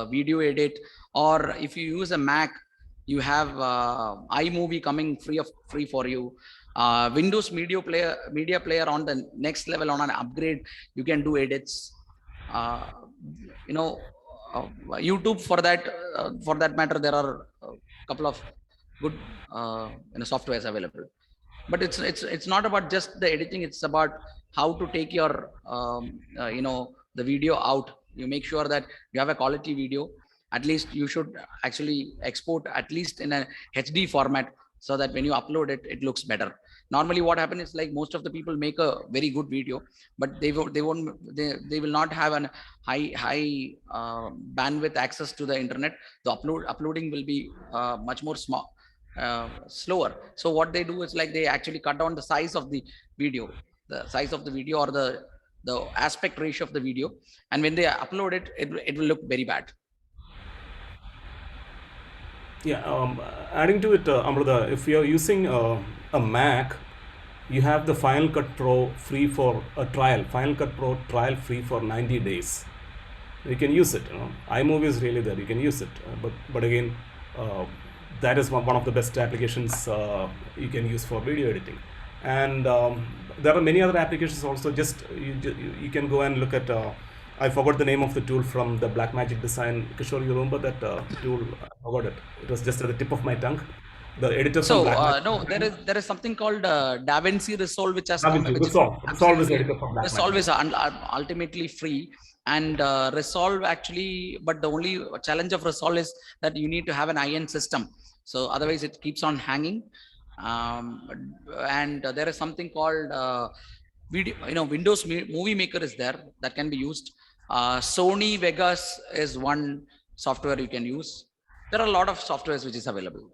Video Edit, or if you use a Mac, you have iMovie coming free for you. Windows Media Player on the next level, on an upgrade, you can do edits. YouTube for that matter, there are a couple of good softwares available. But it's not about just the editing. It's about how to take your the video out. You make sure that you have a quality video. At least you should actually export at least in a HD format, so that when you upload it, it looks better. Normally what happens is, like, most of the people make a very good video, but they will not have a high bandwidth access to the internet. The uploading will be much more slower. So what they do is, like, they actually cut down the size of the video, or the aspect ratio of the video, and when they upload it, it will look very bad. Yeah, adding to it, Amrita, if you're using a Mac, you have the Final Cut Pro free for a trial. Final Cut Pro trial free for 90 days. You can use it. iMovie is really there. You can use it. But again, that is one of the best applications you can use for video editing. And there are many other applications also. Just you can go and look at. I forgot the name of the tool from the Blackmagic design. Kishore, you remember that tool? I forgot it. It was just at the tip of my tongue. The editor. So no, there is something called DaVinci Resolve, which has come. Resolve is editor from Blackmagic. Resolve is ultimately free, and Resolve actually. But the only challenge of Resolve is that you need to have an IN system. So otherwise, it keeps on hanging. And there is something called Windows Movie Maker is there that can be used. Sony Vegas is one software you can use. There are a lot of softwares which is available.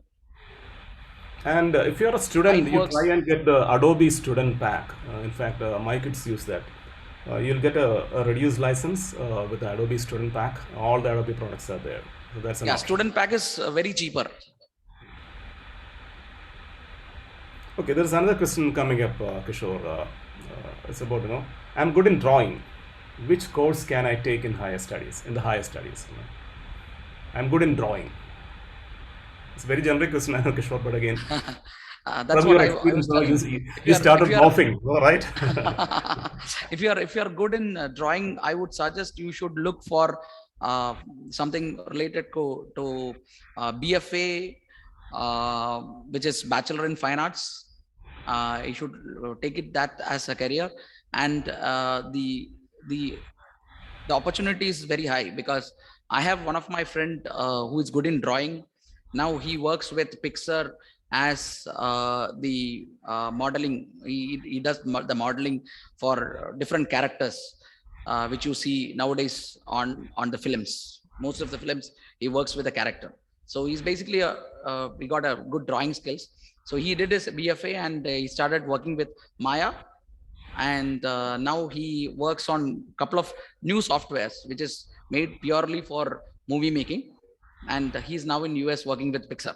And if you're a student, you try and get the Adobe Student Pack. In fact, my kids use that. You'll get a reduced license with the Adobe Student Pack. All the Adobe products are there. So that's an option. Student Pack is very cheaper. Okay, there's another question coming up, Kishore. It's about, I'm good in drawing. Which course can I take in higher studies, I'm good in drawing. It's a very generic question, I know, Kishore, but again, that's what I was telling. You started laughing, right? If you're good in drawing, I would suggest you should look for something related to BFA, which is Bachelor in Fine Arts. You should take that as a career, and the opportunity is very high, because I have one of my friend who is good in drawing. Now he works with Pixar as the modeling. He does the modeling for different characters, which you see nowadays on the films. Most of the films, he works with a character. So he's basically he got a good drawing skills. So he did his BFA and he started working with Maya. And now he works on a couple of new softwares, which is made purely for movie making. And he's now in US working with Pixar.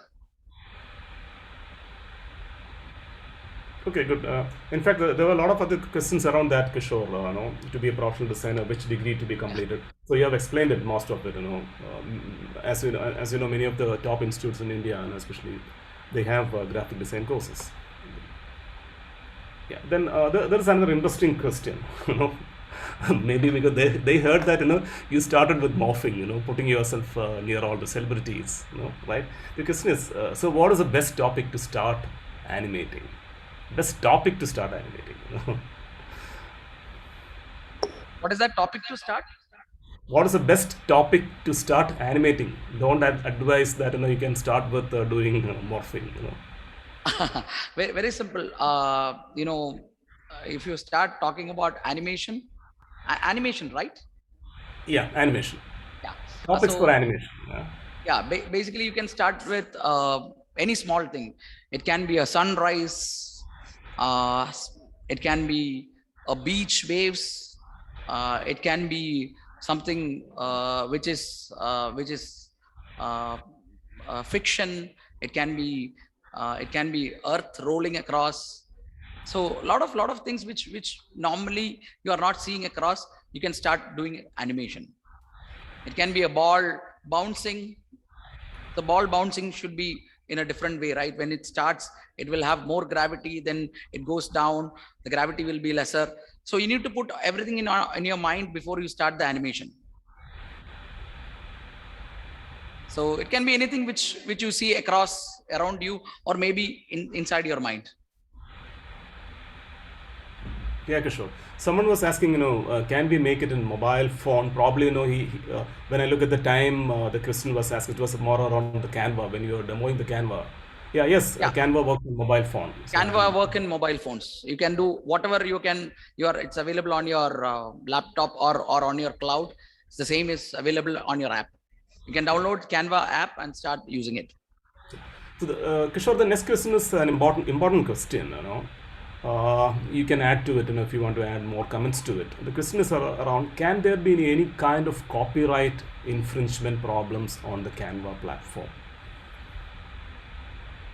Okay, good. In fact, there were a lot of other questions around that, Kishore, to be a professional designer, which degree to be completed. So you have explained it, most of it, as you know, many of the top institutes in India, and especially, they have graphic design courses. Yeah, then there's another interesting question, maybe because they heard that, you started with morphing, putting yourself near all the celebrities, right? The question is, so what is the best topic to start animating? Best topic to start animating. What is that topic to start? What is the best topic to start animating? Don't advise that you can start with doing morphing. Very, very simple. If you start talking about animation, right? Yeah, animation. Yeah. Topics for animation. Yeah, basically you can start with any small thing. It can be a sunrise. It can be a beach waves. It can be something which is fiction. It can be earth rolling across. So a lot of things which normally you are not seeing across, you can start doing animation. It can be a ball bouncing. The ball bouncing should be in a different way, right? When it starts, it will have more gravity, then it goes down, the gravity will be lesser. So you need to put everything in your mind before you start the animation. So it can be anything which you see around you, or maybe inside your mind. Yeah, Kishore. Someone was asking, can we make it in mobile phone? Probably, when I look at the time, the question was asked, it was more around the Canva, when you were demoing the Canva. Yeah, yes, Canva works in mobile phone. So Canva work in mobile phones. You can do whatever you can. It's available on your laptop or on your cloud. It's the same is available on your app. You can download Canva app and start using it. So, Kishore, the next question is an important question. You can add to it, if you want to add more comments to it. The question is around, can there be any kind of copyright infringement problems on the Canva platform?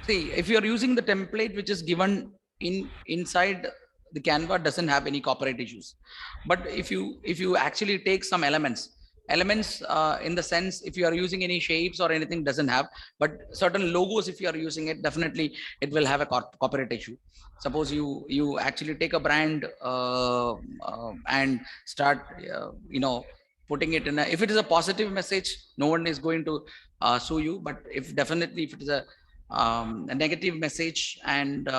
See, if you are using the template which is given inside the Canva, doesn't have any copyright issues. But if you actually take some elements in the sense, if you are using any shapes or anything, doesn't have, but certain logos, if you are using it, definitely it will have a copyright issue. Suppose you actually take a brand and start putting it in if it is a positive message, no one is going to sue you. But if it is a negative message and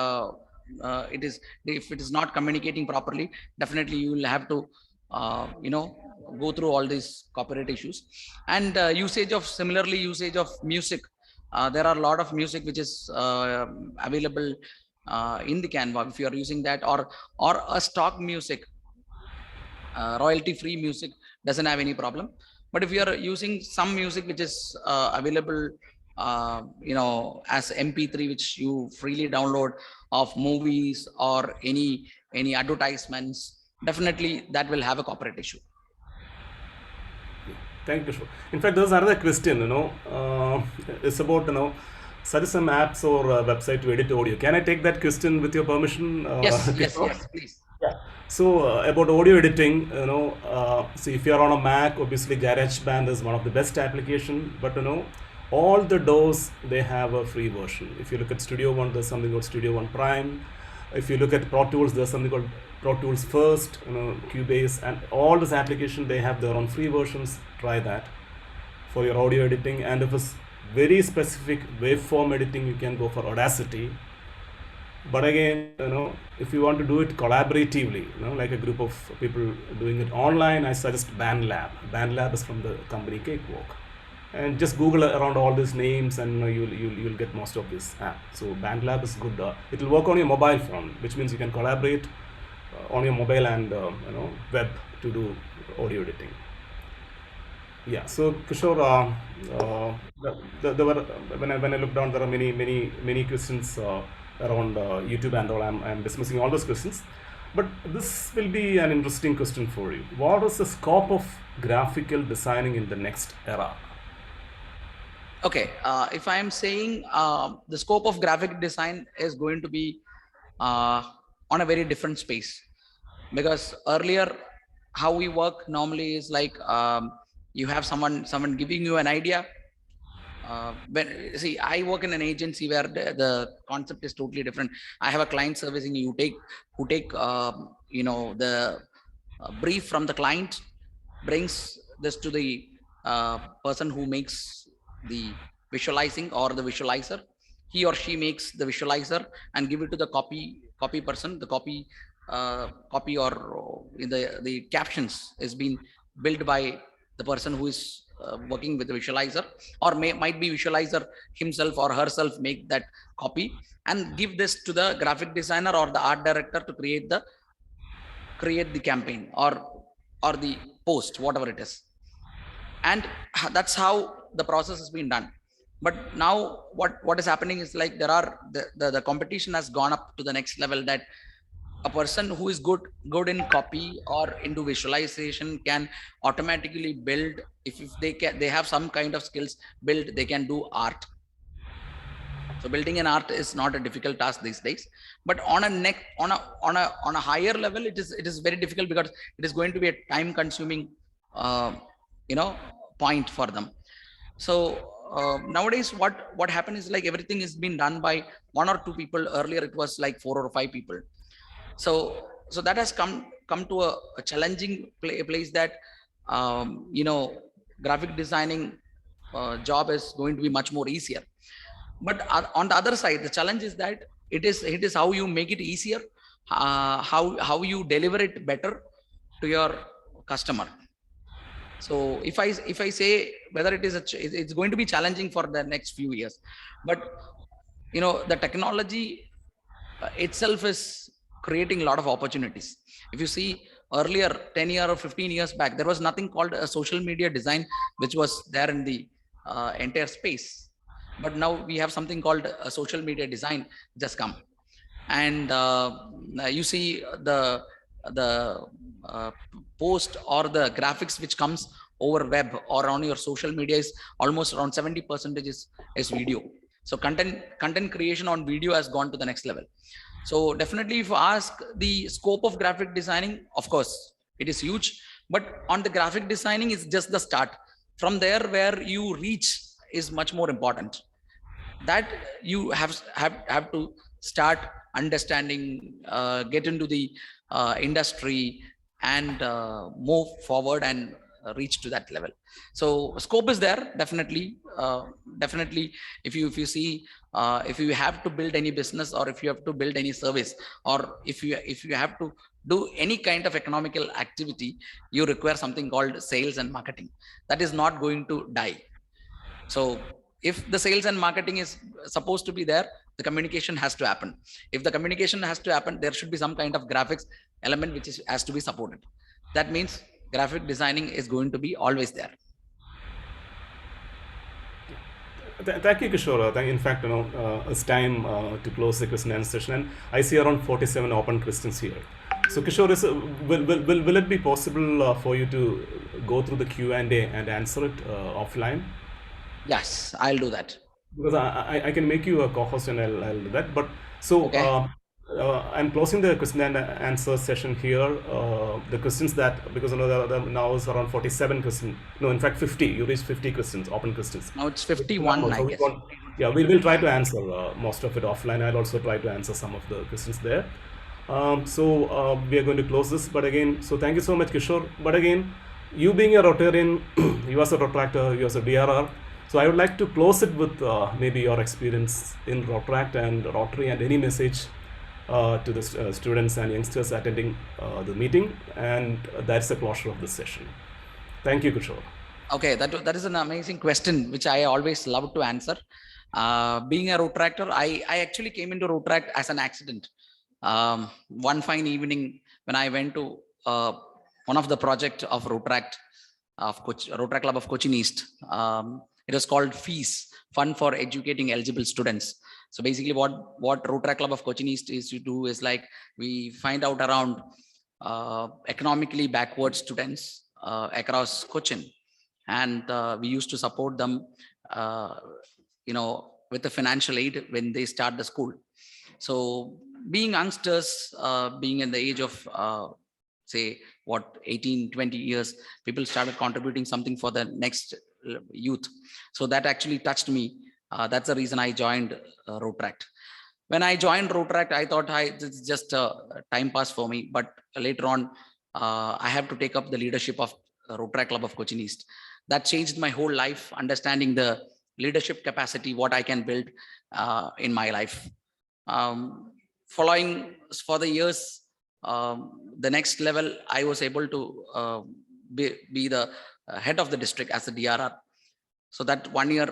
if it is not communicating properly, definitely you will have to go through all these copyright issues. And usage of music. There are a lot of music which is available in the Canva. If you are using that, or a stock music, royalty free music, doesn't have any problem. But if you are using some music which is available as MP3, which you freely download of movies or any advertisements, definitely that will have a copyright issue. Thank you. In fact, there's another question, it's about, suggest some apps or website to edit audio. Can I take that question with your permission? Yes, please. Yeah. So about audio editing, see if you're on a Mac, obviously GarageBand is one of the best application, but all the DAWs, they have a free version. If you look at Studio One, there's something called Studio One Prime. If you look at Pro Tools, there's something called Pro Tools First, Cubase, and all this application, they have their own free versions. Try that for your audio editing. And if it's very specific waveform editing, you can go for Audacity. But again, if you want to do it collaboratively, like a group of people doing it online, I suggest BandLab. BandLab is from the company Cakewalk. And just Google around all these names, and you'll get most of this app. So BandLab is good. It will work on your mobile phone, which means you can collaborate on your mobile and web to do audio editing. Yeah. So Kishore, there were, when I look down, there are many questions around YouTube and all. I'm dismissing all those questions, but this will be an interesting question for you. What is the scope of graphical designing in the next era? Okay, if I am saying the scope of graphic design is going to be on a very different space, because earlier how we work normally is like you have someone giving you an idea. See, I work in an agency where the concept is totally different. I have a client servicing who take the brief from the client, brings this to the person who makes the visualizing or the visualizer. He or she makes the visualizer and give it to the copy person. The copy or in the captions is being built by the person who is working with the visualizer, or might be visualizer himself or herself make that copy and give this to the graphic designer or the art director to create the campaign or the post, whatever it is. And that's how the process has been done. But now what is happening is like there are the competition has gone up to the next level, that a person who is good in copy or into visualization can automatically build, if they have some kind of skills build, they can do art. So building an art is not a difficult task these days, but on a higher level, it is very difficult, because it is going to be a time consuming point for them. So nowadays what happened is like everything is being done by 1 or 2 people. Earlier it was like 4 or 5 people. So that has come to a challenging place, that graphic designing job is going to be much more easier. But on the other side, the challenge is that it is how you make it easier, how you deliver it better to your customer. So if I say whether it's going to be challenging for the next few years, but the technology itself is creating a lot of opportunities. If you see earlier, 10 years or 15 years back, there was nothing called a social media design, which was there in the entire space. But now we have something called a social media design just come. And you see the post or the graphics which comes over web or on your social media is almost around 70% is video. So content creation on video has gone to the next level. So definitely, if you ask the scope of graphic designing, of course it is huge, but on the graphic designing is just the start. From there, where you reach is much more important. That you have to start understanding, get into the industry and move forward and reach to that level. So scope is there, definitely. If you see, if you have to build any business, or if you have to build any service, or if you have to do any kind of economical activity, you require something called sales and marketing. That is not going to die. So if the sales and marketing is supposed to be there, the communication has to happen. If the communication has to happen, there should be some kind of graphics element which has to be supported. That means graphic designing is going to be always there. Thank you, Kishore. In fact, it's time to close the question and answer session. And I see around 47 open questions here. So Kishore, will it be possible for you to go through the Q&A and answer it offline? Yes, I'll do that. Because I can make you a co-host and I'll do that. But so Okay. I'm closing the question and answer session here. The questions that, because now is around 47 questions. No, in fact 50. You reached 50 questions, open questions. Now it's 51, I guess. Yeah, we will try to answer most of it offline. I'll also try to answer some of the questions there. We are going to close this. But again, so thank you so much, Kishore. But again, you being a Rotarian, you as a Rotractor, you as a DRR. So I would like to close it with maybe your experience in Rotract and Rotary and any message to the students and youngsters attending the meeting. And that's the closure of this session. Thank you, Kishore. Okay, that is an amazing question, which I always love to answer. Being a Rotractor, I actually came into Rotract as an accident. One fine evening when I went to one of the project of Rotract, Rotary Club of Cochin East. It was called FEES, Fund for Educating Eligible Students. So basically what Rotary Club of Cochin East is to do is like, we find out around economically backward students across Cochin. And we used to support them, with the financial aid when they start the school. So being youngsters, being in the age of, say, 18, 20 years, people started contributing something for the next youth. So that actually touched me. That's the reason I joined Rotract. When I joined Rotract, I thought it's just a time pass for me. But later on, I have to take up the leadership of Rotary Club of Cochin East. That changed my whole life, understanding the leadership capacity, what I can build in my life. Following for the years, the next level, I was able to be the head of the district as a DRR. So that 1 year,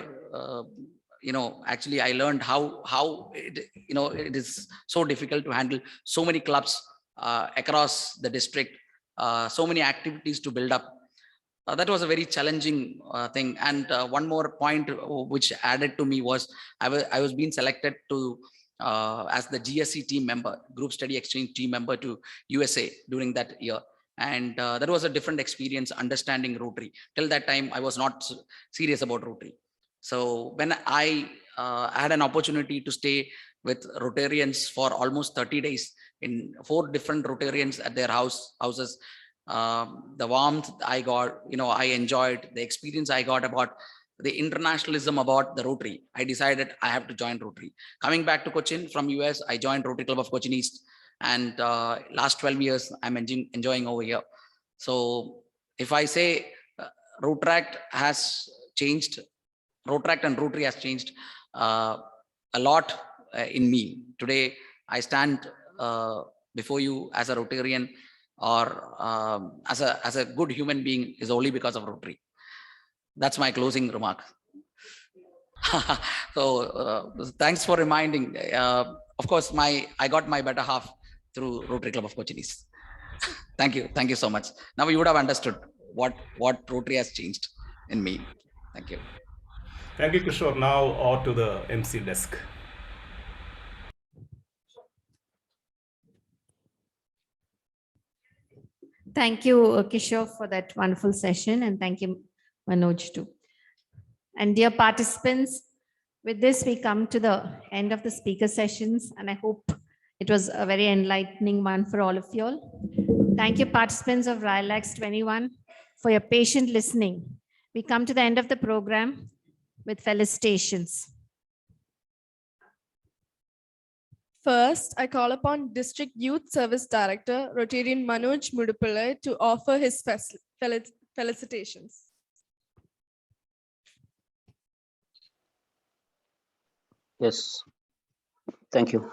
actually I learned how it is so difficult to handle so many clubs across the district, so many activities to build up. That was a very challenging thing. And one more point which added to me was I was being selected to as the GSC team member, Group Study Exchange team member to USA during that year. And that was a different experience understanding Rotary. Till that time, I was not serious about Rotary. So when I had an opportunity to stay with Rotarians for almost 30 days in 4 different Rotarians at their houses, the warmth I got, I enjoyed the experience I got about the internationalism about the Rotary. I decided I have to join Rotary. Coming back to Cochin from US, I joined Rotary Club of Cochin East. And last 12 years, I'm enjoying over here. So if I say Rotract has changed, Rotract and Rotary has changed a lot in me. Today, I stand before you as a Rotarian or as a good human being is only because of Rotary. That's my closing remark. So thanks for reminding. Of course, I got my better half through Rotary Club of Cochin East. Thank you so much. Now you would have understood what Rotary has changed in me. Thank you. Thank you, Kishore. Now on to the MC desk. Thank you, Kishore, for that wonderful session, and thank you, Manoj, too. And dear participants, with this, we come to the end of the speaker sessions, and I hope it was a very enlightening one for all of you all. Thank you, participants of RYLAx 21, for your patient listening. We come to the end of the program with felicitations. First, I call upon District Youth Service Director, Rotarian Manoj Mudupillai, to offer his felicitations. Yes, thank you.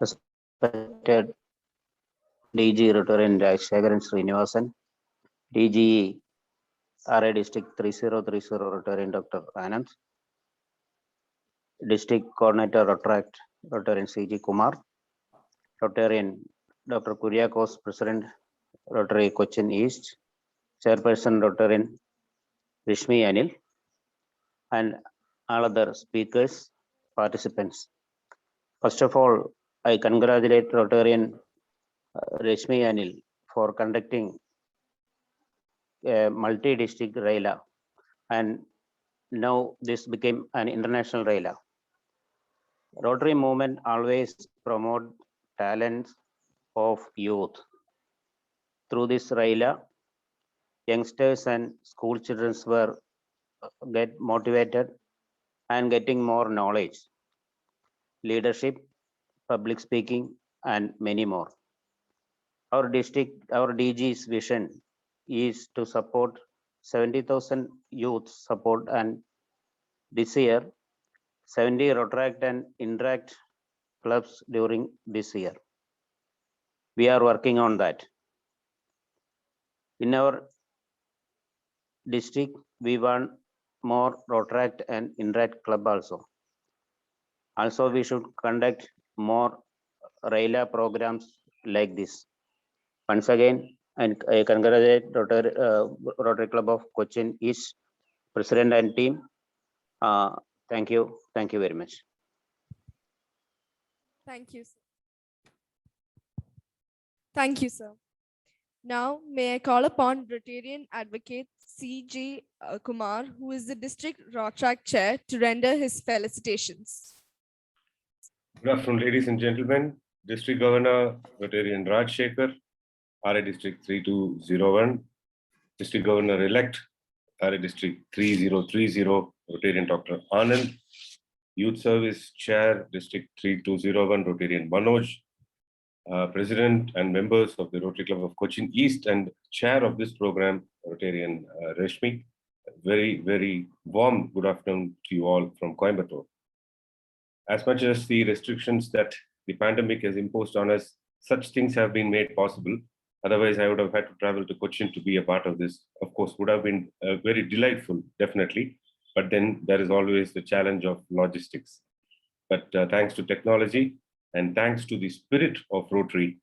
Respected DG Rotarian Shagaran Srinivasan, DG RA District 3030 Rotarian Dr. Anand, District Coordinator Rotract Rotarian CG Kumar, Rotarian Dr. Kuriakos, President Rotary Cochin East, Chairperson Rotarian Rishmi Anil, and all other speakers, participants. First of all, I congratulate Rotarian Rashmi Anil for conducting a multi-district RYLA, and now this became an international RYLA. Rotary movement always promote talents of youth. Through this RYLA, youngsters and school children were get motivated and getting more knowledge, leadership, public speaking, and many more. Our district, our DG's vision is to support 70,000 youth support, and this year 70 Rotaract and Interact clubs during this year. We are working on that. In our district, we want more Rotaract and Interact club also. Also, we should conduct more RYLA programs like this. Once again, and I congratulate Rotary Club of Cochin East President and team. Thank you very much. Thank you, sir. Thank you, sir. Now, may I call upon Rotarian Advocate C.J. Kumar, who is the District Rotaract Chair, to render his felicitations. Good afternoon, ladies and gentlemen. District Governor Rotarian Rajshekhar, RA District 3201, District Governor-elect RA District 3030, Rotarian Dr. Anand, Youth Service Chair District 3201, Rotarian Manoj, President and members of the Rotary Club of Cochin East and Chair of this program, Rotarian Rashmi. Very, very warm good afternoon to you all from Coimbatore. As much as the restrictions that the pandemic has imposed on us, such things have been made possible. Otherwise, I would have had to travel to Cochin to be a part of this. Of course, would have been very delightful, definitely. But then there is always the challenge of logistics. But thanks to technology and thanks to the spirit of Rotary,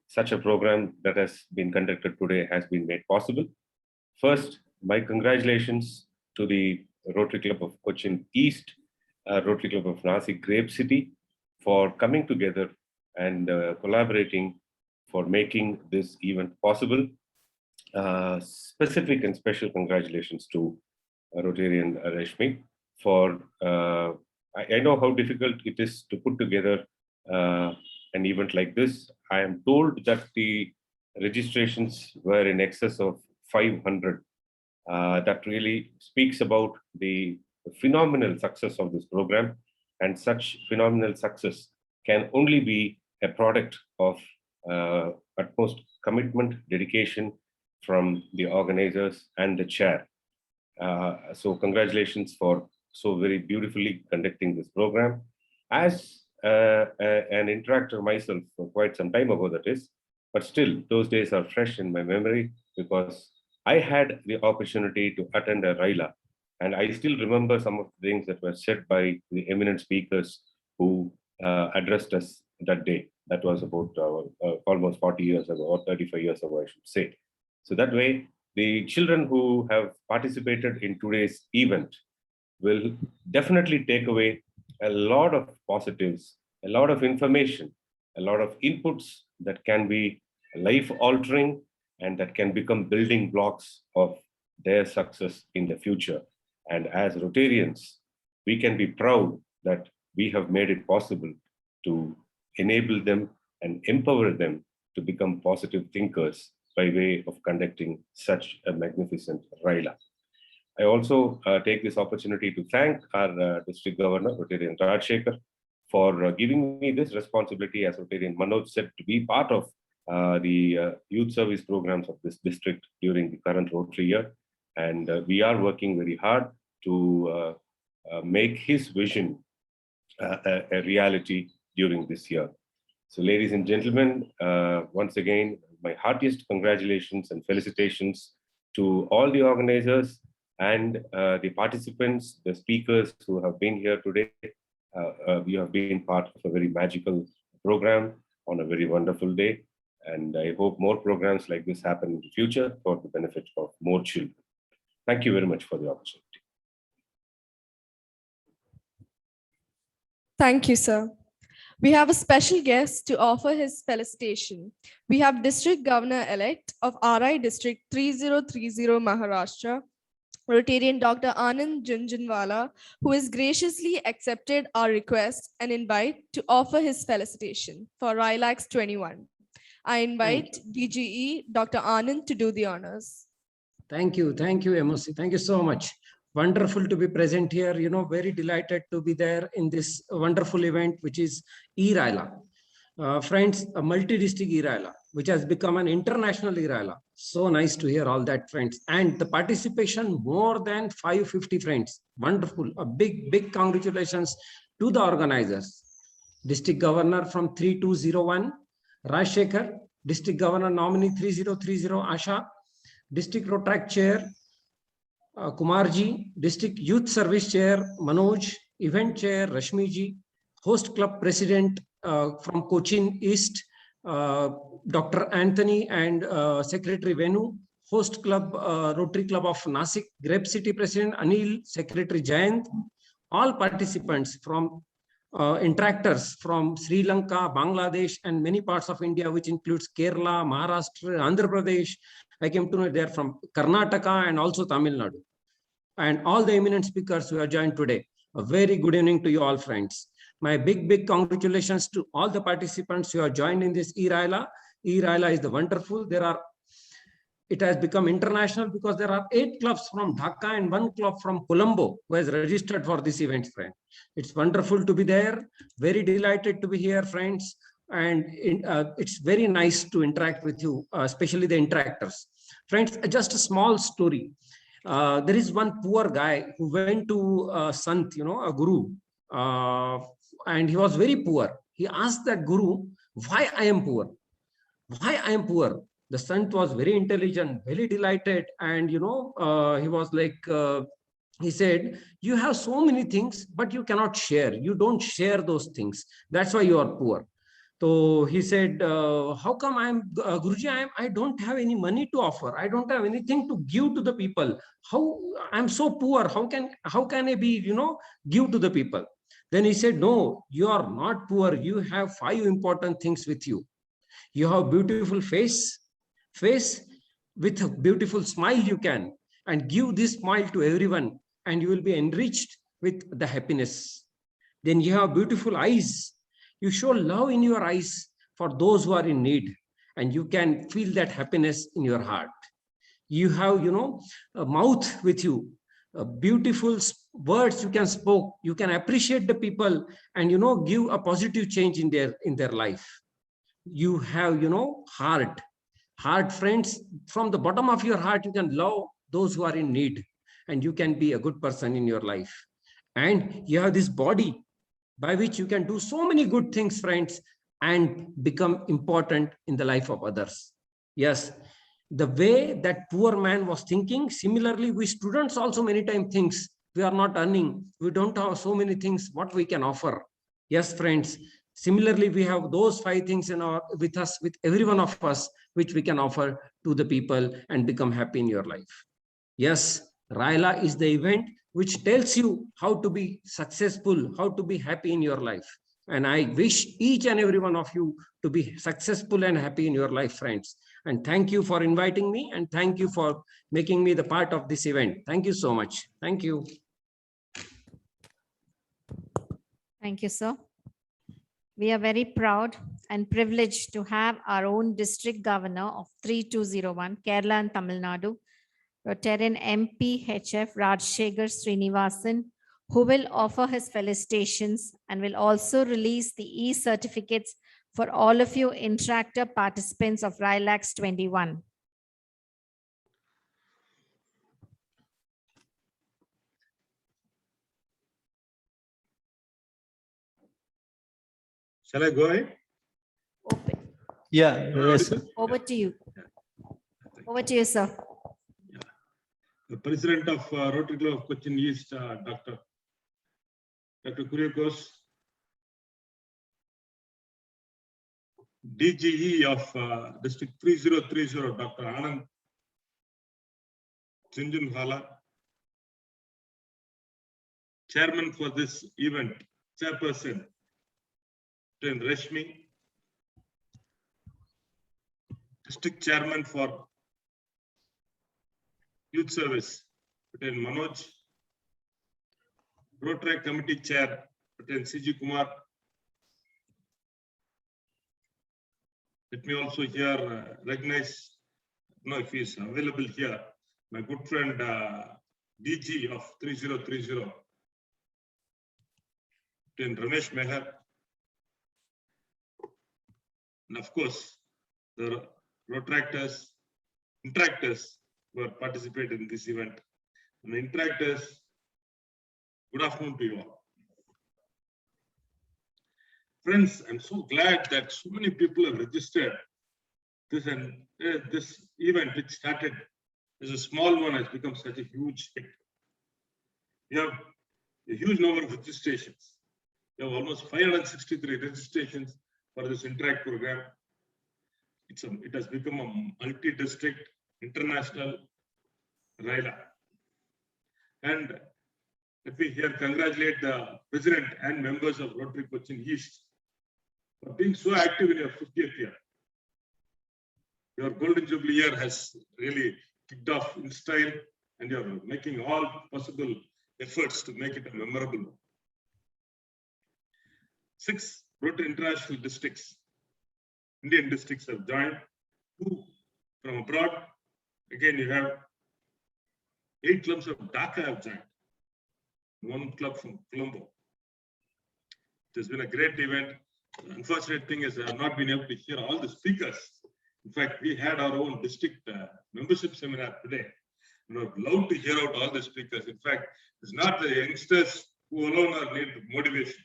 such a program that has been conducted today has been made possible. First, my congratulations to the Rotary Club of Cochin East, Rotary Club of Nasik Grape City for coming together and collaborating for making this event possible. Specific and special congratulations to Rotarian Rashmi for, I know how difficult it is to put together an event like this. I am told that the registrations were in excess of 500. That really speaks about the phenomenal success of this program, and such phenomenal success can only be a product of utmost commitment, dedication from the organizers and the chair. So congratulations for so very beautifully conducting this program. As an interactor myself for quite some time ago, that is, but still those days are fresh in my memory because I had the opportunity to attend a RYLA, and I still remember some of the things that were said by the eminent speakers who addressed us that day. That was about almost 40 years ago, or 35 years ago, I should say. So that way, the children who have participated in today's event will definitely take away a lot of positives, a lot of information, a lot of inputs that can be life-altering and that can become building blocks of their success in the future. And as Rotarians, we can be proud that we have made it possible to enable them and empower them to become positive thinkers by way of conducting such a magnificent RYLA. I also take this opportunity to thank our District Governor, Rotarian Rajshekhar, for giving me this responsibility, as Rotarian Manoj said, to be part of the youth service programs of this district during the current Rotary year. And we are working very hard to make his vision a reality during this year. So ladies and gentlemen, once again, my heartiest congratulations and felicitations to all the organizers and the participants, the speakers who have been here today. You have been part of a very magical program on a very wonderful day. And I hope more programs like this happen in the future for the benefit of more children. Thank you very much for the opportunity. Thank you, sir. We have a special guest to offer his felicitation. We have District Governor-elect of RI District 3030 Maharashtra, Rotarian Dr. Anand Junjunwala, who has graciously accepted our request and invite to offer his felicitation for RYLAx 21. I invite DGE Dr. Anand to do the honors. Thank you, MOC. Thank you so much. Wonderful to be present here. Very delighted to be there in this wonderful event, which is RYLA. Friends, a multi-district RYLA, which has become an international RYLA. So nice to hear all that, friends. And the participation, more than 550 friends. Wonderful. A big congratulations to the organizers. District Governor from 3201, Rajshekhar. District Governor nominee 3030, Asha. District Rotary Chair, Kumarji. District Youth Service Chair, Manoj. Event Chair, Rashmiji. Host Club President from Cochin East, Dr. Anthony, and Secretary Venu. Host Club, Rotary Club of Nasik, Grape City President Anil, Secretary Jayant. All participants from Interactors from Sri Lanka, Bangladesh, and many parts of India, which includes Kerala, Maharashtra, Andhra Pradesh. I came to know they're from Karnataka and also Tamil Nadu. And all the eminent speakers who are joined today. A very good evening to you all, friends. My big congratulations to all the participants who are joined in this RYLA. RYLA is the wonderful. It has become international because there are 8 clubs from Dhaka and 1 club from Colombo who has registered for this event, friend. It's wonderful to be there. Very delighted to be here, friends. And it's very nice to interact with you, especially the interactors. Friends, just a small story. There is one poor guy who went to a Sant, a guru, and he was very poor. He asked that guru, why I am poor? Why I am poor? The Sant was very intelligent, very delighted. And, he was like, he said, you have so many things, but you cannot share. You don't share those things. That's why you are poor. So he said, how come Guruji, I don't have any money to offer. I don't have anything to give to the people. How I'm so poor. How can I be, give to the people? Then he said, no, you are not poor. You have 5 important things with you. You have beautiful face with a beautiful smile you can, and give this smile to everyone, and you will be enriched with the happiness. Then you have beautiful eyes. You show love in your eyes for those who are in need, and you can feel that happiness in your heart. You have, a mouth with you, beautiful words you can speak. You can appreciate the people and, give a positive change in their life. You have, heart, friends. From the bottom of your heart, you can love those who are in need, and you can be a good person in your life. And you have this body by which you can do so many good things, friends, and become important in the life of others. Yes, the way that poor man was thinking, similarly, we students also many times thinks we are not earning, we don't have so many things what we can offer. Yes, friends, similarly, we have those 5 things with us, with every one of us, which we can offer to the people and become happy in your life. Yes, RYLA is the event which tells you how to be successful, how to be happy in your life. And I wish each and every one of you to be successful and happy in your life, friends. And thank you for inviting me, and thank you for making me the part of this event. Thank you so much. Thank you. Thank you, sir. We are very proud and privileged to have our own district governor of 3201, Kerala and Tamil Nadu, Rotarian MP HF Rajshekhar Srinivasan, who will offer his felicitations and will also release the e-certificates for all of you Interactor participants of RYLAx 21. Shall I go ahead? Yeah, yes. Over to you. Over to you, sir. The President of Rotary Club of Cochin East, Dr. Kuriakos, DGE of District 3030, Dr. Anand Junjunwala, Chairman for this event, Chairperson, Lieutenant Rashmi, District Chairman for Youth Service, Lieutenant Manoj, Rotary Committee Chair, Lieutenant C.G. Kumar. Let me also here recognize, if he is available here, my good friend DG of 3030, Lieutenant Ramesh Meher, and of course, the Interactors who are participating in this event. And the Interactors, good afternoon to you all. Friends, I'm so glad that so many people have registered this, and this event, which started as a small one, has become such a huge hit. We have a huge number of registrations. We have almost 563 registrations for this Interact program. It has become a multi-district international RYLA. And let me here congratulate the president and members of Rotary Cochin East for being so active in your 50th year. Your Golden Jubilee year has really kicked off in style, and you're making all possible efforts to make it a memorable one. 6 Rotary International districts, Indian districts have joined, 2 from abroad. Again, you have 8 clubs of Dhaka have joined, 1 club from Colombo. It has been a great event. The unfortunate thing is I have not been able to hear all the speakers. In fact, we had our own district membership seminar today. We would love to hear out all the speakers. In fact, it's not the youngsters who alone are in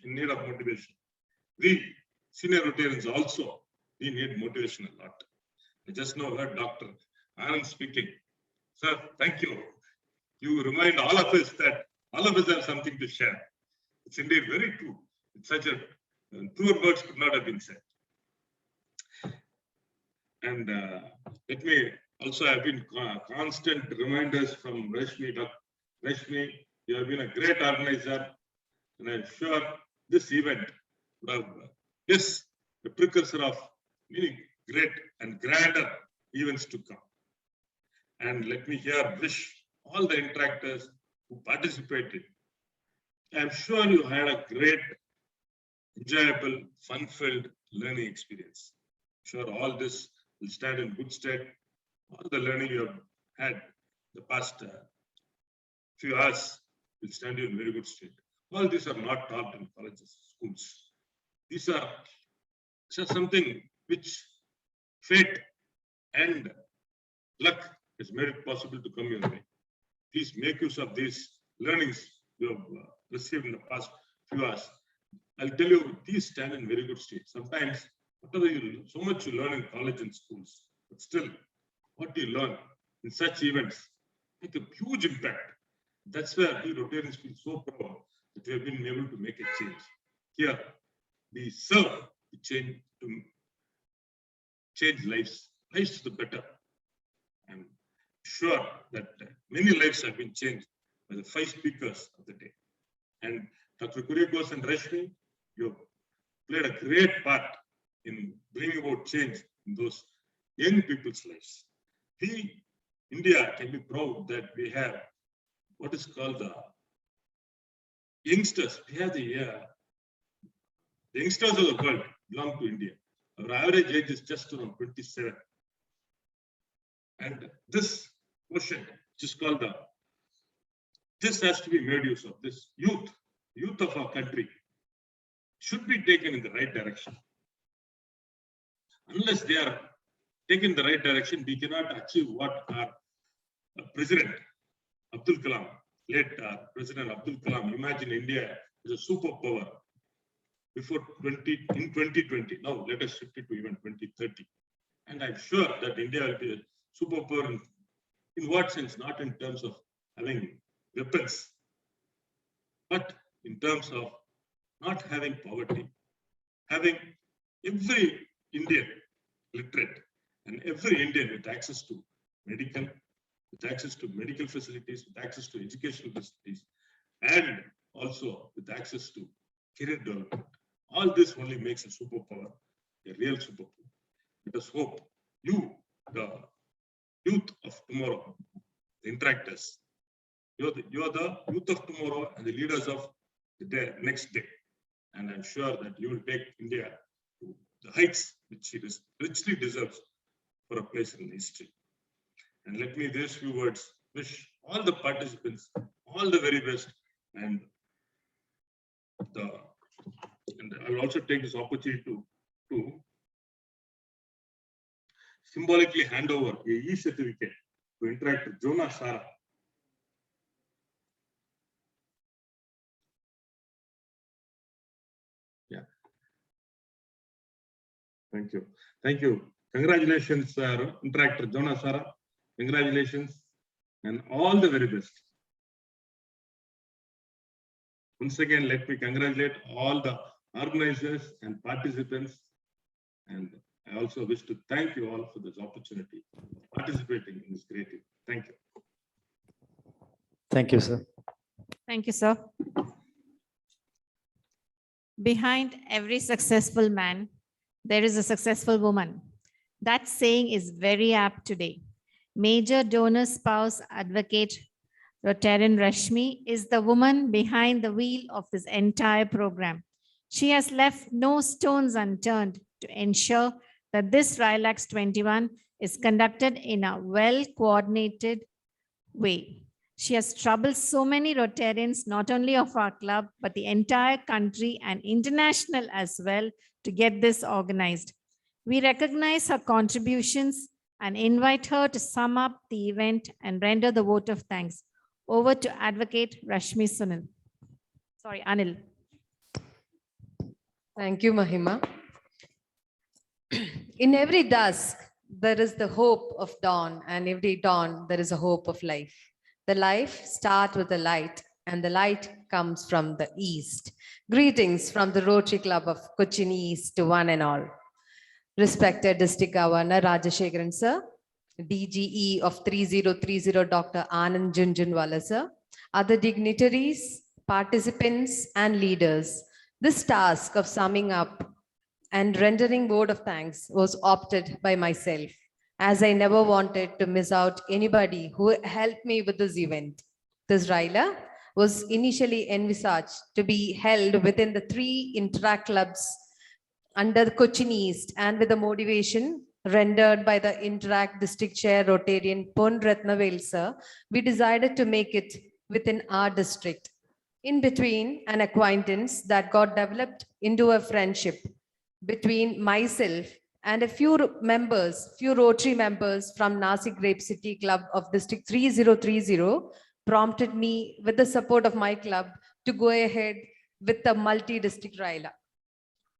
need of motivation. We senior Rotarians also, we need motivation a lot. I just now heard Dr. Anand speaking. Sir, thank you. You remind all of us that all of us have something to share. It's indeed very true. It's such a truer words could not have been said. And let me also have been constant reminders from Rashmi. Dr. Rashmi, you have been a great organizer, and I'm sure this event is the precursor of many great and grander events to come. And let me here wish all the interactors who participated. I'm sure you had a great, enjoyable, fun-filled learning experience. I'm sure all this will stand in good stead. All the learning you have had the past few hours will stand you in very good stead. All these are not taught in colleges, schools. These are something which fate and luck has made it possible to come your way. Please make use of these learnings you have received in the past few hours. I'll tell you, these stand in very good state. Sometimes, whatever so much you learn in college and schools, but still, what you learn in such events make a huge impact. That's where we Rotarians feel so proud that we have been able to make a change. Here, we serve to change lives to the better. I'm sure that many lives have been changed by the 5 speakers of the day. And Dr. Kuriakose and Rashmi, you have played a great part in bringing about change in those young people's lives. We, India, can be proud that we have what is called the youngsters. We have the youngsters of the world belong to India. Our average age is just around 27. And this question, which is called this has to be made use of. This youth of our country should be taken in the right direction. Unless they are taken in the right direction, we cannot achieve what our President Abdul Kalam, late President Abdul Kalam, imagine India as a superpower before 2020. Now let us shift it to even 2030. And I'm sure that India will be a superpower in what sense? Not in terms of having weapons, but in terms of not having poverty, having every Indian literate and every Indian with access to medical facilities, with access to educational facilities, and also with access to career development. All this only makes a superpower, a real superpower. Let us hope you, the youth of tomorrow, the interactors, you're the youth of tomorrow and the leaders of the day, next day. And I'm sure that you will take India to the heights which it richly deserves for a place in history. And let me, these few words, wish all the participants all the very best. And I will also take this opportunity to symbolically hand over a e-certificate to Interactor Jonah Sara. Yeah. Thank you. Thank you. Congratulations, Interactor Jonah Sara. Congratulations and all the very best. Once again, let me congratulate all the organizers and participants. And I also wish to thank you all for this opportunity of participating in this great event. Thank you. Thank you, sir. Thank you, sir. Behind every successful man, there is a successful woman. That saying is very apt today. Major donor spouse advocate Rotarian Rashmi is the woman behind the wheel of this entire program. She has left no stones unturned to ensure that this RYLAx 21 is conducted in a well-coordinated way. She has troubled so many Rotarians, not only of our club, but the entire country and international as well, to get this organized. We recognize her contributions and invite her to sum up the event and render the vote of thanks. Over to Advocate Rashmi Sunil. Sorry, Anil. Thank you, Mahima. In every dusk, there is the hope of dawn, and every dawn, there is a hope of life. The life starts with the light, and the light comes from the east. Greetings from the Rotary Club of Cochin East to one and all. Respected District Governor Rajashekharan sir, DGE of 3030 Dr. Anand Junjunwala sir, other dignitaries, participants and leaders, this task of summing up and rendering vote of thanks was opted by myself, as I never wanted to miss out anybody who helped me with this event. This RYLA was initially envisaged to be held within the 3 Interact clubs under the Cochin East, and with the motivation rendered by the Interact District Chair Rotarian Pon Ratnavel sir, we decided to make it within our district. In between, an acquaintance that got developed into a friendship between myself and a few Rotary members from Nasik Grape City Club of District 3030 prompted me, with the support of my club, to go ahead with the multi-district RYLA.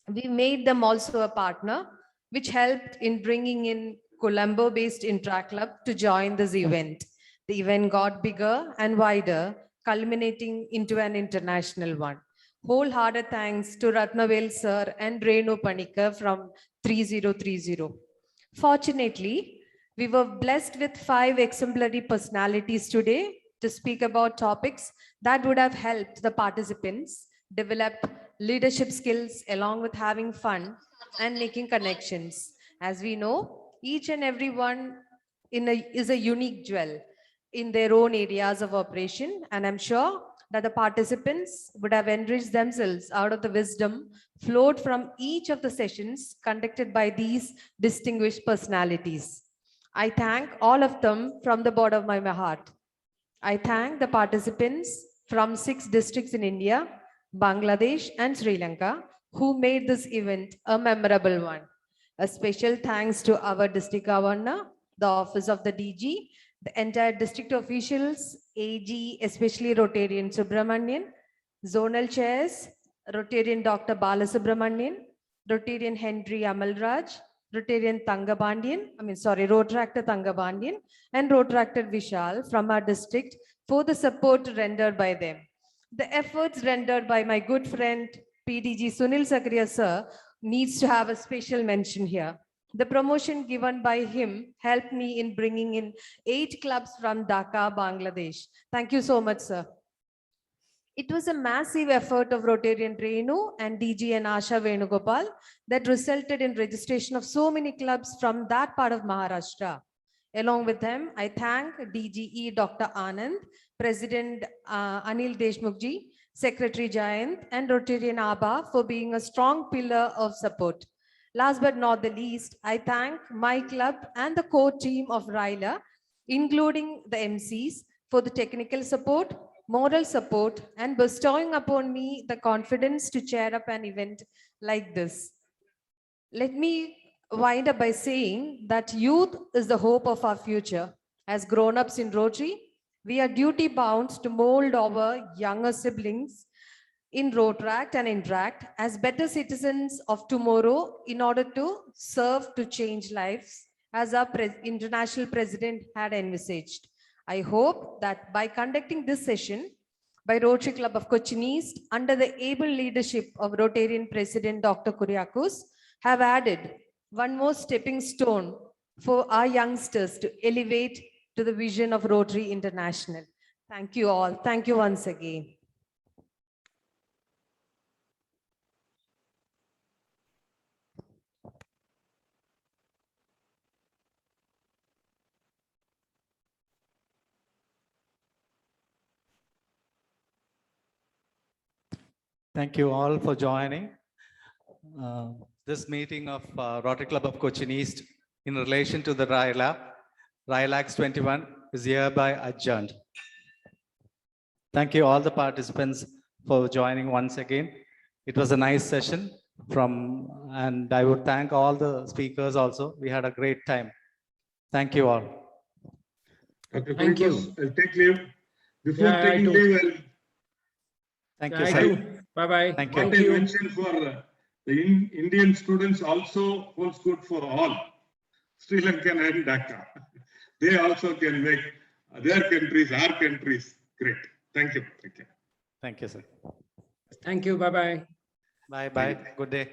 We made them also a partner, which helped in bringing in Colombo-based Interact Club to join this event. The event got bigger and wider, culminating into an international one. Wholehearted thanks to Ratnavel sir and Renu Panikar from 3030. Fortunately, we were blessed with 5 exemplary personalities today to speak about topics that would have helped the participants develop leadership skills along with having fun and making connections. As we know, each and every one is a unique jewel in their own areas of operation, and I'm sure that the participants would have enriched themselves out of the wisdom flowed from each of the sessions conducted by these distinguished personalities. I thank all of them from the bottom of my heart. I thank the participants from 6 districts in India, Bangladesh and Sri Lanka, who made this event a memorable one. A special thanks to our district governor, the office of the DG, the entire district officials, AG, especially Rotarian Subramanian, zonal chairs, Rotarian Dr. Balasubramanian, Rotarian Henry Amalraj, Rotarian Rotaractor Tangabandian, and Rotaractor Vishal from our district for the support rendered by them. The efforts rendered by my good friend PDG Sunil Sakriya sir needs to have a special mention here. The promotion given by him helped me in bringing in 8 clubs from Dhaka, Bangladesh. Thank you so much, sir. It was a massive effort of Rotarian Renu and DG and Asha Venugopal that resulted in registration of so many clubs from that part of Maharashtra. Along with them, I thank DGE Dr. Anand, President Anil Deshmukhji, Secretary Jayant, and Rotarian Abha for being a strong pillar of support. Last but not the least, I thank my club and the core team of RYLA, including the MCs, for the technical support, moral support, and bestowing upon me the confidence to chair up an event like this. Let me wind up by saying that youth is the hope of our future. As grown-ups in Rotary, we are duty-bound to mold our younger siblings in Rotaract and Interact as better citizens of tomorrow in order to serve to change lives, as our international president had envisaged. I hope that by conducting this session by Rotary Club of Cochin East under the able leadership of Rotarian President Dr. Kuriakous have added one more stepping stone for our youngsters to elevate to the vision of Rotary International. Thank you all. Thank you once again. Thank you all for joining this meeting of Rotary Club of Cochin East in relation to the RYLAx 21 is hereby adjourned. Thank you all the participants for joining once again. It was a nice session and I would thank all the speakers also. We had a great time. Thank you all. Dr. Thank you. I'll take leave. Before Yeah, taking leave, Thank Yeah, you, I sir. do. Bye-bye. Thank what you. I mentioned for the Indian students also holds good for all. Sri Lankan and Dhaka. They also can make their countries, our countries great. Thank you. Thank you. Thank you, sir. Thank you. Bye-bye. Bye-bye. Good day.